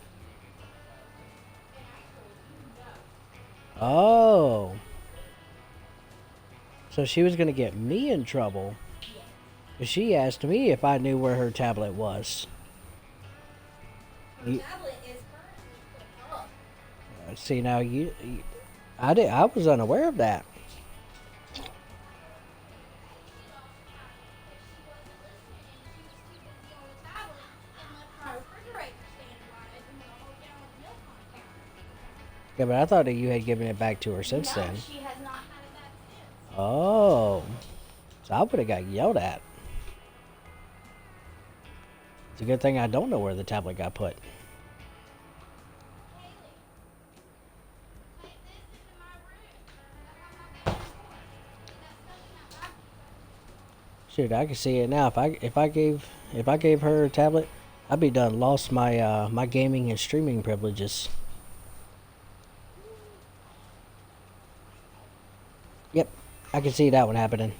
Oh. So she was going to get me in trouble. 'Cause she asked me if I knew where her tablet was. Tablet is currently put up. See, now I was unaware of that. Yeah, but I thought that you had given it back to her since then. She has not had it back since. Oh. So I would have got yelled at. It's a good thing I don't know where the tablet got put. Shoot, I can see it now. If I gave her a tablet, I'd be done lost my my gaming and streaming privileges. Yep, I can see that one happening.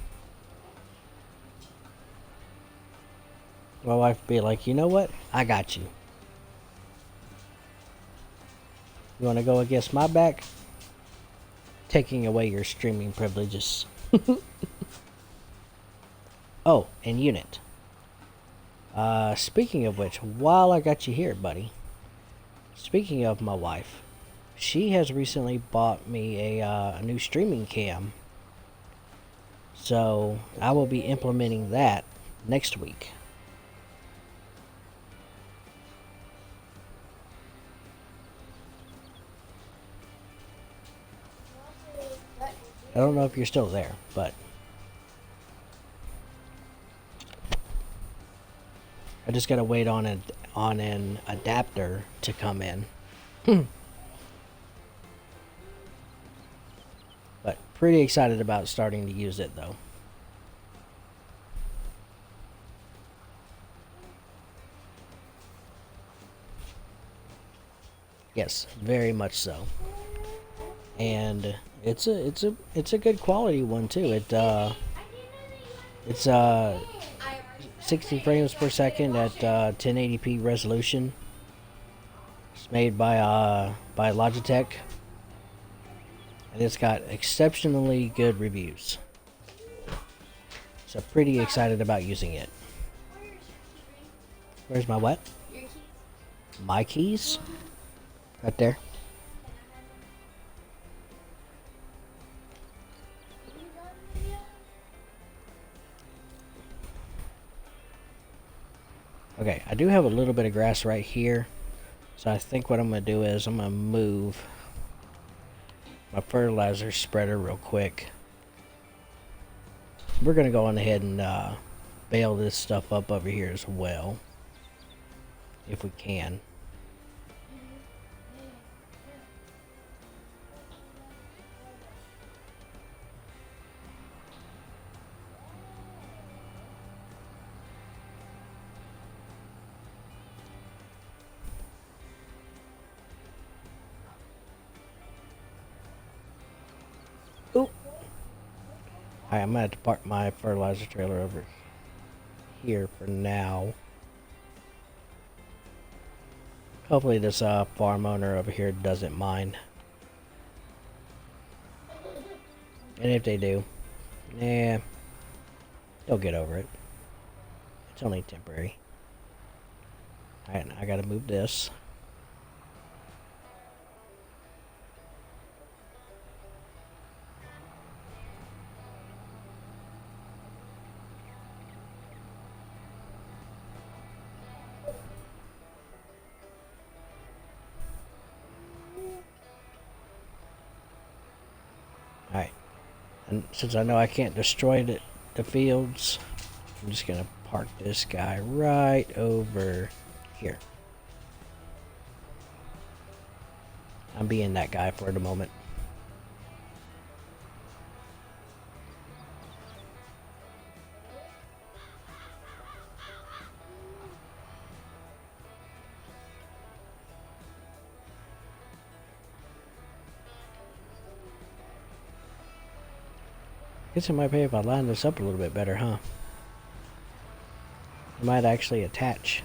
My wife would be like, you know what? I got you. You want to go against my back? Taking away your streaming privileges. Oh, and unit. Speaking of which, while I got you here, buddy. Speaking of my wife, she has recently bought me a new streaming cam. So I will be implementing that next week. I don't know if you're still there, but I just gotta wait on an adapter to come in. But pretty excited about starting to use it though. Yes, very much so. And it's a good quality one too. It's 60 frames per second at 1080p resolution. It's made by Logitech, and it's got exceptionally good reviews. So pretty excited about using it. Where's my what? Your keys. My keys? Right there. You done video? Okay, I do have a little bit of grass right here. So I think what I'm going to do is I'm going to move my fertilizer spreader real quick. We're going to go on ahead and bale this stuff up over here as well. If we can. Oop. Alright, I'm gonna have to park my fertilizer trailer over here for now. Hopefully this farm owner over here doesn't mind. And if they do, they'll get over it. It's only temporary. Alright, I gotta move this. Alright. And since I know I can't destroy the fields, I'm just gonna park this guy right over here. I'm being that guy for the moment. Guess it might pay if I line this up a little bit better, huh? It might actually attach.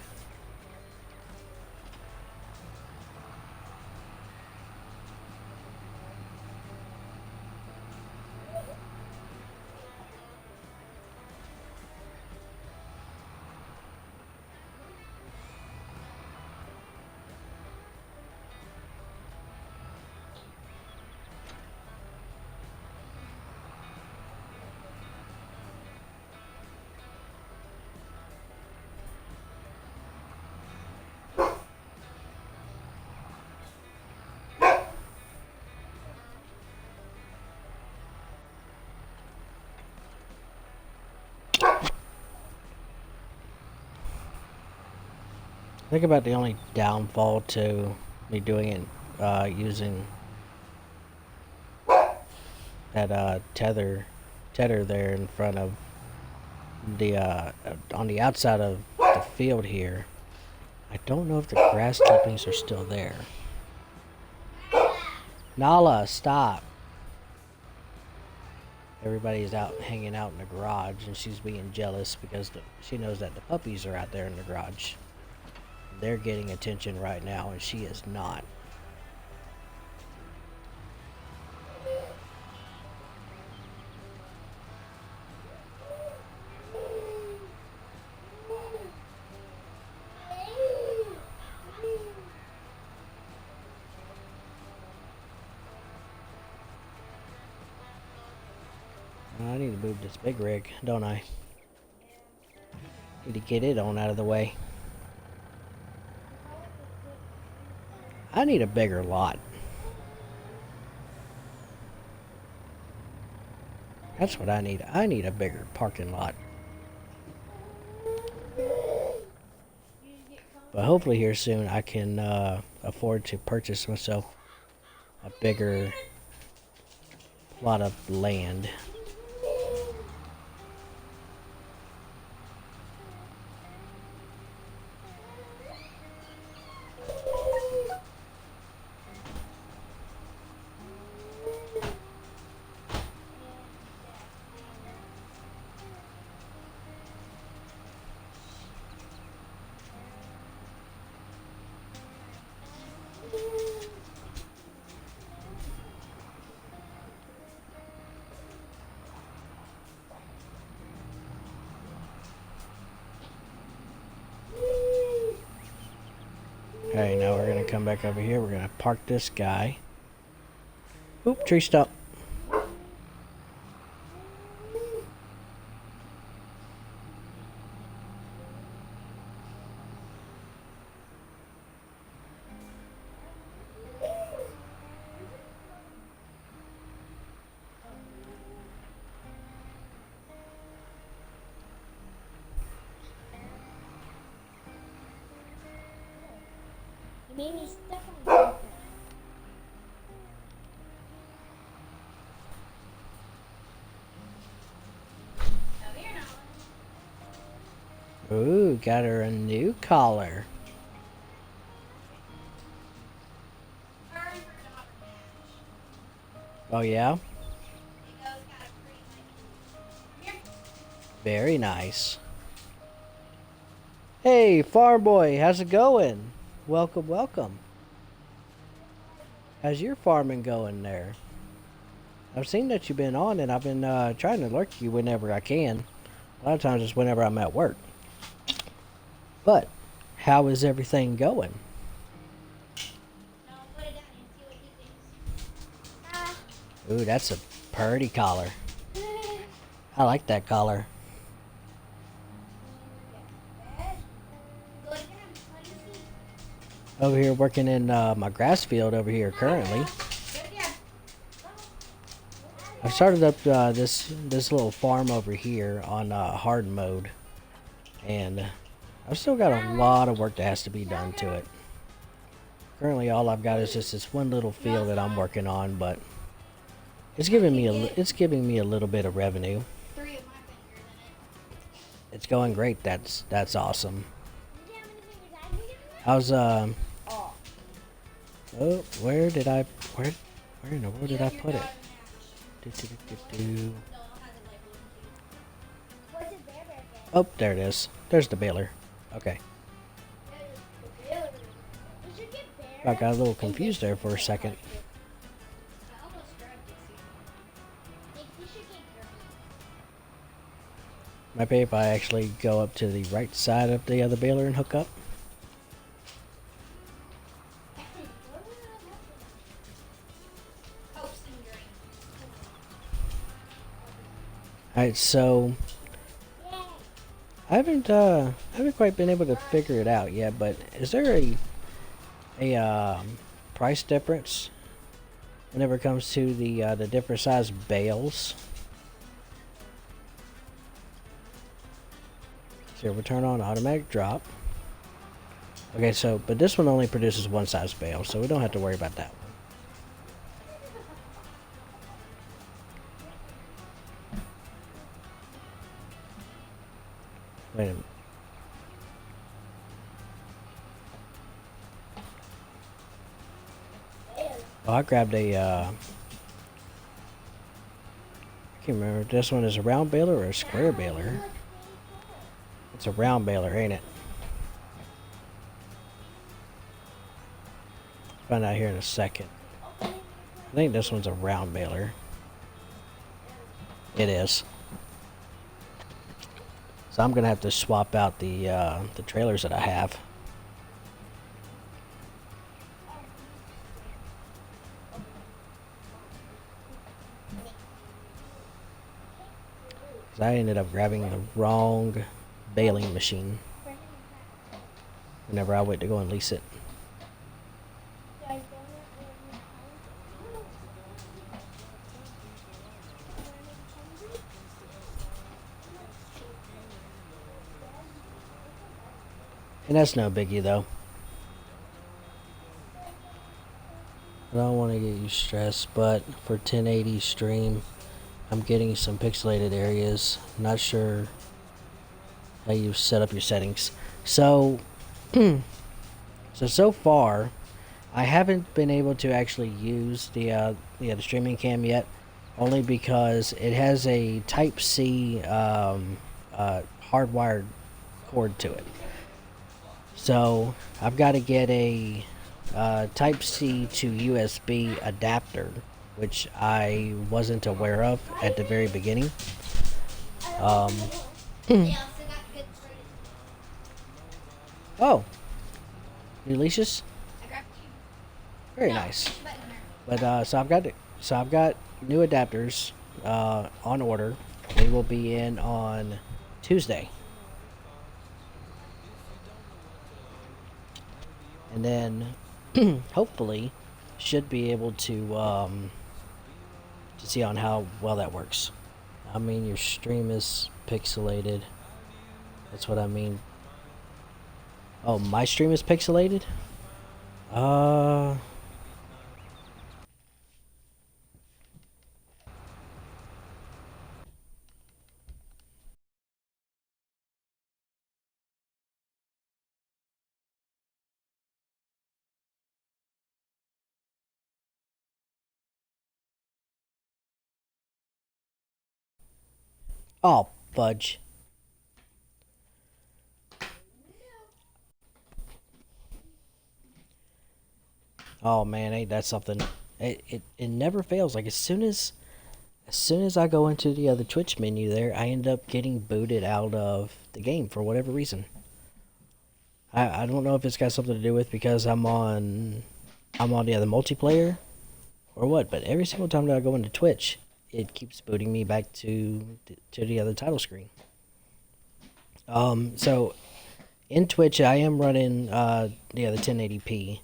I think about the only downfall to me doing it using that tether there in front of the on the outside of the field here. I don't know if the grass clippings are still there. Nala, stop. Everybody's out hanging out in the garage and she's being jealous because she knows that the puppies are out there in the garage. They're getting attention right now and she is not. I need to move this big rig, don't I? Need to get it on out of the way. I need a bigger lot. That's what I need. I need a bigger parking lot. But hopefully here soon I can afford to purchase myself a bigger plot of land. Okay, now we're gonna come back over here. We're gonna park this guy. Oop, tree stump. You made me step on something. Come here now. Ooh, got her a new collar. Turn for daughter match. Oh yeah? It goes kind of pretty like. Come here. Very nice. Hey, farm boy, how's it going? Welcome, welcome. How's your farming going there? I've seen that you've been on, and I've been trying to lurk you whenever I can. A lot of times it's whenever I'm at work. But how is everything going? No, put it down and see what he thinks. Ah. Ooh, that's a pretty collar. I like that collar. Go again. Let me see. Over here working in my grass field over here currently. Do it again. I've started up this little farm over here on hard mode, and I've still got a lot of work that has to be done to it. Currently, all I've got is just this one little field that I'm working on, but it's giving me a little bit of revenue. 3 of my fingers in it. It's going great. That's awesome. You see how many fingers I can get? How's Oh. oh, where in the world did I put it? Daughter match. Do. No, it has it labeled. What's it there, there, there? Oh, there it is. There's the baler. Okay. You should get there. I got a little confused there for a second. I almost grabbed it. Like, you should get there. Maybe if I actually go up to the right side of the other baler and hook up. Hopes and dreams. Alright, so Yeah. I haven't quite been able to figure it out yet, but is there a price difference whenever it comes to the different size bales? So we turn on automatic drop. Okay, so but this one only produces one size bale, so we don't have to worry about that one. Wait a minute. Oh, I grabbed a, I can't remember if this one is a round baler or a square baler. It's a round baler, ain't it? Find out here in a second. I think this one's a round baler. It is. So I'm gonna have to swap out the trailers that I have. 'Cause I ended up grabbing the wrong baling machine whenever I went to go and lease it. And that's no biggie though. I don't want to get you stressed, but for 1080 stream, I'm getting some pixelated areas. Not sure how you set up your settings. So, so far, I haven't been able to actually use the streaming cam yet, only because it has a Type C hardwired cord to it. So I've got to get a Type C to USB adapter, which I wasn't aware of at the very beginning. Yeah, I still got good for it. Oh, new leashes, I grabbed two. very No, nice. button there. But so I've got new adapters on order. They will be in on Tuesday, and then hopefully should be able to see on how well that works. I mean, your stream is pixelated. That's what I mean. Oh, my stream is pixelated? Uh... Oh, fudge. Oh man, ain't that something? It never fails. Like as soon as I go into the other Twitch menu there, I end up getting booted out of the game for whatever reason. I don't know if it's got something to do with because I'm on the other multiplayer or what, but every single time that I go into Twitch, it keeps booting me back to the other title screen. So in Twitch, I am running the other 1080p.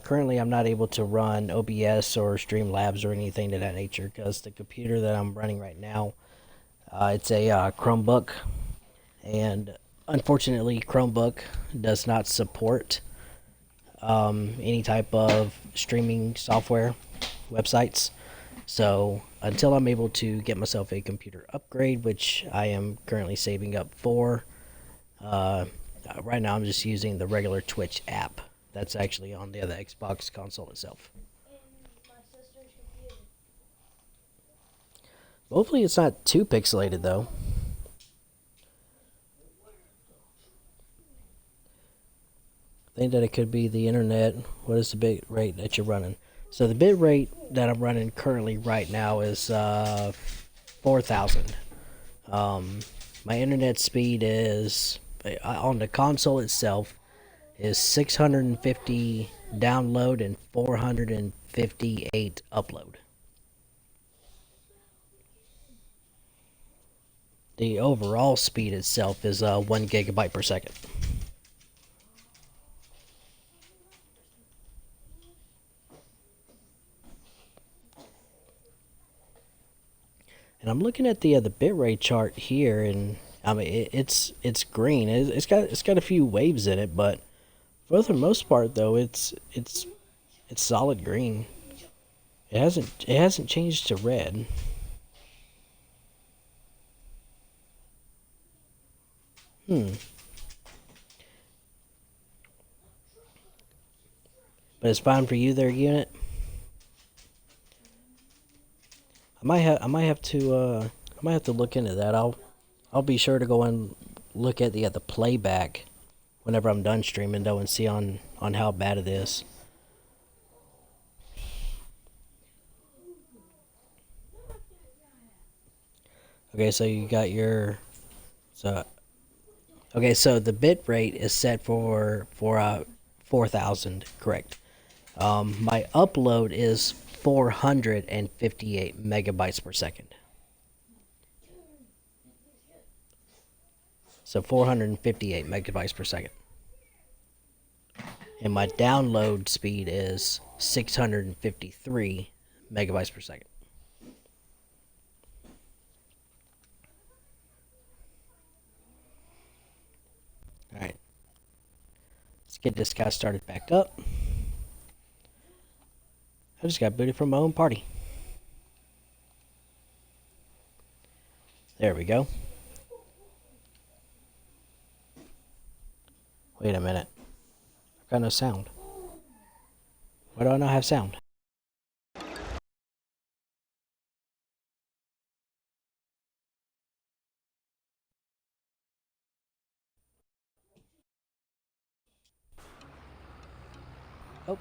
Currently, I'm not able to run OBS or Streamlabs or anything to that nature because the computer that I'm running right now, it's a Chromebook, and unfortunately, Chromebook does not support any type of streaming software websites. So until I'm able to get myself a computer upgrade, which I am currently saving up for, right now I'm just using the regular Twitch app. That's actually on the other Xbox console itself. Hopefully it's not too pixelated though. I think that it could be the internet. What is the bit rate that you're running? So the bit rate that I'm running currently right now is 4,000. My internet speed is on the console itself is 650 download and 458 upload. The overall speed itself is 1 gigabyte per second. And I'm looking at the bitrate chart here, and I mean it's green. It's got a few waves in it, but for the most part though, it's solid green. It hasn't changed to red. But it's fine for you there, unit. I might have to look into that. I'll be sure to go and look at the playback whenever I'm done streaming though and see on how bad it is. Okay, so you got your okay, so the bit rate is set for 4,000, correct. My upload is 458 megabytes per second. So 458 megabytes per second. And my download speed is 653 megabytes per second. Alright. Let's get this guy started back up. I just got booted from my own party. There we go. Wait a minute. I've got no sound. Why do I not have sound? Oh,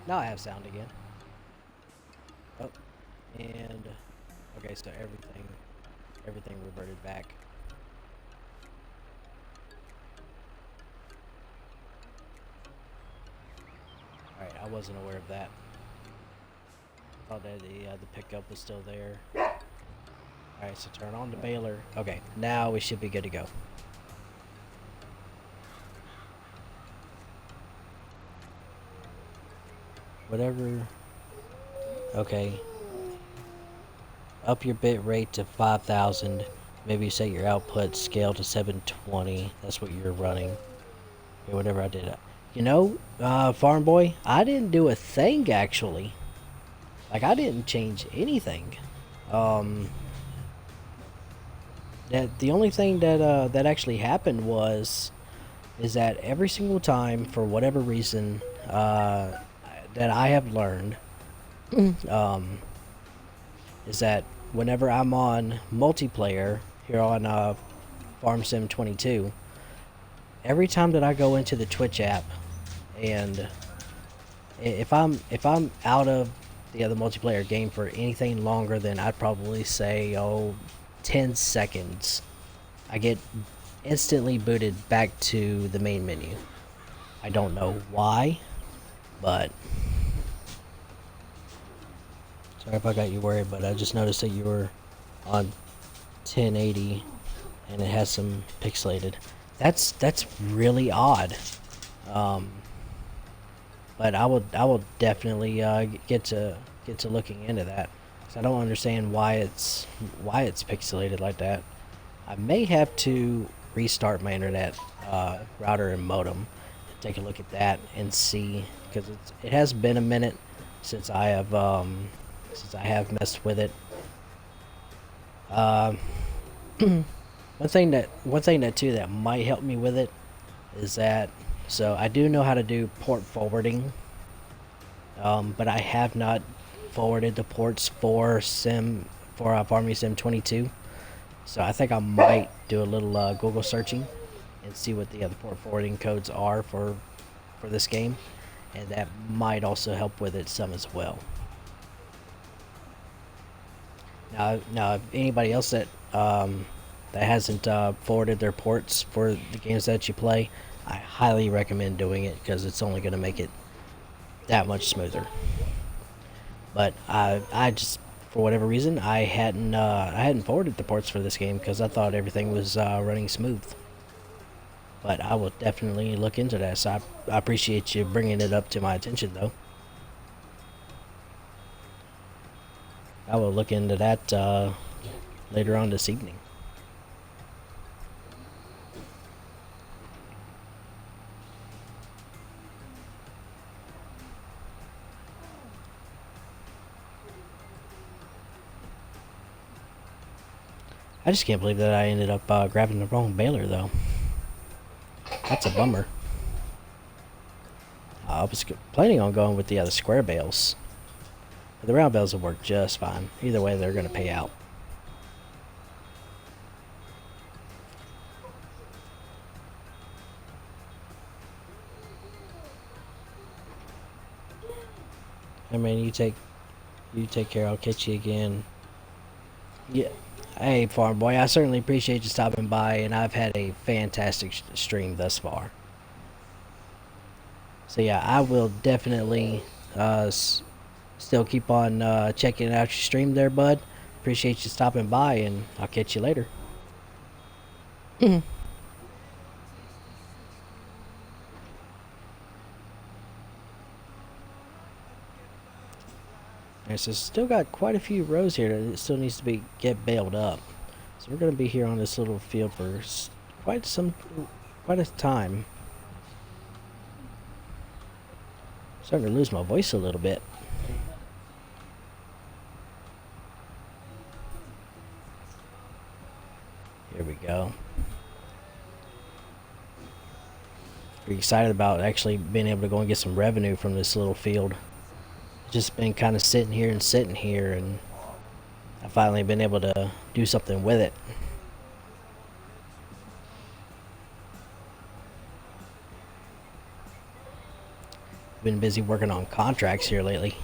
now I have sound again. Oh, and okay, so everything reverted back. Alright, I wasn't aware of that. I thought that the pickup was still there. Alright, so turn on the baler. Okay, now we should be good to go. Whatever. Okay. Up your bit rate to 5,000. Maybe set your output scale to 720. That's what you're running. Okay, whatever I did. You know, Farm Boy, I didn't do a thing actually. Like, I didn't change anything. That the only thing that that actually happened is that every single time, for whatever reason, that I have learned, is that whenever I'm on multiplayer here on Farm Sim 22, every time that I go into the Twitch app, and if I'm out of the other multiplayer game for anything longer than, I'd probably say 10 seconds, I get instantly booted back to the main menu. I don't know why, but sorry if I got you worried, but I just noticed that you were on 1080 and it has some pixelated. That's really odd. But I will definitely get to looking into that, 'cause I don't understand why it's pixelated like that. I may have to restart my internet router and modem and take a look at that and see, because it has been a minute since I have messed with it. One thing that too that might help me with it is that, so I do know how to do port forwarding, but I have not forwarded the ports for Farming Sim 22. So I think I might do a little Google searching and see what the other port forwarding codes are for this game, and that might also help with it some as well. Now, if anybody else that hasn't forwarded their ports for the games that you play, I highly recommend doing it, because it's only going to make it that much smoother. But I just, for whatever reason, I hadn't forwarded the ports for this game because I thought everything was running smooth. But I will definitely look into that. So I appreciate you bringing it up to my attention, though. I will look into that later on this evening. I just can't believe that I ended up grabbing the wrong baler, though. That's a bummer. I was planning on going with the square bales. But the round bales will work just fine. Either way, they're going to pay out. I mean, you take care. I'll catch you again. Yeah. Hey, Farm Boy, I certainly appreciate you stopping by, and I've had a fantastic stream thus far. So yeah, I will definitely still keep on checking out your stream there, bud. Appreciate you stopping by, and I'll catch you later. And so still got quite a few rows here that it still needs to be get baled up. So we're going to be here on this little field for quite a time. Starting to lose my voice a little bit. Here we go. Pretty excited about actually being able to go and get some revenue from this little field. Just been kind of sitting here, and I've finally been able to do something with it. Been busy working on contracts here lately.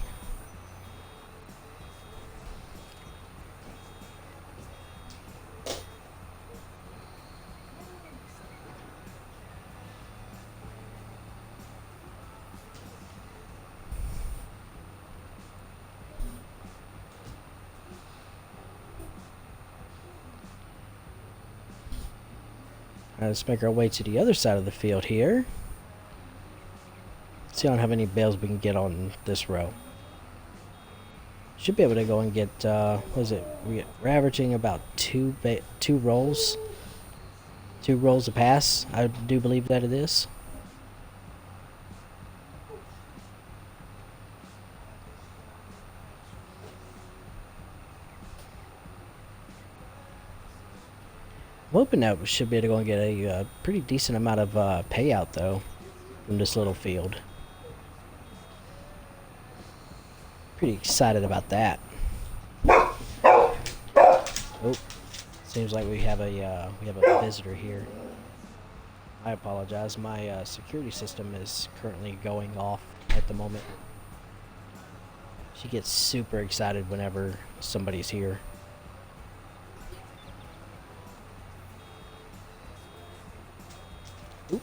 Let's make our way to the other side of the field here. See how many bales we can get on this row. Should be able to go and get, what is it? We're averaging about two rolls. 2 rolls a pass. I do believe that it is. I'm hoping that we should be able to go and get a pretty decent amount of payout, though, from this little field. Pretty excited about that. Oh, seems like we have a visitor here. I apologize. My security system is currently going off at the moment. She gets super excited whenever somebody's here. Oop.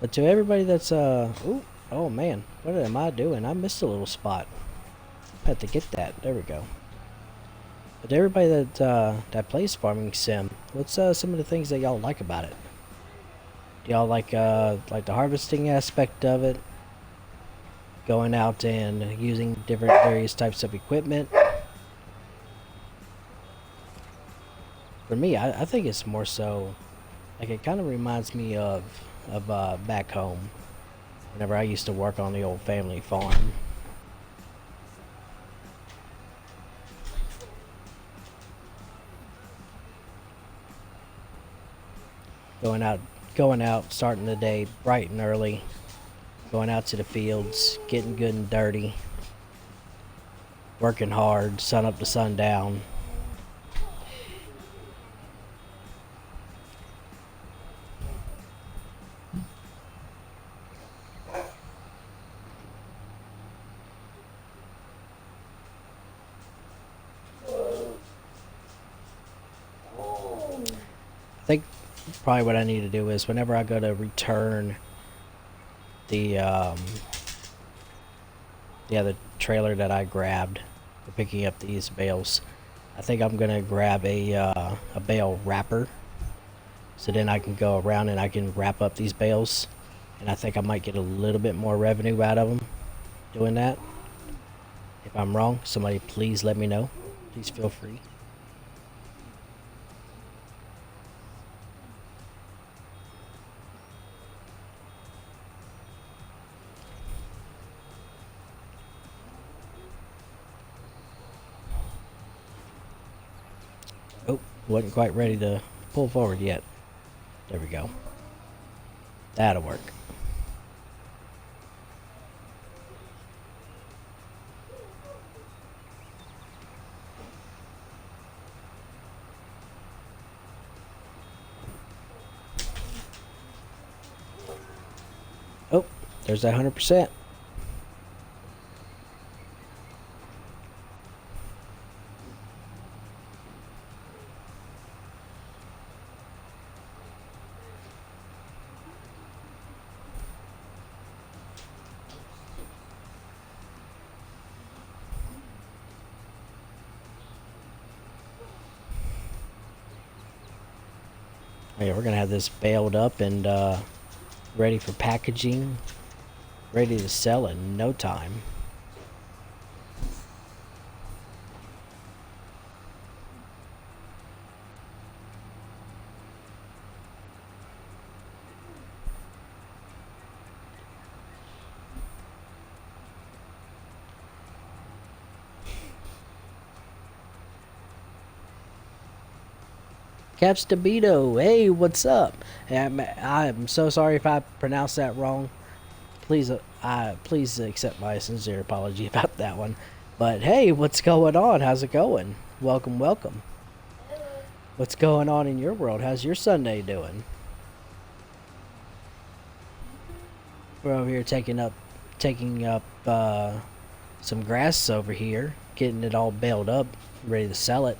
But to everybody that's ooh, oh man, what am I doing? I missed a little spot. I had to get that. There we go. But to everybody that plays Farming Sim, what's some of the things that y'all like about it? Do y'all like the harvesting aspect of it? Going out and using various types of equipment? For me, I think it's more so like it kind of reminds me of back home whenever I used to work on the old family farm. Going out, starting the day bright and early, going out to the fields, getting good and dirty, working hard, sun up to sundown. I think probably what I need to do is whenever I go to return the the trailer that I grabbed for picking up these bales, I think I'm gonna grab a bale wrapper, so then I can go around and I can wrap up these bales, and I think I might get a little bit more revenue out of them doing that. If I'm wrong, somebody please let me know. Please feel free. Oh, wasn't quite ready to pull forward yet. There we go. That'll work. Oh, there's that 100%. Okay, we're gonna have this baled up and ready for packaging, ready to sell in no time. Caps Debito, hey, what's up? I'm so sorry if I pronounced that wrong. Please accept my sincere apology about that one. But hey, what's going on? How's it going? Welcome, welcome. What's going on in your world? How's your Sunday doing? We're over here taking up some grass over here, getting it all baled up, ready to sell it.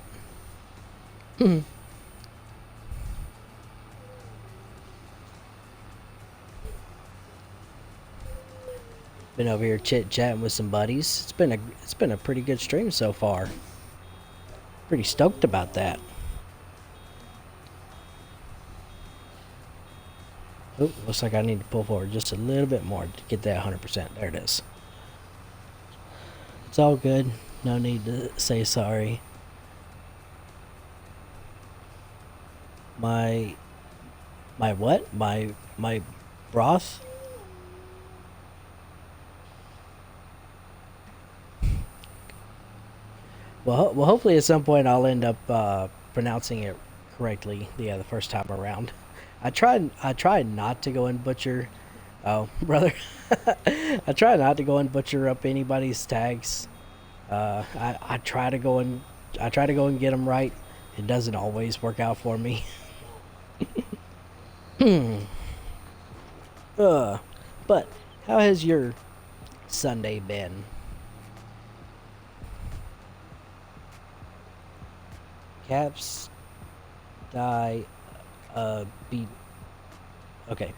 Been over here chit chatting with some buddies. It's been a pretty good stream so far. Pretty stoked about that. Oh, looks like I need to pull forward just a little bit more to get that 100%. There it is. It's all good. No need to say sorry. My what? My broth? Well, hopefully at some point I'll end up pronouncing it correctly. Yeah, the first time around. I try not to go and butcher. Oh, brother. I try not to go and butcher up anybody's tags. I try to go and get them right. It doesn't always work out for me. But how has your Sunday been? Caps die B. Okay.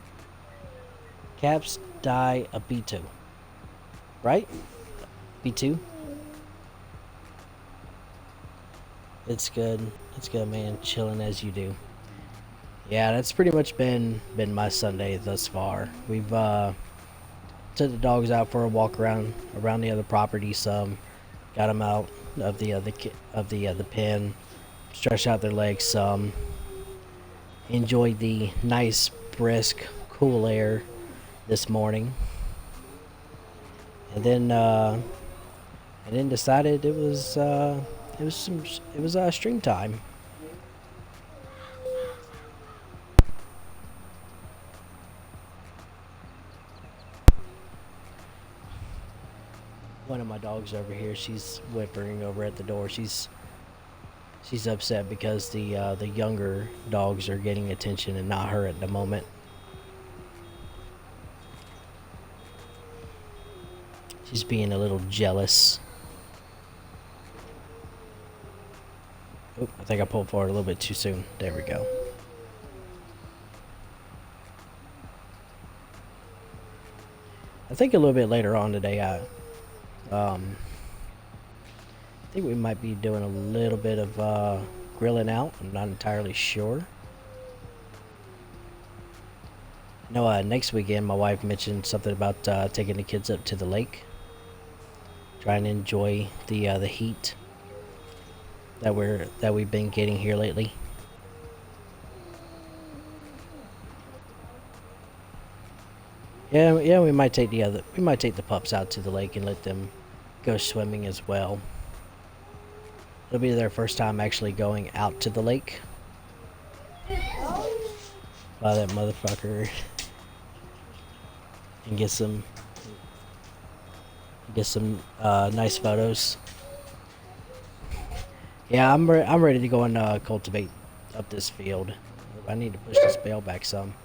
Caps die a B2. Right? B2? It's good. It's good, man. Chilling as you do. Yeah, that's pretty much been my Sunday thus far. We've took the dogs out for a walk around the other property some. Got them out of the pen. Stretch out their legs some. Enjoy the nice, brisk, cool air this morning. And then decided it was stream time. One of my dogs over here, she's whimpering over at the door. She's upset because the younger dogs are getting attention and not her at the moment. She's being a little jealous. Oop, I think I pulled forward a little bit too soon. There we go. I think a little bit later on today, I think we might be doing a little bit of grilling out. I'm not entirely sure. I know next weekend my wife mentioned something about taking the kids up to the lake, trying to enjoy the heat that we've been getting here lately. Yeah, we might take the pups out to the lake and let them go swimming as well. It'll be their first time actually going out to the lake. By that motherfucker. And get some nice photos. Yeah, I'm ready to go and cultivate up this field. I need to push this bale back some.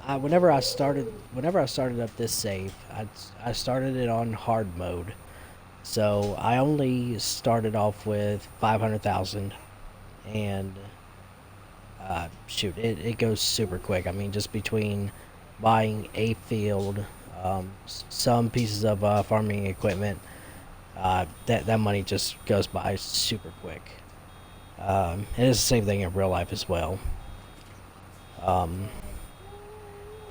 Whenever I started up this save, I started it on hard mode. So I only started off with 500,000, and shoot, it goes super quick. I mean, just between buying a field, some pieces of farming equipment, that money just goes by super quick. And it's the same thing in real life as well. But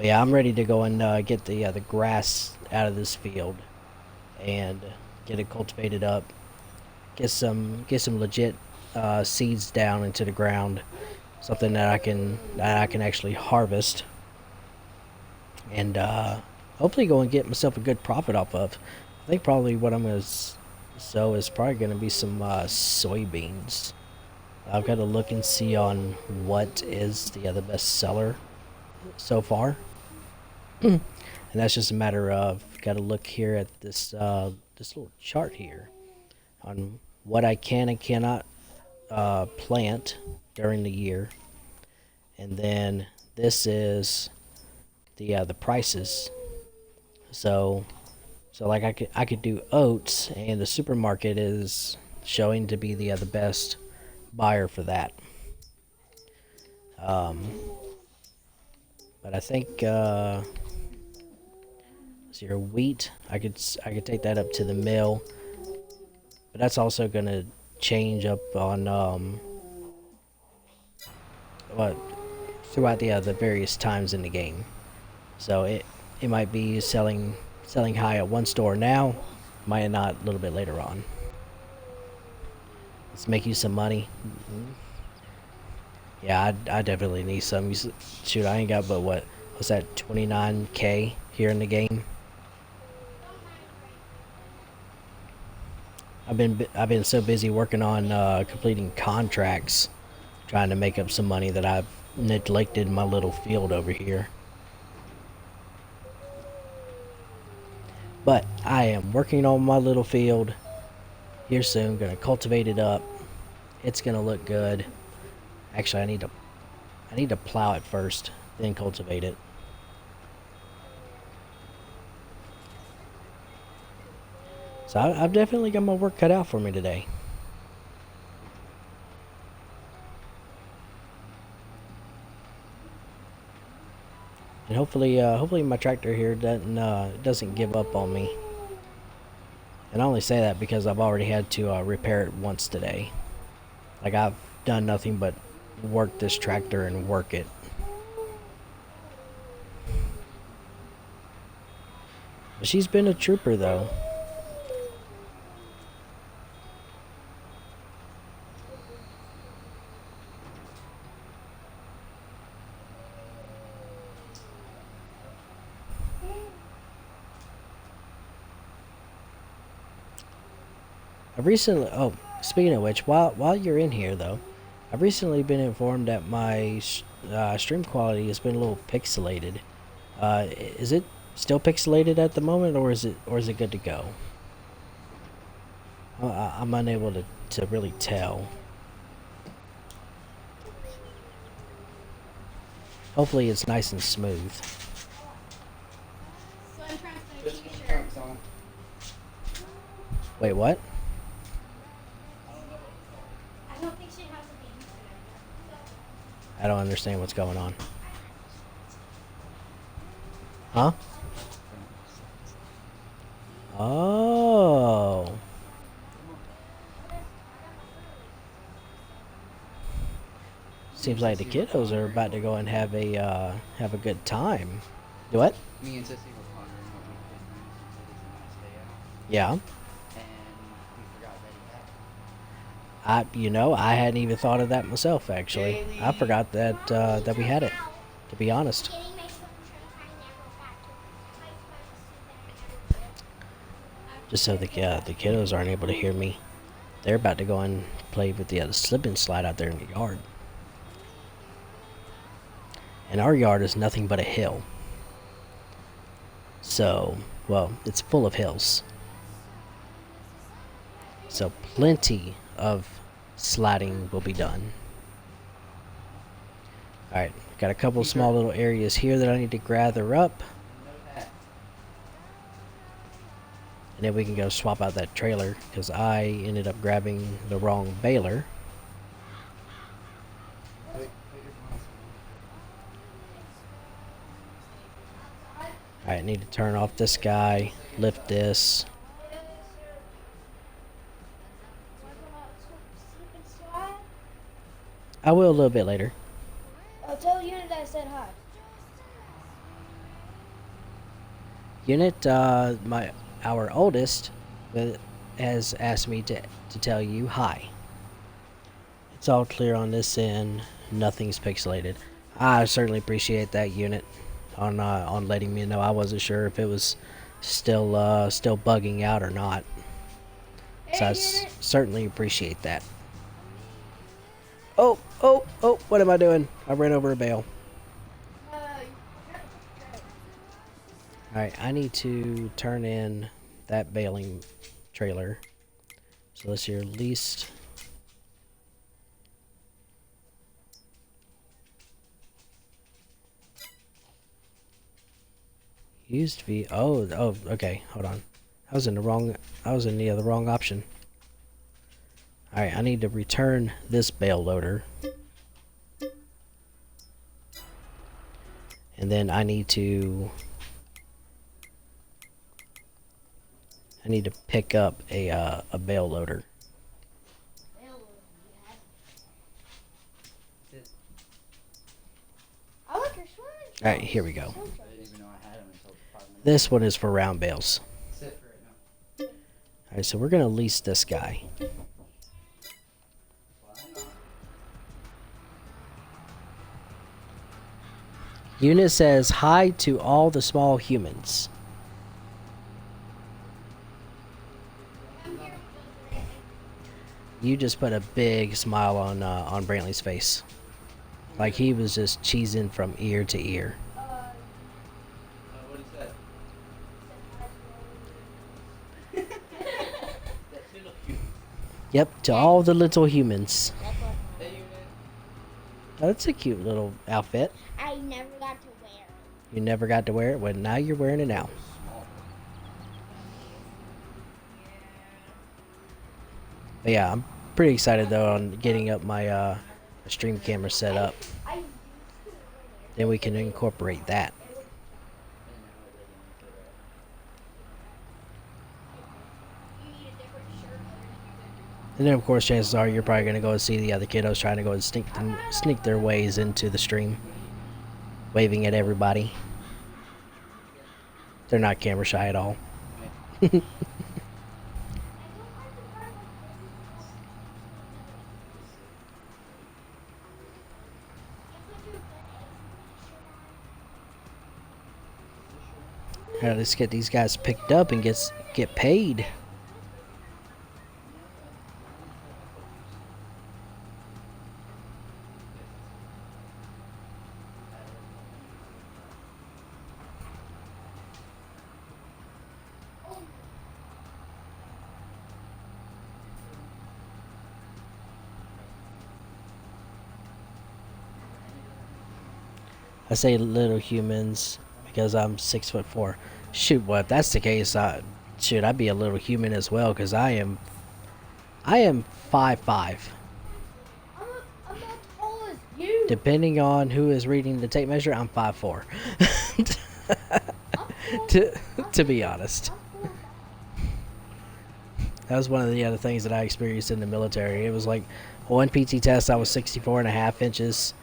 yeah, I'm ready to go and get the grass out of this field and get it cultivated up. Get some legit seeds down into the ground, something that I can actually harvest, and hopefully go and get myself a good profit off of. I think probably what I'm gonna sow is probably gonna be some soybeans. I've got to look and see on what is the best seller so far. And that's just a matter of got to look here at this little chart here on what I can and cannot plant during the year, and then this is the prices. So like I could do oats, and the supermarket is showing to be the best buyer for that. But I think so your wheat, I could take that up to the mill, but that's also gonna change up on what throughout the various times in the game. So it might be selling high at one store now, might not a little bit later on. Let's make you some money. Yeah, I definitely need some. Shoot, I ain't got but what's that, 29K here in the game. I've been so busy working on completing contracts, trying to make up some money that I've neglected my little field over here. But I am working on my little field here soon. Gonna cultivate it up. It's gonna look good. Actually, I need to plow it first, then cultivate it. So I've definitely got my work cut out for me today. And hopefully my tractor here doesn't give up on me. And I only say that because I've already had to repair it once today. Like, I've done nothing but work this tractor and work it. But she's been a trooper though. Speaking of which, while you're in here though, I've recently been informed that my stream quality has been a little pixelated. Is it still pixelated at the moment, or is it good to go? I'm unable to really tell. Hopefully it's nice and smooth. Slim Trunks and a t-shirt. Wait, what? I don't think she has a game today. I don't understand what's going on. Huh? Oh. Seems like the kiddos are about to go and have a good time. Do what? Me and Sissy were pondering what we could use since it is a nice day out, Yeah. and we forgot that he had it. I hadn't even thought of that myself actually. I forgot that we had it, to be honest. Getting my phone trim I never got to. My phone is Just so the kiddos aren't able to hear me. They're about to go and play with the slip and slide out there in the yard. And our yard is nothing but a hill. So, well, it's full of hills. So plenty of sliding will be done. Alright, got a couple small little areas here that I need to gather up. And then we can go swap out that trailer, because I ended up grabbing the wrong baler. Alright, need to turn off this guy, lift this. I will a little bit later. Okay. tell Unit I said hi. Unit, our oldest, has asked me to tell you hi. It's all clear on this end. Nothing's pixelated. I certainly appreciate that, Unit, on letting me know. I wasn't sure if it was still bugging out or not. So I certainly appreciate that. Oh, oh, oh! What am I doing? I ran over a bale. Alright, I need to turn in that baling trailer. So let's your least. Used V. Oh, okay. Hold on. I was in the wrong option. Alright, I need to return this bale loader. And then I need to pick up a bale loader. I like your swim. Alright, here we go. I didn't even know I had them until 5 minutes. This one is for round bales. Sit for it now. Alright, so we're gonna lease this guy. Why not? Unit says hi to all the small humans. You just put a big smile on Brantley's face, like he was just cheesing from ear to ear. What is that? Yep, to all the little humans. Hey, Unit. That's a cute little outfit. I never got to wear it. You never got to wear it, well now you're wearing it now. But yeah, I'm pretty excited though on getting up my stream camera set up. Then we can incorporate that. And then of course chances are you're probably gonna go and see the other kiddos trying to go and sneak their ways into the stream, waving at everybody. They're not camera shy at all. Alright, let's get these guys picked up and get paid. I say little humans because I'm 6'4". Shoot, well, if that's the case, shoot, I'd be a little human as well because I am 5'5". I'm not tall as you. Depending on who is reading the tape measure, I'm 5'4". to be honest, that was one of the other things that I experienced in the military. It was like one PT test I was 64.5 inches,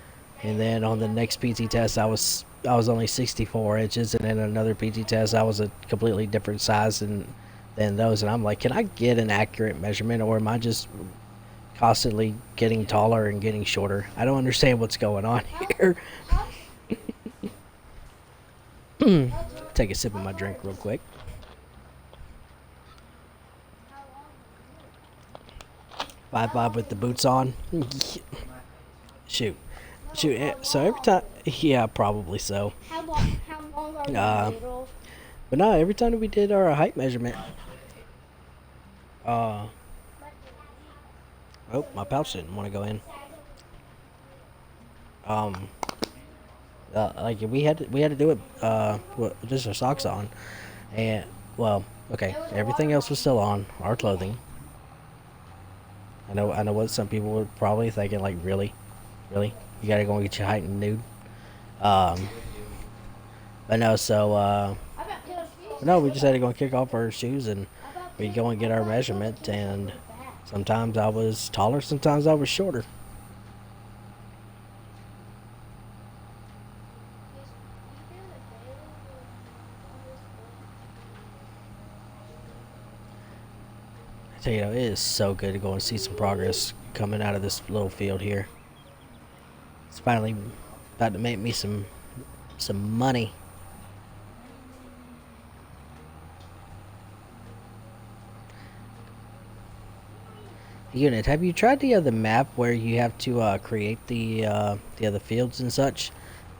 and then on the next PT test I was only 64 inches, and then another PT test I was a completely different size than those. And I'm like, can I get an accurate measurement, or am I just constantly getting taller and getting shorter? I don't understand what's going on here. Take a sip of my drink real quick. Five with the boots on. Shoot. So every time, yeah, probably so. How long are you little? But no, every time we did our height measurement, oh, my pouch didn't want to go in. Like we had to do it with just our socks on, and well, okay, everything else was still on, our clothing. I know what some people were probably thinking, like, really, you gotta go and get your height and nude. But no, so no, we just had to go and kick off our shoes and we go and get our measurement, and sometimes I was taller, sometimes I was shorter. I tell you, it is so good to go and see some progress coming out of this little field here. It's finally about to make me some money. Unit, have you tried the other map where you have to create the other fields and such?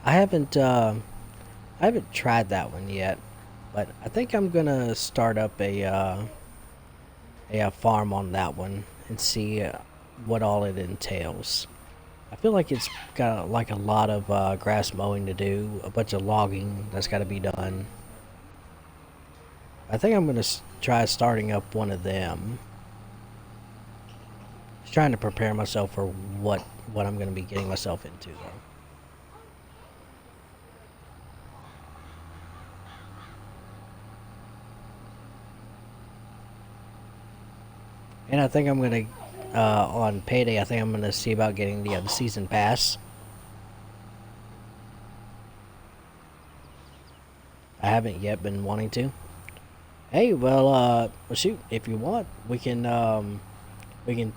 I haven't tried that one yet, but I think I'm gonna start up a farm on that one and see what all it entails. I feel like it's got like a lot of grass mowing to do, a bunch of logging that's got to be done. I think I'm gonna try starting up one of them. Just trying to prepare myself for what I'm gonna be getting myself into though. And I think I'm gonna, on payday, I think I'm gonna see about getting the season pass. I haven't yet been wanting to. Hey, well, shoot, if you want, we can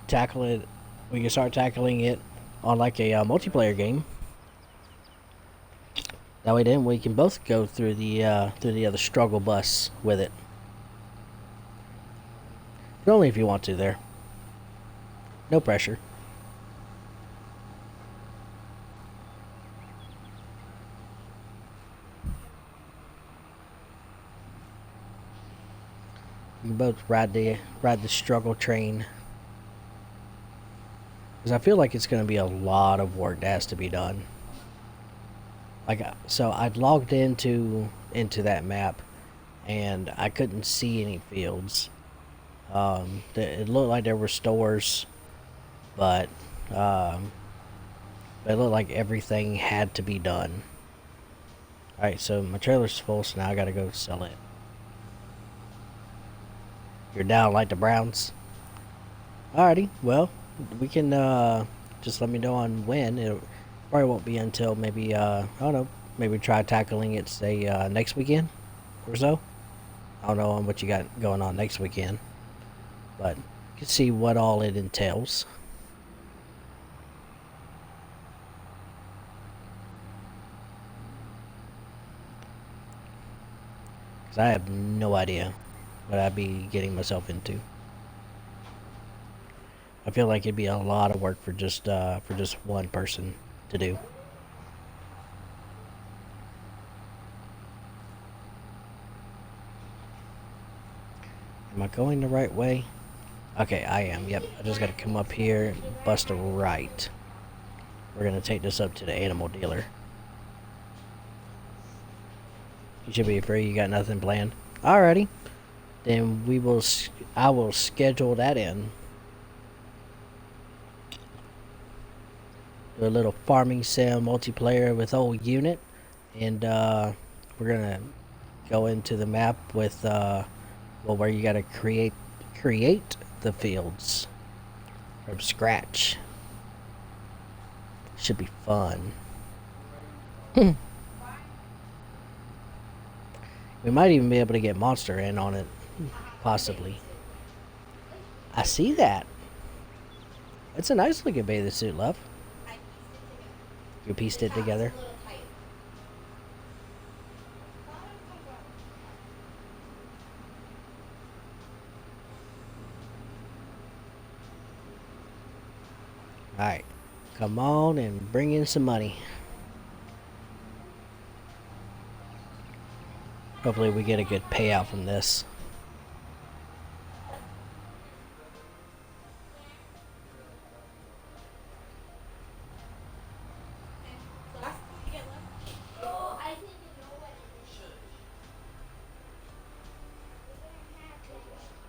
tackle it. We can start tackling it on like a multiplayer game. That way, then we can both go through the other struggle bus with it. But only if you want to there. No pressure. We can both ride the struggle train. Because I feel like it's going to be a lot of work that has to be done. Like, so I'd logged into that map, and I couldn't see any fields. It looked like there were stores, but it looked like everything had to be done. Alright, so my trailer's full, so now I gotta go sell it. You're down like the Browns? Alrighty, well, we can just let me know on when. It probably won't be until maybe, I don't know, maybe try tackling it, say, next weekend or so. I don't know what you got going on next weekend. But you can see what all it entails. Because I have no idea what I'd be getting myself into. I feel like it'd be a lot of work for just one person to do. Am I going the right way? Okay, I am. Yep. I just gotta come up here and bust a right. We're gonna take this up to the animal dealer. You should be free. You got nothing planned. Alrighty. Then I will schedule that in. Do a little farming sim multiplayer with old unit, and we're gonna go into the map with where you gotta create the fields from scratch. Should be fun. We might even be able to get Monster in on it, possibly. I see that. It's a nice looking bathing suit, love. You pieced it together. Alright, come on and bring in some money. Hopefully we get a good payout from this.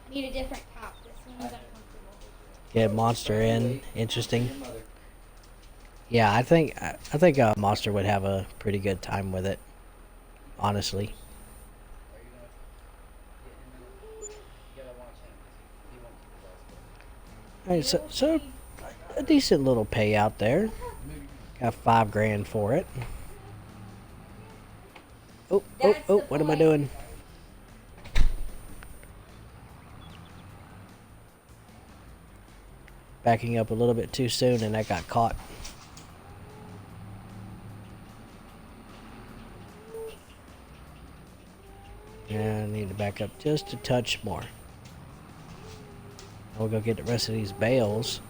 Need a different top. This one's uncomfortable. Get Monster in. Interesting. Yeah, I think Monster would have a pretty good time with it. Honestly. Alright, so a decent little payout there. Got $5,000 for it. Oh, what am I doing? backing up a little bit too soon, and that got caught. And I need to back up just a touch more. We'll go get the rest of these bales.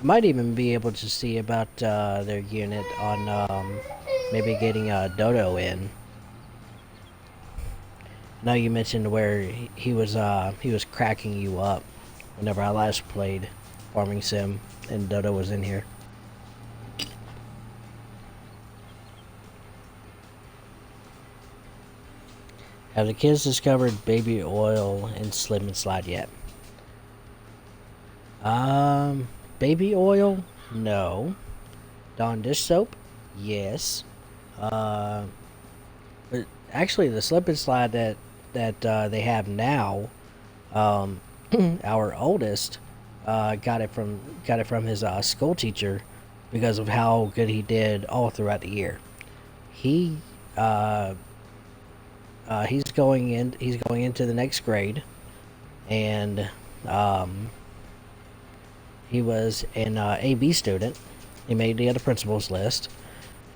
I might even be able to see about their unit on maybe getting Dodo in. I know you mentioned where he was cracking you up whenever I last played Farming Sim and Dodo was in here. Have the kids discovered baby oil and slip and slide yet? Baby oil? No. Dawn dish soap? Yes. But actually, the slip and slide that they have now, our oldest, got it from his school teacher because of how good he did all throughout the year. He's going into the next grade, and he was an AB student. He made the other principal's list,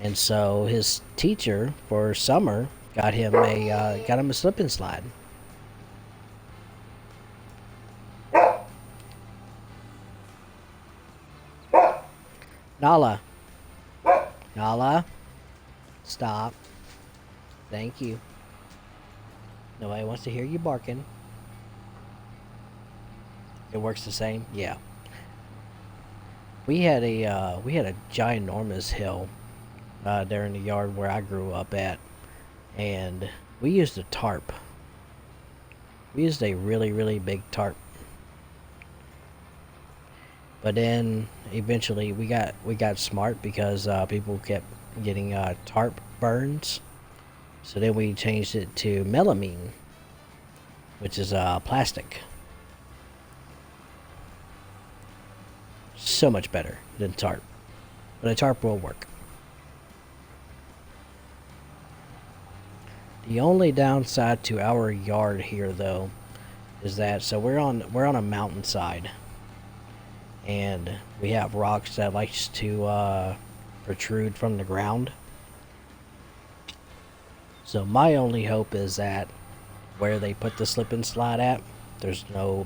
and so his teacher for summer got him a slip and slide. Nala, stop. Thank you. Nobody wants to hear you barking. It works the same? Yeah. We had a ginormous hill there in the yard where I grew up at, and we used a tarp. We used a really, really big tarp. But then eventually we got smart because people kept getting tarp burns. So then we changed it to melamine, which is plastic. So much better than tarp. But a tarp will work. The only downside to our yard here though is that we're on a mountainside, and we have rocks that likes to protrude from the ground. So my only hope is that where they put the slip and slide at, there's no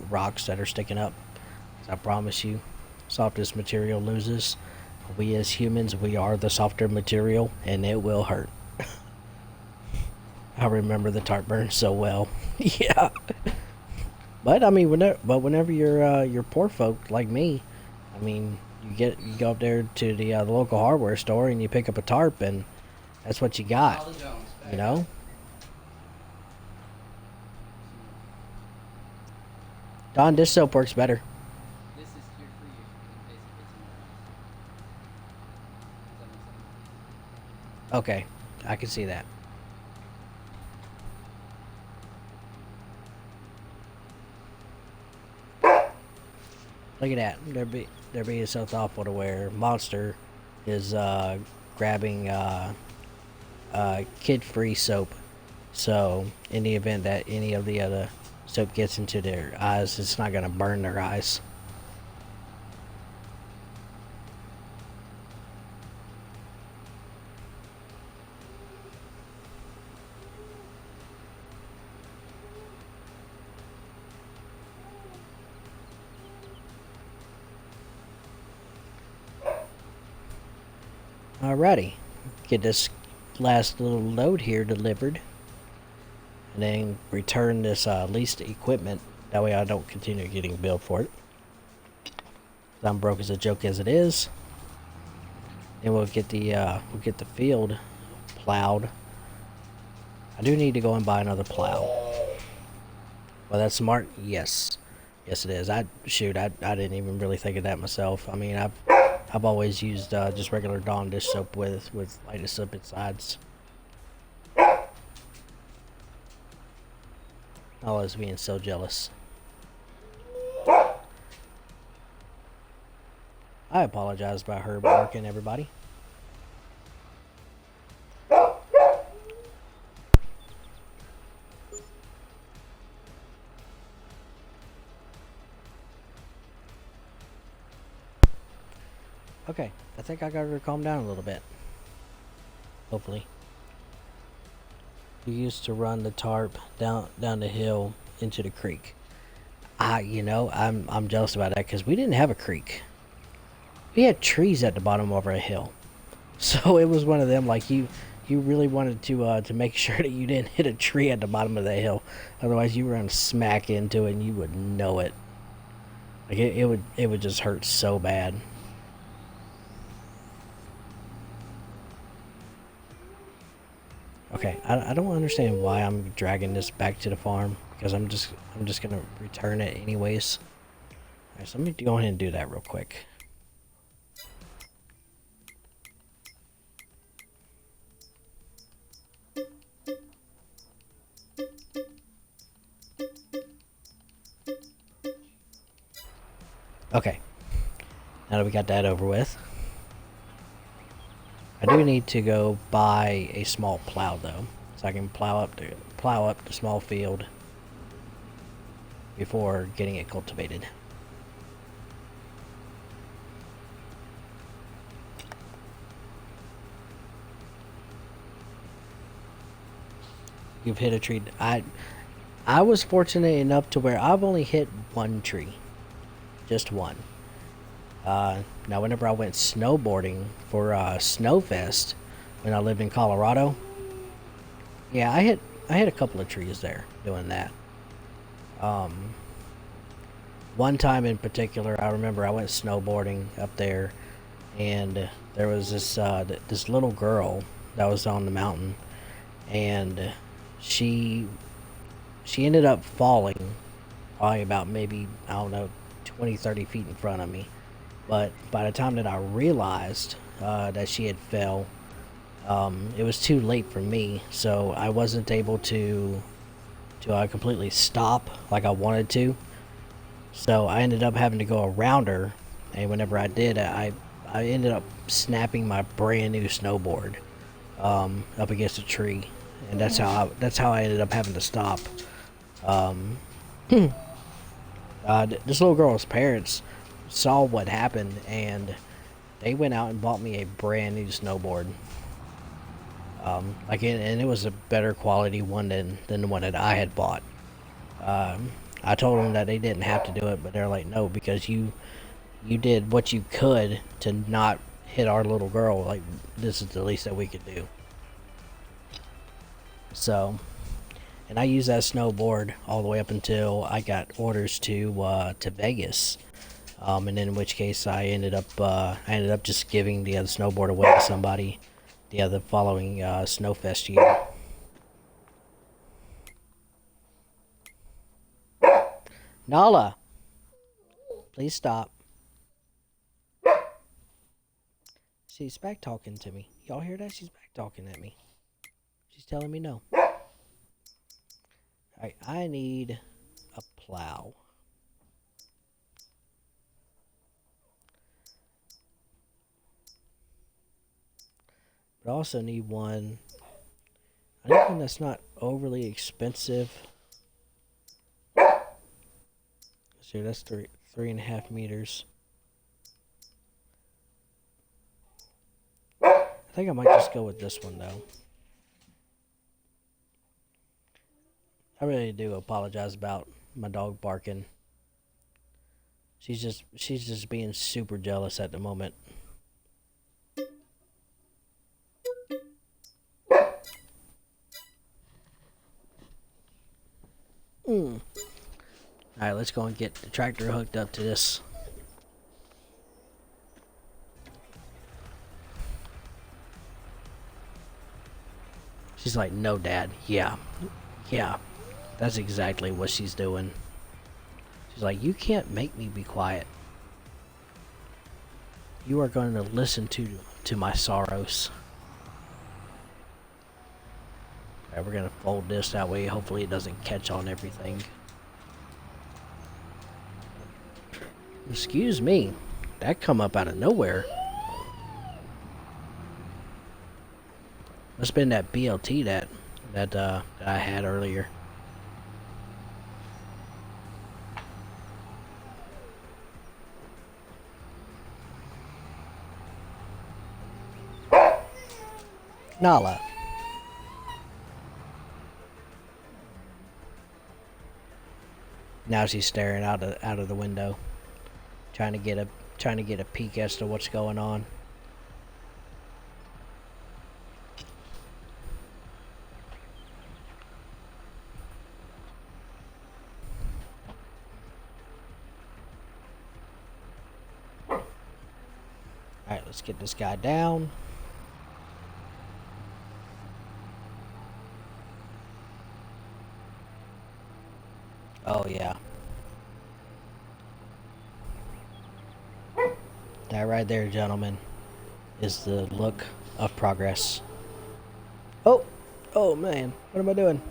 rocks that are sticking up. I promise you, softest material loses. We as humans, we are the softer material, and it will hurt. I remember the tarp burn so well. Yeah. But I mean, whenever you're poor folk like me, I mean, you go up there to the local hardware store and you pick up a tarp, and that's what you got. You know. Dawn dish soap works better. This is here for you. Basically, somewhere else. Okay, I can see that. Look at that. They're being so thoughtful to where Monster is grabbing kid-free soap. So in the event that any of the other soap gets into their eyes, it's not gonna burn their eyes. Alrighty, get this last little load here delivered, and then return this leased equipment. That way I don't continue getting billed for it. I'm broke as a joke as it is. Then we'll get the field plowed. I do need to go and buy another plow. Well, that's smart. Yes, yes it is. I didn't even really think of that myself. I mean, I've always used just regular Dawn dish soap with light slip insides. I was being so jealous. I apologize about her barking, everybody. Okay, I think I got her to calm down a little bit. Hopefully. We used to run the tarp down the hill into the creek. I'm jealous about that because we didn't have a creek. We had trees at the bottom of our hill, so it was one of them like you really wanted to make sure that you didn't hit a tree at the bottom of the hill, otherwise you were gonna smack into it and you would know it. Like it would just hurt so bad. Okay, I don't understand why I'm dragging this back to the farm because I'm just gonna return it anyways. Alright, so let me go ahead and do that real quick. Okay, now that we got that over with, I do need to go buy a small plow though, so I can plow up the small field before getting it cultivated. You've hit a tree. I was fortunate enough to where I've only hit one tree, just one. Now, whenever I went snowboarding for Snowfest when I lived in Colorado, yeah, I hit a couple of trees there doing that. One time in particular, I remember I went snowboarding up there, and there was this little girl that was on the mountain, and she ended up falling probably about maybe, I don't know, 20-30 feet in front of me. But by the time that I realized that she had fell, it was too late for me, so I wasn't able to completely stop like I wanted to. So I ended up having to go around her, and whenever I did, I ended up snapping my brand new snowboard up against a tree, and that's how I ended up having to stop. This little girl's parents saw what happened, and they went out and bought me a brand new snowboard. And it was a better quality one than the one that I had bought. I told them that they didn't have to do it, but they're like, no, because you did what you could to not hit our little girl. Like, this is the least that we could do. So, and I used that snowboard all the way up until I got orders to Vegas. And then in which case I ended up just giving the other snowboard away to somebody the other following Snowfest year. Nala, please stop. She's back talking to me. Y'all hear that? She's back talking at me. She's telling me no. Alright, I need a plow. But I also need one. I need one that's not overly expensive. So that's 3.5 meters. I think I might just go with this one though. I really do apologize about my dog barking. She's just being super jealous at the moment. Alright, let's go and get the tractor hooked up to this. She's like, no, Dad. Yeah. That's exactly what she's doing. She's like, you can't make me be quiet. You are going to listen to my sorrows. Alright, we're going to fold this that way. Hopefully it doesn't catch on everything. Excuse me. That come up out of nowhere. Must have been that BLT that I had earlier. Nala. Now she's staring out of the window, trying to get a peek as to what's going on. Alright, let's get this guy down. Oh, yeah. That right there, gentlemen, is the look of progress. Oh! Oh, man. What am I doing?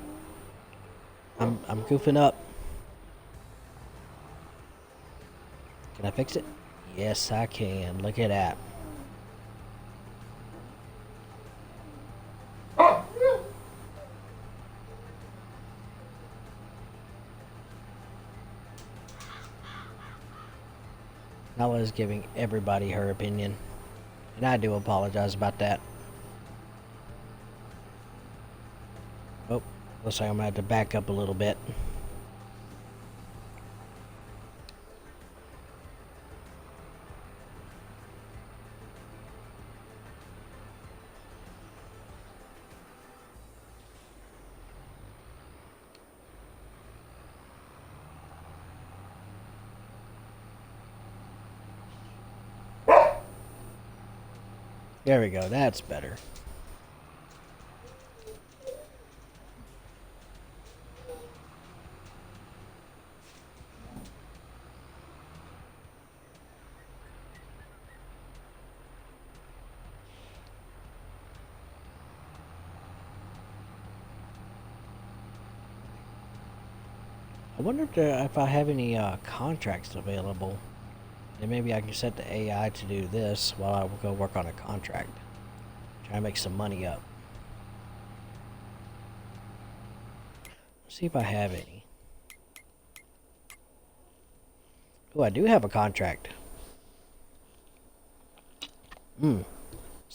I'm goofing up. Can I fix it? Yes, I can. Look at that. Nala's giving everybody her opinion. And I do apologize about that. Oh, looks like I'm gonna have to back up a little bit. There we go, that's better. I wonder if I have any contracts available. And maybe I can set the AI to do this while I go work on a contract. Try to make some money up. Let's see if I have any. Oh, I do have a contract. So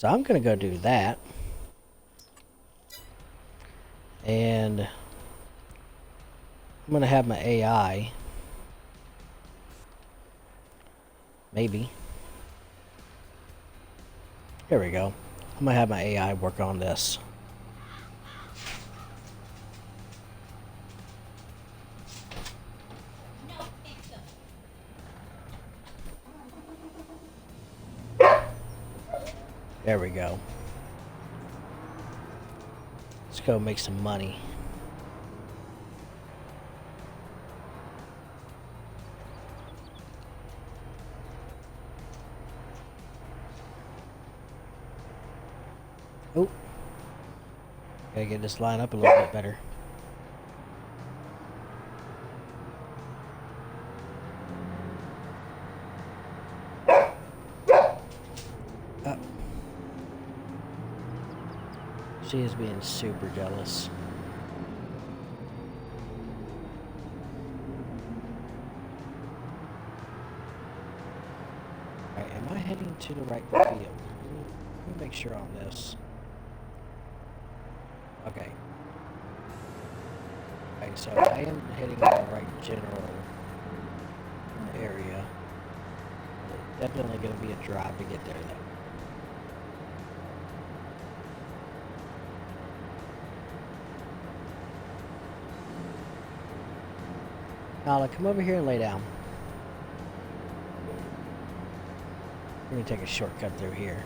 I'm gonna go do that. And I'm gonna have my AI. Maybe. Here we go. I'm gonna have my AI work on this. There we go. Let's go make some money. Oh. Gotta get this line up a little bit better. She is being super jealous. Alright, am I heading to the right field? Let me make sure on this. Okay. Okay, so I am heading in the right general area. Definitely going to be a drive to get there, though. Nala, come over here and lay down. We're going to take a shortcut through here.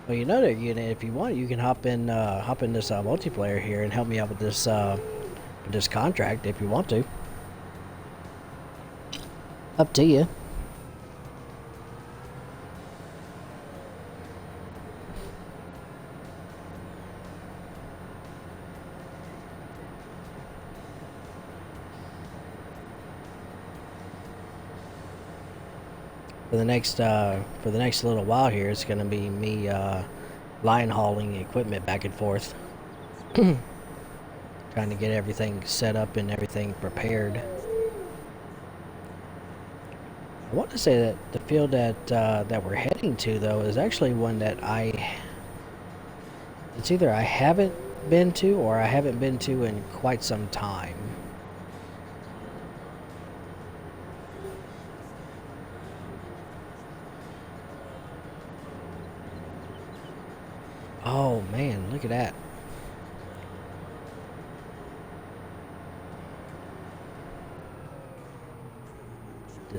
Well, you know that if you want, you can hop in this multiplayer here and help me out with this contract if you want to. Up to you. for the next little while here, it's gonna be me line hauling equipment back and forth, trying to get everything set up and everything prepared. I want to say that the field that we're heading to though is actually one that it's either I haven't been to or I haven't been to in quite some time. Oh man, look at that.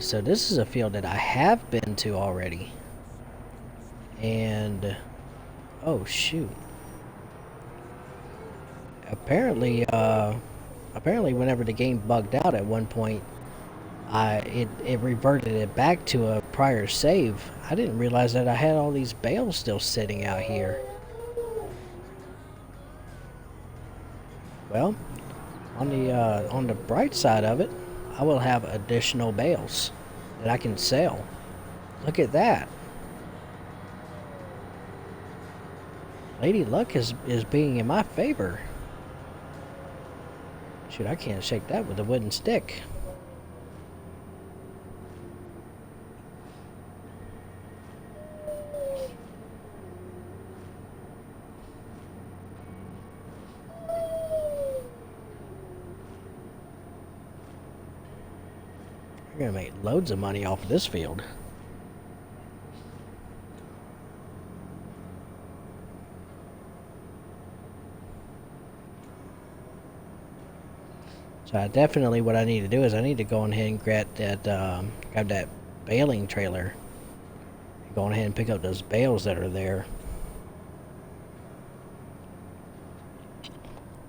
So this is a field that I have been to already. And oh shoot. Apparently whenever the game bugged out at one point, it reverted it back to a prior save. I didn't realize that I had all these bales still sitting out here. Well, on the bright side of it, I will have additional bales that I can sell. Look at that. Lady Luck is being in my favor. Shoot, I can't shake that with a wooden stick. We're gonna make loads of money off of this field. So definitely what I need to do is I need to go on ahead and grab that baling trailer. Go on ahead and pick up those bales that are there.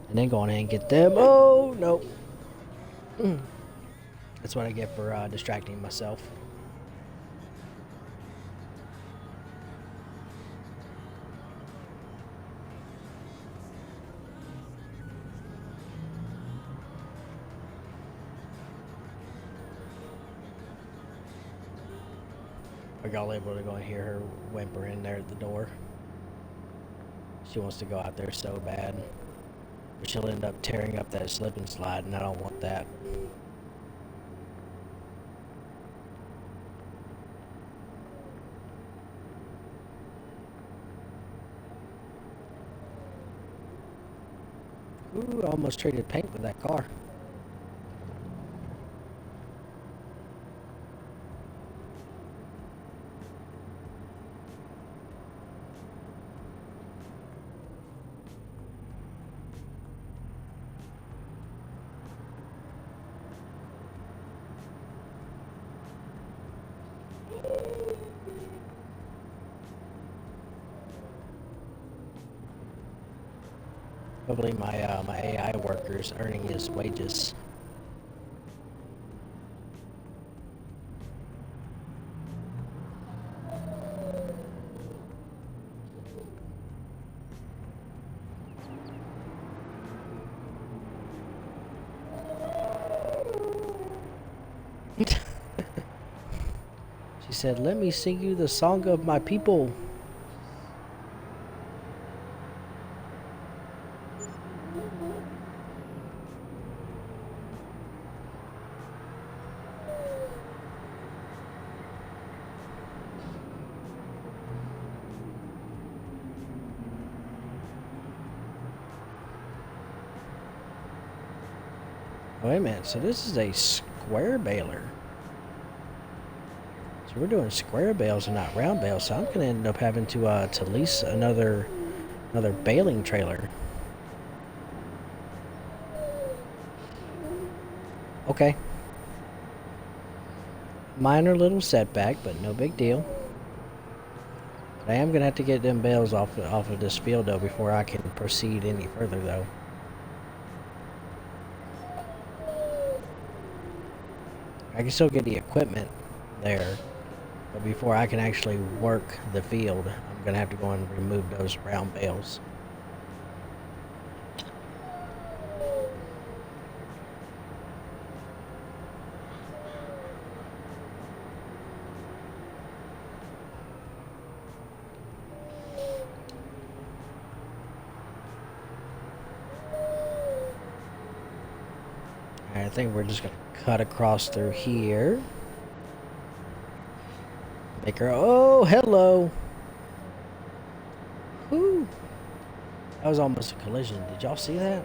And then go on ahead and get them. Oh, no. That's what I get for distracting myself. Are y'all able to go and hear her whimpering there at the door? She wants to go out there so bad. But she'll end up tearing up that slip and slide, and I don't want that. Ooh, I almost traded paint with that car. Hopefully my AI worker's earning his wages. She said, "Let me sing you the song of my people." Wait a minute, so this is a square baler. So we're doing square bales and not round bales, so I'm gonna end up having to lease another baling trailer. Okay. Minor little setback, but no big deal. I am gonna have to get them bales off of this field though before I can proceed any further though. I can still get the equipment there, but before I can actually work the field, I'm gonna have to go and remove those round bales. I think we're just gonna cut across through here. Make her. Oh, hello. Woo. That was almost a collision. Did y'all see that?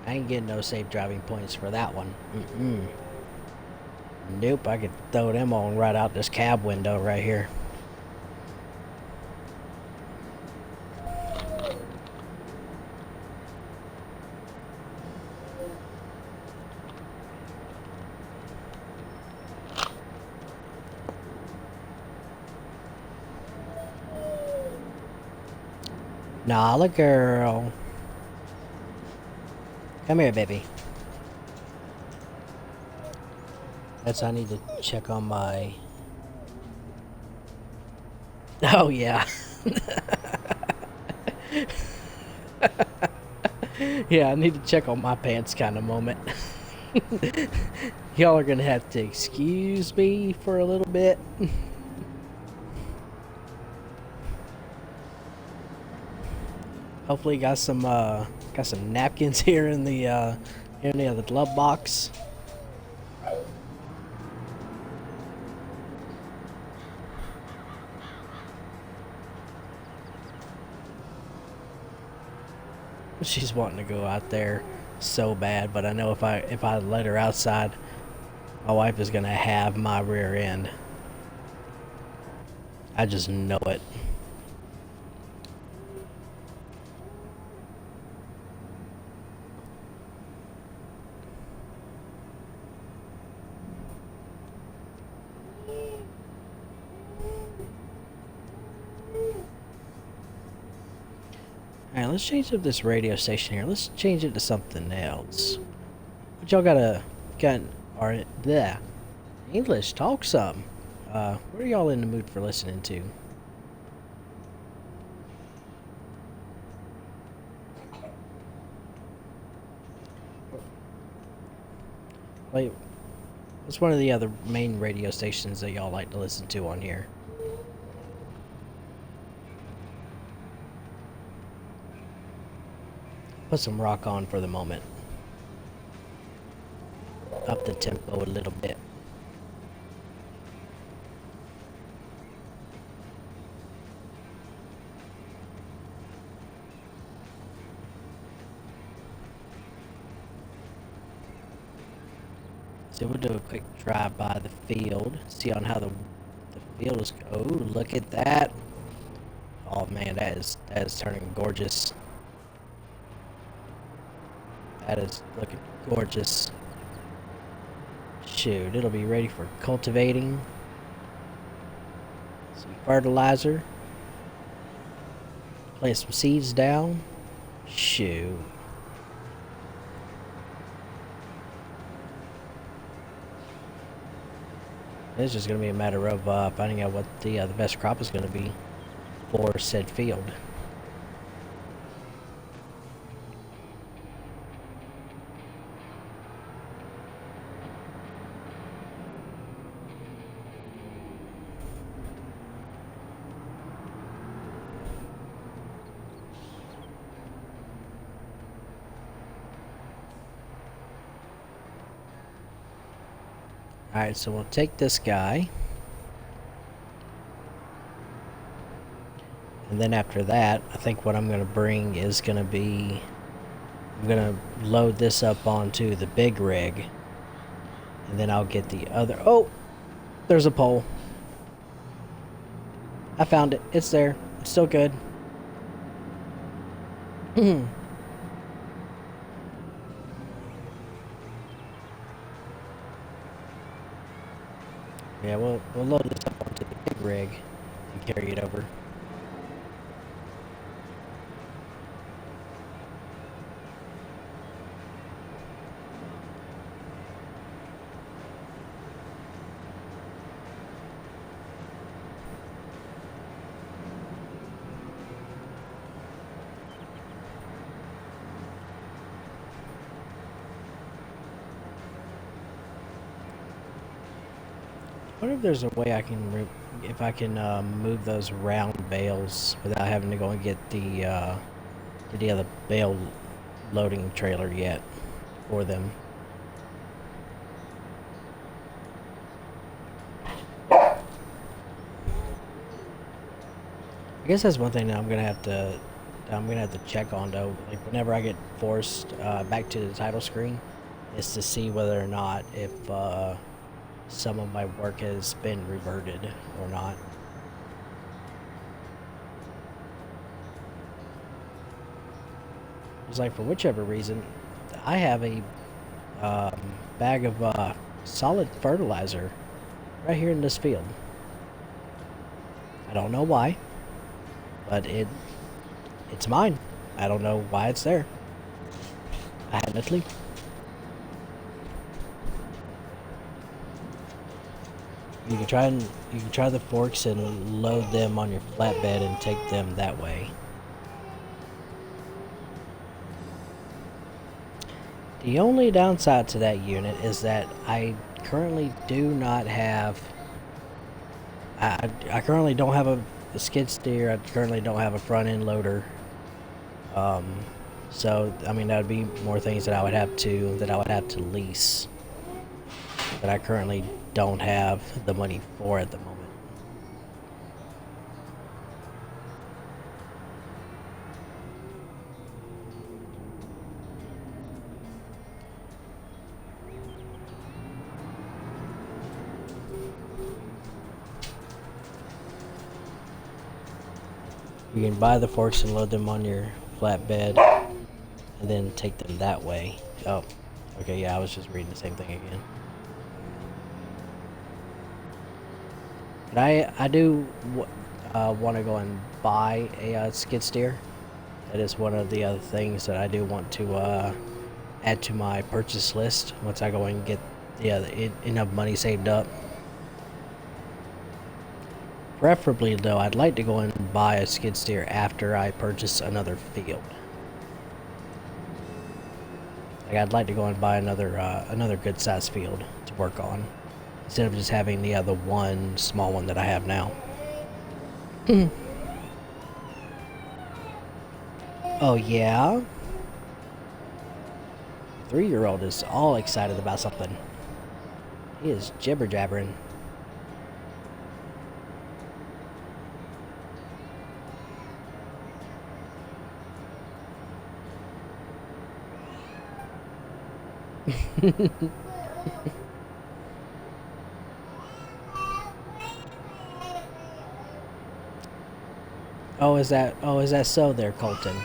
I ain't getting no safe driving points for that one. Mm-mm. Nope, I could throw them on right out this cab window right here. Nala girl. Come here, baby. That's I need to check on my... Oh, yeah. Yeah, I need to check on my pants kind of moment. Y'all are gonna have to excuse me for a little bit. Hopefully got some napkins here in the other glove box. She's wanting to go out there so bad, but I know if I let her outside, my wife is gonna have my rear end. I just know it. Alright, let's change up this radio station here. Let's change it to something else. What y'all got or bleh. English, talk some. What are y'all in the mood for listening to? Wait, what's one of the other main radio stations that y'all like to listen to on here? Put some rock on for the moment. Up the tempo a little bit. So we'll do a quick drive by the field, see on how the field is. Oh, look at that! Oh man, that is turning gorgeous. That is looking gorgeous. Shoot, it'll be ready for cultivating. Some fertilizer. Place some seeds down. Shoot. It's just going to be a matter of finding out what the best crop is going to be for said field. Alright, so we'll take this guy. And then after that, I think what I'm going to bring is going to be... I'm going to load this up onto the big rig. And then I'll get the other... Oh! There's a pole. I found it. It's there. It's still good. Yeah, we'll load this up onto the big rig and carry it over. I wonder if there's a way I can, move those round bales without having to go and get the other bale loading trailer yet for them. I guess that's one thing that I'm gonna have to check on though. Like whenever I get forced back to the title screen, is to see whether or not if some of my work has been reverted or not. It's like for whichever reason, I have a bag of solid fertilizer right here in this field. I don't know why, but it's mine. I don't know why it's there. I had to leave. You can try the forks and load them on your flatbed and take them that way. The only downside to that unit is that I currently do not have. I currently don't have a skid steer. I currently don't have a front end loader. So I mean that would be more things that I would have to lease. That I currently don't have the money for at the moment. You can buy the forks and load them on your flatbed and then take them that way. Oh, okay, yeah, I was just reading the same thing again. But I do want to go and buy a skid steer. That is one of the other things that I do want to add to my purchase list once I go and get enough money saved up. Preferably, though, I'd like to go and buy a skid steer after I purchase another field. Like, I'd like to go and buy another good-sized field to work on, instead of just having the other one small one that I have now. Oh yeah? 3-year-old is all excited about something. He is jibber jabbering. Oh, is that so there, Colton?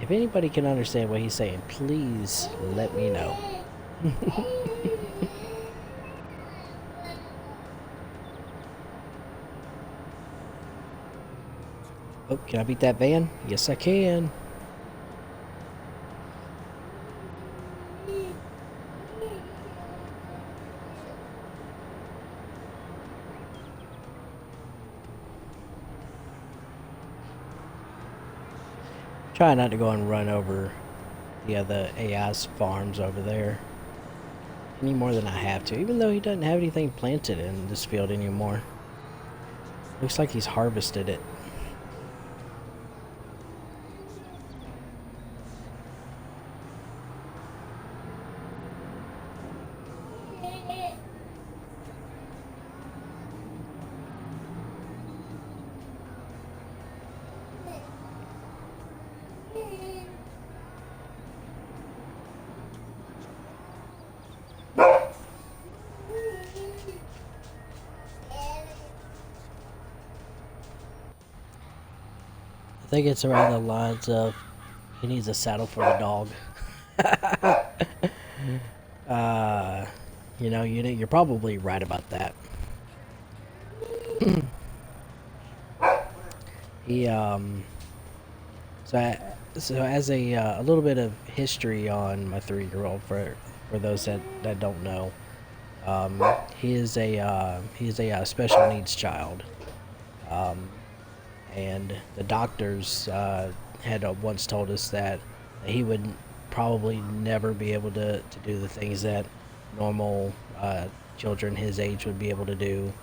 If anybody can understand what he's saying, please let me know. Oh, can I beat that van? Yes, I can. Try not to go and run over the other AI's farms over there any more than I have to, even though he doesn't have anything planted in this field anymore. Looks like he's harvested it. I think it's around the lines of he needs a saddle for the dog. You're probably right about that. He so as a little bit of history on my 3-year-old for those that don't know, he is a special needs child. And the doctors had once told us that he would probably never be able to do the things that normal children his age would be able to do.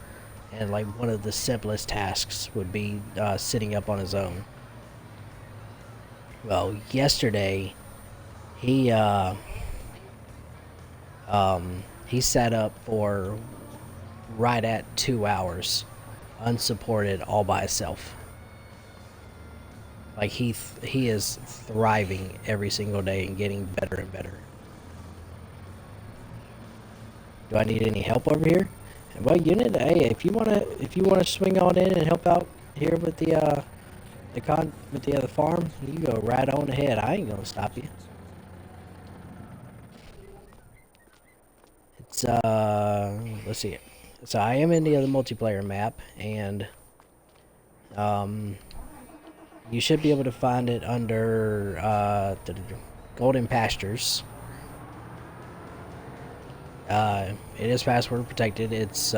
And like one of the simplest tasks would be sitting up on his own. Well, yesterday he sat up for right at 2 hours, unsupported, all by himself. Like he is thriving every single day and getting better and better. Do I need any help over here? Well, unit, hey, if you wanna swing on in and help out here with the farm, you go right on ahead. I ain't gonna stop you. It's let's see. So I am in the other multiplayer map, and you should be able to find it under Golden Pastures. It is password protected. It's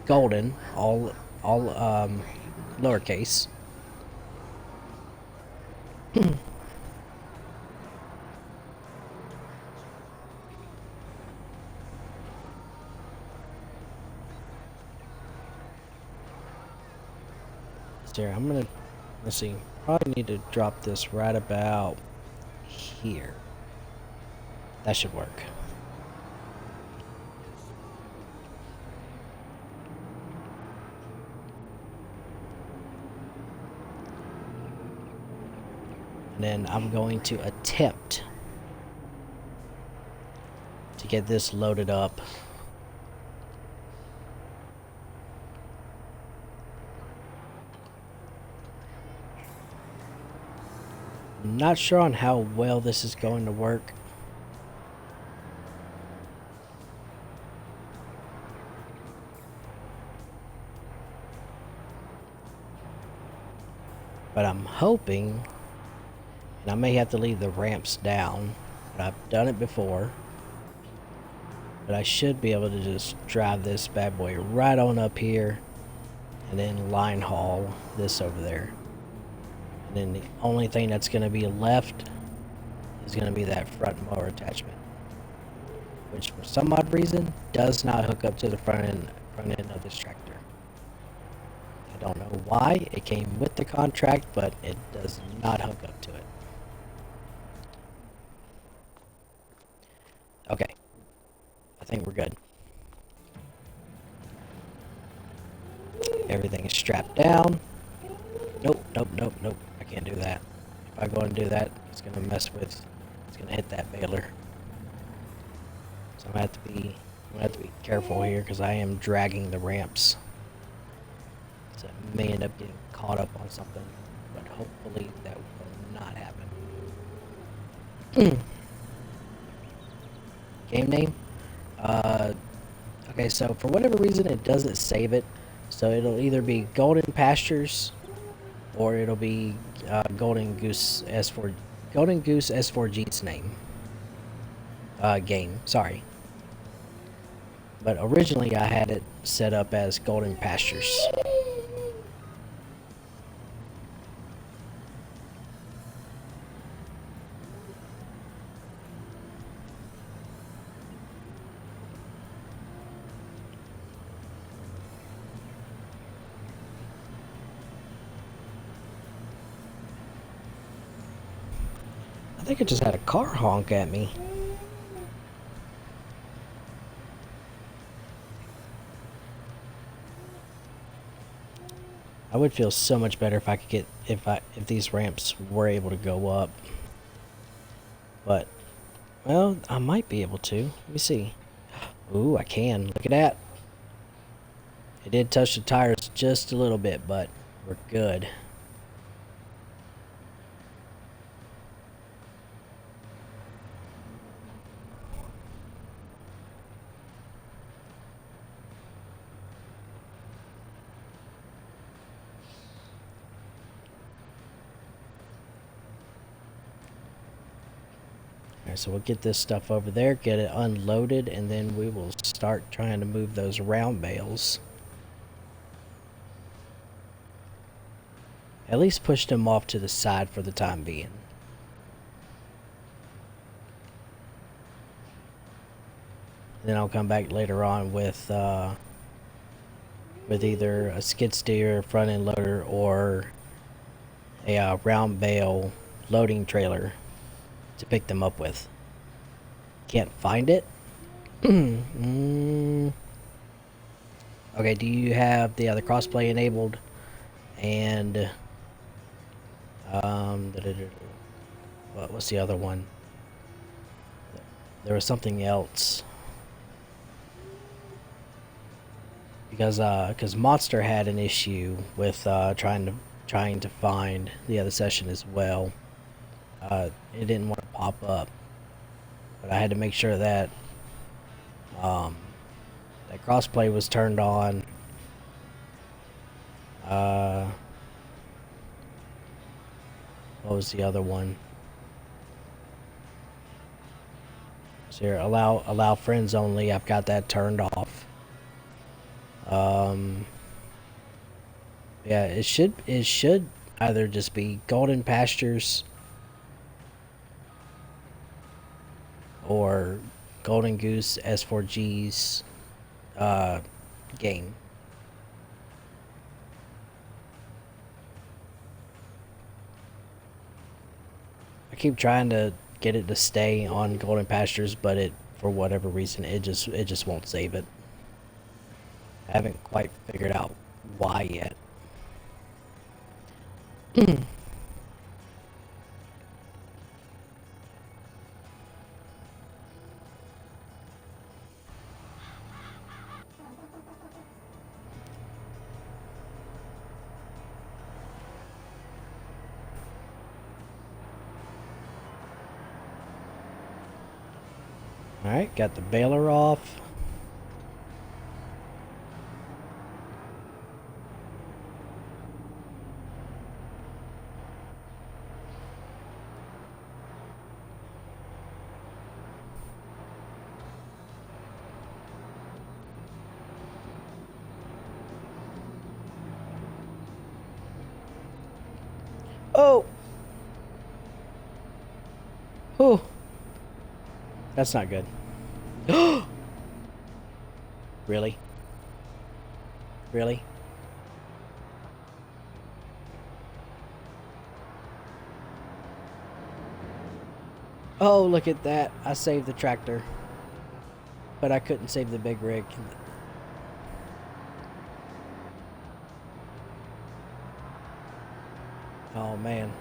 golden, all lowercase. There, I'm gonna, let's see, probably need to drop this right about here. That should work. And then I'm going to attempt to get this loaded up. I'm not sure on how well this is going to work. But I'm hoping, and I may have to leave the ramps down, but I've done it before. But I should be able to just drive this bad boy right on up here and then line haul this over there. And then the only thing that's going to be left is going to be that front mower attachment, which for some odd reason does not hook up to the front end of this tractor. I don't know why. It came with the contract, but it does not hook up to it. Okay. I think we're good. Everything is strapped down. Nope, nope, nope, nope. I can't do that. If I go and do that, it's gonna it's gonna hit that baler. So I'm gonna have to be careful here because I am dragging the ramps. So I may end up getting caught up on something, but hopefully that will not happen. Game name? Okay, so for whatever reason it doesn't save it. So it'll either be Golden Pastures or it'll be Golden Goose S4G's name. Game, sorry. But originally I had it set up as Golden Pastures. I think I just had a car honk at me. I would feel so much better if I could get if these ramps were able to go up. But well, I might be able to. Let me see. Ooh, I can. Look at that. It did touch the tires just a little bit, but we're good. Alright, so we'll get this stuff over there, get it unloaded, and then we will start trying to move those round bales. At least push them off to the side for the time being. Then I'll come back later on with with either a skid steer, front end loader, or a round bale loading trailer to pick them up with. Can't find it? Okay, do you have the other crossplay enabled? And what's the other one? There was something else. Because Monster had an issue with trying to find the other session as well. It didn't want to pop up, but I had to make sure that that crossplay was turned on. What was the other one? So here, allow friends only. I've got that turned off. Yeah, it should either just be Golden Pastures or Golden Goose S4G's game. I keep trying to get it to stay on Golden Pastures, but it, for whatever reason, it just won't save it. I haven't quite figured out why yet. Alright, got the baler off. Oh! Oh! That's not good. Really? Really? Oh, look at that. I saved the tractor. But I couldn't save the big rig. Oh, man.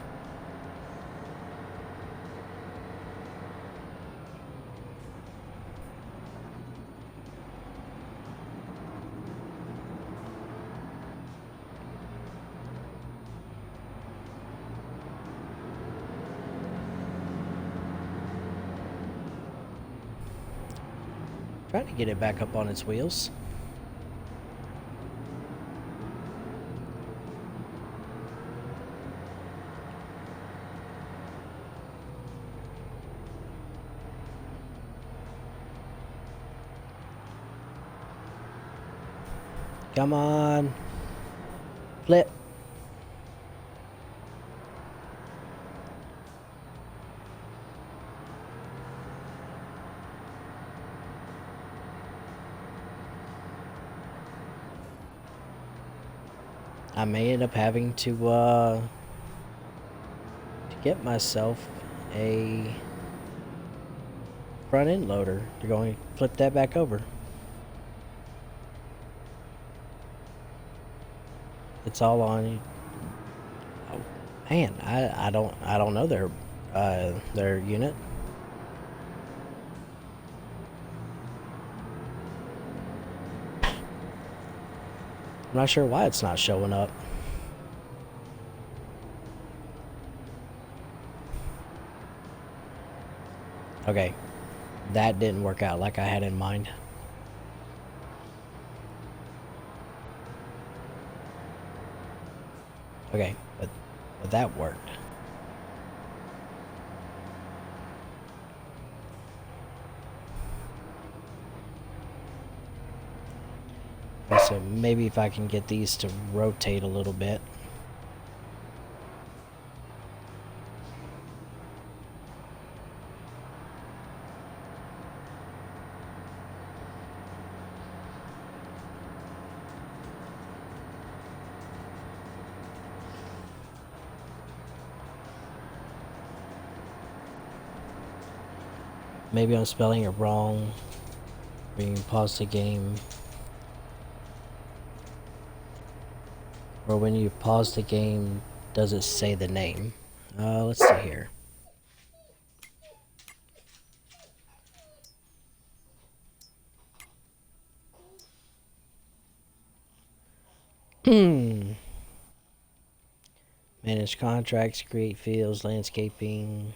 Trying to get it back up on its wheels. Come on. Flip. I may end up having to get myself a front end loader. They're going to flip that back over. It's all on. Oh, man, I don't know their unit. I'm not sure why it's not showing up. Okay, that didn't work out like I had in mind. Okay, but that worked. So maybe if I can get these to rotate a little bit. Maybe I'm spelling it wrong. Being pause the game. Or when you pause the game, does it say the name? Let's see here. Manage contracts, create fields, landscaping.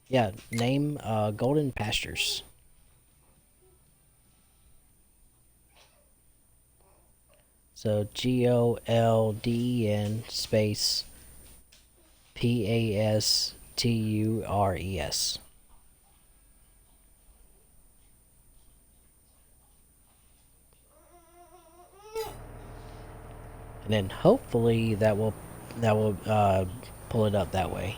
Yeah, name Golden Pastures. So GOLDEN space PASTURES. And then hopefully that will pull it up that way.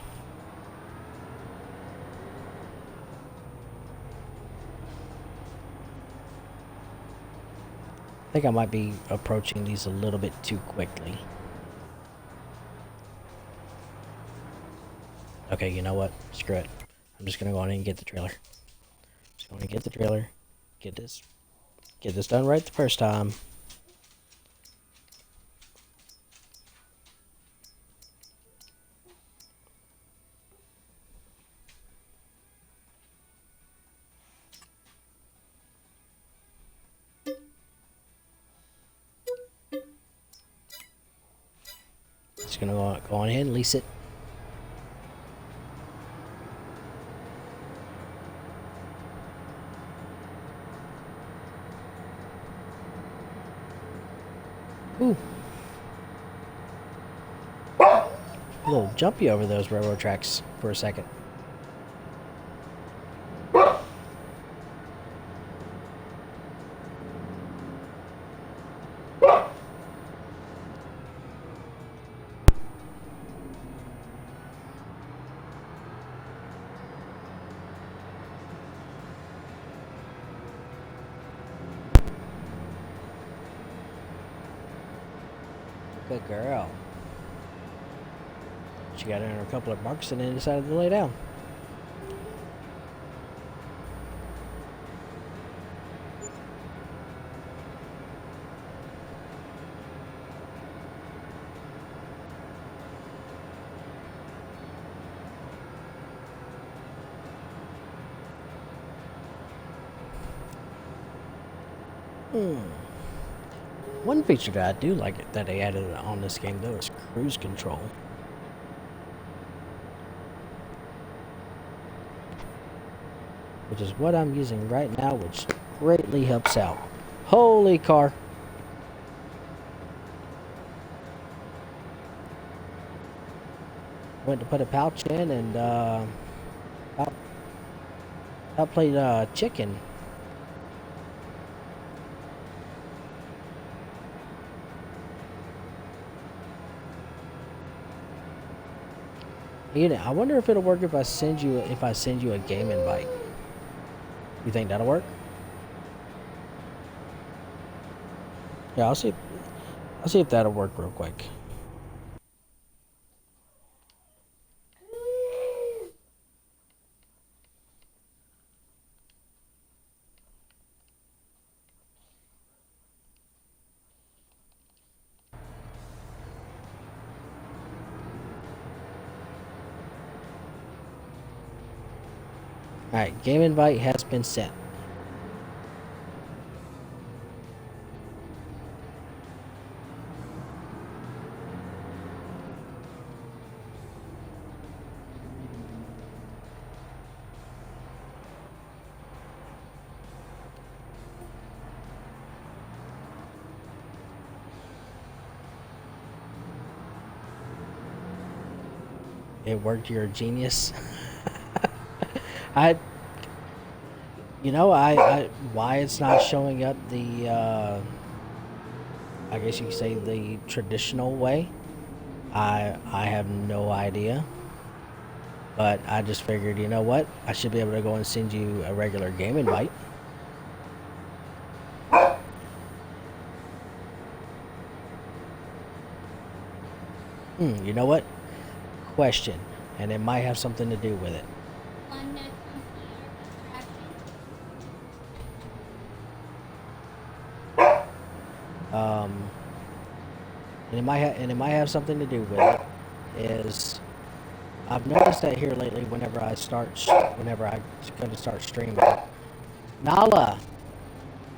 I think I might be approaching these a little bit too quickly. Okay, you know what? Screw it. I'm just gonna go on and get the trailer. Just going to get the trailer. Get this done right the first time. Just gonna go on ahead and lease it. Ooh. A little jumpy over those railroad tracks for a second. Good girl. She got in her a couple of marks and then decided to lay down. One feature that I do like that they added on this game though is cruise control. Which is what I'm using right now, which greatly helps out. Holy car. Went to put a pouch in and I played chicken. You know, I wonder if it'll work if I send you a game invite. You think that'll work? Yeah, I'll see if that'll work real quick. Alright, game invite has been sent. It worked, you're a genius. I why it's not showing up the I guess you could say the traditional way. I have no idea. But I just figured, you know what? I should be able to go and send you a regular game invite. You know what? question, and it might have something to do with it. One that's on And it might have something to do with it. Is I've noticed that here lately. Whenever I go to start streaming, Nala,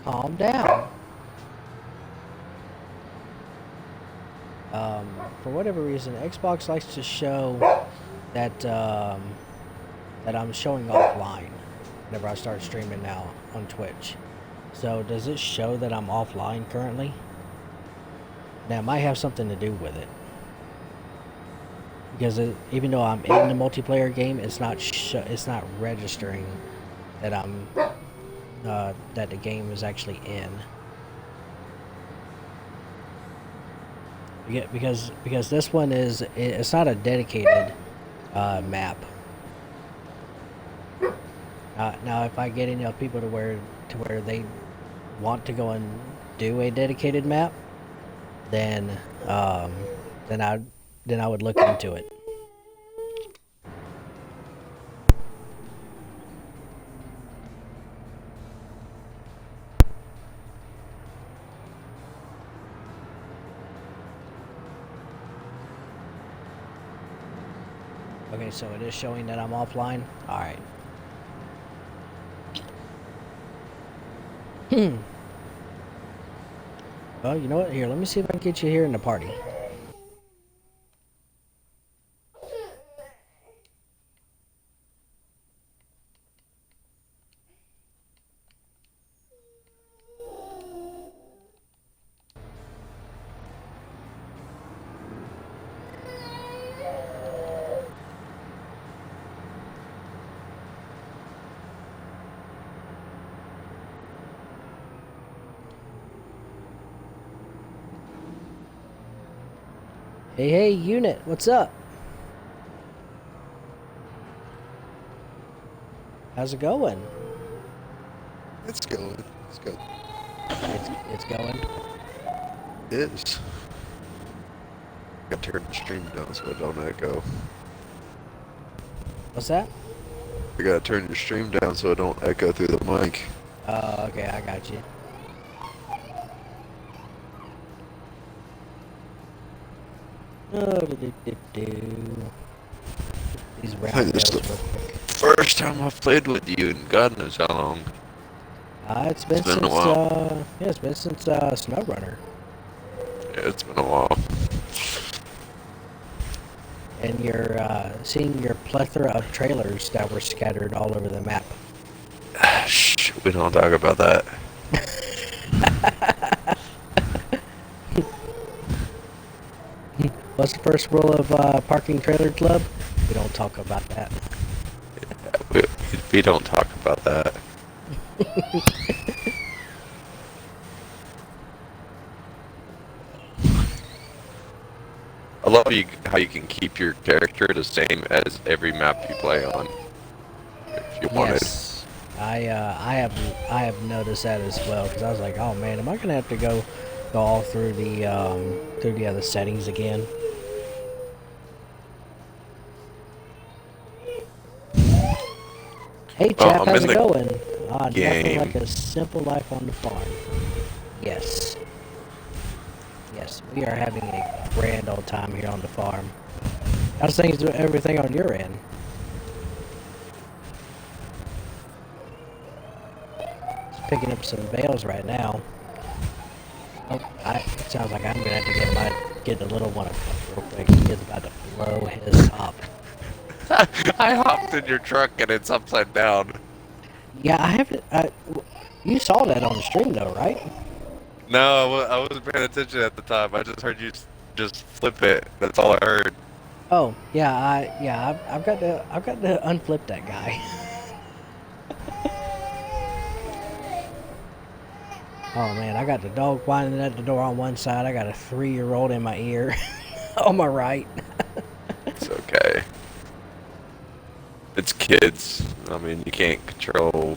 calm down. For whatever reason, Xbox likes to show that that I'm showing offline whenever I start streaming now on Twitch. So does it show that I'm offline currently? Now it might have something to do with it. Because even though I'm in the multiplayer game, it's not registering that I'm that the game is actually in. Because this one it's not a dedicated map. Now if I get enough people to where they want to go and do a dedicated map, then I would look into it. Okay, so it is showing that I'm offline. All right. Well, you know what? Here, let me see if I can get you here in the party. Hey, unit, what's up? How's it going? It's going. It's good. It's going. It is. Got to turn the stream down so it don't echo. What's that? You gotta turn your stream down so it don't echo through the mic. Oh, okay, I got you. Oh, these round This is bells the real quick. first time I've played with you in God knows how long. It's been been a since while. yeah, it's been since SnowRunner. Yeah, it's been a while. And you're seeing your plethora of trailers that were scattered all over the map. Shh, we don't talk about that. What's the first rule of Parking Trailer Club? We don't talk about that. We don't talk about that. I love how you can keep your character the same as every map you play on. If you wanted. Yes, I have noticed that as well, because I was like, oh man, am I gonna have to go all through the other settings again? Hey chap, I'm how's in it the going? Nothing game. like a simple life on the farm. Yes. Yes, we are having a grand old time here on the farm. How's things with everything on your end? Just picking up some bales right now. Oh, it sounds like I'm gonna have to get the little one real quick. He's about to blow his top. I hopped in your truck and it's upside down. Yeah, I haven't. You saw that on the stream though, right? No, I wasn't paying attention at the time. I just heard you just flip it. That's all I heard. Oh, yeah, I've got to unflip that guy. Oh man, I got the dog whining at the door on one side. I got a 3-year-old in my ear on my right. It's okay. It's kids. I mean, you can't control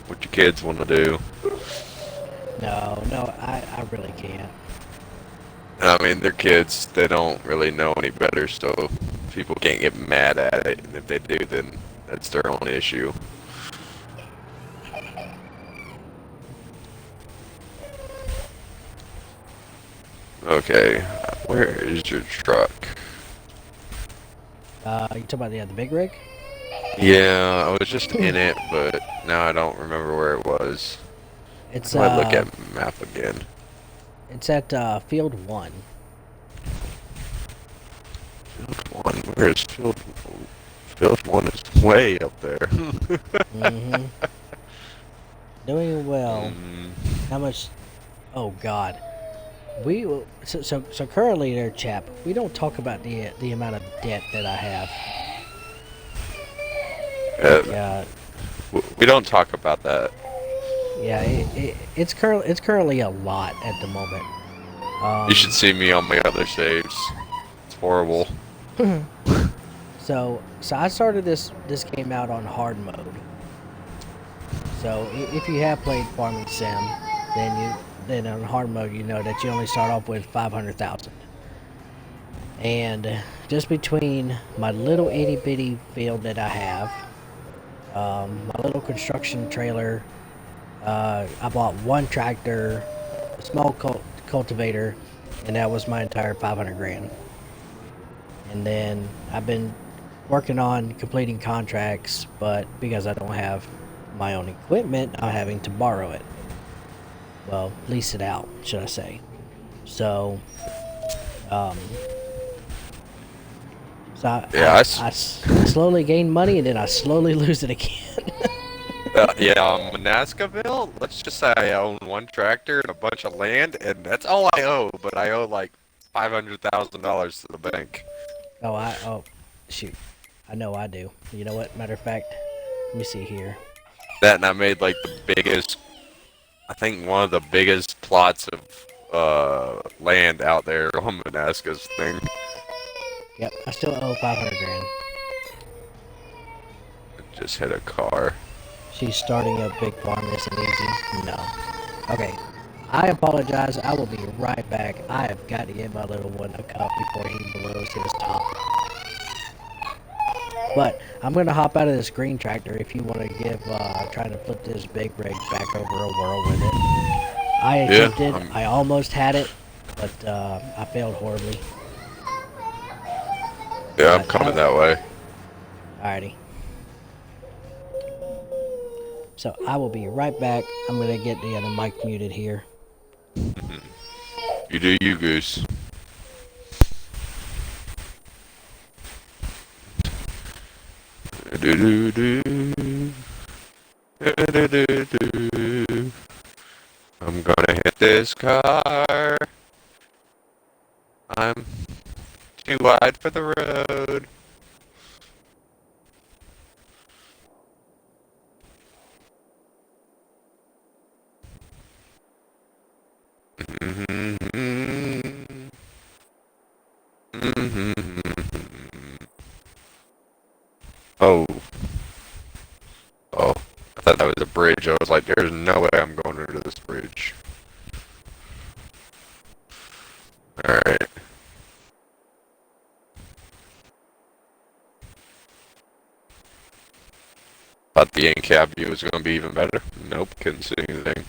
what your kids want to do. No, I really can't. I mean, they're kids. They don't really know any better, so people can't get mad at it, and if they do, then that's their own issue. Okay, where is your truck? You talking about the big rig? Yeah, I was just in it, but now I don't remember where it was. It's I look at map again. it's at field 1. Field 1, where is field? Field 1 is way up there. Mm-hmm. Doing well. Mm, How much? Oh God. So currently there, chap. We don't talk about the amount of debt that I have. Yeah, we don't talk about that. yeah. It's currently a lot at the moment. You should see me on my other saves. It's horrible. So I started this game out on hard mode. So if you have played Farming Sim, then on hard mode you know that you only start off with 500,000. And just between my little itty bitty field that I have, my little construction trailer, I bought one tractor, a small cultivator, and that was my entire 500 grand. And then I've been working on completing contracts, but because I don't have my own equipment, I'm having to borrow it. Well, lease it out, should I say. So, I slowly gain money and then I slowly lose it again. Yeah, Monascaville, let's just say I own one tractor and a bunch of land, and that's all I owe, but I owe like $500,000 to the bank. Oh, shoot. I know I do. You know what? Matter of fact, let me see here. That, and I made like the biggest, I think one of the biggest plots of land out there on Monasca's thing. Yep, I still owe 500 grand. I just hit a car. She's starting a big farm isn't easy. No. Okay. I apologize. I will be right back. I have got to get my little one a cup before he blows his top. But I'm going to hop out of this green tractor if you want to give, trying to flip this big rig back over a whirl with it. I attempted. I almost had it, but I failed horribly. Yeah, I'm coming that way. Alrighty. So I will be right back. I'm going to get the other mic muted here. You do you, Goose. I'm gonna hit this car. I'm too wide for the road. Oh. Oh. I thought that was a bridge. I was like, there's no way I'm going under this bridge. Alright. Thought the in-cab view was going to be even better. Nope, couldn't see anything.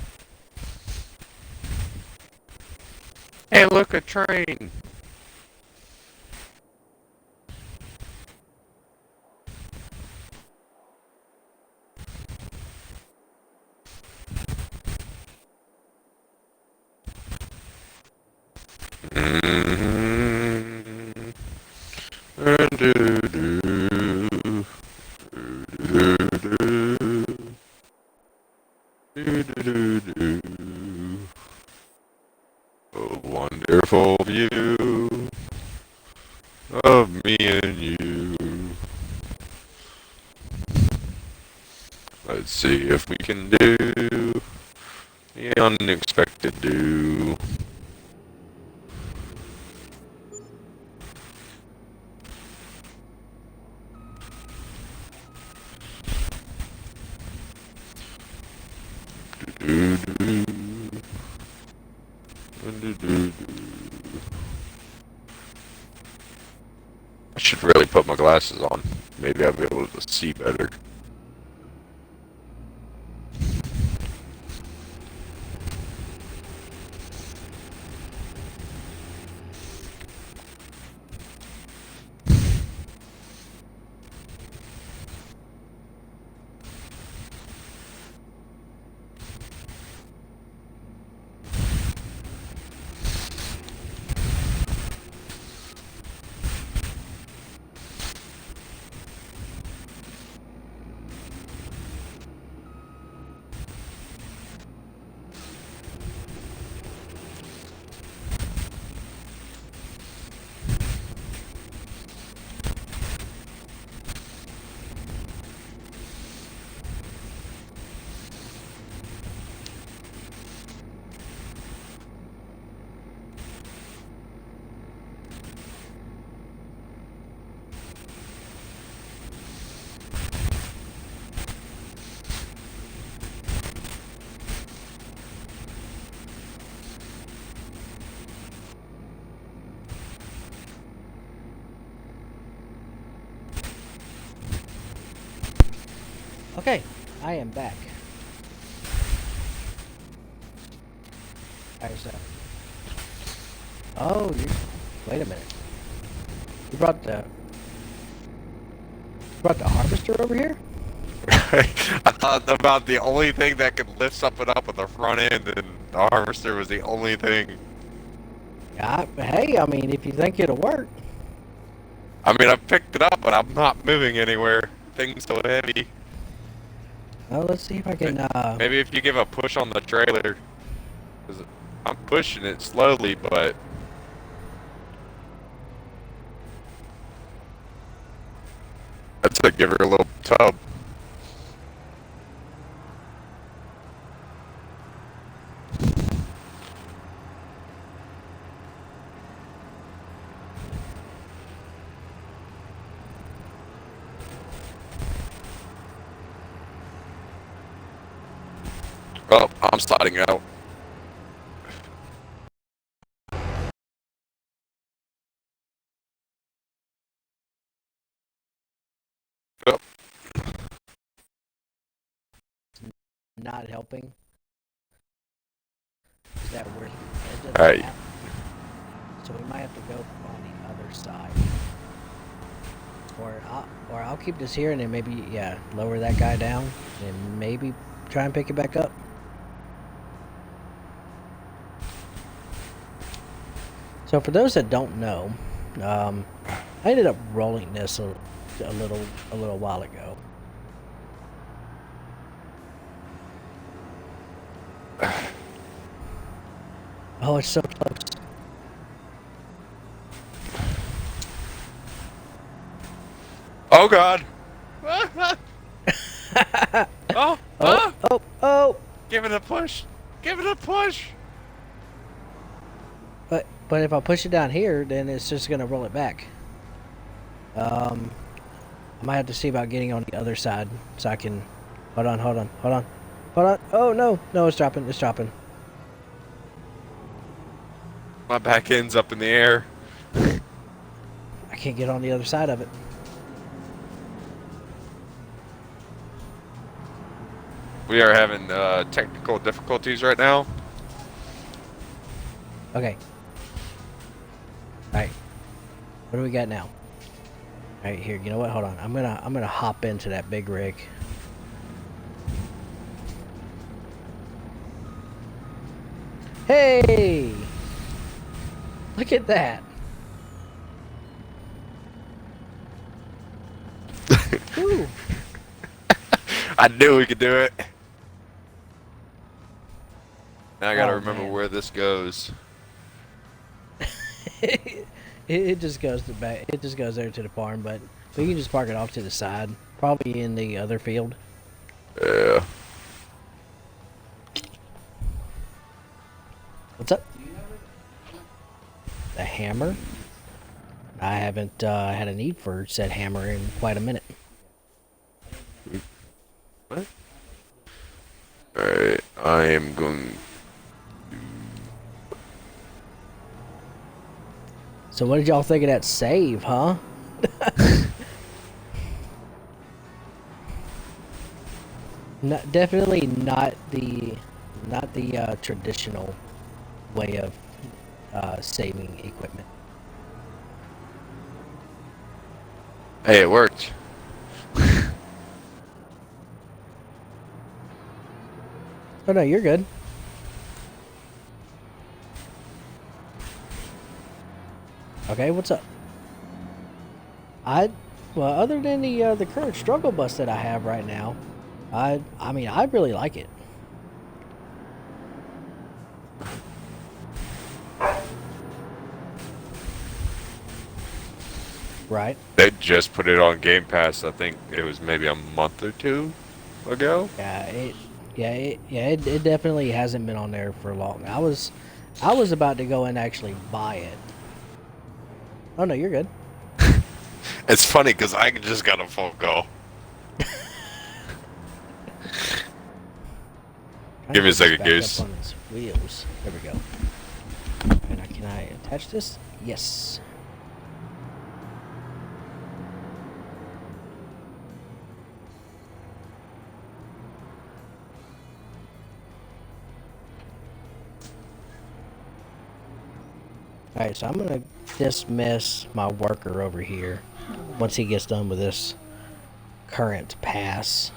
Hey, look, a train! A wonderful view of me and you. Let's see if we can do the unexpected do. I should really put glasses on. Maybe I'll be able to see better. Okay, I am back. Alright, so. Oh, you. Wait a minute. You brought the. You brought the harvester over here? I thought about the only thing that could lift something up at the front end, and the harvester was the only thing. Yeah, hey, I mean, if you think it'll work. I mean, I picked it up, but I'm not moving anywhere. Thing's so heavy. Well, let's see if I can, Maybe if you give a push on the trailer. 'Cause I'm pushing it slowly, but... That's it, give her a little tub. Oh, I'm sliding out. Oh, not helping. Is that where it doesn't Alright. happen. So we might have to go on the other side. Or I'll keep this here and then maybe, yeah, lower that guy down and maybe try and pick it back up. So for those that don't know, I ended up rolling this a little while ago. Oh, it's so close. oh God! oh, Oh, oh, oh! Give it a push! Give it a push! But if I push it down here, then it's just gonna roll it back. I might have to see about getting on the other side so I can. Hold on. Oh no, it's dropping. My back end's up in the air. I can't get on the other side of it. We are having technical difficulties right now. Okay. Alright. What do we got now? Alright, here, you know what? Hold on. I'm gonna hop into that big rig. Hey! Look at that. Woo. I knew we could do it. Now I gotta Oh, remember man. where this goes. It just goes to back. It just goes there to the farm, but we can just park it off to the side, probably in the other field. Yeah. What's up? The hammer? I haven't had a need for said hammer in quite a minute. What? Alright, I am going... So what did y'all think of that save, huh? Definitely not the traditional way of saving equipment. Hey, it worked. Oh no, you're good. Okay, what's up? I well, other than the current struggle bus that I have right now, I mean I really like it. Right? They just put it on Game Pass. I think it was maybe a month or two ago. It definitely hasn't been on there for long. I was about to go and actually buy it. Oh no, you're good. It's funny because I just got a phone call. Give me a second, Back Goose. up on its wheels. There we go. And can I attach this? Yes. Alright, so I'm gonna dismiss my worker over here once he gets done with this current pass.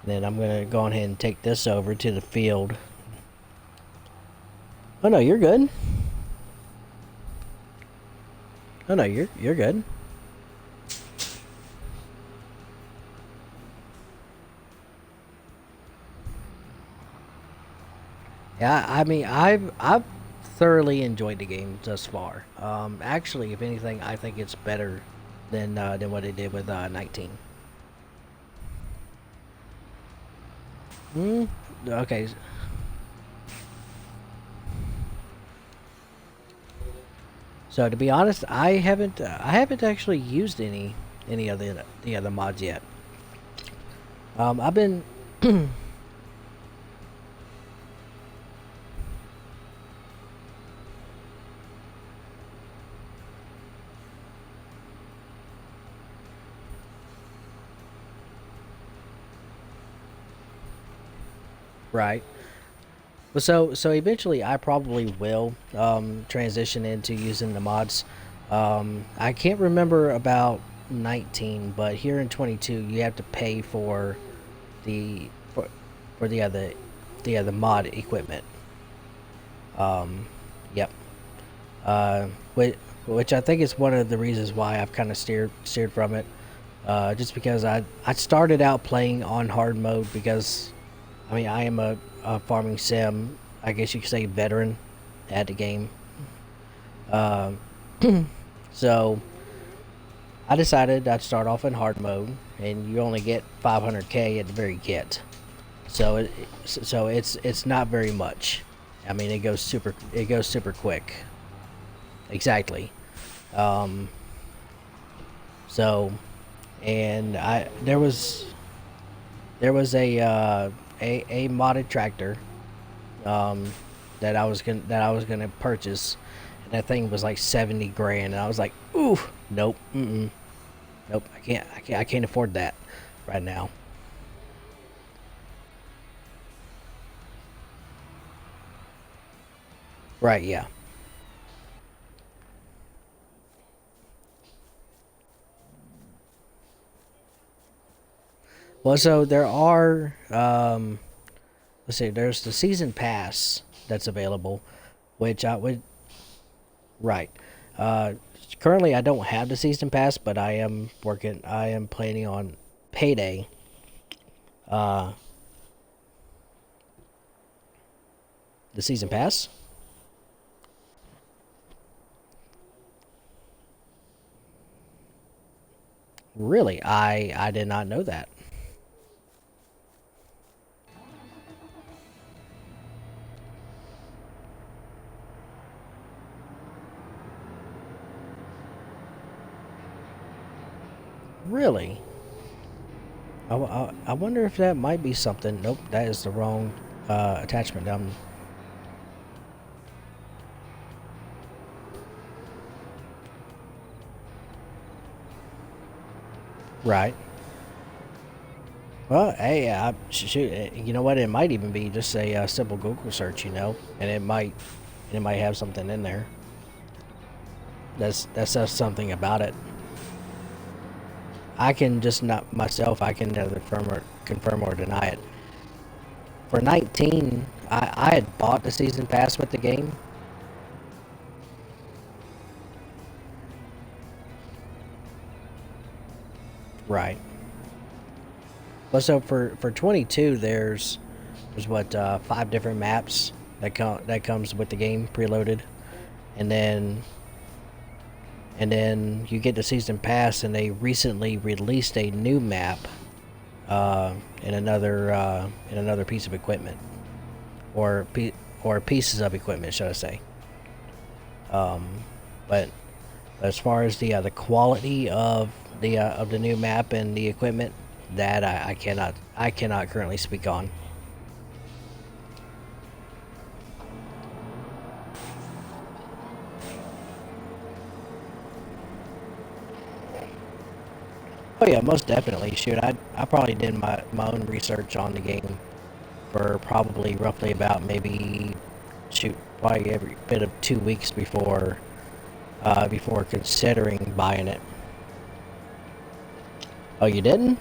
Then I'm gonna go ahead and take this over to the field. Oh no, you're good. Oh no, you're good. Yeah, I mean, I've thoroughly enjoyed the game thus far. Actually, if anything, I think it's better than what it did with 19. Okay. So to be honest, I haven't actually used any of the other mods yet. I've been right. Well, so eventually I probably will transition into using the mods. I can't remember about 19, but here in 22 you have to pay for the for the other mod equipment. Yep. Which I think is one of the reasons why I've kind of steered from it. Just because I started out playing on hard mode because I mean I am a farming sim, I guess you could say, veteran at the game. Um, so I decided I'd start off in hard mode, and you only get 500k at the very get. So it's not very much. I mean it goes super quick. Exactly. Um, so and there was a modded tractor that I was gonna purchase, and that thing was like 70 grand, and I was like, ooh, nope, nope, I can't afford that right now. Right, yeah. Well, so there are let's see, there's the season pass that's available, which I would right. Uh, Currently I don't have the season pass, but I am planning on payday. Uh, the season pass. Really, I did not know that. Really? I wonder if that might be something. Nope, that is the wrong attachment. Right. Well, hey, shoot, you know what? It might even be just a simple Google search, you know, and it might have something in there. That says something about it. I can just not myself. I can neither confirm or deny it. For 19, I had bought the season pass with the game. Right. Well, so for 22, there's what 5 different maps that comes with the game preloaded, and then you get the season pass, and they recently released a new map in another piece of equipment, or pieces of equipment, should I say? But as far as the quality of the new map and the equipment, that I cannot currently speak on. Oh yeah, most definitely. Shoot, I probably did my own research on the game for probably roughly about maybe probably every bit of 2 weeks before considering buying it. Oh, you didn't?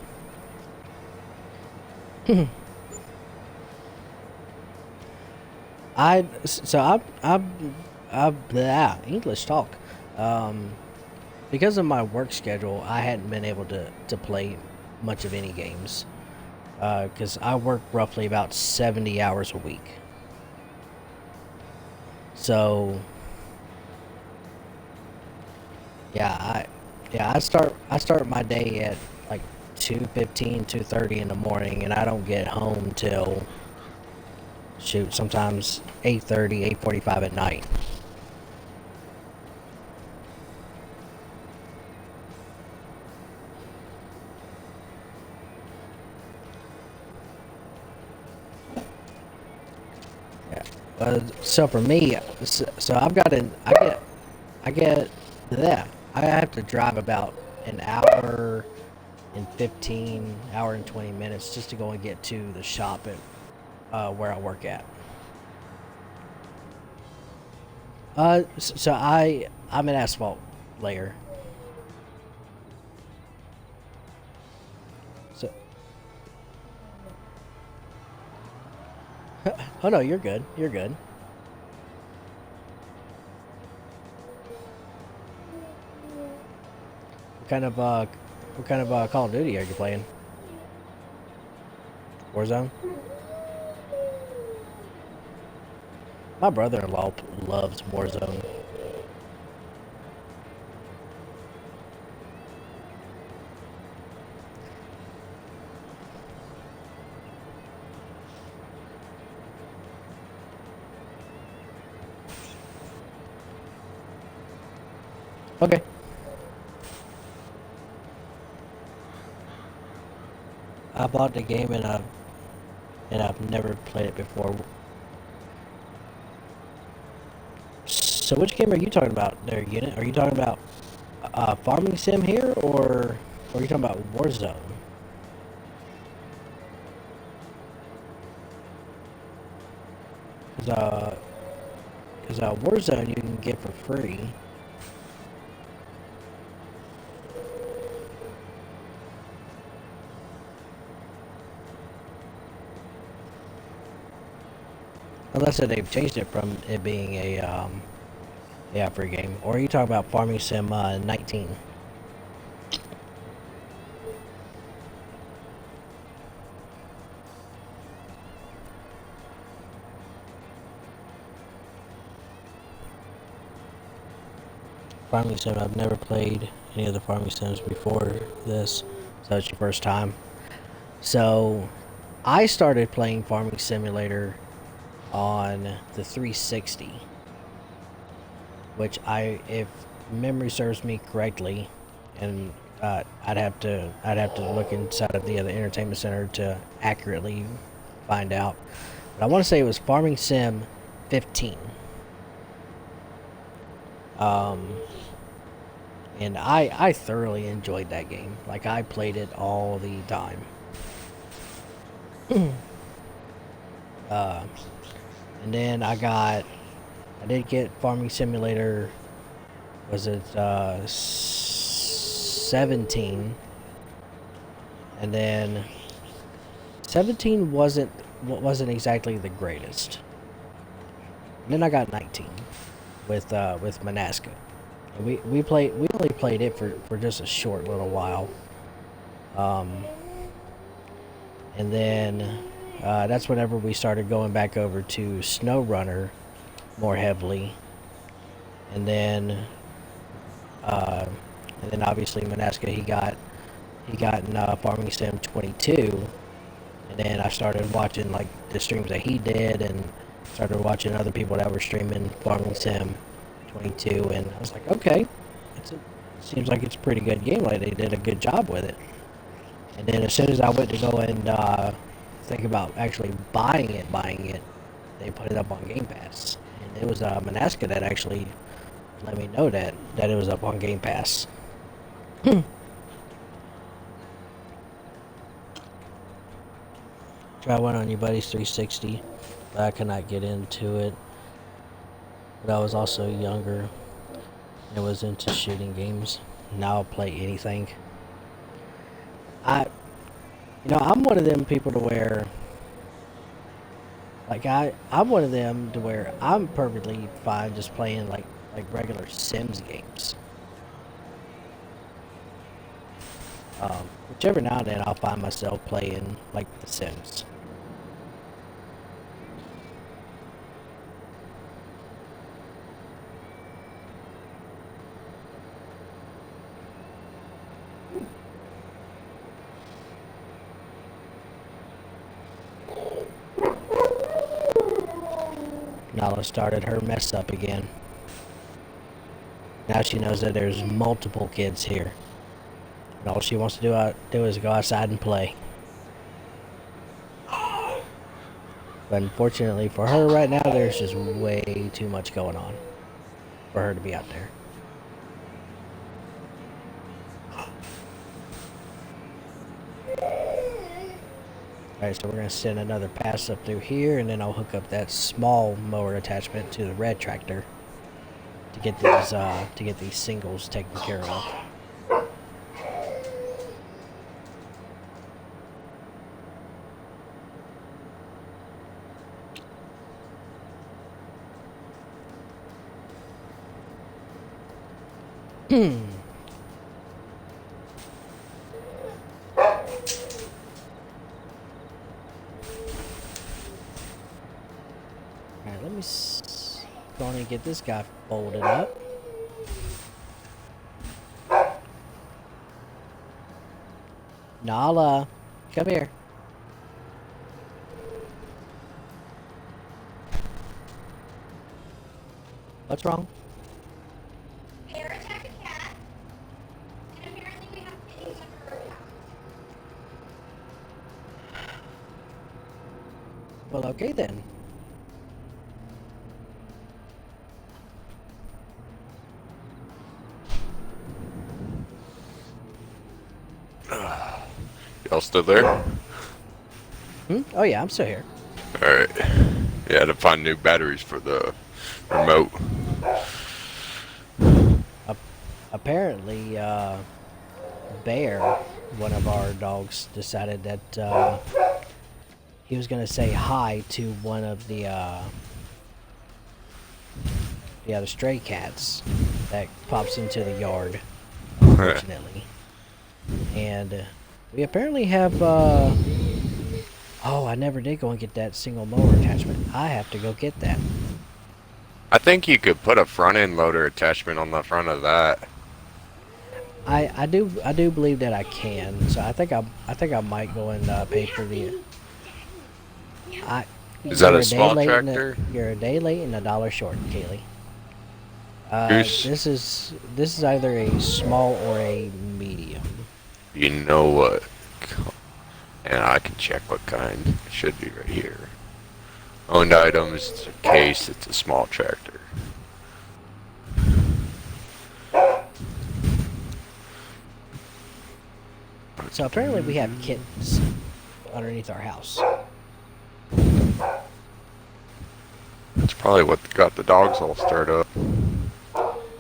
English talk. Because of my work schedule, I hadn't been able to play much of any games. Because I work roughly about 70 hours a week. So, I start my day at like 2:15, 2:30 in the morning, and I don't get home till sometimes 8:30, 8:45 at night. So for me, so I get that. I have to drive about an hour and 20 minutes just to go and get to the shop at where I work at. So I'm an asphalt layer. So, oh no, you're good. You're good. What kind of Call of Duty are you playing? Warzone? My brother-in-law loves Warzone. Okay. I bought the game and I've never played it before. So which game are you talking about there, Unit? Are you talking about Farming Sim here, or are you talking about Warzone? Because Warzone you can get for free. Unless they've changed it from it being a free game. Or are you talking about Farming Sim 19? Farming Sim, I've never played any of the Farming Sims before this, so it's your first time. So, I started playing Farming Simulator on the 360, which if memory serves me correctly, and I'd have to look inside of the entertainment center to accurately find out, but I want to say it was Farming Sim 15. and I thoroughly enjoyed that game. Like, I played it all the time. And then I did get Farming Simulator. Was it 17? And then 17 wasn't exactly the greatest. And then I got 19 with Manasca. And we only played it for just a short little while. And then that's whenever we started going back over to SnowRunner more heavily. And then obviously Manasca he got in Farming Sim 22, and then I started watching like the streams that he did, and started watching other people that were streaming Farming Sim 22, and I was like, okay, seems like it's a pretty good game. Like, they did a good job with it. And then as soon as I went to go and think about actually buying it, they put it up on Game Pass, and it was Manasca that actually let me know that it was up on Game Pass. Try one on your buddy's 360, but I could not get into it. But I was also younger and was into shooting games. Now I'll play anything. I'm one of them people to where, like, I'm one of them to where I'm perfectly fine just playing like regular Sims games. Which every now and then I'll find myself playing like The Sims. Nala started her mess up again. Now she knows that there's multiple kids here. And all she wants to do is go outside and play. But unfortunately for her right now, there's just way too much going on for her to be out there. Alright, so we're going to send another pass up through here, and then I'll hook up that small mower attachment to the red tractor to get these singles taken care of. Alright, let me go on and get this guy folded up. Nala, come here. What's wrong? Bear attacked a cat, and apparently we have kitties under our house. Well, okay then. Y'all still there? Oh yeah, I'm still here. Alright. Yeah, to find new batteries for the remote. Apparently, Bear, one of our dogs, decided that he was going to say hi to one of the other stray cats that pops into the yard, unfortunately. And we apparently have, oh, I never did go and get that single mower attachment. I have to go get that. I think you could put a front end loader attachment on the front of that. I do believe that I can. So I think I might go and pay for the. Is that you're a small day late tractor? You're a day late and $1 short, Kaylee. Goose. This is either a small or a medium. You know what? And I can check what kind. It should be right here. Owned items, it's a case, it's a small tractor. So apparently we have kittens underneath our house. That's probably what got the dogs all stirred up.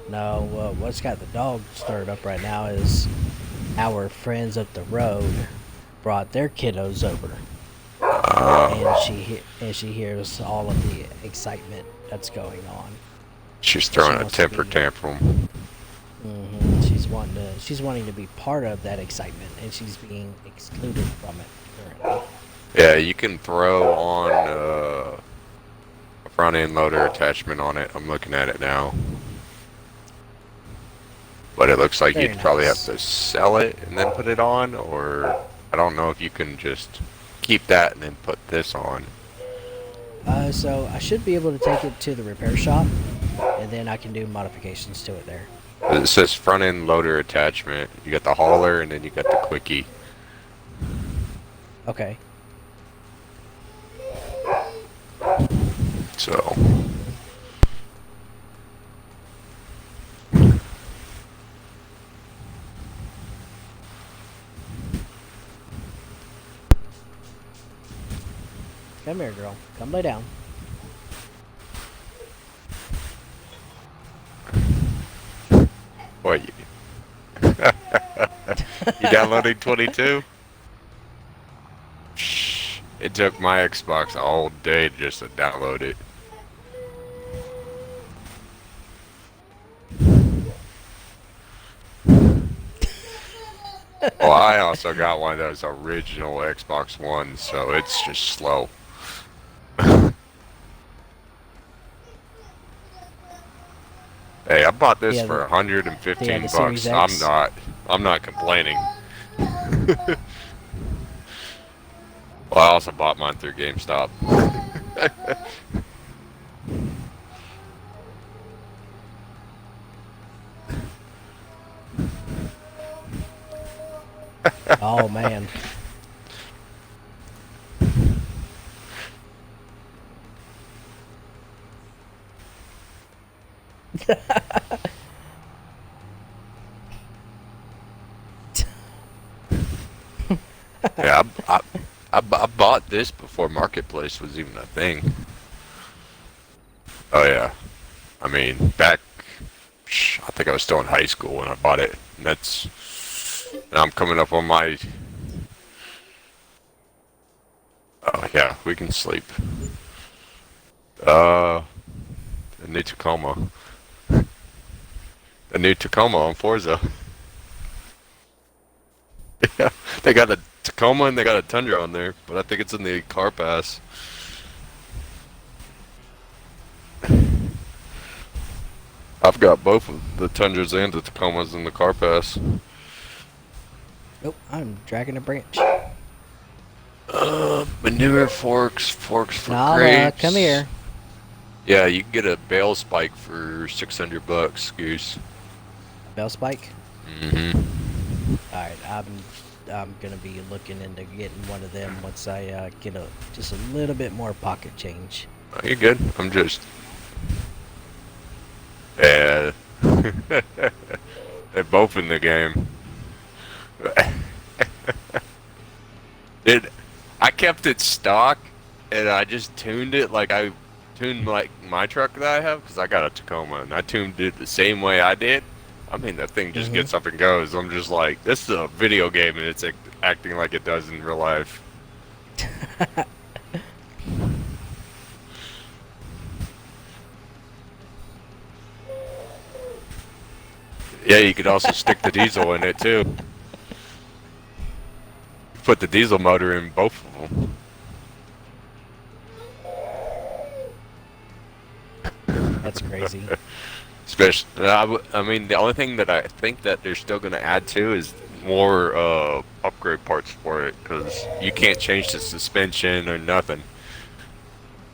No, what's got the dog stirred up right now is our friends up the road brought their kiddos over, and she hears all of the excitement that's going on. She's throwing a wants to temper be- tantrum. She's wanting to be part of that excitement, and she's being excluded from it currently. Yeah, you can throw on a front end loader attachment on it. I'm looking at it now. But it looks like Very you'd probably have nice. to sell it and then put it on, or I don't know if you can just keep that and then put this on. So I should be able to take it to the repair shop, and then I can do modifications to it there. It says front end loader attachment. You got the hauler and then you got the quickie. Okay. So Come here, girl. Come lay down. what you downloading 22? Shh. It took my Xbox all day just to download it. Well, I also got one of those original Xbox Ones, so it's just slow. Hey, I bought this Yeah, for 115 the bucks. Series X. I'm not complaining. Well, I also bought mine through GameStop. Oh man. Yeah, I bought this before Marketplace was even a thing. Oh yeah, I mean back, I think I was still in high school when I bought it. And I'm coming up on my. Oh yeah, we can sleep. The new Tacoma. The new Tacoma on Forza. Yeah, they got a Tacoma and they got a Tundra on there, but I think it's in the car pass. I've got both of the Tundras and the Tacomas in the car pass. Nope, I'm dragging a branch. Manure forks for Nala, grapes. come here. Yeah, you can get a bale spike for $600, Goose. Bell spike. Mm-hmm. All right, I'm gonna be looking into getting one of them once I get just a little bit more pocket change. Oh, you're good. I'm just. Yeah. They're both in the game. I kept it stock, and I just tuned it like I tuned like my truck that I have, because I got a Tacoma, and I tuned it the same way I did. I mean, that thing just gets up and goes. I'm just like, this is a video game, and it's acting like it does in real life. Yeah, you could also stick the diesel in it too. Put the diesel motor in both of them. That's crazy. Especially, I mean, the only thing that I think that they're still going to add to is more upgrade parts for it, because you can't change the suspension or nothing.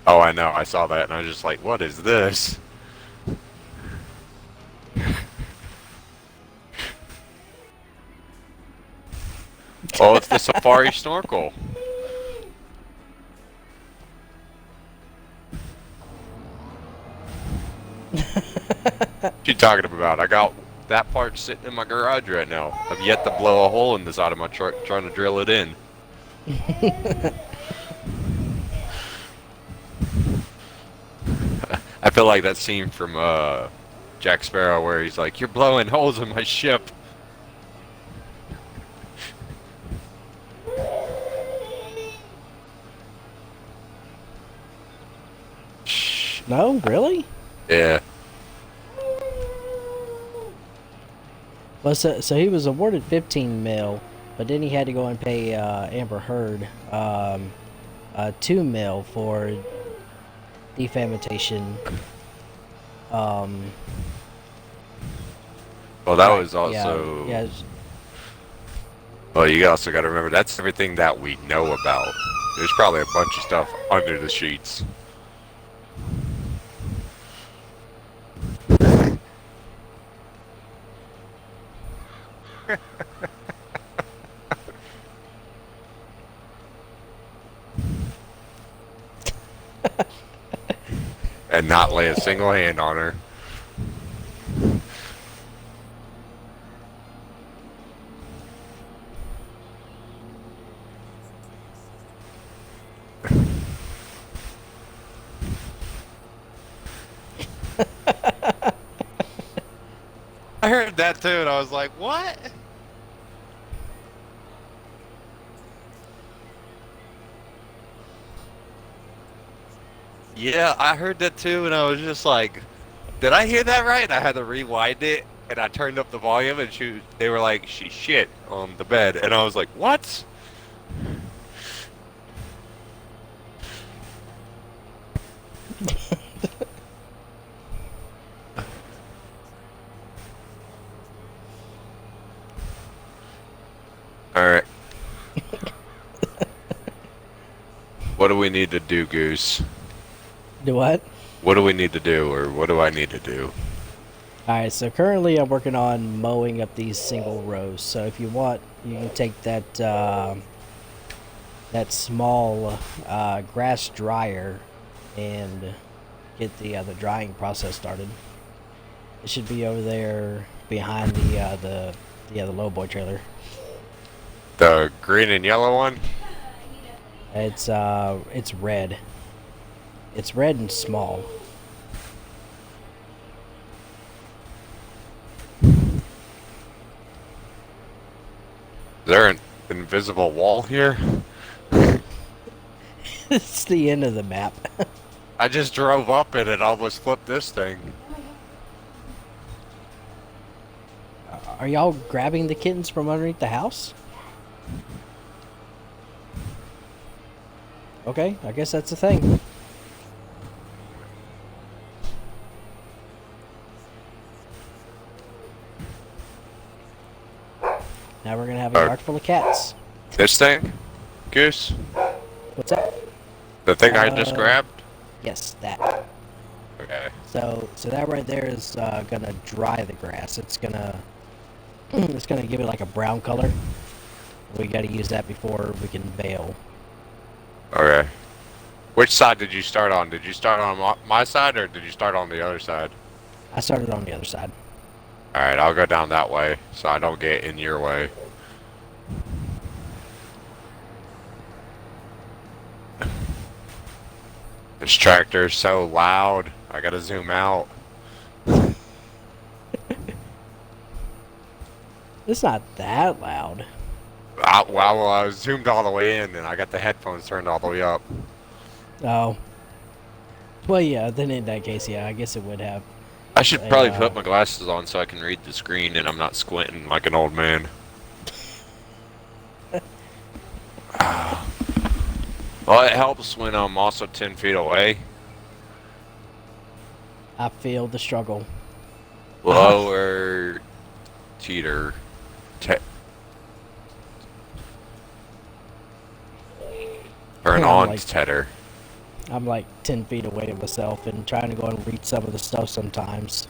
Oh, I know, I saw that, and I was just like, what is this? Oh, it's the Safari snorkel. What you talking about? I got that part's sitting in my garage right now. I've yet to blow a hole in the side of my truck trying to drill it in. I feel like that scene from Jack Sparrow where he's like, "You're blowing holes in my ship." Shh. No, really? Yeah. Well, so he was awarded 15 mil, but then he had to go and pay Amber Heard 2 mil for defamation. Well, that right, was also. yeah. Well, you also got to remember that's everything that we know about. There's probably a bunch of stuff under the sheets. And not lay a single hand on her. I heard that too, and I was like, what? Yeah, I heard that too, and I was just like, did I hear that right? And I had to rewind it, and I turned up the volume, and they were like, she shit on the bed, and I was like, what? Alright. What do we need to do, Goose? Do what? What do we need to do, or what do I need to do? Alright, so currently I'm working on mowing up these single rows. So if you want, you can take that that small grass dryer and get the drying process started. It should be over there behind the lowboy trailer. The green and yellow one? It's red. It's red and small. Is there an invisible wall here? It's the end of the map. I just drove up and it almost flipped this thing. Are y'all grabbing the kittens from underneath the house? Okay, I guess that's the thing. Now we're gonna have a yard full of cats. This thing? Goose? What's that? The thing I just grabbed? Yes, that. Okay. So that right there is gonna dry the grass. It's gonna give it like a brown color. We got to use that before we can bale. Okay. Which side did you start on? Did you start on my side or did you start on the other side? I started on the other side. Alright, I'll go down that way so I don't get in your way. This tractor is so loud. I gotta zoom out. It's not that loud. Well, I was zoomed all the way in and I got the headphones turned all the way up. Oh. Well, yeah, then in that case, yeah, I guess it would have. I should probably put my glasses on so I can read the screen and I'm not squinting like an old man. Well, it helps when I'm also 10 feet away. I feel the struggle. Lower teeter. Or an Yeah, on like- tether. I'm like 10 feet away to myself and trying to go and read some of the stuff sometimes.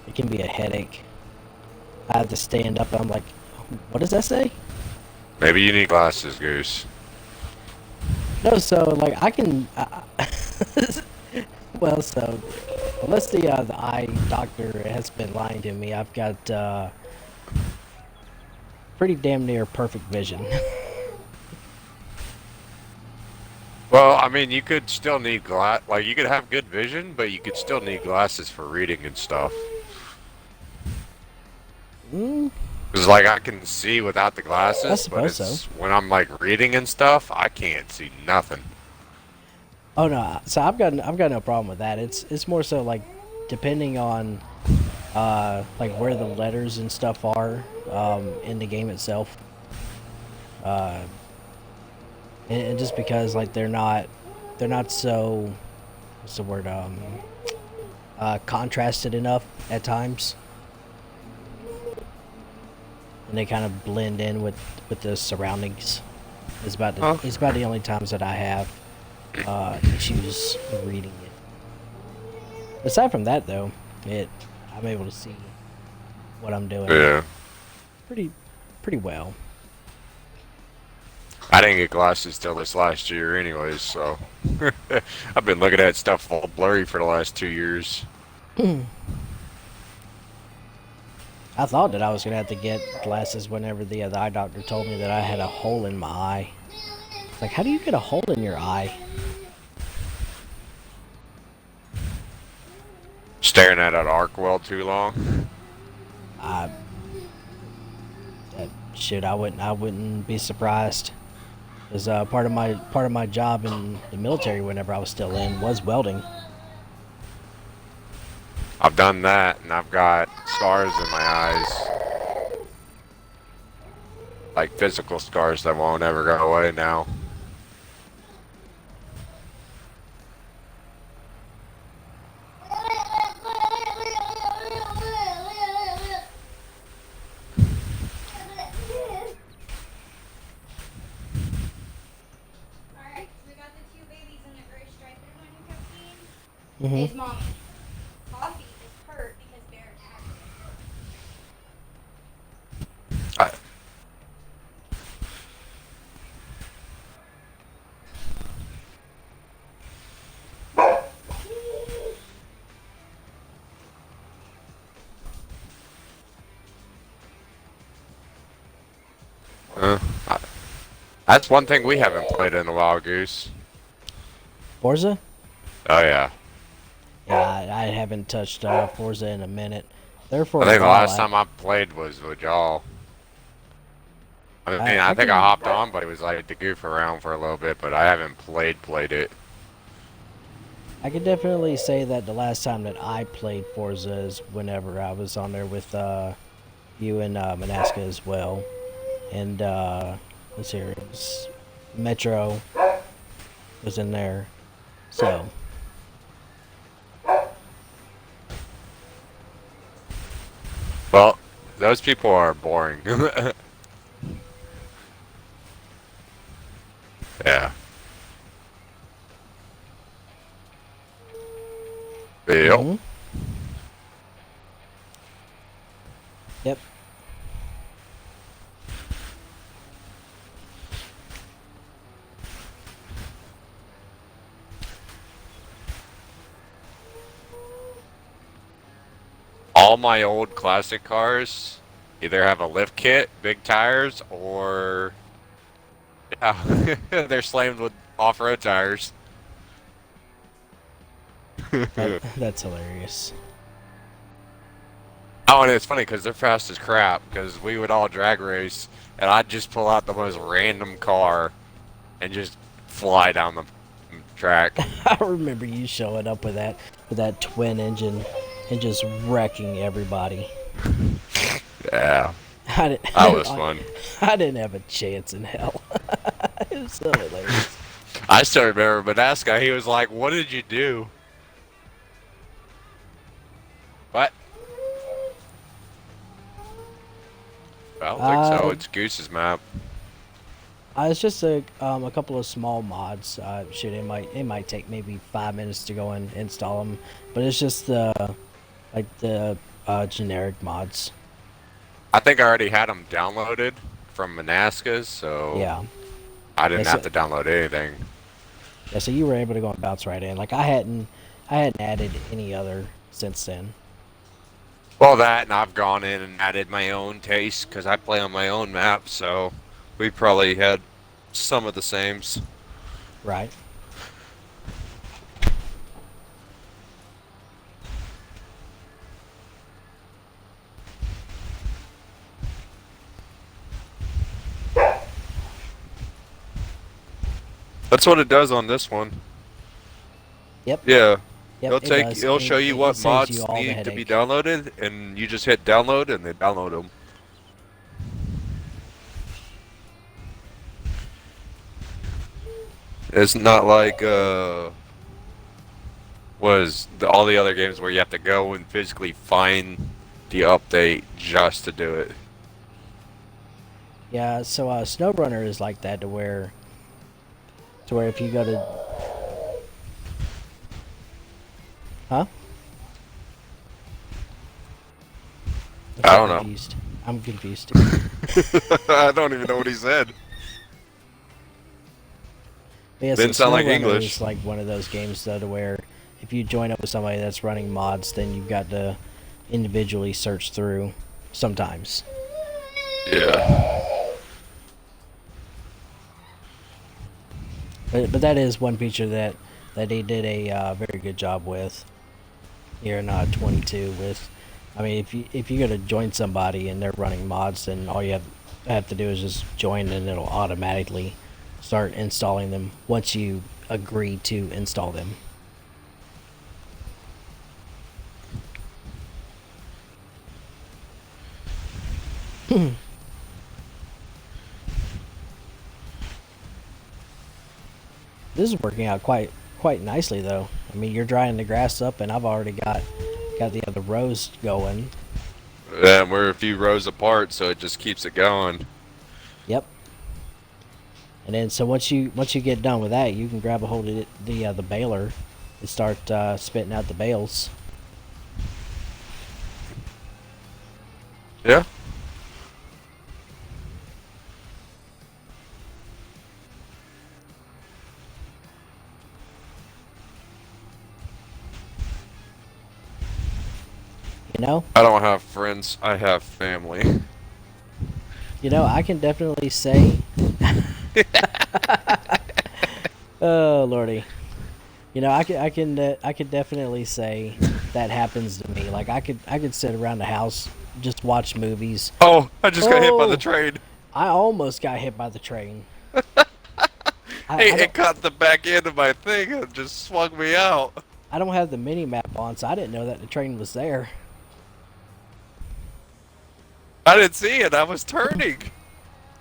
It can be a headache. I have to stand up and I'm like, what does that say? Maybe you need glasses, Goose. No, so like I can. Well, so Unless the eye doctor has been lying to me, I've got pretty damn near perfect vision. Well, I mean, you could still need glass. Like, you could have good vision, but you could still need glasses for reading and stuff. Mm, Cause like I can see without the glasses, I but suppose it's so. when I'm like reading and stuff, I can't see nothing. Oh no, so I've got no problem with that. It's more so like depending on like where the letters and stuff are in the game itself. Uh, and just because like they're not so what's the word contrasted enough at times, and they kind of blend in with the surroundings. It's about the only times that I have issues reading it. Aside from that, though, I'm able to see what I'm doing Yeah. pretty well. I didn't get glasses till this last year, anyways. So I've been looking at stuff all blurry for the last 2 years. I thought that I was gonna have to get glasses whenever the eye doctor told me that I had a hole in my eye. It's like, how do you get a hole in your eye? Staring at an arc weld too long. I Shit, I wouldn't be surprised. Because part of my job in the military, whenever I was still in, was welding. I've done that, and I've got scars in my eyes, like physical scars that won't ever go away now. Alright, we got the two babies in the gray stripe one you kept seeing. Mm-hmm. His mommy. Coffee is hurt because Bear attacked her. I, I, that's one thing we haven't played in a while, Goose. Forza? Oh yeah. Yeah, I haven't touched Forza in a minute. Therefore, I think the last time I played was with y'all. I mean, I think I hopped on, but it was like to goof around for a little bit, but I haven't played it. I could definitely say that the last time that I played Forza is whenever I was on there with you and Manaska as well. And let's see here, it was Metro was in there. So Well, those people are boring. Yeah. Yep. mhm. Yep. All my old classic cars either have a lift kit, big tires, or yeah, they're slammed with off-road tires. That's hilarious. Oh, and it's funny because they're fast as crap. Because we would all drag race, and I'd just pull out the most random car and just fly down the track. I remember you showing up with that twin engine and just wrecking everybody. Yeah, I didn't, that was fun. I didn't have a chance in hell. It was so hilarious. I still remember Manaska. He was like, "What did you do?" What? I don't think so. It's Goose's map. It's just a couple of small mods. Shoot, it might take maybe 5 minutes to go and install them, but it's just the generic mods. I think I already had them downloaded from Manaska's, so Yeah. I didn't Yes, have to download anything. Yeah, so you were able to go and bounce right in. Like I I hadn't added any other since then. Well, that, and I've gone in and added my own taste because I play on my own map, so we probably had some of the sames. Right. That's what it does on this one. Yep. Yeah. Yep. It'll show you what saves mods you all the need to be headache. downloaded, and you just hit download, and they download them. It's not like all the other games where you have to go and physically find the update just to do it. Yeah. So SnowRunner is like that to where if you go to, huh? I don't know. Confused. I'm confused. I don't even know what he said. But yeah, Didn't so sound like SnowRunner English. is like one of those games though, to where if you join up with somebody that's running mods, then you've got to individually search through sometimes. Yeah. But that is one feature that they did a very good job with here in 22. With, I mean, if you go to join somebody and they're running mods, then all you have to do is just join, and it'll automatically start installing them once you agree to install them. This is working out quite nicely though. I mean, you're drying the grass up, and I've already got the other rows going. And we're a few rows apart, so it just keeps it going. Yep. And then so once you get done with that, you can grab a hold of the baler and start spitting out the bales. Yeah. You know, I don't have friends. I have family. I can definitely say. Oh lordy. I could definitely say that happens to me. Like I could sit around the house, just watch movies. Oh, I just got hit by Oh. the train. I almost got hit by the train. It caught the back end of my thing and just swung me out. I don't have the mini map on, so I didn't know that the train was there. I didn't see it. I was turning.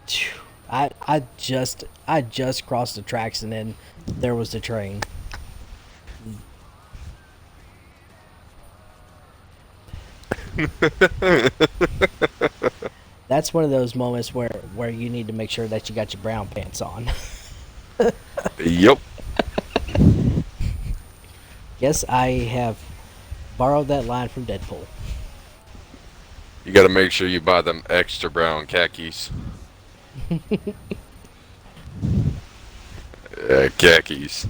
Phew. I just crossed the tracks, and then there was the train. That's one of those moments where you need to make sure that you got your brown pants on. Yep. Yes, I have borrowed that line from Deadpool. You gotta make sure you buy them extra brown khakis. Khakis.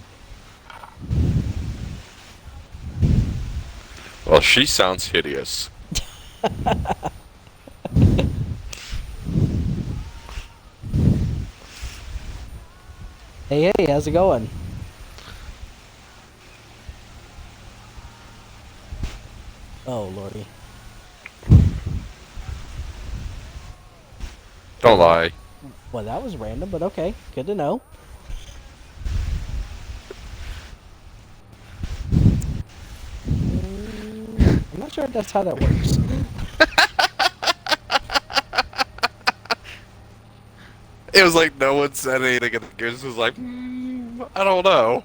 Well, she sounds hideous. Hey, how's it going? Oh, lordy. Don't lie. Well, that was random, but okay. Good to know. I'm not sure if that's how that works. It was like no one said anything, and the goose was like, I don't know.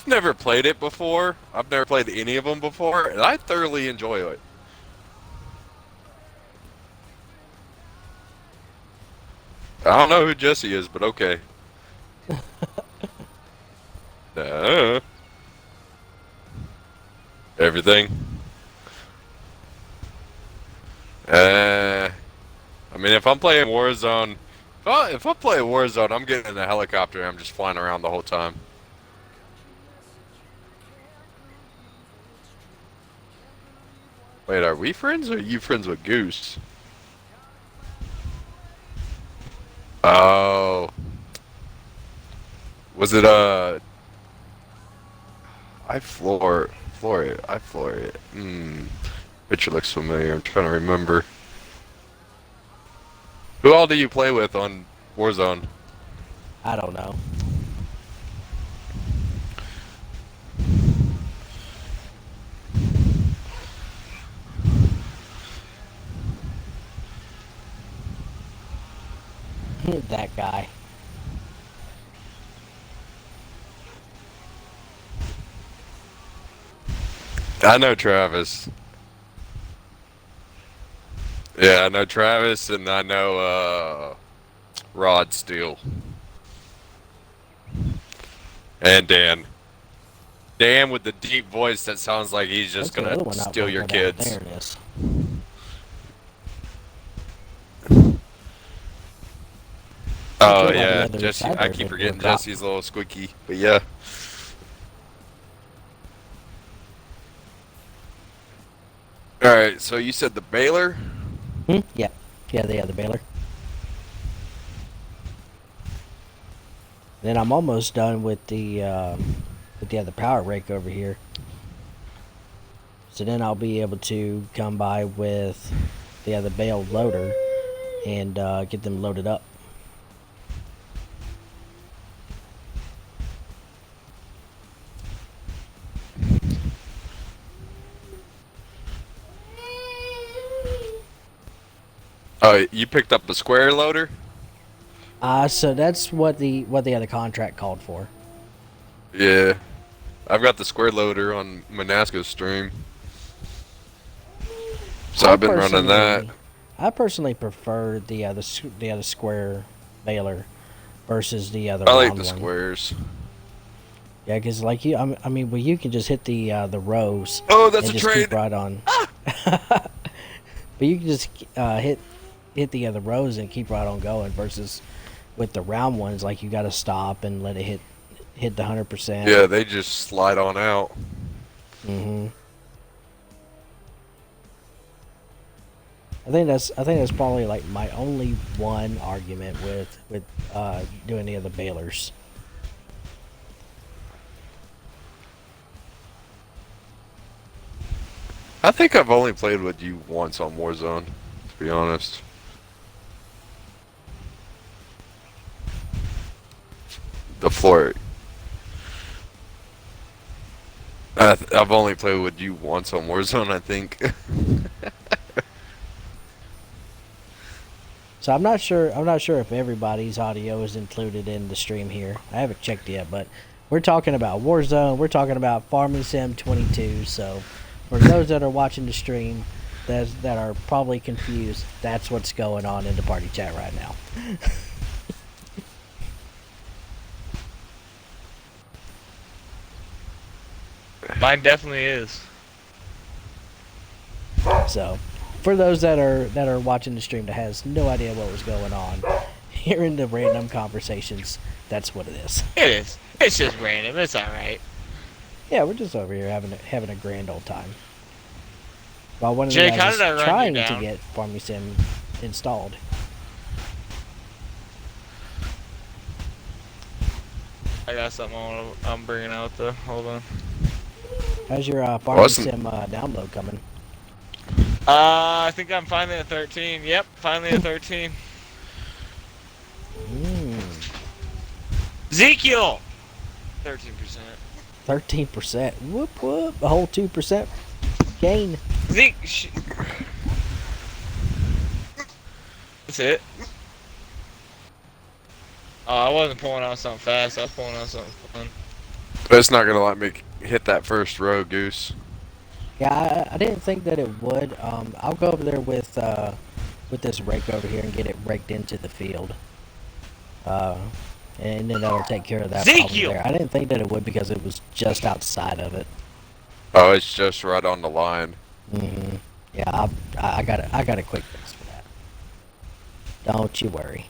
I've never played it before. I've never played any of them before, and I thoroughly enjoy it. I don't know who Jesse is, but okay. Everything. I mean, if I'm playing Warzone, if I play Warzone, I'm getting in a helicopter and I'm just flying around the whole time. Wait, are we friends or are you friends with Goose? Oh. Was it, I floor it. Picture looks familiar. I'm trying to remember. Who all do you play with on Warzone? I don't know. That guy. I know Travis. Yeah, I know Travis and I know Rod Steele. And Dan. Dan with the deep voice that sounds like he's just That's the other gonna one not steal your working out. kids. There it is. Oh Like yeah, the other Jesse. side I there, keep but forgetting we're drop. Jesse's a little squeaky, but yeah. All right, so you said the Baylor. Yeah. Yeah, they have the Baylor. Then I'm almost done with the other power rake over here. So then I'll be able to come by with the other bale loader and get them loaded up. Oh, you picked up the square loader. So that's what the other contract called for. Yeah, I've got the square loader on Manasco's stream, so I've been running that. I personally prefer the other square baler versus the other I like round the one. squares. Yeah, because like you, I mean, well, you can just hit the rows. Oh, that's and a just trade. keep right on. But you can just hit the other rows and keep right on going. Versus with the round ones, like you got to stop and let it hit the 100%. Yeah, they just slide on out. Mm-hmm. I think that's probably like my only one argument with doing the other balers. I think I've only played with you once on Warzone, to be honest. The floor. I've only played with you once on Warzone, I think. So I'm not sure if everybody's audio is included in the stream here. I haven't checked yet, but we're talking about Warzone. We're talking about Farming Sim 22. So for those that are watching the stream that are probably confused, that's what's going on in the party chat right now. Mine definitely is. So for those that are watching the stream that has no idea what was going on, hearing the random conversations, that's what it is. It is. It's just random. It's alright. Yeah, we're just over here having a grand old time. While one of Jake, the how guys did I is run trying you to down? get Farming Sim installed. I got something I'm bringing out though. Hold on. How's your Farming Awesome. Sim download coming? I think I'm finally at 13. Yep, finally at 13. Ezekiel! 13%. 13%. Whoop whoop. A whole 2% gain. Zeke! That's it. Oh, I wasn't pulling out something fast. I was pulling out something fun. But it's not gonna let me hit that first row, Goose. Yeah, I didn't think that it would. I'll go over there with this rake over here and get it raked into the field. And then that'll take care of that problem Ezekiel! there. I didn't think that it would because it was just outside of it. Oh, it's just right on the line. Hmm. Yeah, I got a quick fix for that. Don't you worry.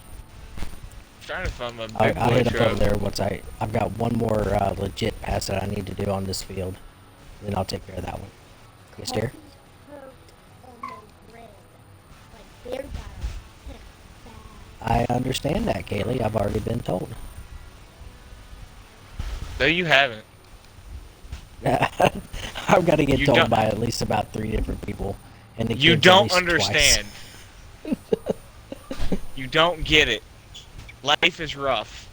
Trying to find my big I'll boy hit up over truck. there once I've got one more legit pass that I need to do on this field. Then I'll take care of that one. Yes, dear? He's hurt on the red. Like, bear got him bad. I understand that, Kaylee. I've already been told. No, you haven't. I've got to get You told don't- by at least about 3 different people. And the You kids at don't least twice. understand. You don't get it. Life is rough.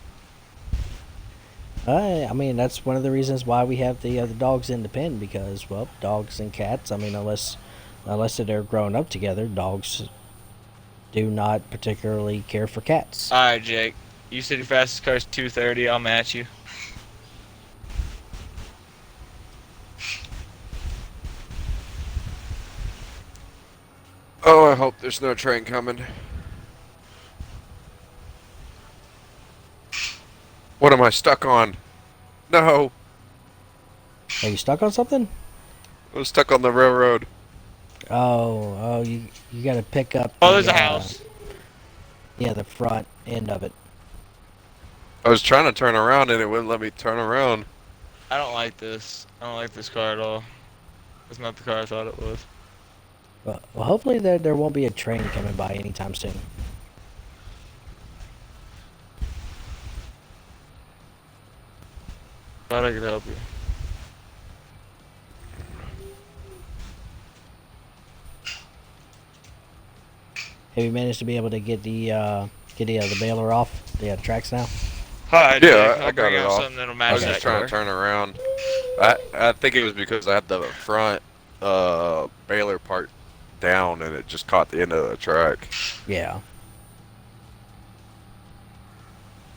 I mean, that's one of the reasons why we have the dogs in the pen because, well, dogs and cats. I mean, unless they're growing up together, dogs do not particularly care for cats. All right, Jake. You said your fastest car's 230. I'll match you. Oh, I hope there's no train coming. What am I stuck on? No, Are you stuck on something? I was stuck on the railroad. Oh, you got to pick up. Oh, the, there's a house. Yeah, the front end of it. I was trying to turn around and it wouldn't let me turn around. I don't like this. I don't like this car at all. It's not the car I thought it was. Well, hopefully there won't be a train coming by anytime soon. Thought I could help you. Have you managed to be able to get the baler off the tracks now? Hi, Yeah, Jake. I I'll got bring it out off. something that'll I match was that just trying car. to turn around. I think it was because I had the front baler part down and it just caught the end of the track. Yeah.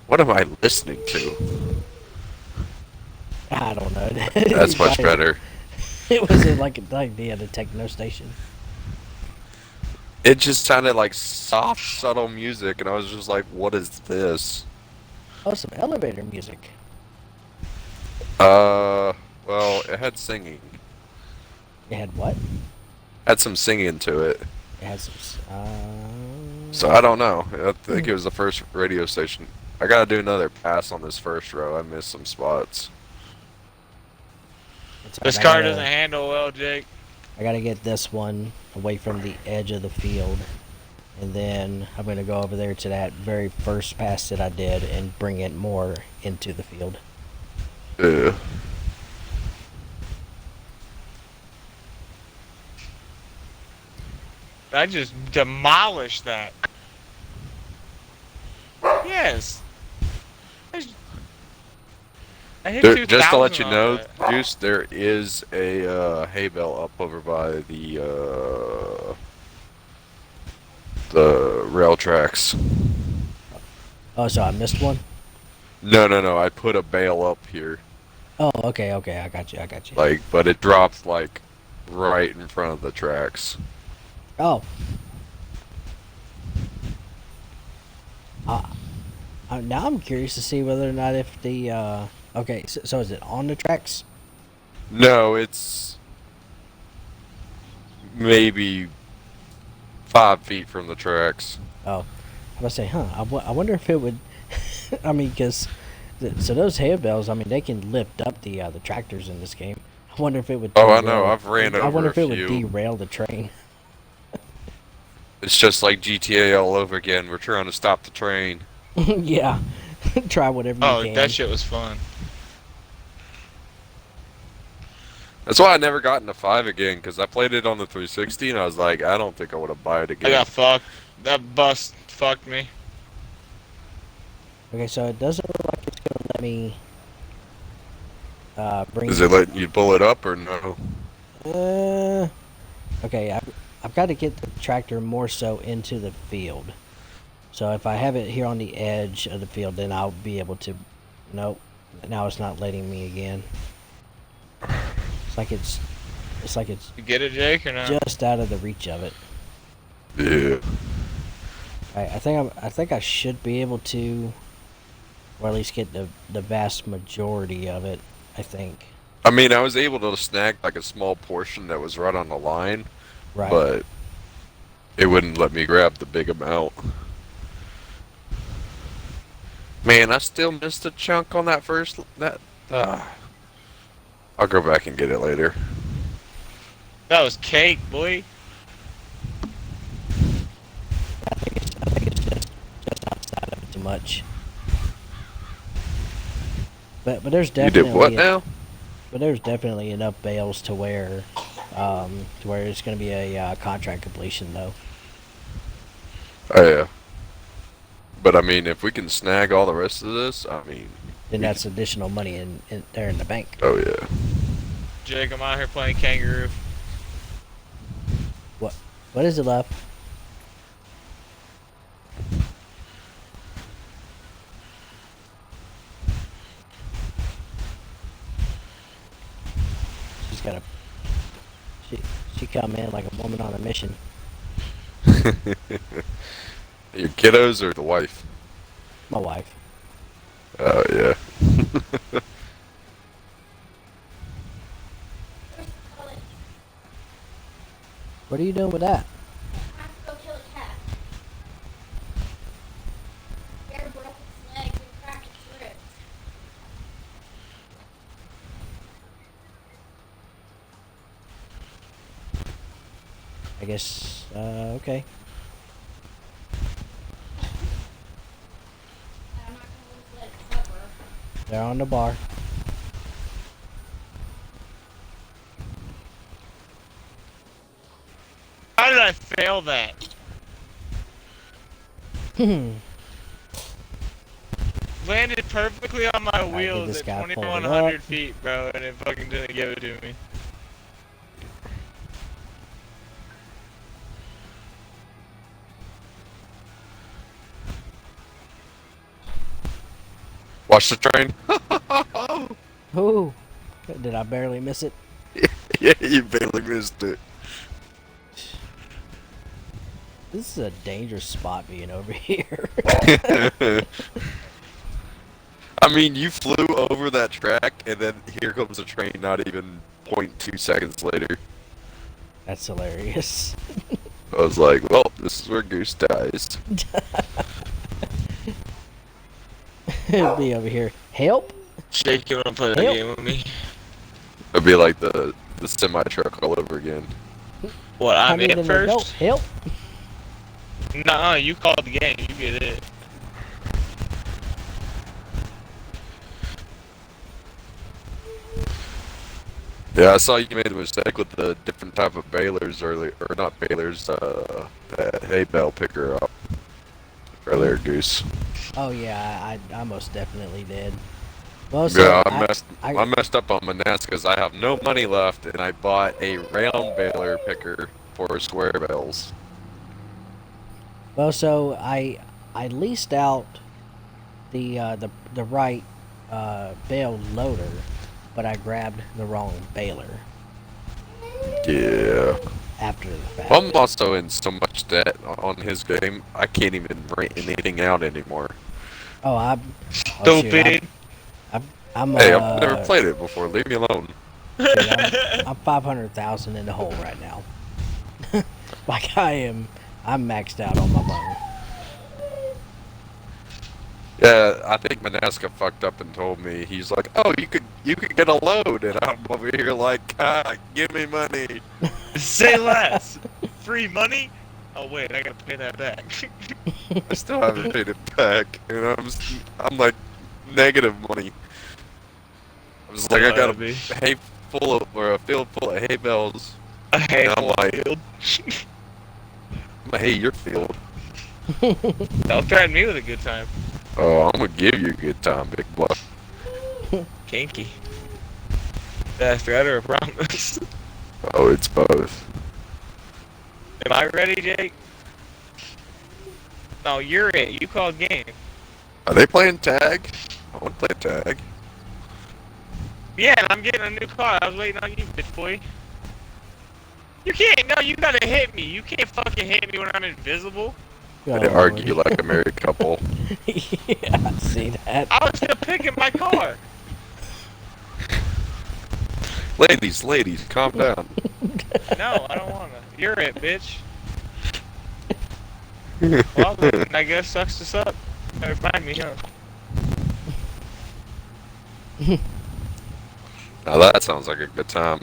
What am I listening to? I don't know. That's much better. It was in like the techno station. It just sounded like soft, subtle music, and I was just like, "What is this?" Oh, some elevator music. Well, it had singing. It had what? Had some singing to it. It had some. So I don't know. I think it was the first radio station. I gotta do another pass on this first row. I missed some spots. it's all This right, I car gotta- doesn't handle well, Jake. I gotta get this one away from the edge of the field, and then I'm gonna go over there to that very first pass that I did and bring it more into the field. Ugh. I just demolished that. Yes. I hit Just to 2,000 let you on know, that. Juice, there is a hay bale up over by the rail tracks. Oh, so I missed one. No. I put a bale up here, Oh, okay, I got you. like, but it dropped like right in front of the tracks. Oh. Now I'm curious to see whether or not if the okay, so is it on the tracks? No, it's maybe 5 feet from the tracks. Oh, I was say, I wonder if it would. I mean, because so those hay bales, I mean, they can lift up the tractors in this game. I wonder if it would. Oh, I know. derail- I've ran I wonder over if a it would few. derail the train. It's just like GTA all over again. We're trying to stop the train. Yeah, try whatever you Oh, can. that shit was fun. That's why I never got into 5 again, because I played it on the 360 and I was like, I don't think I would have buy it I again. got fucked. That bus fucked me. Okay, so it doesn't look like it's gonna let me bring. Is it letting you pull it up or no? Okay, I've got to get the tractor more so into the field. So if I have it here on the edge of the field, then I'll be able to. Nope. Now it's not letting me again. It's like it's You get it, Jake, or not? just out of the reach of it. Yeah. I think I should be able to, or at least get the vast majority of it. I think. I mean, I was able to snag like a small portion that was right on the line, Right. but it wouldn't let me grab the big amount. Man, I still missed a chunk on that first. I'll go back and get it later. That was cake, boy. I think it's just outside of it too much. But there's You definitely did what now? But there's definitely enough bales to where it's going to be a contract completion though. Oh yeah. But I mean, if we can snag all the rest of this, I mean. Then that's additional money in there in the bank. Oh yeah. Jake, I'm out here playing kangaroo. What is it left? She's got a. She come in like a woman on a mission. Your kiddos or the wife? My wife. Oh yeah. What are you doing with that? I have to go kill a cat. Bear broke its legs and cracked its ribs. I guess. Okay. I'm not gonna let it suffer. They're on the bar. How did I fail that? Landed perfectly on my get wheels this at guy pulled 2,100 up. feet, bro, and it fucking didn't give it to me. Watch the train. Ooh. Did I barely miss it? Yeah, you barely missed it. This is a dangerous spot being over here. I mean, you flew over that track, and then here comes a train not even 0.2 seconds later. That's hilarious. I was like, well, this is where Goose dies. It'll be over here. Help! Jake, you wanna play that Help. game with me? It'd be like the semi-truck all over again. What, I'm need in an adult. first? Help! Nuh-uh, you called the game, you get it. Yeah, I saw you made a mistake with the different type of balers earlier, or not balers, that hay bale picker up earlier, Goose. Oh yeah, I most definitely did. Well, Yeah, so I messed up on my NAS because I have no money left, and I bought a round baler picker for square bales. Well, so I leased out the right bale loader, but I grabbed the wrong baler Yeah. after the fact. I'm also in so much debt on his game, I can't even rent anything out anymore. Oh, Stupid. I'm Hey, I've never played it before, leave me alone. dude, I'm 500,000 in the hole right now. Like I'm maxed out on my money. Yeah, I think Manaska fucked up and told me, he's like, oh, you could get a load, and I'm over here like, give me money. Say less. Free money? Oh wait, I gotta pay that back. I still haven't paid it back, and I'm like, negative money. I was like, I got a hay full of, or a field full of hay bales. A handful I'm like- field. I'm like, hey, your field. Don't threaten me with a good time. Oh, I'm gonna give you a good time, big boy. Kinky. Did I threat or a promise? Oh, it's both. Am I ready, Jake? No, you're it. You called game. Are they playing tag? I want to play tag. Yeah, and I'm getting a new car. I was waiting on you, bitch boy. You can't. No, you gotta hit me. You can't fucking hit me when I'm invisible. Oh, They argue Lord. like a married couple. Yeah, I see that. I was gonna pick in my car. Ladies, calm down. No, I don't wanna. You're it, bitch. Well, I guess sucks to suck. Better find me, huh? Now that sounds like a good time.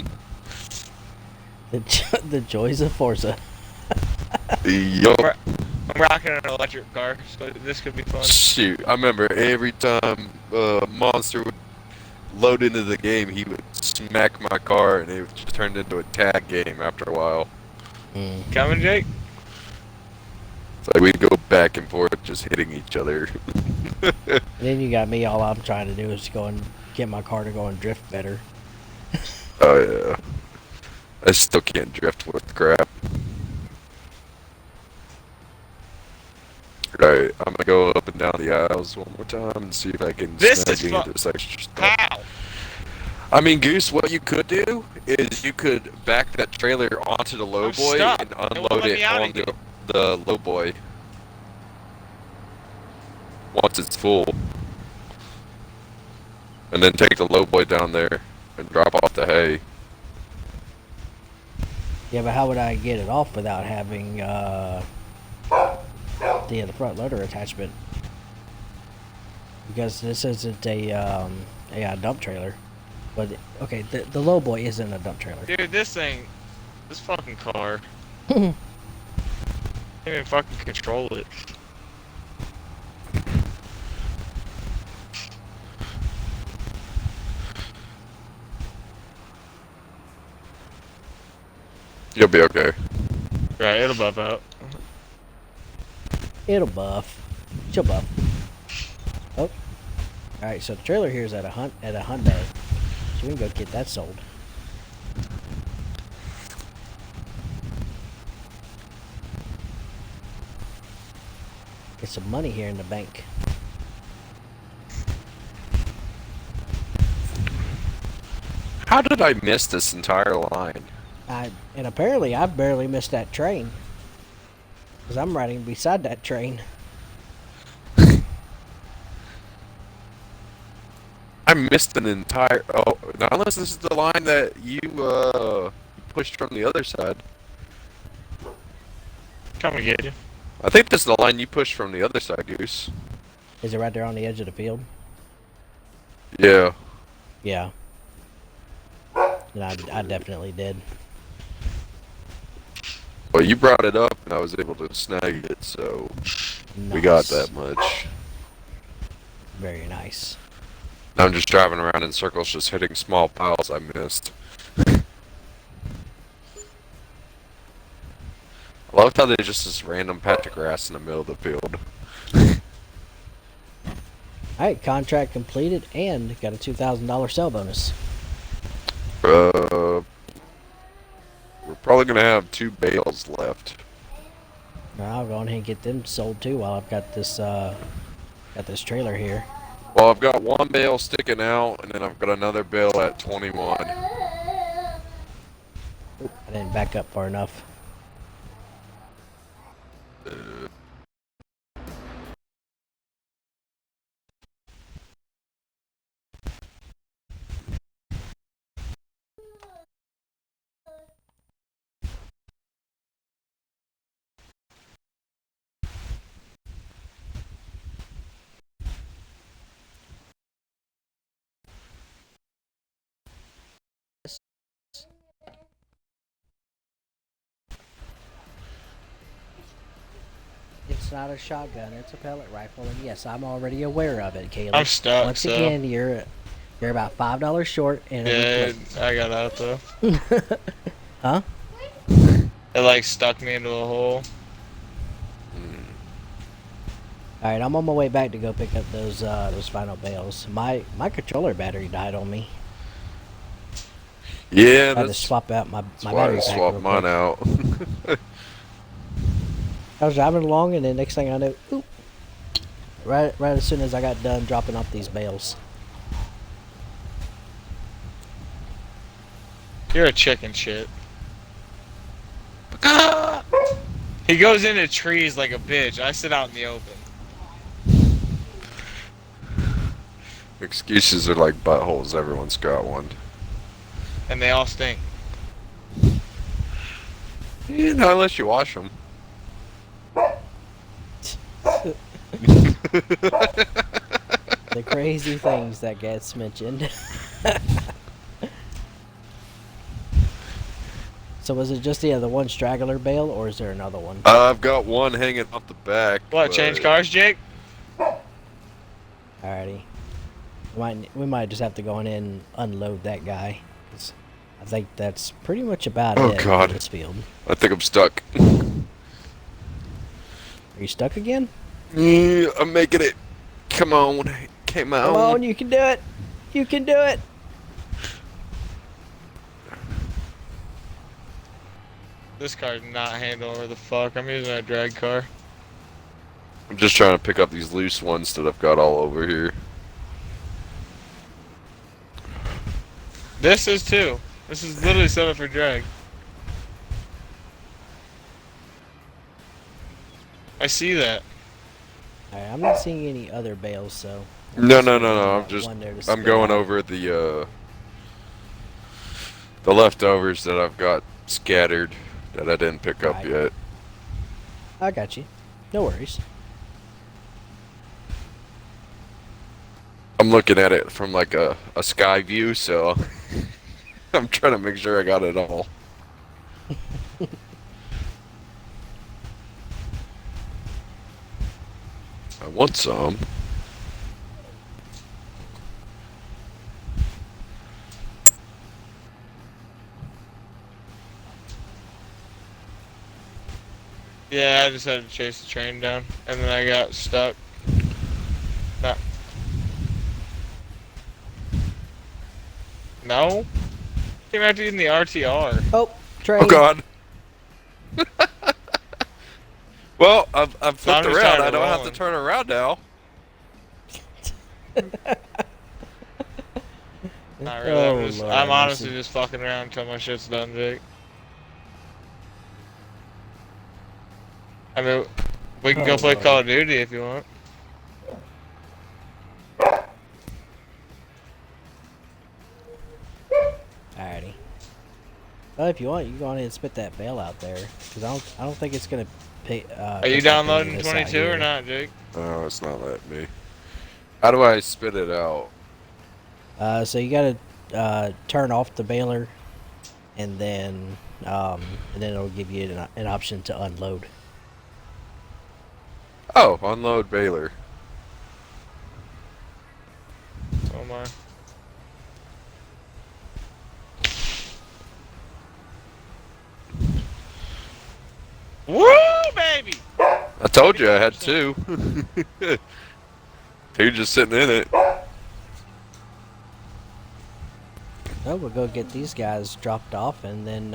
The joys of Forza. Yup. I'm rocking an electric car, so this could be fun. Shoot, I remember every time Monster would load into the game, he would smack my car, and it just turned into a tag game after a while. Coming, Jake? It's like we'd go back and forth, just hitting each other. And then you got me. All I'm trying to do is go and get my car to go and drift better. Oh yeah, I still can't drift with crap. Right, I'm gonna go up and down the aisles one more time and see if I can This snag is any fu- of this extra stuff. How? I mean, Goose, what you could do is you could back that trailer onto the low I'm boy stuck. and It won't unload let it me out on again. the low boy once it's full. And then take the low boy down there and drop off the hay. Yeah, but how would I get it off without having the front loader attachment? Because this isn't a dump trailer. But okay, the low boy isn't a dump trailer. Dude, this fucking car. Can't even fucking control it. You'll be okay. Right, it'll buff out. It'll buff. She'll buff. Oh. All right, so the trailer here is at a Hyundai, so we can go get that sold. Get some money here in the bank. How did I miss this entire line? And apparently I barely missed that train. Because I'm riding beside that train. I missed an entire. Oh, now unless this is the line that you pushed from the other side. Come and get you. I think this is the line you pushed from the other side, Goose. Is it right there on the edge of the field? Yeah. Yeah. And I definitely did. Well, you brought it up, and I was able to snag it, so we got Nice. that much. Very nice. Now I'm just driving around in circles, just hitting small piles I missed. I love how there's just this random patch of grass in the middle of the field. Alright, contract completed and got a $2,000 sell bonus. We're probably gonna have 2 bales left. I'll go ahead and get them sold too while I've got this trailer here. Well, I've got 1 bale sticking out, and then I've got another bale at 21. I didn't back up far enough. It's not a shotgun, it's a pellet rifle, and yes, I'm already aware of it, Caleb. I'm stuck, Once so. again, you're about $5 short, and Yeah, I got out though. Huh? It like stuck me into a hole. All right, I'm on my way back to go pick up those final bales. My controller battery died on me. Yeah, I had to that's swap out my why battery I pack. swapped real mine quick. out. I was driving along, and then next thing I know, oop, right as soon as I got done dropping off these bales. You're a chicken shit. He goes into trees like a bitch. I sit out in the open. Excuses are like buttholes. Everyone's got one. And they all stink. Yeah, not unless you wash them. The crazy things that gets mentioned. So was it just the one straggler bale, or is there another one? I've got one hanging off the back. What, change cars, Jake? Alrighty. We might just have to go in and unload that guy. 'Cause I think that's pretty much about Oh, it God. for this field. I think I'm stuck. Are you stuck again? I'm making it. Come on. Come on. Come on, you can do it. You can do it. This car's not handling where the fuck. I'm using a drag car. I'm just trying to pick up these loose ones that I've got all over here. This is too. This is literally set up for drag. I see that. Alright, I'm not seeing any other bales, so. No. There's I'm one just. there to I'm spit going out. over the leftovers that I've got scattered that I didn't pick up Right. yet. I got you. No worries. I'm looking at it from like a sky view, so I'm trying to make sure I got it all. I want some. Yeah, I just had to chase the train down, and then I got stuck. No. No? Came after you in the RTR. Oh, train. Oh God. Well, I've I'm flipped just around. tired I of don't have to rolling. turn around now. Not really. Oh, I'm Lord, honestly mercy. just fucking around until my shit's done, Jake. I mean, we can go Oh, play Lord. Call of Duty if you want. Alrighty. Well, if you want, you can go on ahead and spit that bale out there, because I don't think it's gonna pay. Are you pick up any of downloading this out 22 or here. not, Jake? Oh, it's not letting me. How do I spit it out? So you gotta turn off the baler, and then it'll give you an option to unload. Oh, unload baler. Oh my. Woo, baby! I told you I had two. Two just sitting in it. Well, we'll go get these guys dropped off, and then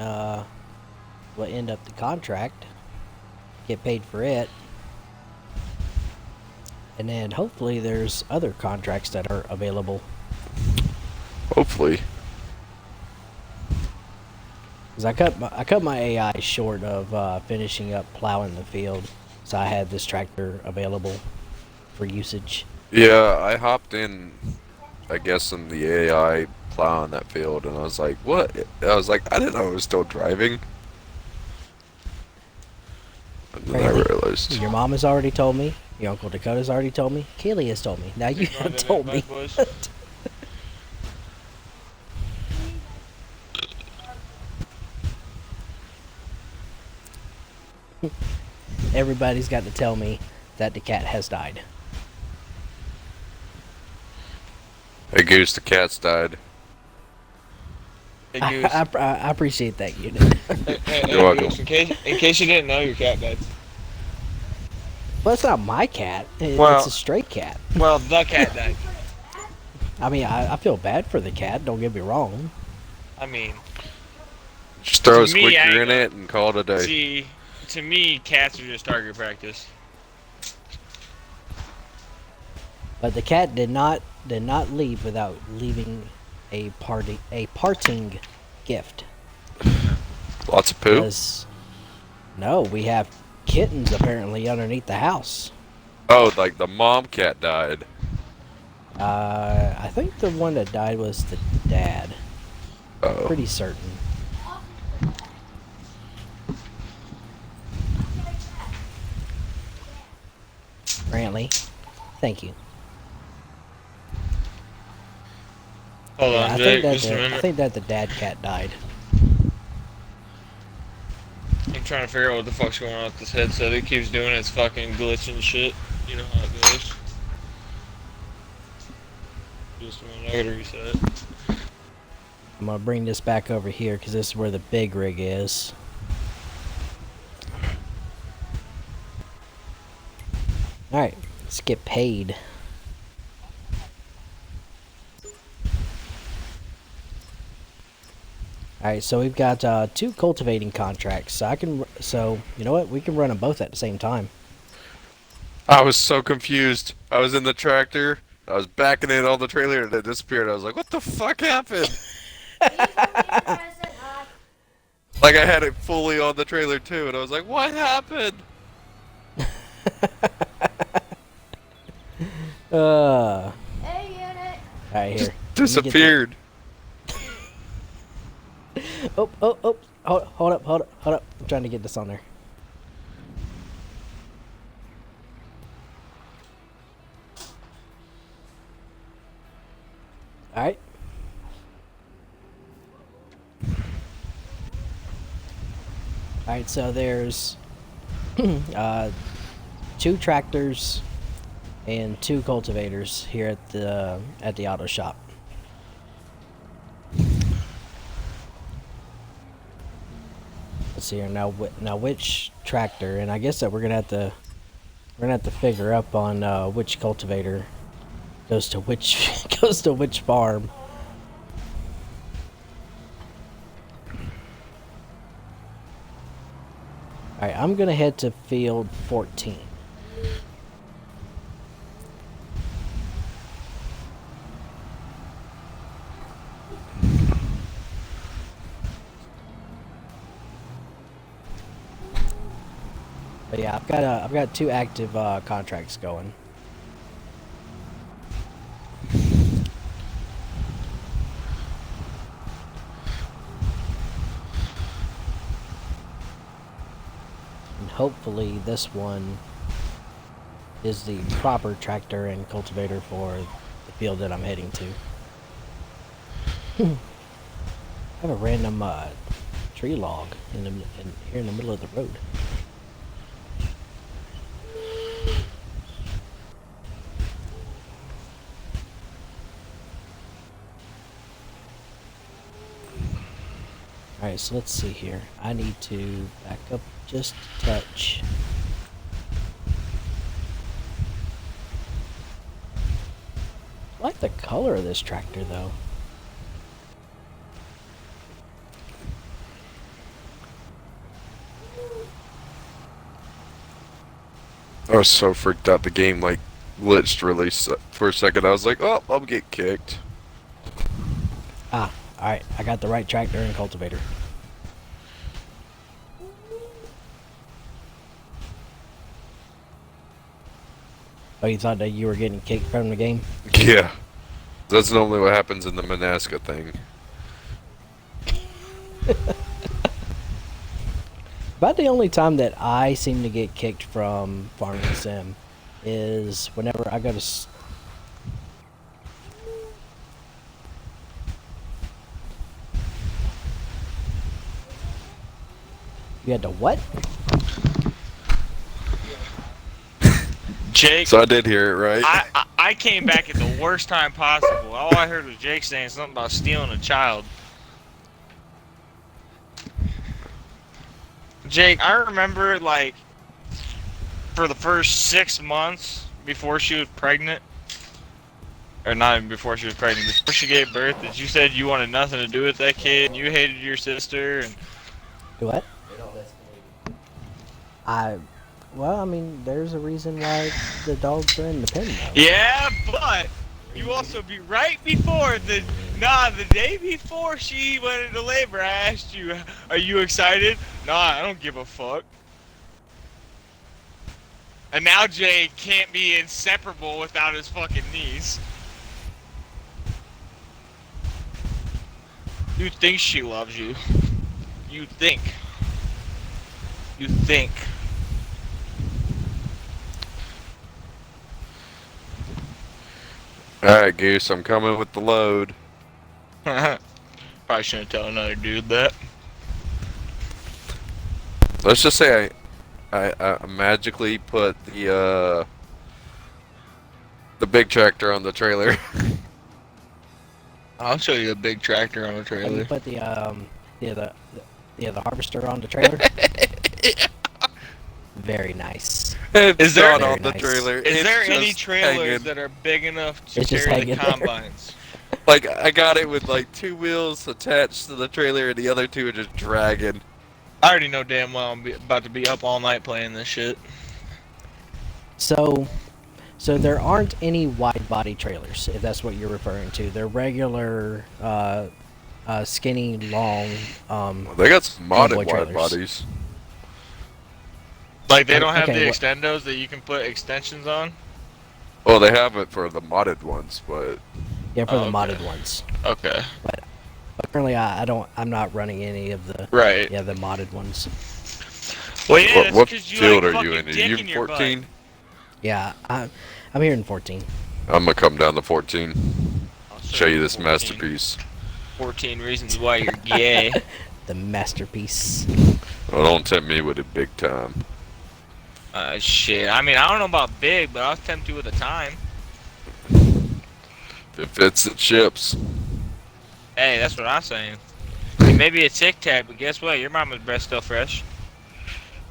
we'll end up the contract, get paid for it, and then hopefully there's other contracts that are available. Hopefully. Cause I cut my AI short of finishing up plowing the field, so I had this tractor available for usage. Yeah, I hopped in, I guess, in the AI plowing that field, and I was like, what? I was like, I didn't know it was still driving. And then I Crazy. realized. Your mom has already told me. Your uncle Dakota's already told me. Kaylee has told me. Now you have Running told it, me. bad boys. Everybody's got to tell me that the cat has died. Hey Goose, the cat's died. Hey, I, Goose. I appreciate that unit. You're welcome. Goose, in case you didn't know, your cat died. Well, it's not my cat. Well- It's a stray cat. Well, the cat died. I mean, I feel bad for the cat. Don't get me wrong. I mean, Just throw a To me, I squeaker ain't in it and call it a day. see, to me, cats are just target practice. But the cat did not leave without leaving a parting gift. Lots of poo. Because, no, we have kittens apparently underneath the house. Oh, like the mom cat died. I think the one that died was the dad. Oh. Pretty certain. Brantley, thank you. Hold Yeah, on, I Jake, think that just a minute. I think that the dad cat died. I'm trying to figure out what the fuck's going on with this headset. It keeps doing its fucking glitching shit. You know how it goes. Just a minute, I gotta reset. I'm gonna bring this back over here because this is where the big rig is. Alright, let's get paid. Alright, so we've got 2 cultivating contracts. So you know what? We can run them both at the same time. I was so confused. I was in the tractor. I was backing in on the trailer and it disappeared. I was like, what the fuck happened? Like I had it fully on the trailer too, and I was like, what happened? Hey, unit. Alright, here. Disappeared. Oh. Hold up. I'm trying to get this on there. Alright. Alright, so there's 2 tractors and 2 cultivators here at the auto shop. Let's see here now. Now which tractor? And I guess that we're gonna have to figure up on which cultivator goes to which goes to which farm. All right, I'm gonna head to field 14. But yeah, I've got 2 active contracts going. And hopefully this one is the proper tractor and cultivator for the field that I'm heading to. I have a random tree log here in the middle of the road. Alright, so let's see here. I need to back up just a touch. I like the color of this tractor though. I was so freaked out the game like glitched really for a second. I was like, oh, I'll get kicked. Ah, alright, I got the right tractor and cultivator. Oh, you thought that you were getting kicked from the game? Yeah. That's normally what happens in the Manasca thing. About the only time that I seem to get kicked from Farming Sim is whenever I go to You had to what? Jake, So I did hear it right. I came back at the worst time possible. All I heard was Jake saying something about stealing a child. Jake, I remember, like, for the first 6 months before she was pregnant, or not even before she was pregnant, before she gave birth, that you said you wanted nothing to do with that kid, and you hated your sister, and... What? Well, I mean, there's a reason why the dogs are in the pen, though. Yeah, but you also be right before Nah, the day before she went into labor, I asked you, "Are you excited?" Nah, I don't give a fuck. And now Jay can't be inseparable without his fucking niece. You think she loves you? You think? You think? Alright, Goose, I'm coming with the load. Probably shouldn't tell another dude that. Let's just say I magically put the big tractor on the trailer. I'll show you a big tractor on a Have trailer. you put the harvester on the trailer? Very nice. It's Is there- not Very on the nice. trailer. Is It's there any just trailers hanging. that are big enough to It's just carry the hanging there. combines? Like, I got it with like 2 wheels attached to the trailer and the other 2 are just dragging. I already know damn well I'm about to be up all night playing this shit. So there aren't any wide body trailers, if that's what you're referring to. They're regular, skinny, long. They got some modded Convoy wide trailers. bodies. Like they don't have Okay, the what- extendos that you can put extensions on? Well, they have it for the modded ones, but Yeah, for Oh, the okay. modded ones. Okay. But currently, I'm not running any of the Right. the modded ones. Well, yeah, what, that's what 'cause you field like are you fucking in? Are dick you in in your butt. 14? Yeah, I'm here in 14. I'm gonna come down to 14. I'll Show you this 14. masterpiece. 14 reasons why you're gay. The masterpiece. Oh, don't tempt me with a big time. Shit. I mean, I don't know about big, but I'll tempt you with a time. If it fits, it ships. Hey, that's what I'm saying. I mean, maybe a Tic Tac, but guess what? Your mama's breast still fresh.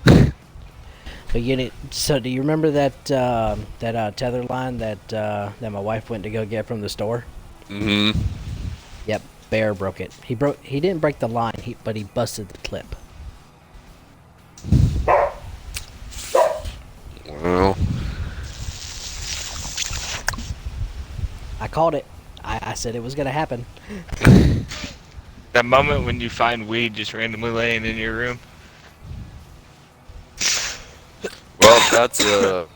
But so do you remember that tether line that my wife went to go get from the store? Mm-hmm. Yep, Bear broke it. He didn't break the line, but he busted the clip. Well, I called it. I said it was gonna happen. That moment when you find weed just randomly laying in your room. well, that's a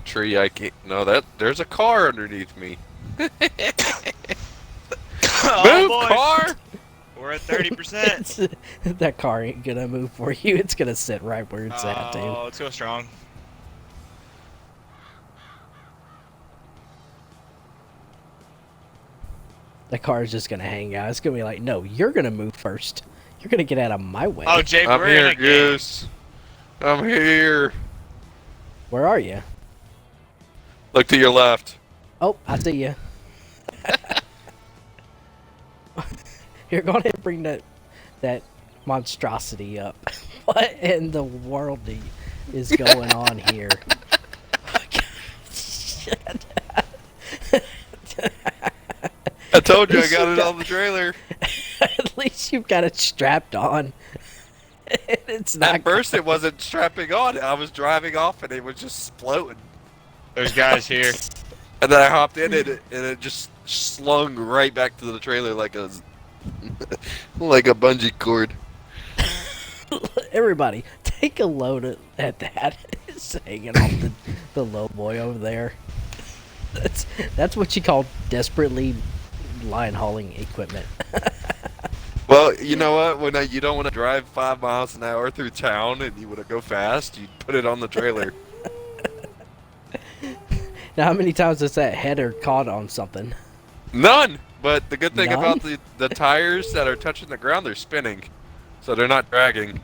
tree I can't. No, there's a car underneath me. Oh, Move, boy. car! We're at 30%. That car ain't gonna move for you. It's gonna sit right where it's at, dude. Oh, it's so strong. The car is just gonna hang out. It's gonna be like, no, you're gonna move first. You're gonna get out of my way. Oh, Jay, I'm we're in here, a game. Goose. I'm here. Where are you? Look to your left. Oh, I see you. You're going to bring that monstrosity up. What in the world is going on here? I told you I got it on the trailer. At least you've got it strapped on. It's not. At first, it wasn't strapping on. I was driving off, and it was just floating. There's guys here. And then I hopped in it, and it just slung right back to the trailer like a like a bungee cord. Everybody, take a load at that. It's hanging off the low boy over there. That's what you call desperately line hauling equipment. Well, you know what? When you don't want to drive 5 miles an hour through town and you want to go fast, you put it on the trailer. Now, how many times has that header caught on something? None. But the good thing None? about the tires that are touching the ground, they're spinning, so they're not dragging.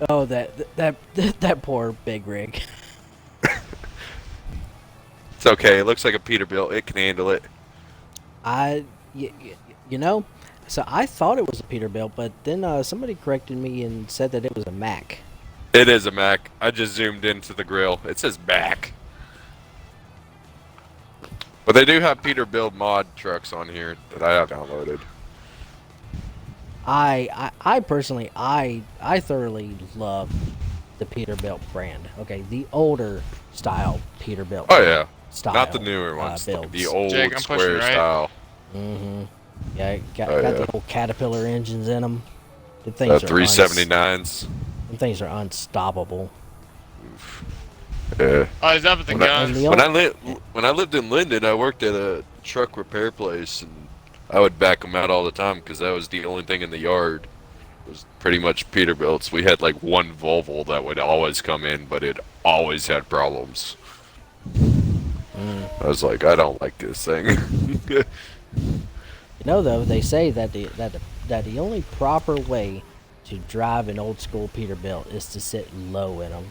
Oh, that poor big rig. It's okay. It looks like a Peterbilt. It can handle it. You know, so I thought it was a Peterbilt, but then somebody corrected me and said that it was a Mack. It is a Mack. I just zoomed into the grill. It says Mack. But they do have Peterbilt mod trucks on here that I have downloaded. I personally, I thoroughly love the Peterbilt brand. Okay, the older style Peterbilt. Oh yeah. style. Not the newer ones, builds. the old Jake, I'm pushing square right. style. Mm-hmm. Yeah, got Oh, got yeah. the old Caterpillar engines in them. The The things are 379s. them things are unstoppable. Yeah. Oh, he's up at the When I- gun. And the When I lived in Linden, I worked at a truck repair place, and I would back them out all the time because that was the only thing in the yard. Was pretty much Peterbilt's. We had like one Volvo that would always come in, but it always had problems. I was like, I don't like this thing. You know, though, they say that the only proper way to drive an old school Peterbilt is to sit low in them.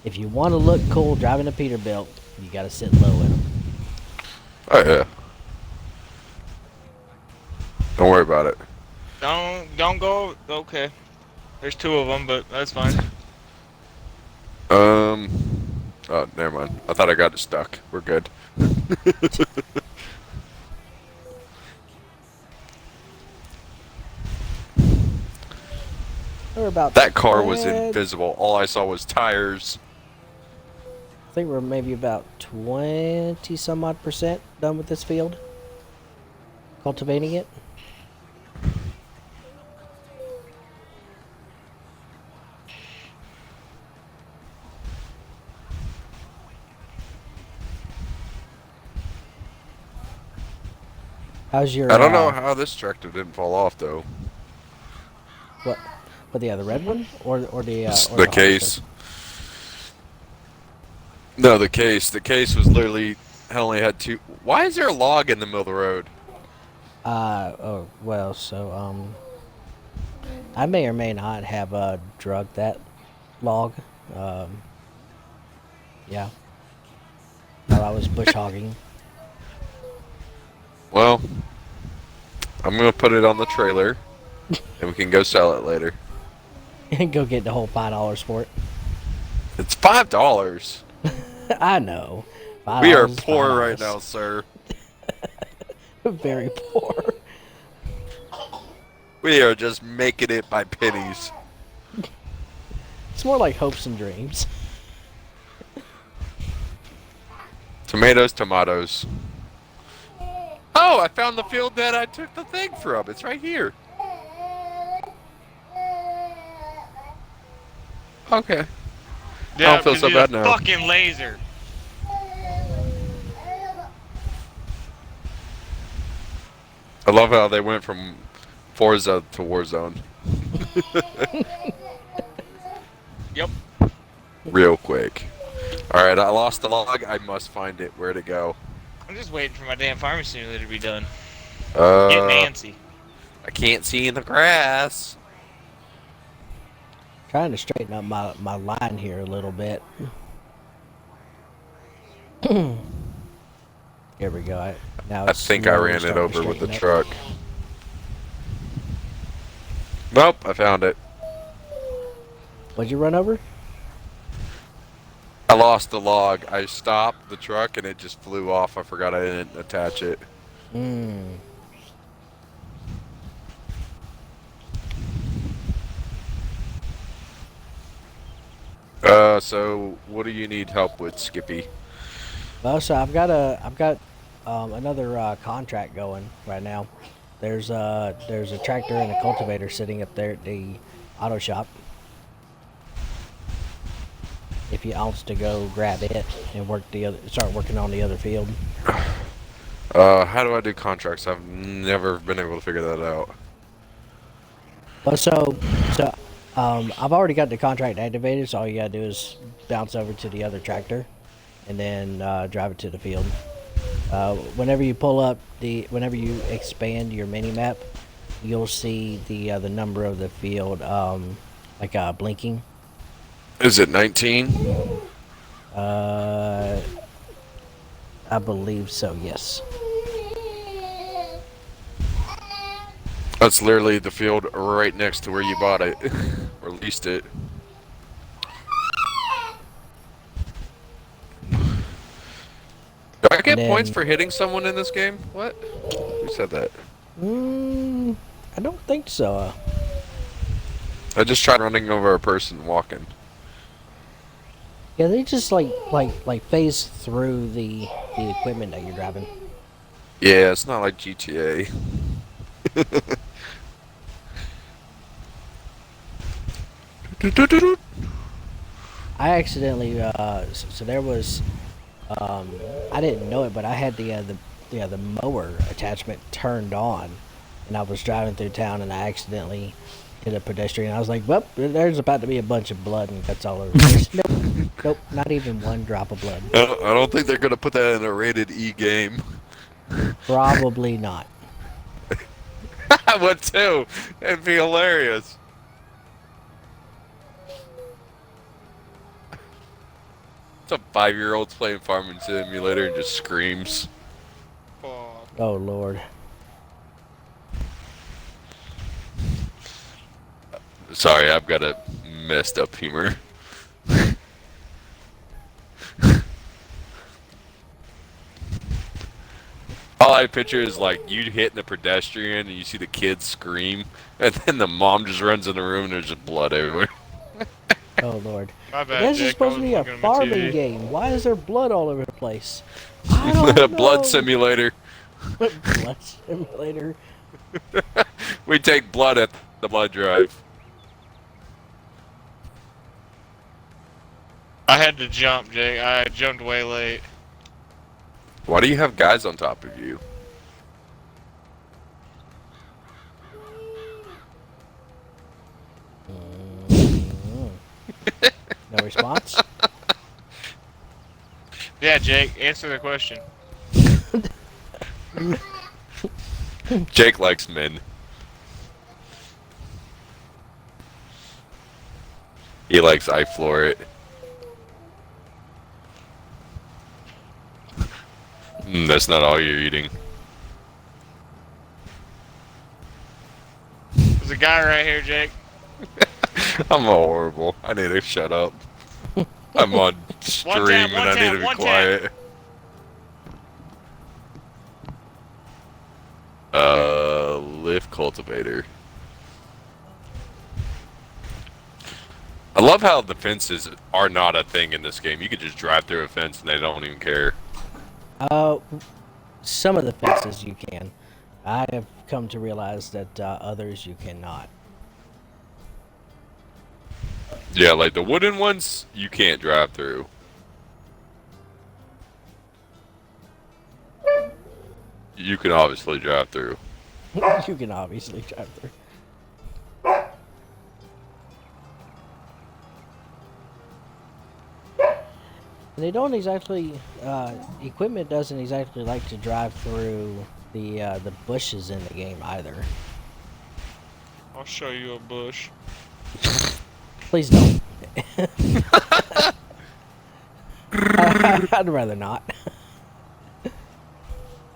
If you want to look cool driving a Peterbilt, you got to sit low in them. Oh yeah. Don't worry about it. Don't go. Okay. There's 2 of them, but that's fine. Oh, never mind. I thought I got it stuck. We're good. We're about That car was 20 invisible. All I saw was tires. I think we're maybe about 20 some odd percent done with this field. Cultivating it. How's your? I don't know how this tractor didn't fall off though. What? The red one or the or The the case. No, the case. The case was literally only had 2. Why is there a log in the middle of the road? Oh well. So I may or may not have drugged that log. Yeah. While I was bush hogging. Well, I'm gonna put it on the trailer, and we can go sell it later. And go get the whole $5 for it. It's $5. I know. We are $5 is poor right $5. now, sir. Very poor. We are just making it by pennies. It's more like hopes and dreams. Tomatoes, tomatoes. Oh, I found the field that I took the thing from. It's right here. Okay. Yeah, don't feel 'cause so he's bad a now. fucking laser. I love how they went from Forza to Warzone. Yep. Real quick. Alright, I lost the log. I must find it. Where'd it go? I'm just waiting for my damn farming simulator to be done. Get Uh, Nancy. I can't see in the grass. Trying to straighten up my line here a little bit. Here we go. Now I it's think I slowly ran it starting to over with the straighten up. truck. Nope, I found it. What'd you run over? I lost the log. I stopped the truck and it just flew off. I forgot I didn't attach it. Hmm. So what do you need help with, Skippy? Well, so I've got another contract going right now. There's a tractor and a cultivator sitting up there at the auto shop. If he wants to go grab it and start working on the other field. How do I do contracts? I've never been able to figure that out. Well, I've already got the contract activated, so all you gotta do is bounce over to the other tractor, and then drive it to the field. Whenever you whenever you expand your mini map, you'll see the number of the field blinking. Is it 19? I believe so. Yes. That's literally the field right next to where you bought it. Or leased it. Do I get And points then- for hitting someone in this game? What? Who said that? I don't think so. I just tried running over a person walking. Yeah, they just like phase through the equipment that you're driving. Yeah, it's not like GTA. I accidentally so there was I didn't know it, but I had the mower attachment turned on, and I was driving through town and I accidentally hit a pedestrian. I was like, well, there's about to be a bunch of blood and guts all over the place. Nope, nope, not even one drop of blood. I don't think they're gonna put that in a rated E game. Probably not. I would too. It'd be hilarious. Some 5-year-old's playing Farming Simulator and just screams. Fuck. Oh Lord. Sorry, I've got a messed up humor. All I picture is like you hitting the pedestrian and you see the kids scream, and then the mom just runs in the room and there's just blood everywhere. Oh Lord. My bad, This is Jake. supposed I to was be a looking at my farming TV. game. Why is there blood all over the place? I don't know. Blood simulator. Blood simulator. We take blood at the blood drive. I had to jump, Jake. I jumped way late. Why do you have guys on top of you? No response. Yeah, Jake, answer the question. Jake likes men. He likes I floor it. That's not all you're eating. There's a guy right here, Jake. I'm horrible. I need to shut up. I'm on stream and I need to be quiet. Lift cultivator. I love how the fences are not a thing in this game. You could just drive through a fence and they don't even care. Some of the fences you can. I have come to realize that others you cannot. Yeah, like the wooden ones, you can't drive through. You can obviously drive through. You can obviously drive through. And they don't exactly. Equipment doesn't exactly like to drive through the bushes in the game either. I'll show you a bush. Please don't. I'd rather not.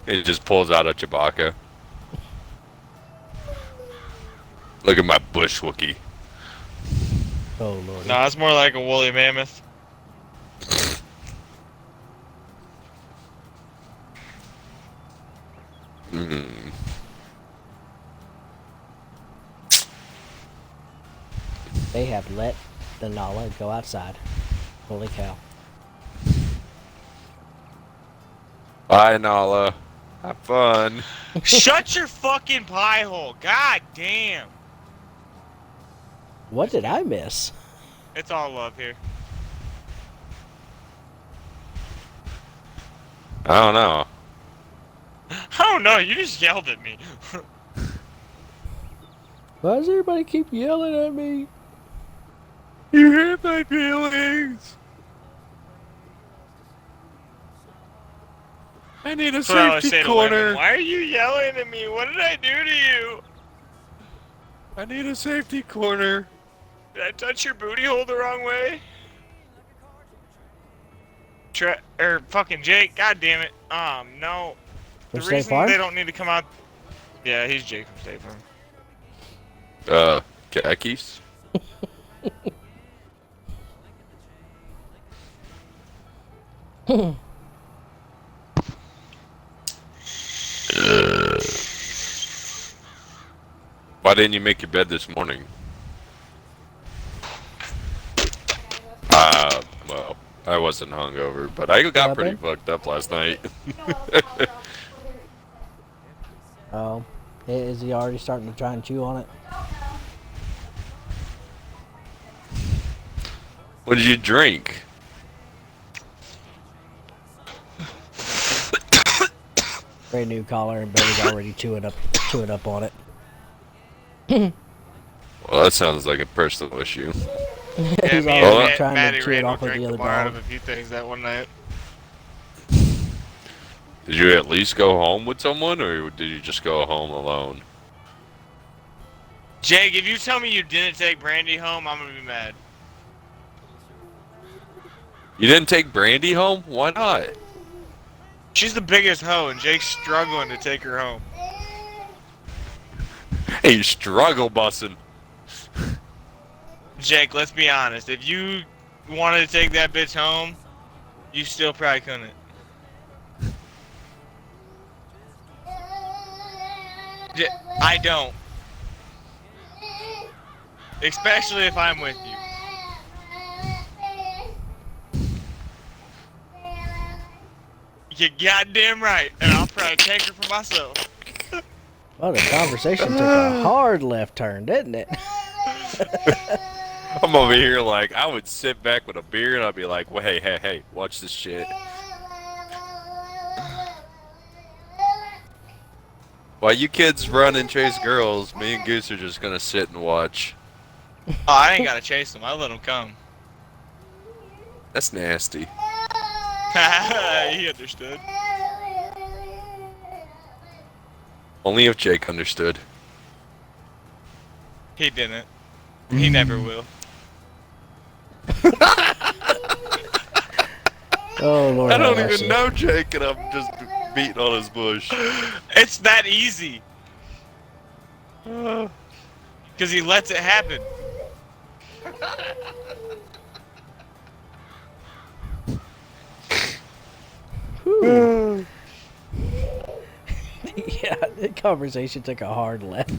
It just pulls out a Chewbacca. Look at my bush Wookie. Oh Lord. Nah, it's more like a woolly mammoth. Mm. They have let the Nala go outside. Holy cow. Bye, Nala. Have fun. Shut your fucking pie hole. God damn. What did I miss? It's all love here. I don't know. I don't know, you just yelled at me. Why does everybody keep yelling at me? You hurt my feelings. I need a That's what I always safety say to women. corner. Why are you yelling at me? What did I do to you? I need a safety corner. Did I touch your booty hole the wrong way? Fucking Jake, god damn it. No. From The State reason Farm? they don't need to come out. Yeah, he's Jake from State Farm. Khakis? Why didn't you make your bed this morning? Well, wasn't hungover, but I got pretty happened? fucked up last night. Oh, is he already starting to try and chew on it? What did you drink? Brand new collar, and Barry's already chewing up on it. Well, that sounds like a personal issue. Yeah, He's me already and trying Maddie to chew it Randall off with drank the the other more out of dog. a few things that one night. Did you at least go home with someone, or did you just go home alone? Jake, if you tell me you didn't take Brandy home, I'm gonna be mad. You didn't take Brandy home? Why not? She's the biggest hoe, and Jake's struggling to take her home. Hey, struggle bussing. Jake, let's be honest. If you wanted to take that bitch home, you still probably couldn't. I don't. Especially if I'm with you. You're goddamn right, and I'll probably take her for myself. Well, the conversation took a hard left turn, didn't it? I'm over here like, I would sit back with a beer and I'd be like, well, hey, watch this shit. While you kids run and chase girls, me and Goose are just gonna sit and watch. Oh, I ain't gotta chase them. I let them come. That's nasty. He understood. Only if Jake understood. He didn't. He never will. Oh Lord, I don't have mercy. even know Jake and I'm just beating on his bush. It's that easy. Because he lets it happen. Yeah, the conversation took a hard left.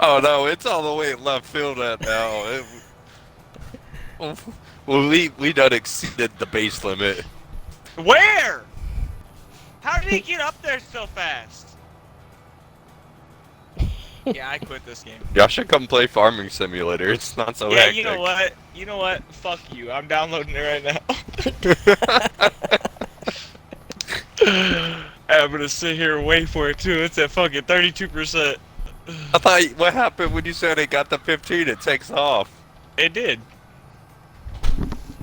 Oh no, it's all the way in left field at now. Well, we done exceeded the base limit. Where? How did he get up there so fast? Yeah, I quit this game. Y'all should come play Farming Simulator. It's not so Yeah, hectic. you know what? You know what? Fuck you. I'm downloading it right now. I'm gonna sit here and wait for it too. It's at fucking 32%. I thought, what happened when you said it got to 15? It takes off. It did.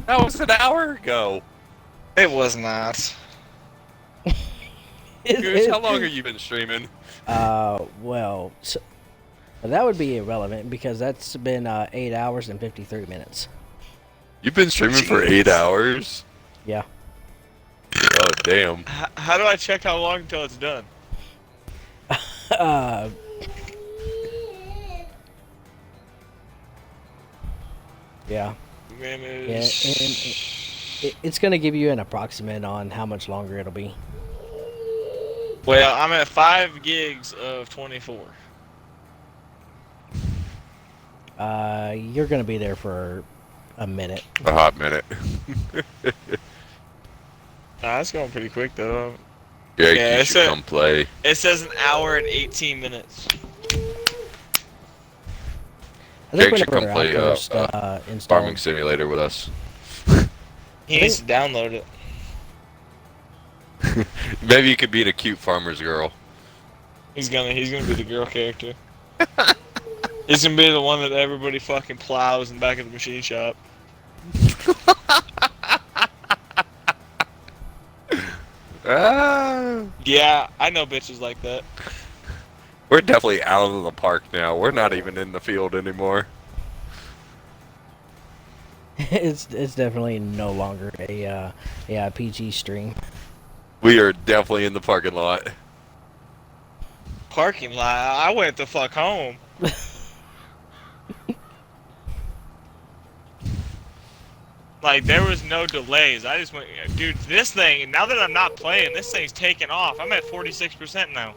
That was an hour ago. It was not. Goose, how long have you been streaming? Well, that would be irrelevant because that's been 8 hours and 53 minutes. You've been streaming for 8 hours? Yeah. Oh, damn. How do I check how long until it's done? Yeah. Manage. Yeah, it's gonna give you an approximate on how much longer it'll be. Well, I'm at 5 gigs of 24. You're gonna be there for a minute. A hot minute. That's going pretty quick though. Jake, Yeah, you it's should a- come play. It says an hour and 18 minutes. I think Jake should whenever come play, I first installed, Farming Simulator with us. He needs to download it. Maybe you could be the cute farmer's girl. He's gonna be the girl character. He's gonna be the one that everybody fucking plows in the back of the machine shop. Ah, Yeah, I know bitches like that. we're definitely out of the park now. We're not even in the field anymore. it's definitely no longer a PG stream. We are definitely in the parking lot. Parking lot. I went the fuck home. Like, there was no delays. I just went, dude, this thing, now that I'm not playing, this thing's taking off. I'm at 46% now.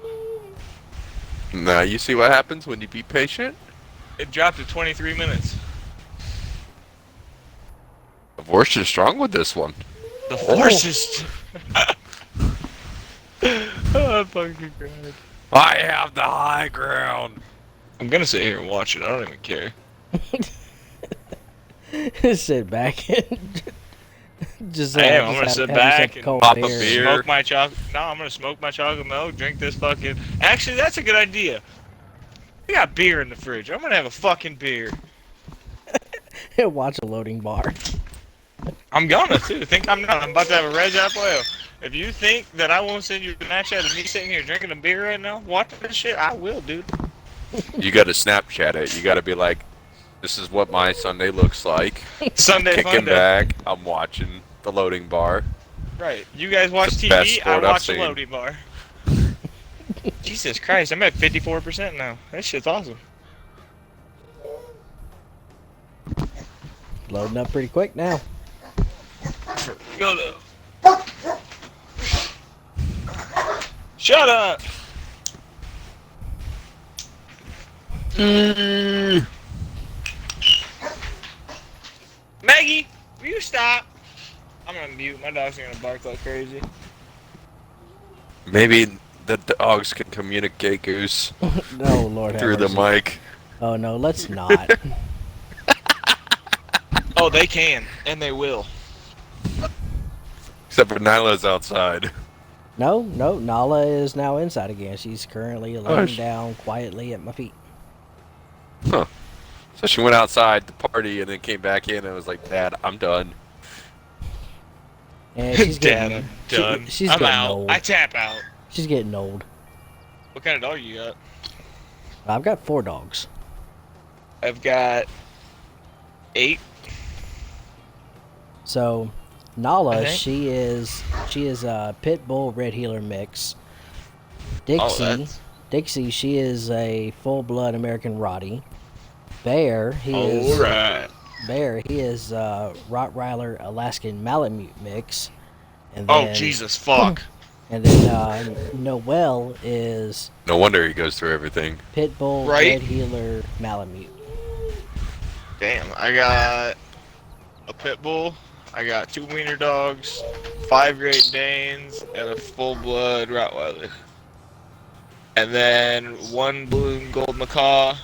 Now you see what happens when you be patient? It dropped to 23 minutes. Force is strong with this one. The force is. Oh, fucking God. I have the high ground. I'm gonna sit here and watch it. I don't even care. Sit back and just. I am. I'm gonna sit back and cold pop a beer. beer. Smoke my chocolate. No, I'm gonna smoke my chocolate milk. Drink this fucking. Actually, that's a good idea. We got beer in the fridge. I'm gonna have a fucking beer. And watch a loading bar. I'm gonna too. Think I'm not. I'm about to have a red apple ale. If you think that I won't send you a Snapchat of me sitting here drinking a beer right now, watch this shit. I will, dude. You gotta Snapchat it. You gotta be like, this is what my Sunday looks like. Sunday Kicking fun day. back. I'm watching the loading bar. Right. You guys watch The best TV. I sport I've watch the seen. loading bar. Jesus Christ! I'm at 54% now. That shit's awesome. Loading up pretty quick now. Go to. Shut up! Maggie, will you stop? I'm gonna mute. My dog's gonna bark like crazy. Maybe the dogs can communicate, Goose, No, Lord have through the mercy. mic. Oh no, let's not. Oh, they can, and they will. Except for Nyla's outside. No, Nala is now inside again. She's currently laying Hush. down quietly at my feet. Huh. So she went outside to party and then came back in and was like, Dad, I'm done. And she's Dad, getting I'm done. she's I'm getting out. old. I tap out. She's getting old. What kind of dog you got? I've got 4 dogs. I've got 8. So, Nala, I think. she is a pit bull red heeler mix. Oh, Dixie, she is a full blood American Rottie. Bear, he is Alright. Bear, he is Rottweiler Alaskan Malamute mix. And Oh, then, Jesus, fuck. And then Noel is No wonder he goes through everything. pit bull Right. red heeler Malamute. Damn, I got a pit bull, I got 2 wiener dogs, 5 Great Danes, and a full-blood Rottweiler. And then 1 blue and gold macaw,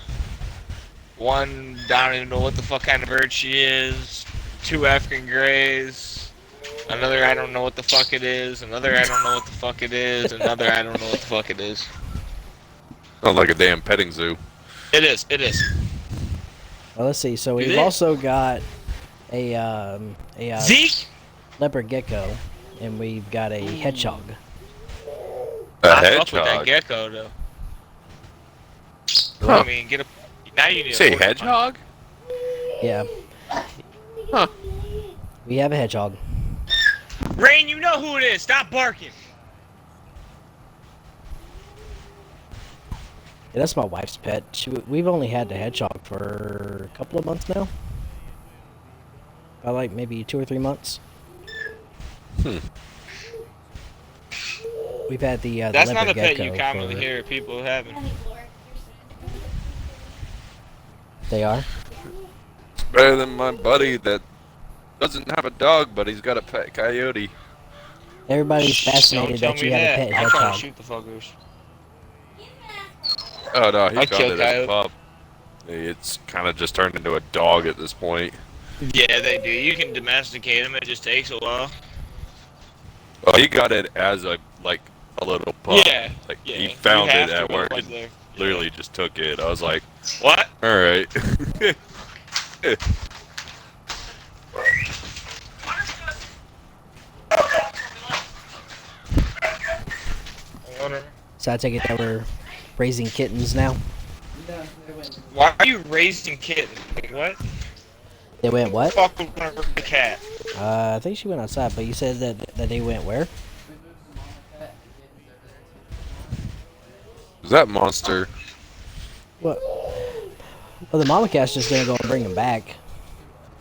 1, I don't even know what the fuck kind of bird she is, 2 African greys, another I don't know what the fuck it is, another I don't know what the fuck it is, another I don't know what the fuck it is. Sounds like a damn petting zoo. It is, it is. Well, let's see. So Do we've they- also got a Zeke? leopard gecko, and we've got a hedgehog. A I fuck with that hedgehog. gecko though. Huh. I mean, get a. Now you need a Say porcupine. hedgehog? Yeah. Huh. We have a hedgehog. Rain, you know who it is. Stop barking. Yeah, that's my wife's pet. We've only had the hedgehog for a couple of months now. About like maybe 2 or 3 months. We've had the That's not leopard a pet gecko you commonly for- hear people having. They are. Better than my buddy that doesn't have a dog, but he's got a pet coyote. Everybody's Shh, fascinated don't that tell you me have a that. pet I'm trying to hedgehog. shoot the fuckers. Oh no, he I found killed it as a coyote. pup. It's kind of just turned into a dog at this point. Yeah, they do. You can domesticate them. It just takes a while. Oh, he got it as a little pup. Yeah. Like Yeah. he found You it have to at go work up and there. literally just took it. I was like, What? all right. So I take it that we're raising kittens now. Why are you raising kittens? Like, what? They went what? Fuck with the cat. I think she went outside, but you said that they went where? Is that monster? What? Well, the mama cat's just gonna go and bring them back.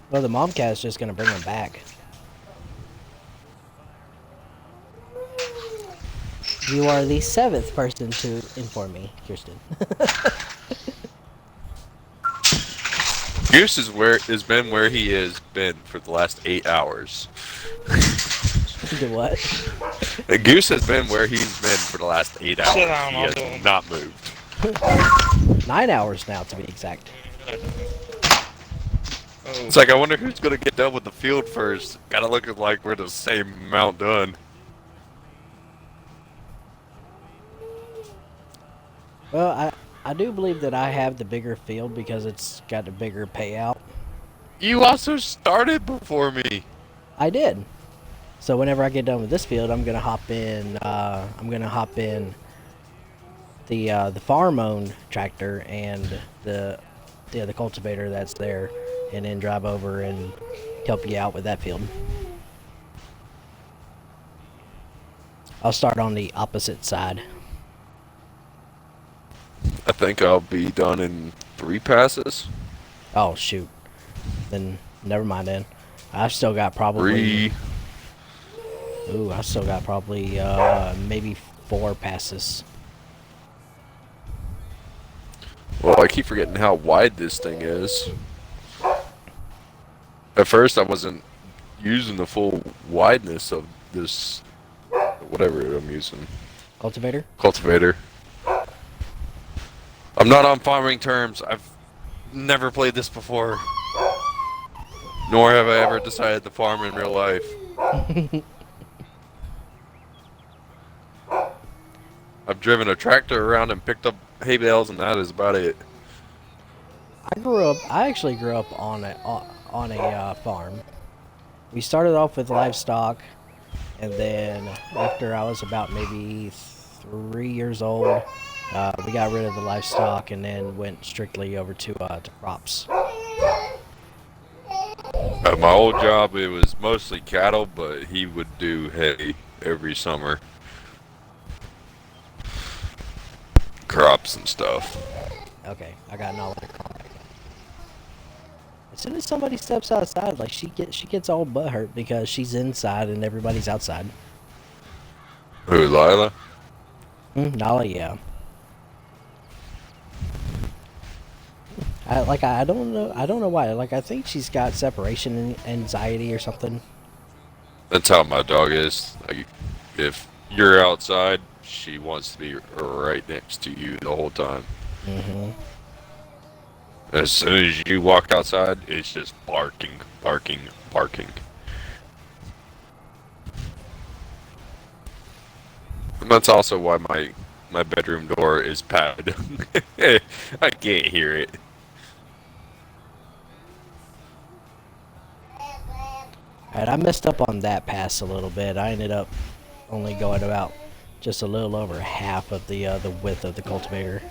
Well, the mom cat's just gonna bring them back. You are the 7th person to inform me, Kirsten. Goose is where he has been for the last 8 hours. The what? Goose has been where he's been for the last 8 hours. Sit down, He I'll has do it. not moved. 9 hours now, to be exact. Oh. It's like, I wonder who's gonna get done with the field first. Gotta look at like we're the same amount done. Well, I do believe that I have the bigger field because it's got a bigger payout. You also started before me. I did. So whenever I get done with this field, I'm gonna hop in. The farm-owned tractor and the cultivator that's there, and then drive over and help you out with that field. I'll start on the opposite side. I think I'll be done in 3 passes. Oh shoot. Then never mind. Then I've still got probably. 3. Ooh, I still got probably maybe 4 passes. Well, I keep forgetting how wide this thing is. At first, I wasn't using the full wideness of this, whatever I'm using, Cultivator? cultivator. I'm not on farming terms. I've never played this before. Nor have I ever decided to farm in real life. I've driven a tractor around and picked up hay bales, and that is about it. I actually grew up on a farm. We started off with livestock, and then after I was about maybe 3 years old, we got rid of the livestock and then went strictly over to crops. At my old job, it was mostly cattle, but he would do hay every summer. Crops and stuff. Okay, I got knowledge. As soon as somebody steps outside, like she gets all butthurt because she's inside and everybody's outside. Who, Lila? Nala, yeah. I don't know why. Like I think she's got separation anxiety or something. That's how my dog is. Like, if you're outside, she wants to be right next to you the whole time. Mm-hmm. As soon as you walk outside, it's just barking, barking, barking. And that's also why my bedroom door is padded. I can't hear it. Alright, I messed up on that pass a little bit. I ended up only going about just a little over half of the width of the cultivator.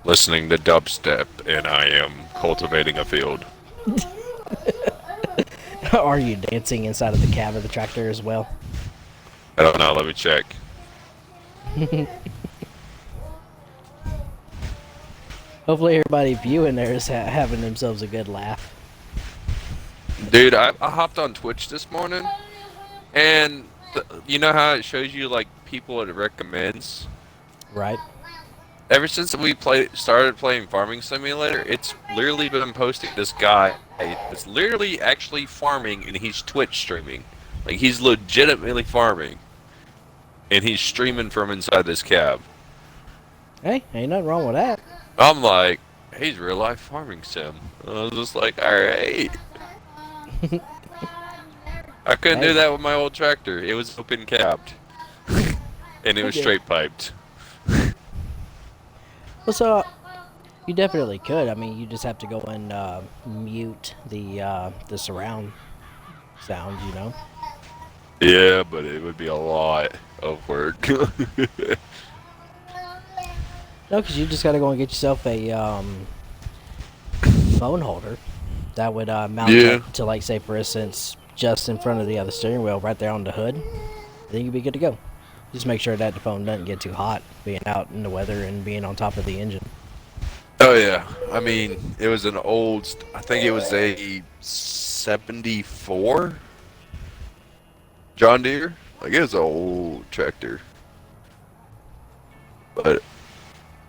Listening to dubstep, and I am cultivating a field. Are you dancing inside of the cab of the tractor as well? I don't know, let me check. Hopefully everybody viewing there is having themselves a good laugh. Dude, I hopped on Twitch this morning, and you know how it shows you like people it recommends? Right? Ever since we started playing Farming Simulator, it's literally been posting this guy that's literally actually farming, and he's Twitch streaming. Like, he's legitimately farming, and he's streaming from inside this cab. Hey, ain't nothing wrong with that. I'm like, he's real life farming sim. I was just like, alright. I couldn't do that with my old tractor. It was open cabbed. And it was straight piped. Well, so you definitely could. I mean, you just have to go and mute the surround sound, you know. Yeah, but it would be a lot of work. No, because you just got to go and get yourself a phone holder that would mount up to, like, say, for instance, just in front of the other steering wheel, right there on the hood. Then you'd be good to go. Just make sure that the phone doesn't get too hot, being out in the weather and being on top of the engine. Oh yeah, I mean, it was an old, I think it was a 74. John Deere, like it's an old tractor, but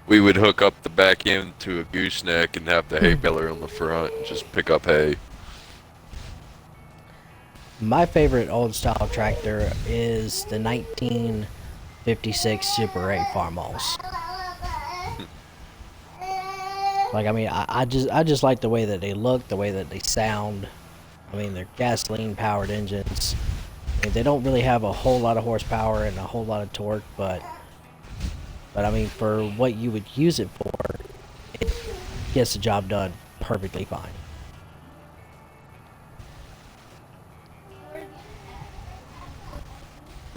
we would hook up the back end to a gooseneck and have the hay baler on the front and just pick up hay. My favorite old style tractor is the 1956 Super 8 Farmhouse. Like, I mean, I just like the way that they look, the way that they sound. I mean, they're gasoline powered engines. I mean, they don't really have a whole lot of horsepower and a whole lot of torque, but I mean, for what you would use it for, it gets the job done perfectly fine.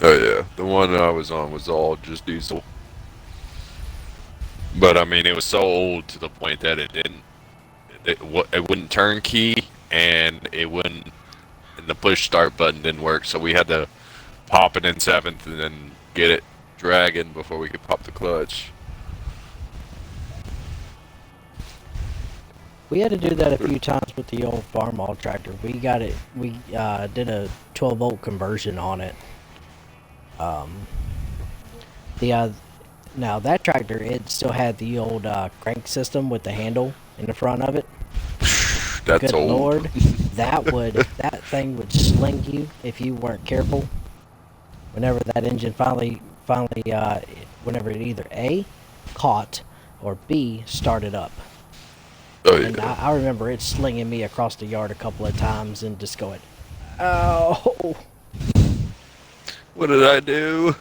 Oh yeah, the one that I was on was all just diesel. But I mean, it was so old to the point that it wouldn't turn key, and the push start button didn't work. So we had to pop it in seventh and then get it dragging before we could pop the clutch. We had to do that a few times with the old Farmall tractor. We did a 12-volt conversion on it. Now that tractor, it still had the old crank system with the handle in the front of it. That's Good old. Lord, that thing would sling you if you weren't careful. Whenever that engine finally, whenever it either A, caught, or B, started up. Oh And yeah. I remember it slinging me across the yard a couple of times and just going, "Oh!" What did I do?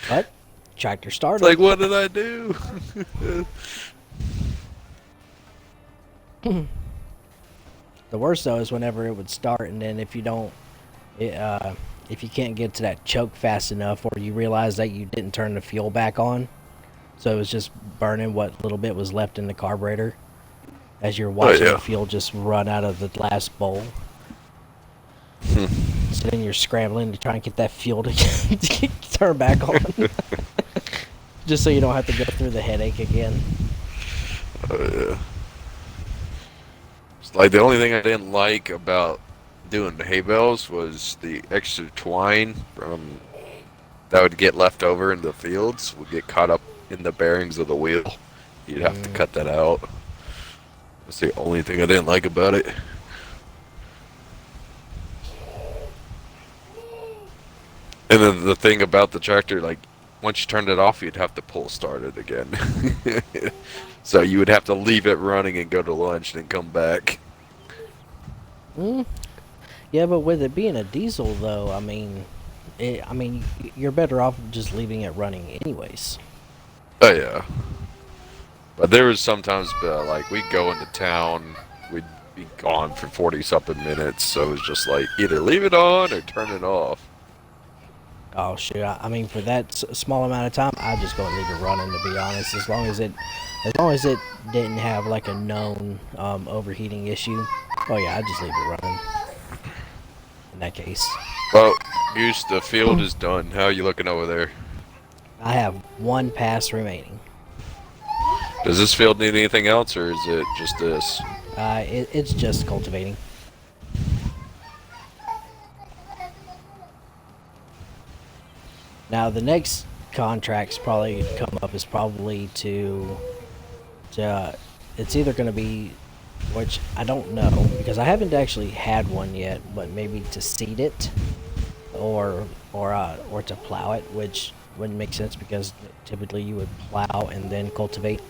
But tractor started. Like, what did I do? The worst though is whenever it would start, and then if you can't get to that choke fast enough, or you realize that you didn't turn the fuel back on, so it was just burning what little bit was left in the carburetor, as you're watching yeah. the fuel just run out of the last bowl. So then you're scrambling to try and get that fuel to turn back on, just so you don't have to go through the headache again. Oh yeah. It's like the only thing I didn't like about doing the hay bales was the extra twine from that would get left over in the fields would get caught up in the bearings of the wheel. You'd have to cut that out. That's the only thing I didn't like about it. And then the thing about the tractor, like, once you turned it off, you'd have to pull start it again. So you would have to leave it running and go to lunch and then come back. Yeah, but with it being a diesel, though, I mean, you're better off just leaving it running anyways. Oh yeah. But there was sometimes, like, we'd go into town, we'd be gone for 40-something minutes, so it was just like, either leave it on or turn it off. Oh shoot! I mean, for that small amount of time, I just go and leave it running. To be honest, as long as it didn't have like a known overheating issue, oh yeah, I just leave it running. In that case, Well, Goose, the field is done. How are you looking over there? I have one pass remaining. Does this field need anything else, or is it just this? It's just cultivating. Now the next contracts probably come up is probably to it's either going to be, which I don't know because I haven't actually had one yet, but maybe to seed it or to plow it, which wouldn't make sense because typically you would plow and then cultivate.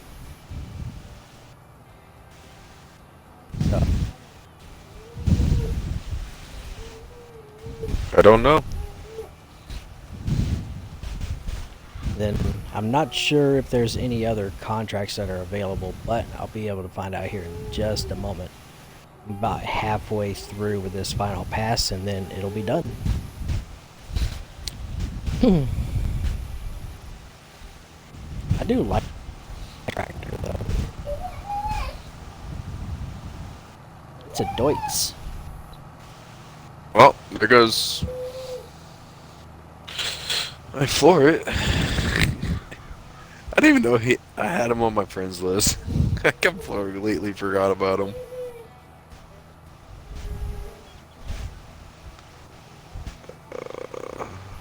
So I don't know. then I'm not sure if there's any other contracts that are available, but I'll be able to find out here in just a moment. I'm about halfway through with this final pass, and then it'll be done. I do like the tractor, though. It's a Deutz. Well, there goes my for it. I didn't even know I had him on my friends list. I completely forgot about him.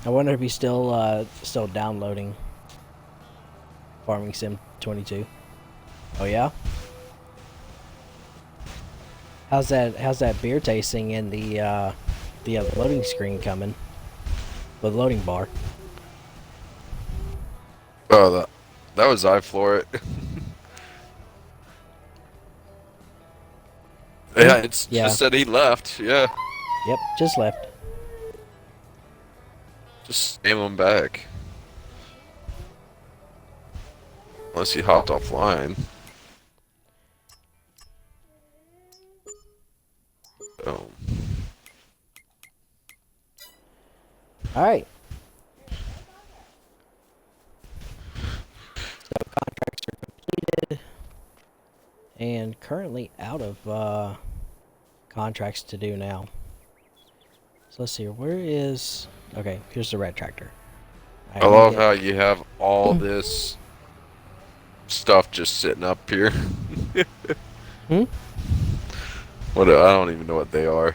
I wonder if he's still downloading Farming Sim 22. Oh yeah. How's that beer tasting in the loading screen coming? The loading bar. Oh, that was iFloor it. Yeah, it's Yeah. just said he left. Yeah, Yep, just left. just spam him back. Unless he hopped offline. Oh. All right. So contracts are completed, and currently out of contracts to do now. So let's see here. Where is? Okay, here's the red tractor. I love how you have all this stuff just sitting up here. Hmm? What? I don't even know what they are.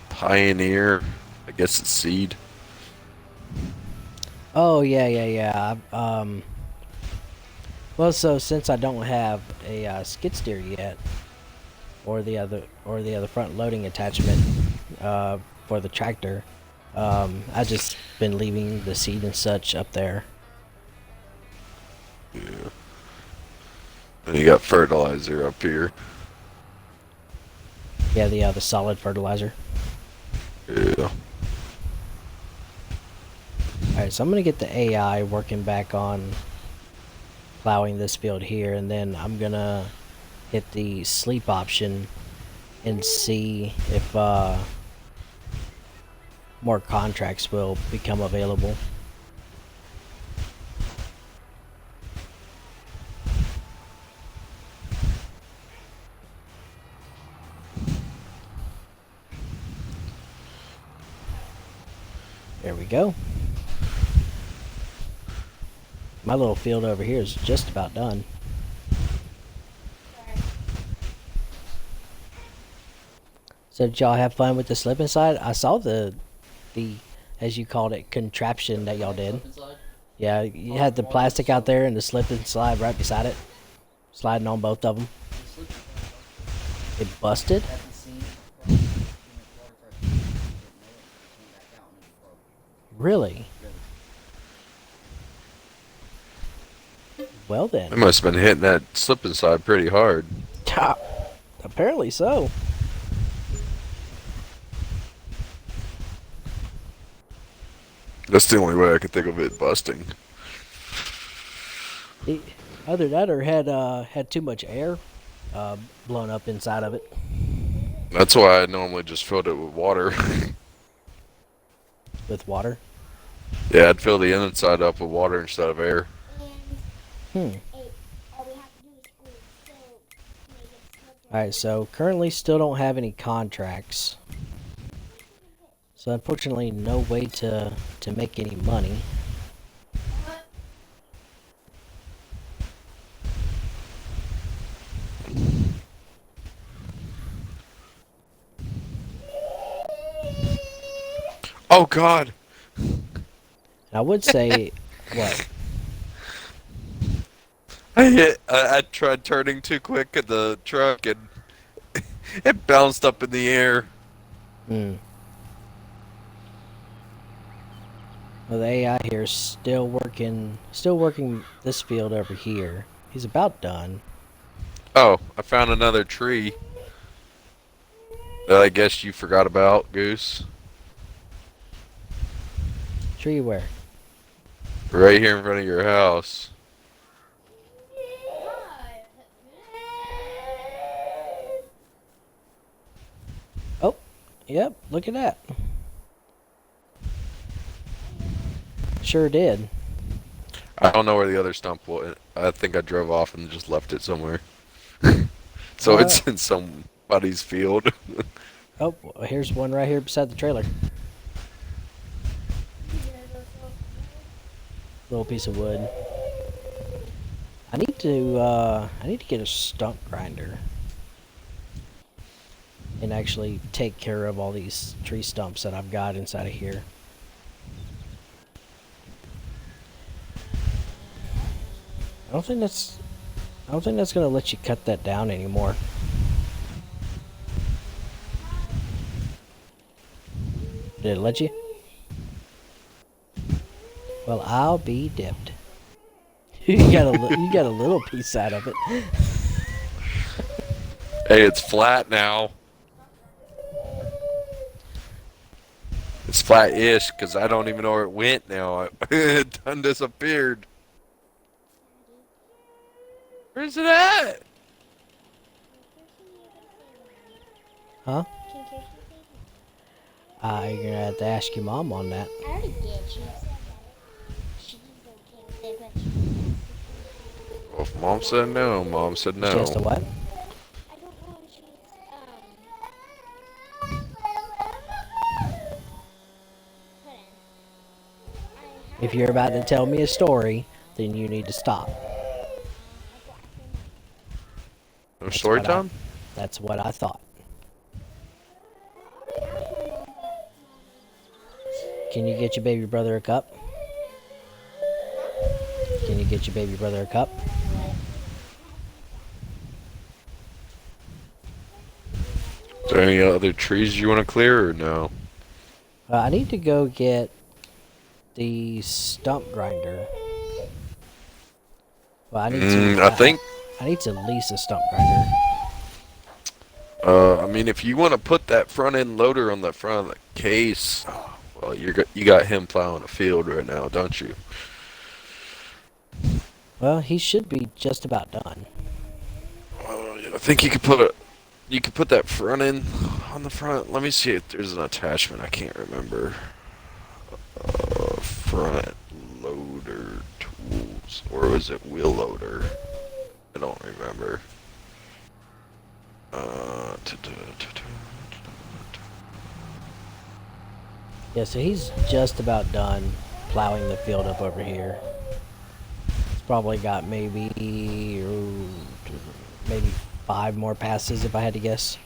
Pioneer. I guess it's seed. Oh yeah. Well, so since I don't have a skid steer yet, or the other front loading attachment for the tractor, I just been leaving the seed and such up there. Yeah. And you got fertilizer up here. Yeah, the solid fertilizer. Yeah. Alright, so I'm gonna get the AI working back on plowing this field here, and then I'm gonna hit the sleep option and see if more contracts will become available. There we go. My little field over here is just about done. So did y'all have fun with the slip and slide? I saw the as you called it, contraption that y'all did. Yeah, you had the plastic out there and the slip and slide right beside it, sliding on both of them. It busted. Really? Well I then. must have been hitting that slip inside pretty hard. Apparently so. That's the only way I could think of it busting. Either that or had too much air blown up inside of it. That's why I normally just filled it with water. With water. Yeah, I'd fill the inside up with water instead of air. And Hmm. all we have to do is squeeze soap to make it slippery. Alright, so currently still don't have any contracts. So unfortunately no way to make any money. Oh God! And I would say what? I tried turning too quick at the truck and it bounced up in the air. Hmm. Well, the AI here is still working this field over here. He's about done. Oh, I found another tree that I guess you forgot about, Goose. Tree where? Right here in front of your house. Oh, yep, look at that. Sure did. I don't know where the other stump was. I think I drove off and just left it somewhere. So it's in somebody's field. Oh, here's one right here beside the trailer. Little piece of wood. I need to get a stump grinder and actually take care of all these tree stumps that I've got inside of here. I don't think that's gonna let you cut that down anymore. Did it let you? Well, I'll be dipped. You got a little piece out of it. Hey, it's flat now. It's flat-ish because I don't even know where it went now. It done disappeared. Where's it at? Huh? Can you please? You're gonna have to ask your mom on that. I already did. She said that she's okay with it, but Well, if Mom said no, Mom said no. Just a what? I don't know if she's put in. If you're about to tell me a story, then you need to stop. No story what I- time? That's what I thought. Can you get your baby brother a cup? Can you get your baby brother a cup? Is there any other trees you want to clear or no? I need to go get the stump grinder. Well, I need to. I think. I need to lease a stump grinder. I mean, if you want to put that front end loader on the front of the case, well, you got him plowing a field right now, don't you? Well, he should be just about done. I think you could put that front end on the front. Let me see if there's an attachment. I can't remember. Front loader tools, or was it wheel loader? I don't remember. Yeah, so he's just about done plowing the field up over here. He's probably got maybe 5 more passes if I had to guess.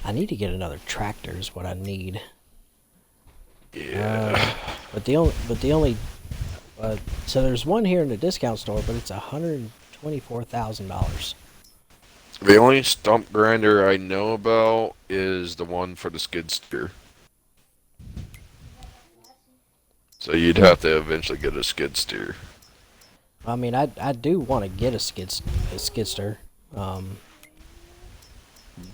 I need to get another tractor is what I need. Yeah. But the only so there's one here in the discount store, but it's $124,000. The only stump grinder I know about is the one for the skid steer. So you'd have to eventually get a skid steer. I mean, I do want to get a skidster. But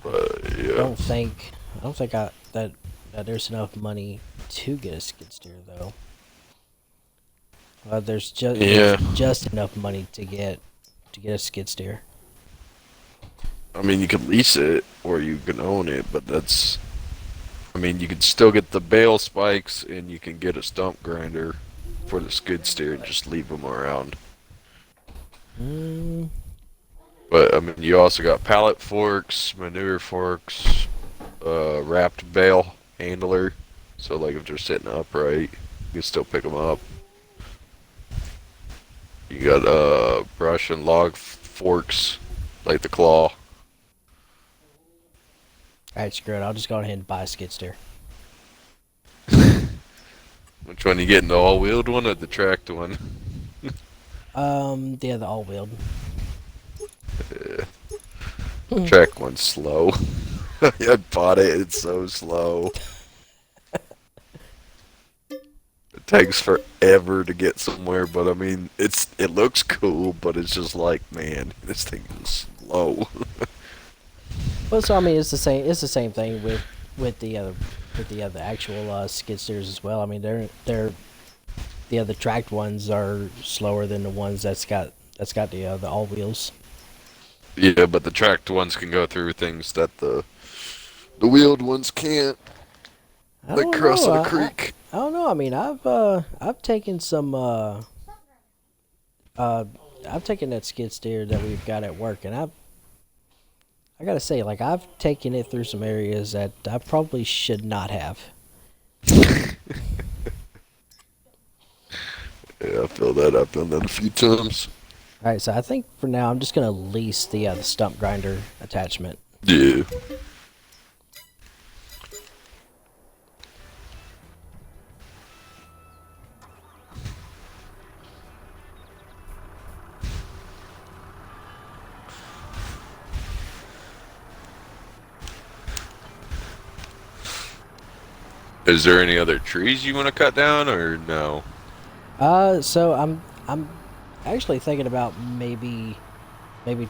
I yeah. don't think that there's enough money to get a skid steer though. There's just enough money to get a skid steer. I mean, you could lease it or you can own it, but I mean, you can still get the bale spikes and you can get a stump grinder for the skid steer and just leave them around. But I mean, you also got pallet forks, manure forks, wrapped bale handler. So like if they're sitting upright, you can still pick them up. You got brush and log forks, like the claw. Alright, screw it. I'll just go ahead and buy a skid steer. Which one you getting, the all-wheeled one or the tracked one? Yeah, the all-wheeled. Yeah. Track one's slow. I bought it, it's so slow. It takes forever to get somewhere, but I mean, it looks cool, but it's just like, man, this thing is slow. Well, so I mean, it's the same. It's the same thing with the other actual skid steers as well. I mean, the other tracked ones are slower than the ones that's got the all wheels. Yeah, but the tracked ones can go through things that the wheeled ones can't. I Like don't crossing know. a creek. I don't know. I mean, I've taken some I've taken that skid steer that we've got at work, and I gotta say, like, I've taken it through some areas that I probably should not have. Yeah, I feel that. I've done that a few times. All right, so I think for now I'm just gonna lease the stump grinder attachment. Yeah. Is there any other trees you want to cut down, or no? So I'm actually thinking about maybe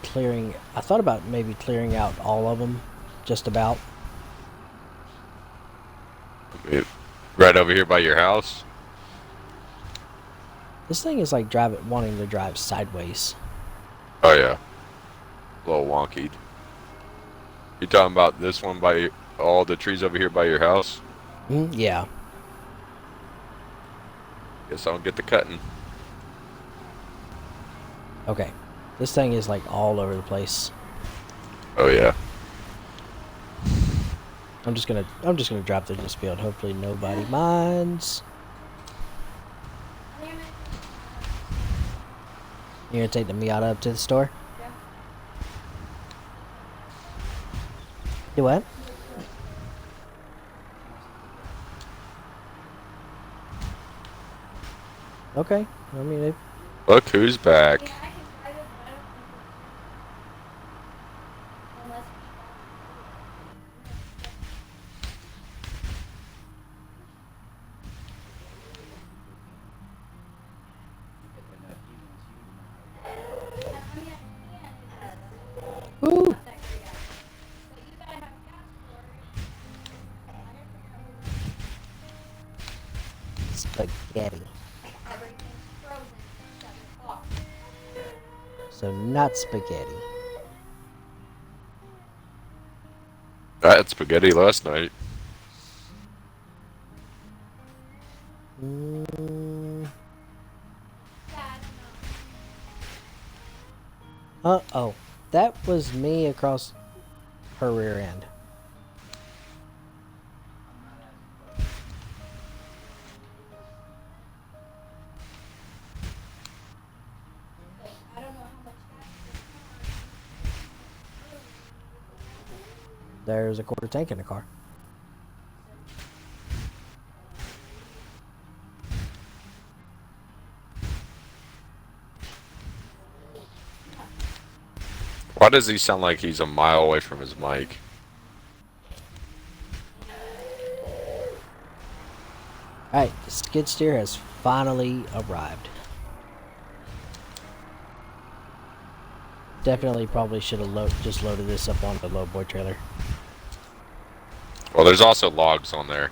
clearing. I thought about maybe clearing out all of them, just about. Right over here by your house? This thing is like wanting to drive sideways. Oh, yeah. A little wonky. You talking about this one by all the trees over here by your house? Yeah. Guess I'll get the cutting. Okay. This thing is like all over the place. Oh, yeah. I'm just gonna drive through this field. Hopefully nobody minds. You're gonna take the Miata up to the store? Yeah. Do what? Okay. I mean, Look who's back. Yeah, I can drive it, but I don't think unless woo, spaghetti. everything's frozen except the clock. So not spaghetti. I had spaghetti last night. Oh, that was me across her rear end. I don't know how much There's a quarter tank in the car. Why does he sound like he's a mile away from his mic? Alright, the skid steer has finally arrived. Definitely probably should have just loaded this up on the low boy trailer. Well, there's also logs on there.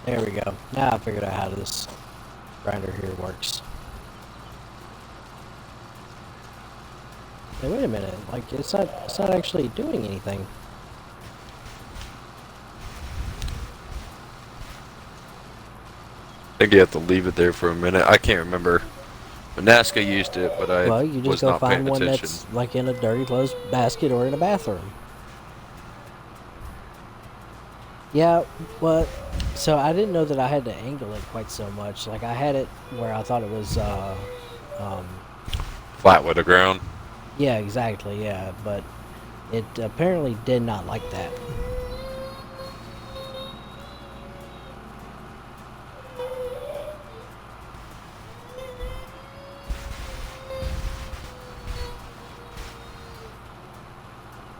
There we go. Now I figured out how this grinder here works. Hey, wait a minute. Like it's not actually doing anything. I think you have to leave it there for a minute. I can't remember. Nenaska used it, but I Well, you just was go not find paying one attention. that's like in a dirty clothes basket or in a bathroom. Yeah, well, so I didn't know that I had to angle it quite so much. Like I had it where I thought it was, Flat with the ground. yeah, exactly, yeah, but it apparently did not like that.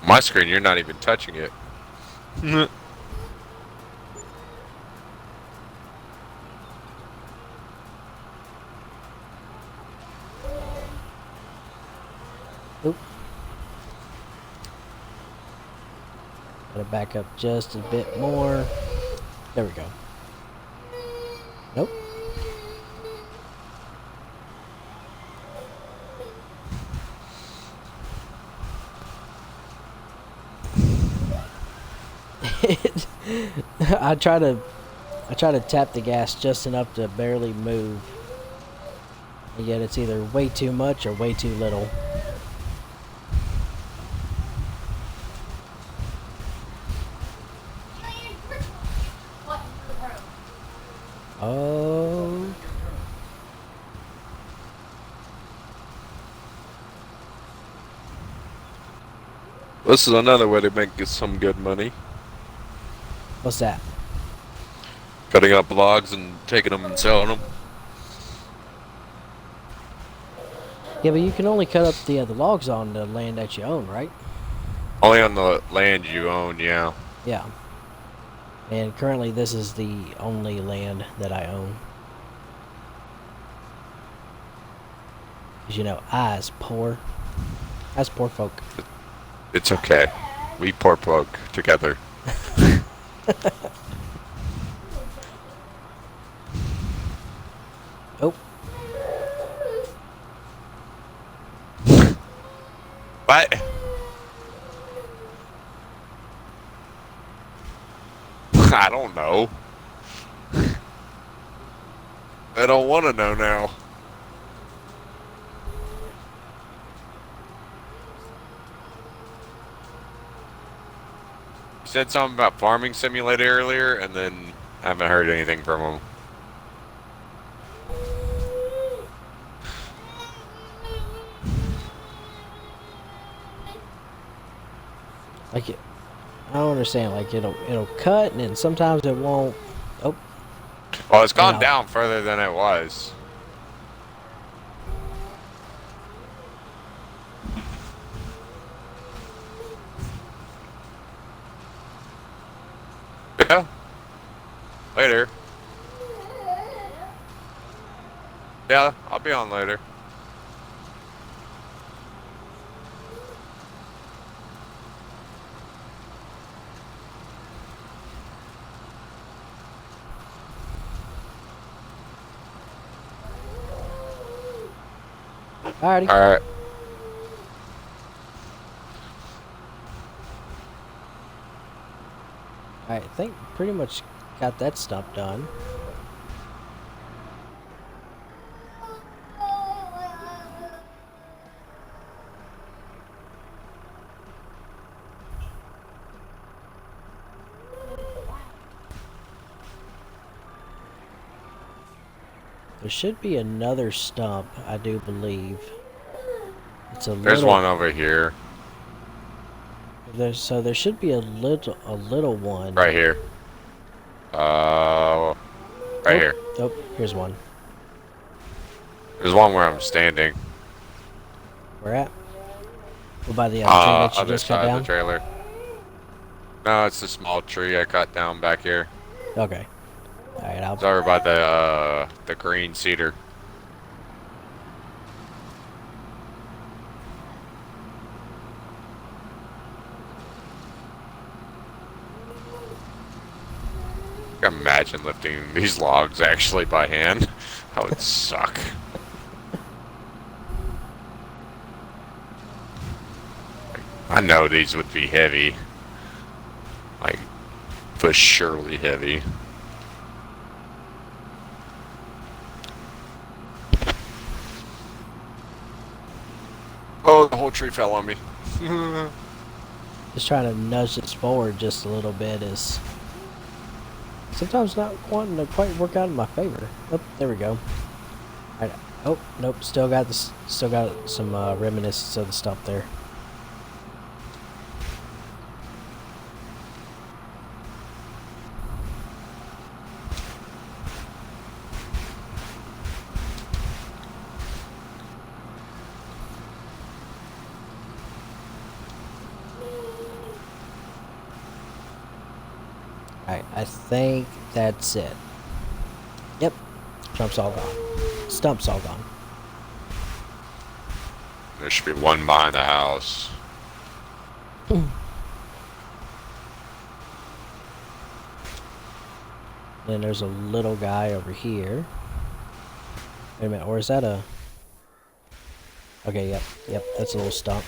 My screen, you're not even touching it. Oop. Gotta back up just a bit more. There we go. Nope. I try to tap the gas just enough to barely move. And yet it's either way too much or way too little. Oh. This is another way to make some good money. What's that? Cutting up logs and taking them and selling them. Yeah, but you can only cut up the logs on the land that you own, right? Only on the land you own, yeah. Yeah. And currently this is the only land that I own. 'Cause you know, I's poor folk. It's okay. We poor folk together. Oh. What? I don't know. I don't want to know now. You said something about Farming Simulator earlier, and then I haven't heard anything from him. Like it, I don't understand. Like it'll cut and then sometimes it won't. Oh. Well, it's gone No. down further than it was. Yeah. Later. Yeah, I'll be on later. Alrighty. Alright. I think pretty much got that stuff done. There should be another stump, I do believe. It's a There's little, one over here. so there should be a little one. Right here. Right here. Oh, here's one. There's one where I'm standing. Where at? Well, by the tree that you Other just cut side of down? the trailer. No, it's a small tree I cut down back here. Okay. Alright, It's over by the green cedar. Imagine lifting these logs actually by hand. That would suck. I know these would be heavy. Like, for surely heavy. Oh, the whole tree fell on me. just trying to nudge this forward just a little bit is sometimes not wanting to quite work out in my favor. Oh, there we go. Alright. Oh, nope. Still got some reminiscence of the stump there. Alright, I think that's it. Yep. Trump's all gone. Stump's all gone. There should be one behind the house. Then there's a little guy over here. Wait a minute, or is that a... Okay, yep, that's a little stump.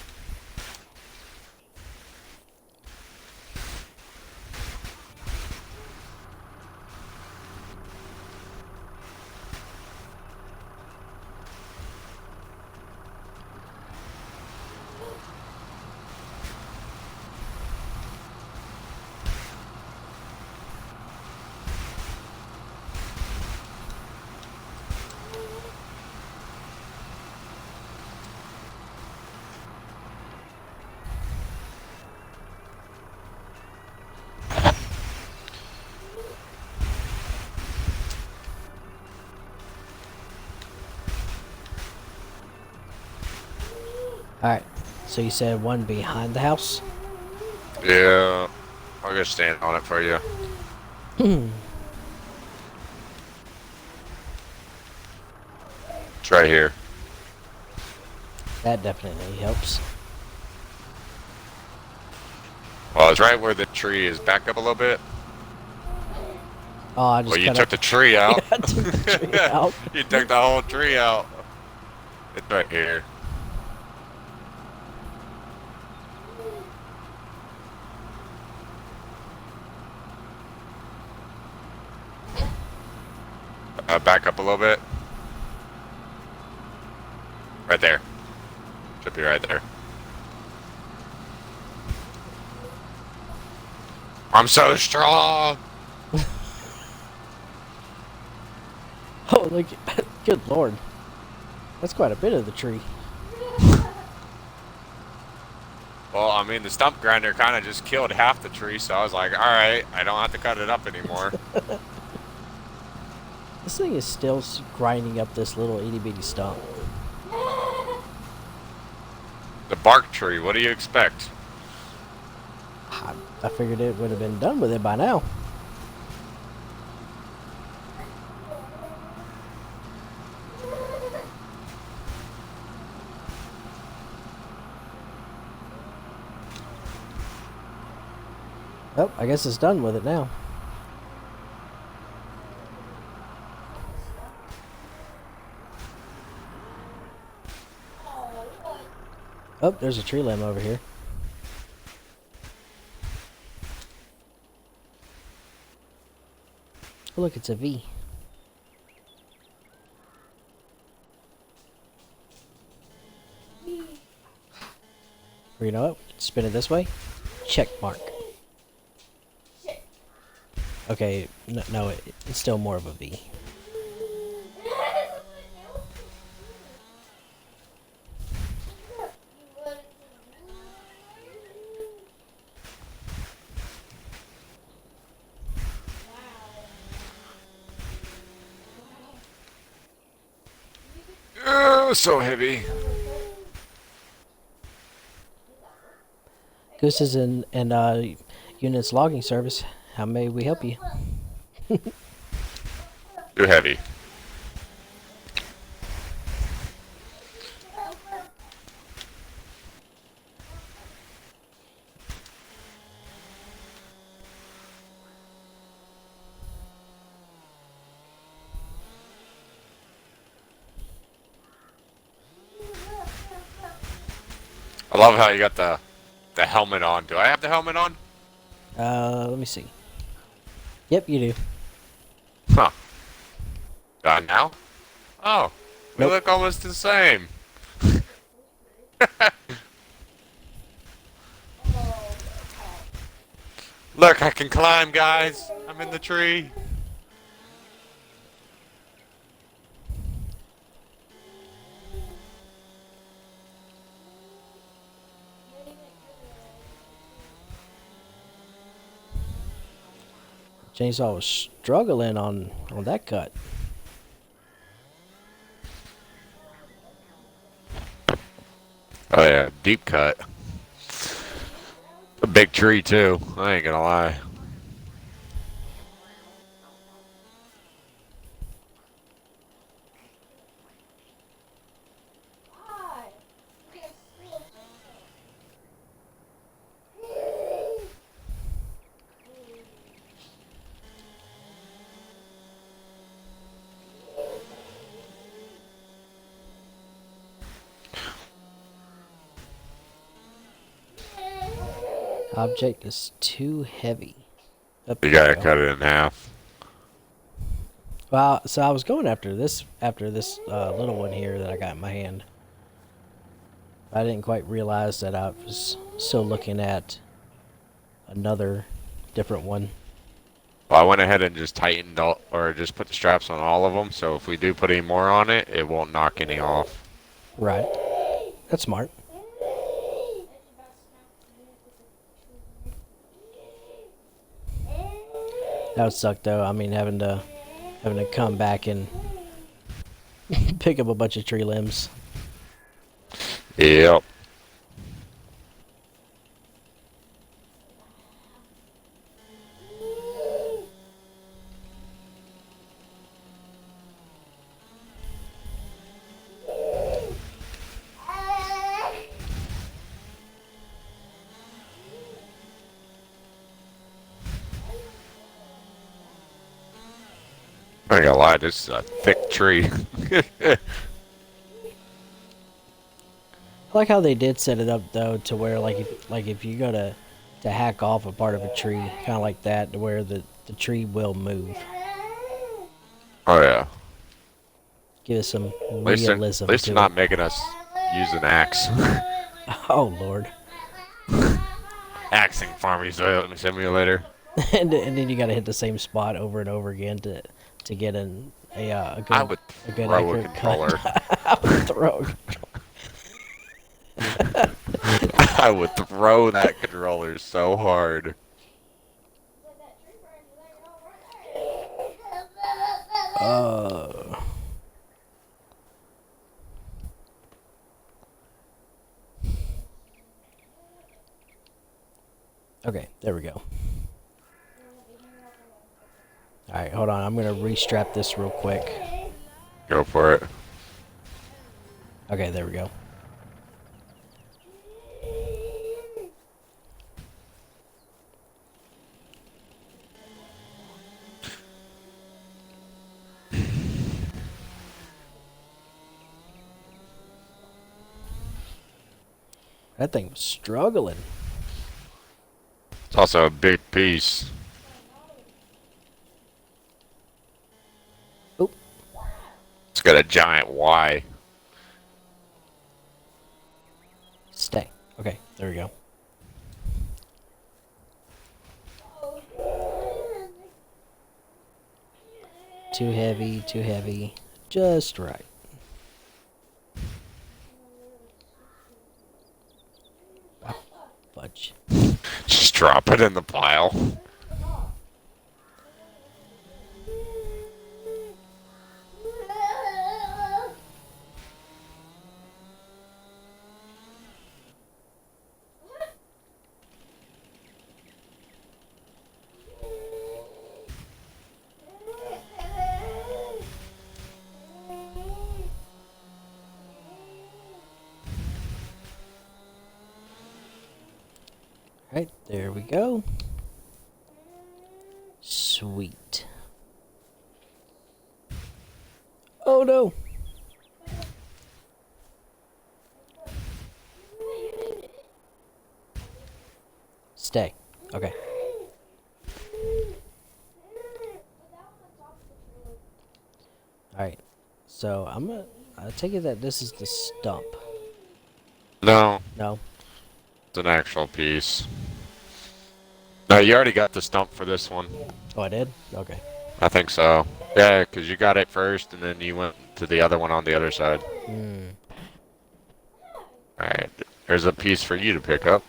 Alright, so you said one behind the house? Yeah. I'll go stand on it for you. It's right here. That definitely helps. Well, it's right where the tree is. Back up a little bit. Oh, I just Well, you cut took the tree out. I took the tree out. You took the whole tree out. It's right here. Back up a little bit. Right there. Should be right there. I'm so strong! Oh, look. Good lord. That's quite a bit of the tree. Well, I mean, the stump grinder kind of just killed half the tree, so I was like, alright, I don't have to cut it up anymore. This thing is still grinding up this little itty bitty stump. The bark tree, what do you expect? I figured it would have been done with it by now. Oh, I guess it's done with it now. Oh, there's a tree limb over here. Oh, look, it's a V. Or you know what? Spin it this way. Check mark. Okay, no, it's still more of a V. So heavy. Goose is in units logging service. How may we help you? Too heavy. I love how you got the helmet on. Do I have the helmet on? Let me see. Yep, you do. Huh. Done now? Oh, we Nope. look almost the same. Look, I can climb, guys. I'm in the tree. Chainsaw was struggling on that cut. Oh yeah, deep cut. A big tree too. I ain't gonna lie. Object is too heavy. Up You there gotta we go. cut it in half. Well, so I was going after this little one here that I got in my hand. I didn't quite realize that I was still looking at another different one. Well, I went ahead and just tightened all, or just put the straps on all of them, so if we do put any more on it, it won't knock any off. Right. That's smart. That would suck though. I mean, having to come back and pick up a bunch of tree limbs. Yep. I ain't gonna lie, this is a thick tree. I like how they did set it up though to where like if you go to hack off a part of a tree, kind of like that, to where the tree will move. Oh yeah. Give us some At least realism they're to not it. making us use an axe. Oh Lord. Axing farming simulator. and then you got to hit the same spot over and over again to get a good I would a good throw a accurate controller. cut. I would throw. I would throw that controller so hard. Uh, okay, there we go. Alright, hold on. I'm going to restrap this real quick. Go for it. Okay, there we go. That thing was struggling. It's also a big piece. Oop. It's got a giant Y. Stay. Okay, there we go. Too heavy, just right. Ah, fudge. Just drop it in the pile. Right, there we go. Sweet. Oh no! Stay. Okay. Alright. So I take it that this is the stump. No, No? it's an actual piece. No, you already got the stump for this one. Oh, I did? Okay. I think so. Yeah, because you got it first, and then you went to the other one on the other side. Hmm. Alright, there's a piece for you to pick up.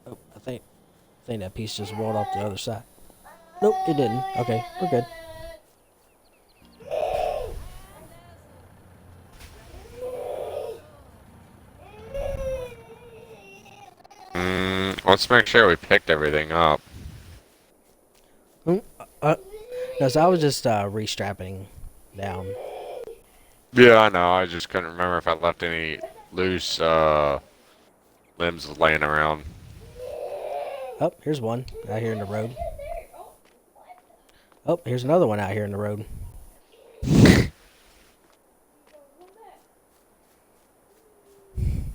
Oh, I think that piece just rolled off the other side. Nope, it didn't. Okay, we're good. Let's make sure we picked everything up. No, so I was just restrapping down. Yeah, I know. I just couldn't remember if I left any loose limbs laying around. Oh, here's one out here in the road. Oh, here's another one out here in the road.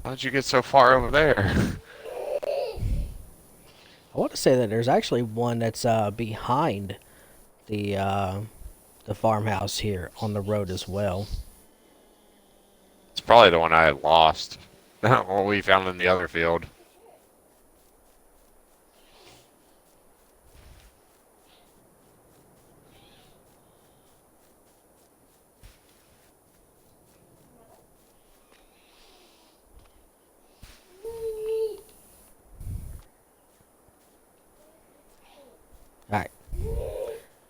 How'd you get so far over there? I want to say that there's actually one that's behind the farmhouse here on the road as well. It's probably the one I had lost. What we found in the other field. Alright.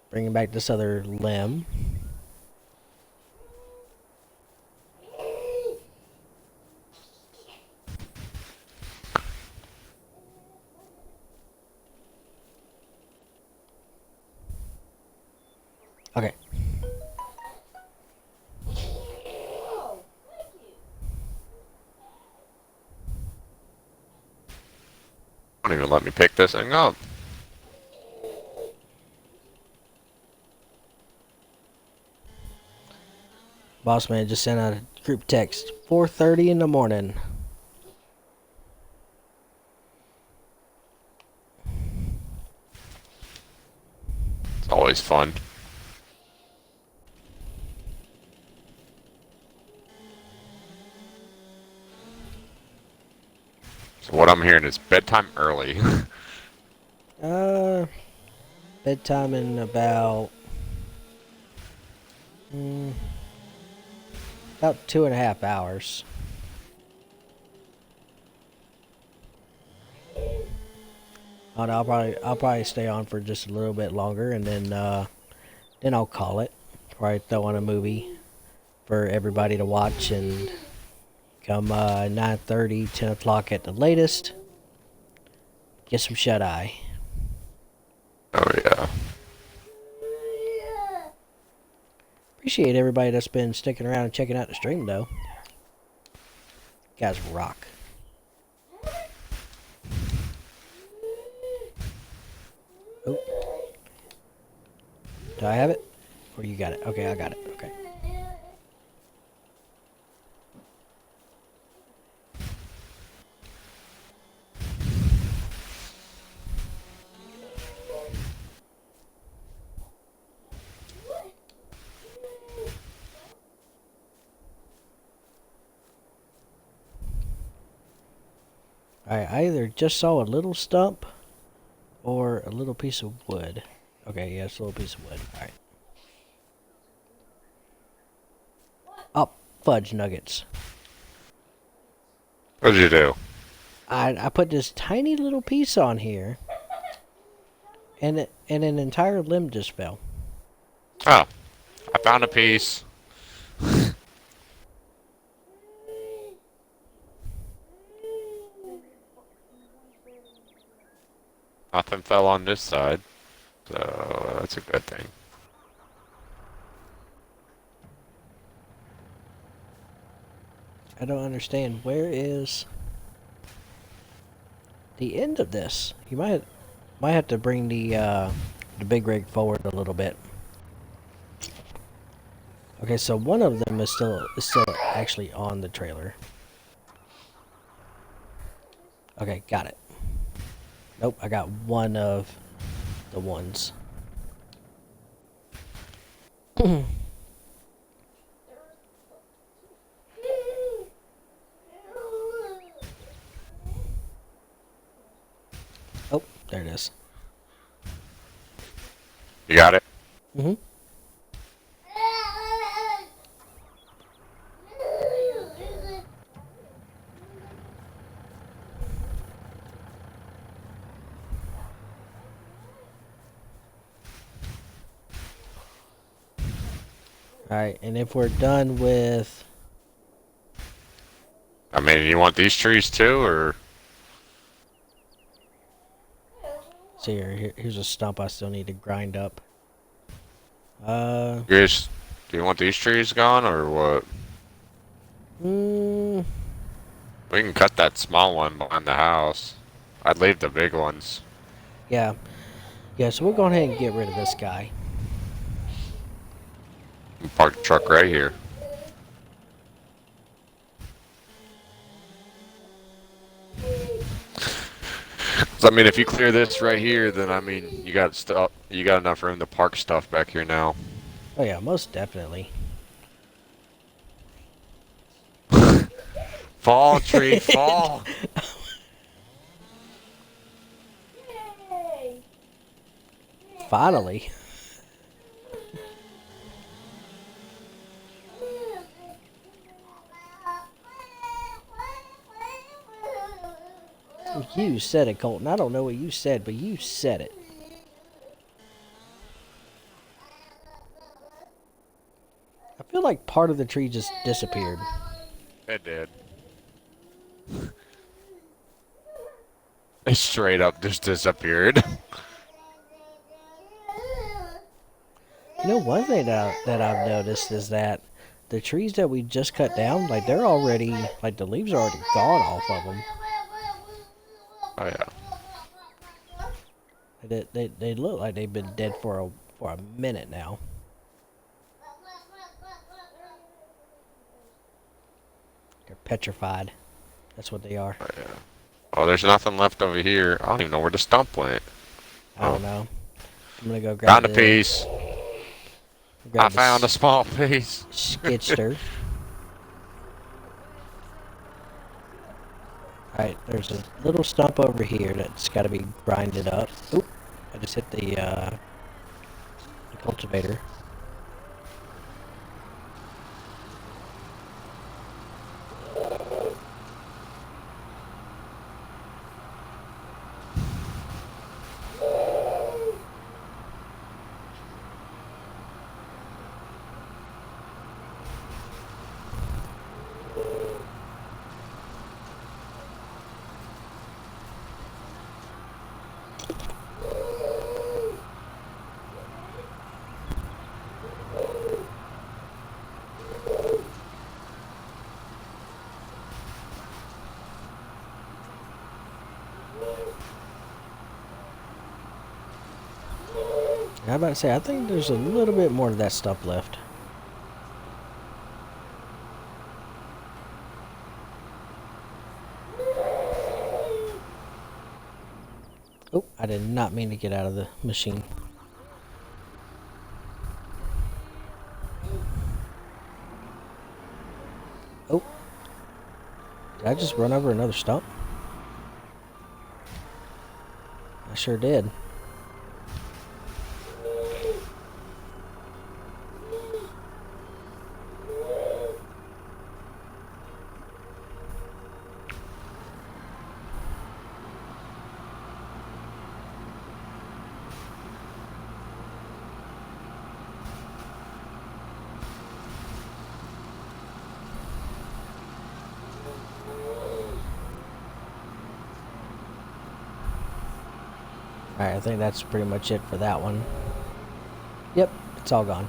Bringing back this other limb. Okay. Don't even let me pick this thing up. Boss man just sent out a group text. 4:30 in the morning. It's always fun. So what I'm hearing is bedtime early. Bedtime in about about 2.5 hours. Oh, no, I'll probably stay on for just a little bit longer, and then I'll call it. Probably throw on a movie for everybody to watch, and come 9:30, 10 o'clock at the latest, get some shut eye. Oh yeah. Appreciate everybody that's been sticking around and checking out the stream, though. You guys rock. Oh. Do I have it? Or you got it? Okay, I got it. Okay. I either just saw a little stump or a little piece of wood. Okay, yeah, it's a little piece of wood. Alright. Oh, fudge nuggets. What did you do? I put this tiny little piece on here, and an entire limb just fell. Oh, I found a piece. Nothing fell on this side, so that's a good thing. I don't understand. Where is the end of this? You might have to bring the big rig forward a little bit. Okay, so one of them is still actually on the trailer. Okay, got it. Nope, I got one of the ones. Oh, there it is. You got it? Mm-hmm. Alright, and if we're done with... I mean, you want these trees too, or? See here's a stump I still need to grind up. Do you want these trees gone, or what? Mm, We can cut that small one behind the house. I'd leave the big ones. Yeah. Yeah, so we'll go ahead and get rid of this guy. Park the truck right here. So, I mean, if you clear this right here, then I mean, you got stuff. You got enough room to park stuff back here now. Oh yeah, most definitely. Fall, tree, fall. Finally. You said it, Colton. I don't know what you said, but you said it. I feel like part of the tree just disappeared. It did. It straight up just disappeared. You know, one thing that I've noticed is that the trees that we just cut down, like they're already, like the leaves are already gone off of them. Oh yeah. They look like they've been dead for a minute now. They're petrified. That's what they are. Oh yeah. Oh, there's nothing left over here. I don't even know where the stump went. I don't know. I'm gonna go grab Found a piece. I found a small piece. Skidster. Alright, there's a little stump over here that's got to be grinded up. Oop, I just hit the cultivator. I'm about to say, I think there's a little bit more of that stuff left. Oh, I did not mean to get out of the machine. Oh. Did I just run over another stump? I sure did. Alright, I think that's pretty much it for that one. Yep, it's all gone.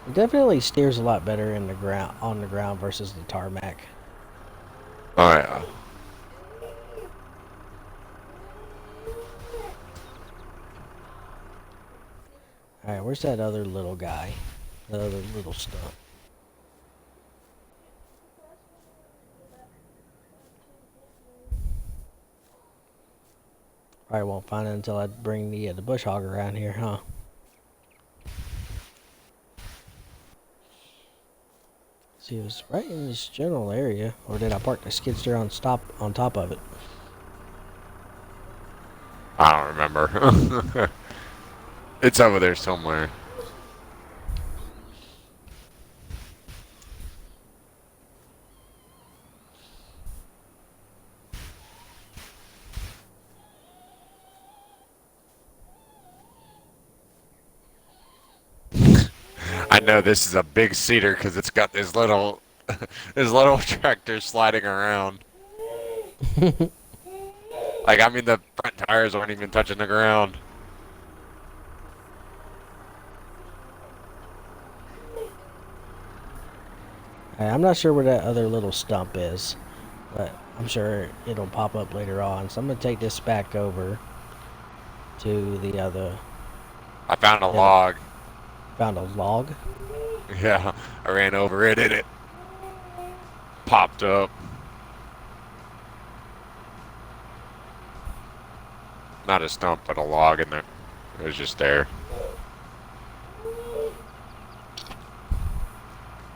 It definitely steers a lot better in the ground on the ground versus the tarmac. Oh yeah. Alright, where's that other little guy? The other little stump. Probably won't find it until I bring the bush hog around here, huh? See, it was right in this general area, or did I park the skid steer on top of it? I don't remember. It's over there somewhere. I know this is a big cedar because it's got this little, this little tractor sliding around. Like, I mean, the front tires aren't even touching the ground. I'm not sure where that other little stump is, but I'm sure it'll pop up later on. So I'm gonna take this back over to the other. I found a Yeah. log. Found a log. Yeah, I ran over it and it popped up. Not a stump, but a log in there. It was just there.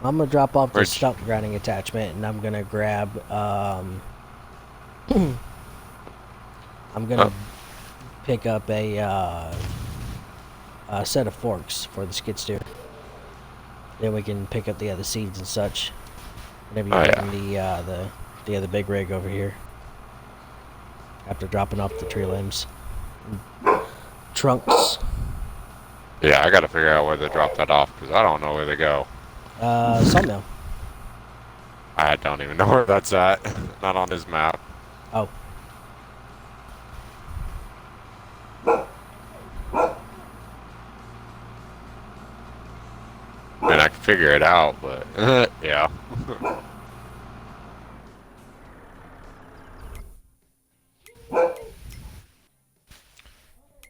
I'm gonna drop off the Where'd you- stump grinding attachment, and I'm gonna grab. I'm gonna pick up a set of forks for the skid steer. Then we can pick up the other seeds and such. Whenever you Oh, bring the other big rig over here. After dropping off the tree limbs, trunks. Yeah, I gotta figure out where to drop that off because I don't know where they go. Sawmill. I don't even know where that's at. Not on this map. Oh. I mean, I can figure it out, but yeah.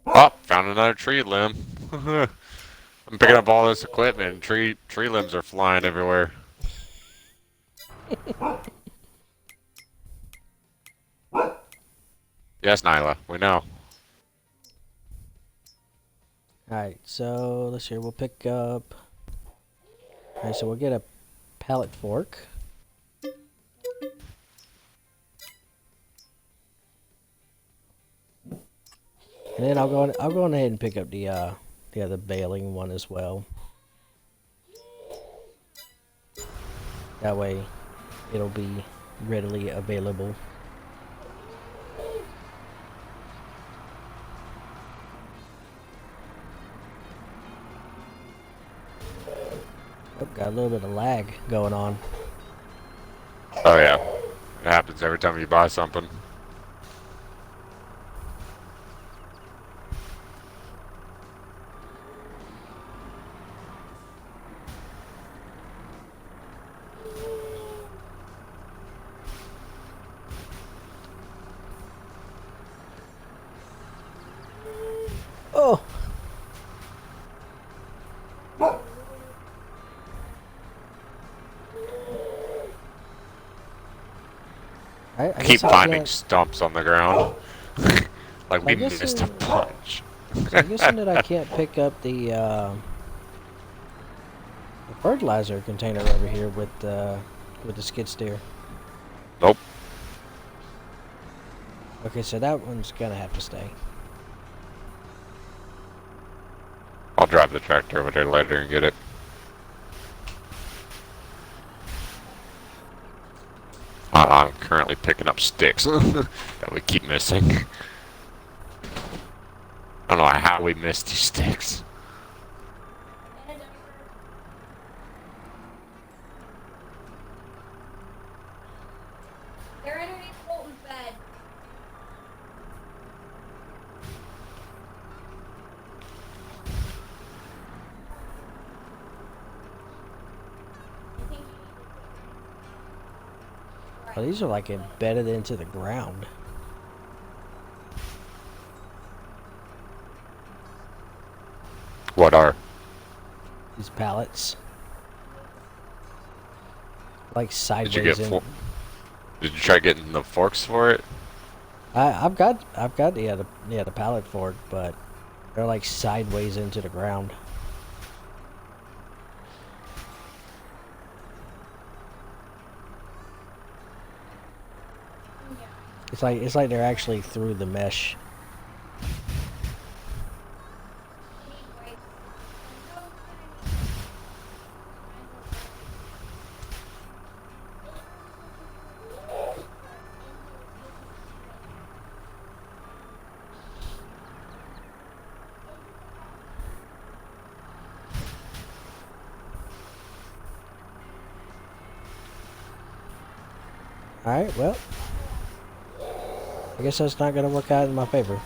Oh, found another tree limb. I'm picking up all this equipment. And tree limbs are flying everywhere. Yes, Nyla, we know. Alright, so let's see. We'll pick up. Alright, so we'll get a pallet fork. And then I'll go on ahead and pick up the other baling one as well. That way it'll be readily available. Oh, got a little bit of lag going on. Oh yeah, it happens every time you buy something. Oh! I Keep guess I finding can't- stumps on the ground. Like we guess missed a it- bunch. So I'm guessing that I can't pick up the fertilizer container over here with the skid steer. Nope. Okay, so that one's gonna have to stay. I'll drive the tractor over there later and get it. I'm currently picking up sticks that we keep missing. I don't know how we missed these sticks. They're underneath Colton's bed. Oh, these are like embedded into the ground. What are? These pallets. Like Did sideways you get? in. Did you try getting the forks for it? I've got the pallet fork, but they're like sideways into the ground. It's like they're actually through the mesh. Alright, well, I guess that's not going to work out in my favor.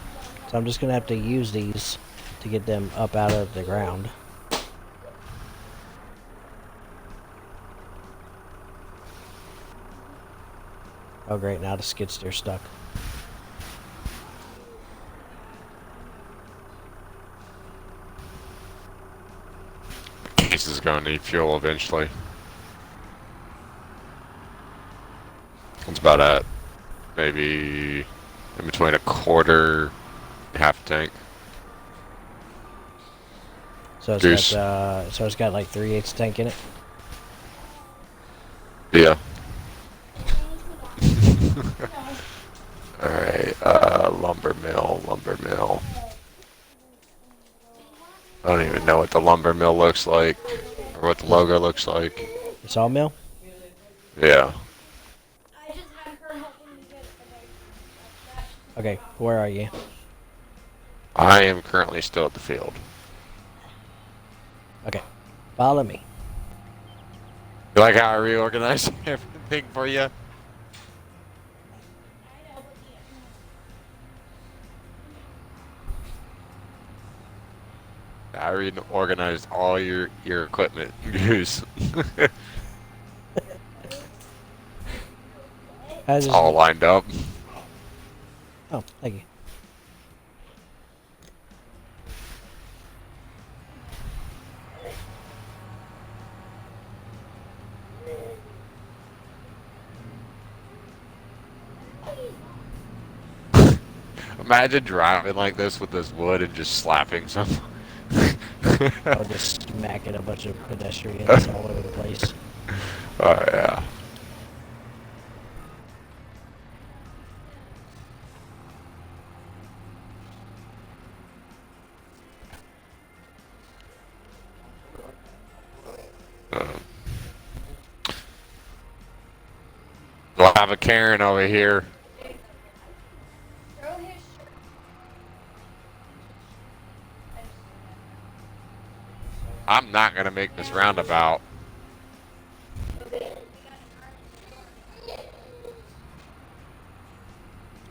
So I'm just going to have to use these to get them up out of the ground. Oh great, now the skid steer's stuck. Case is going to need fuel eventually. It's about at maybe in between a quarter and half a tank. So it's Goose. got so it's got like 3/8 tank in it. Yeah. Alright, lumber mill. I don't even know what the lumber mill looks like, or what the logo looks like. The sawmill. Yeah. I just had her helping me get it, but Okay, where are you? I am currently still at the field. Okay, follow me. You like how I reorganized everything for you? I reorganized all your equipment, Goose. How's this? All lined up. Oh, thank you. Imagine driving like this with this wood and just slapping someone. I'll just smacking a bunch of pedestrians all over the place. Oh yeah. We'll have a Karen over here. Throw his shirt. I'm not gonna make this roundabout.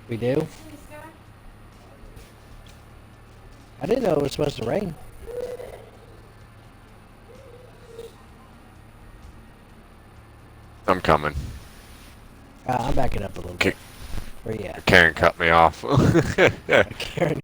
We do? I didn't know it was supposed to rain. I'm coming. I'm backing up a little bit. Where you at? Karen cut me off. Karen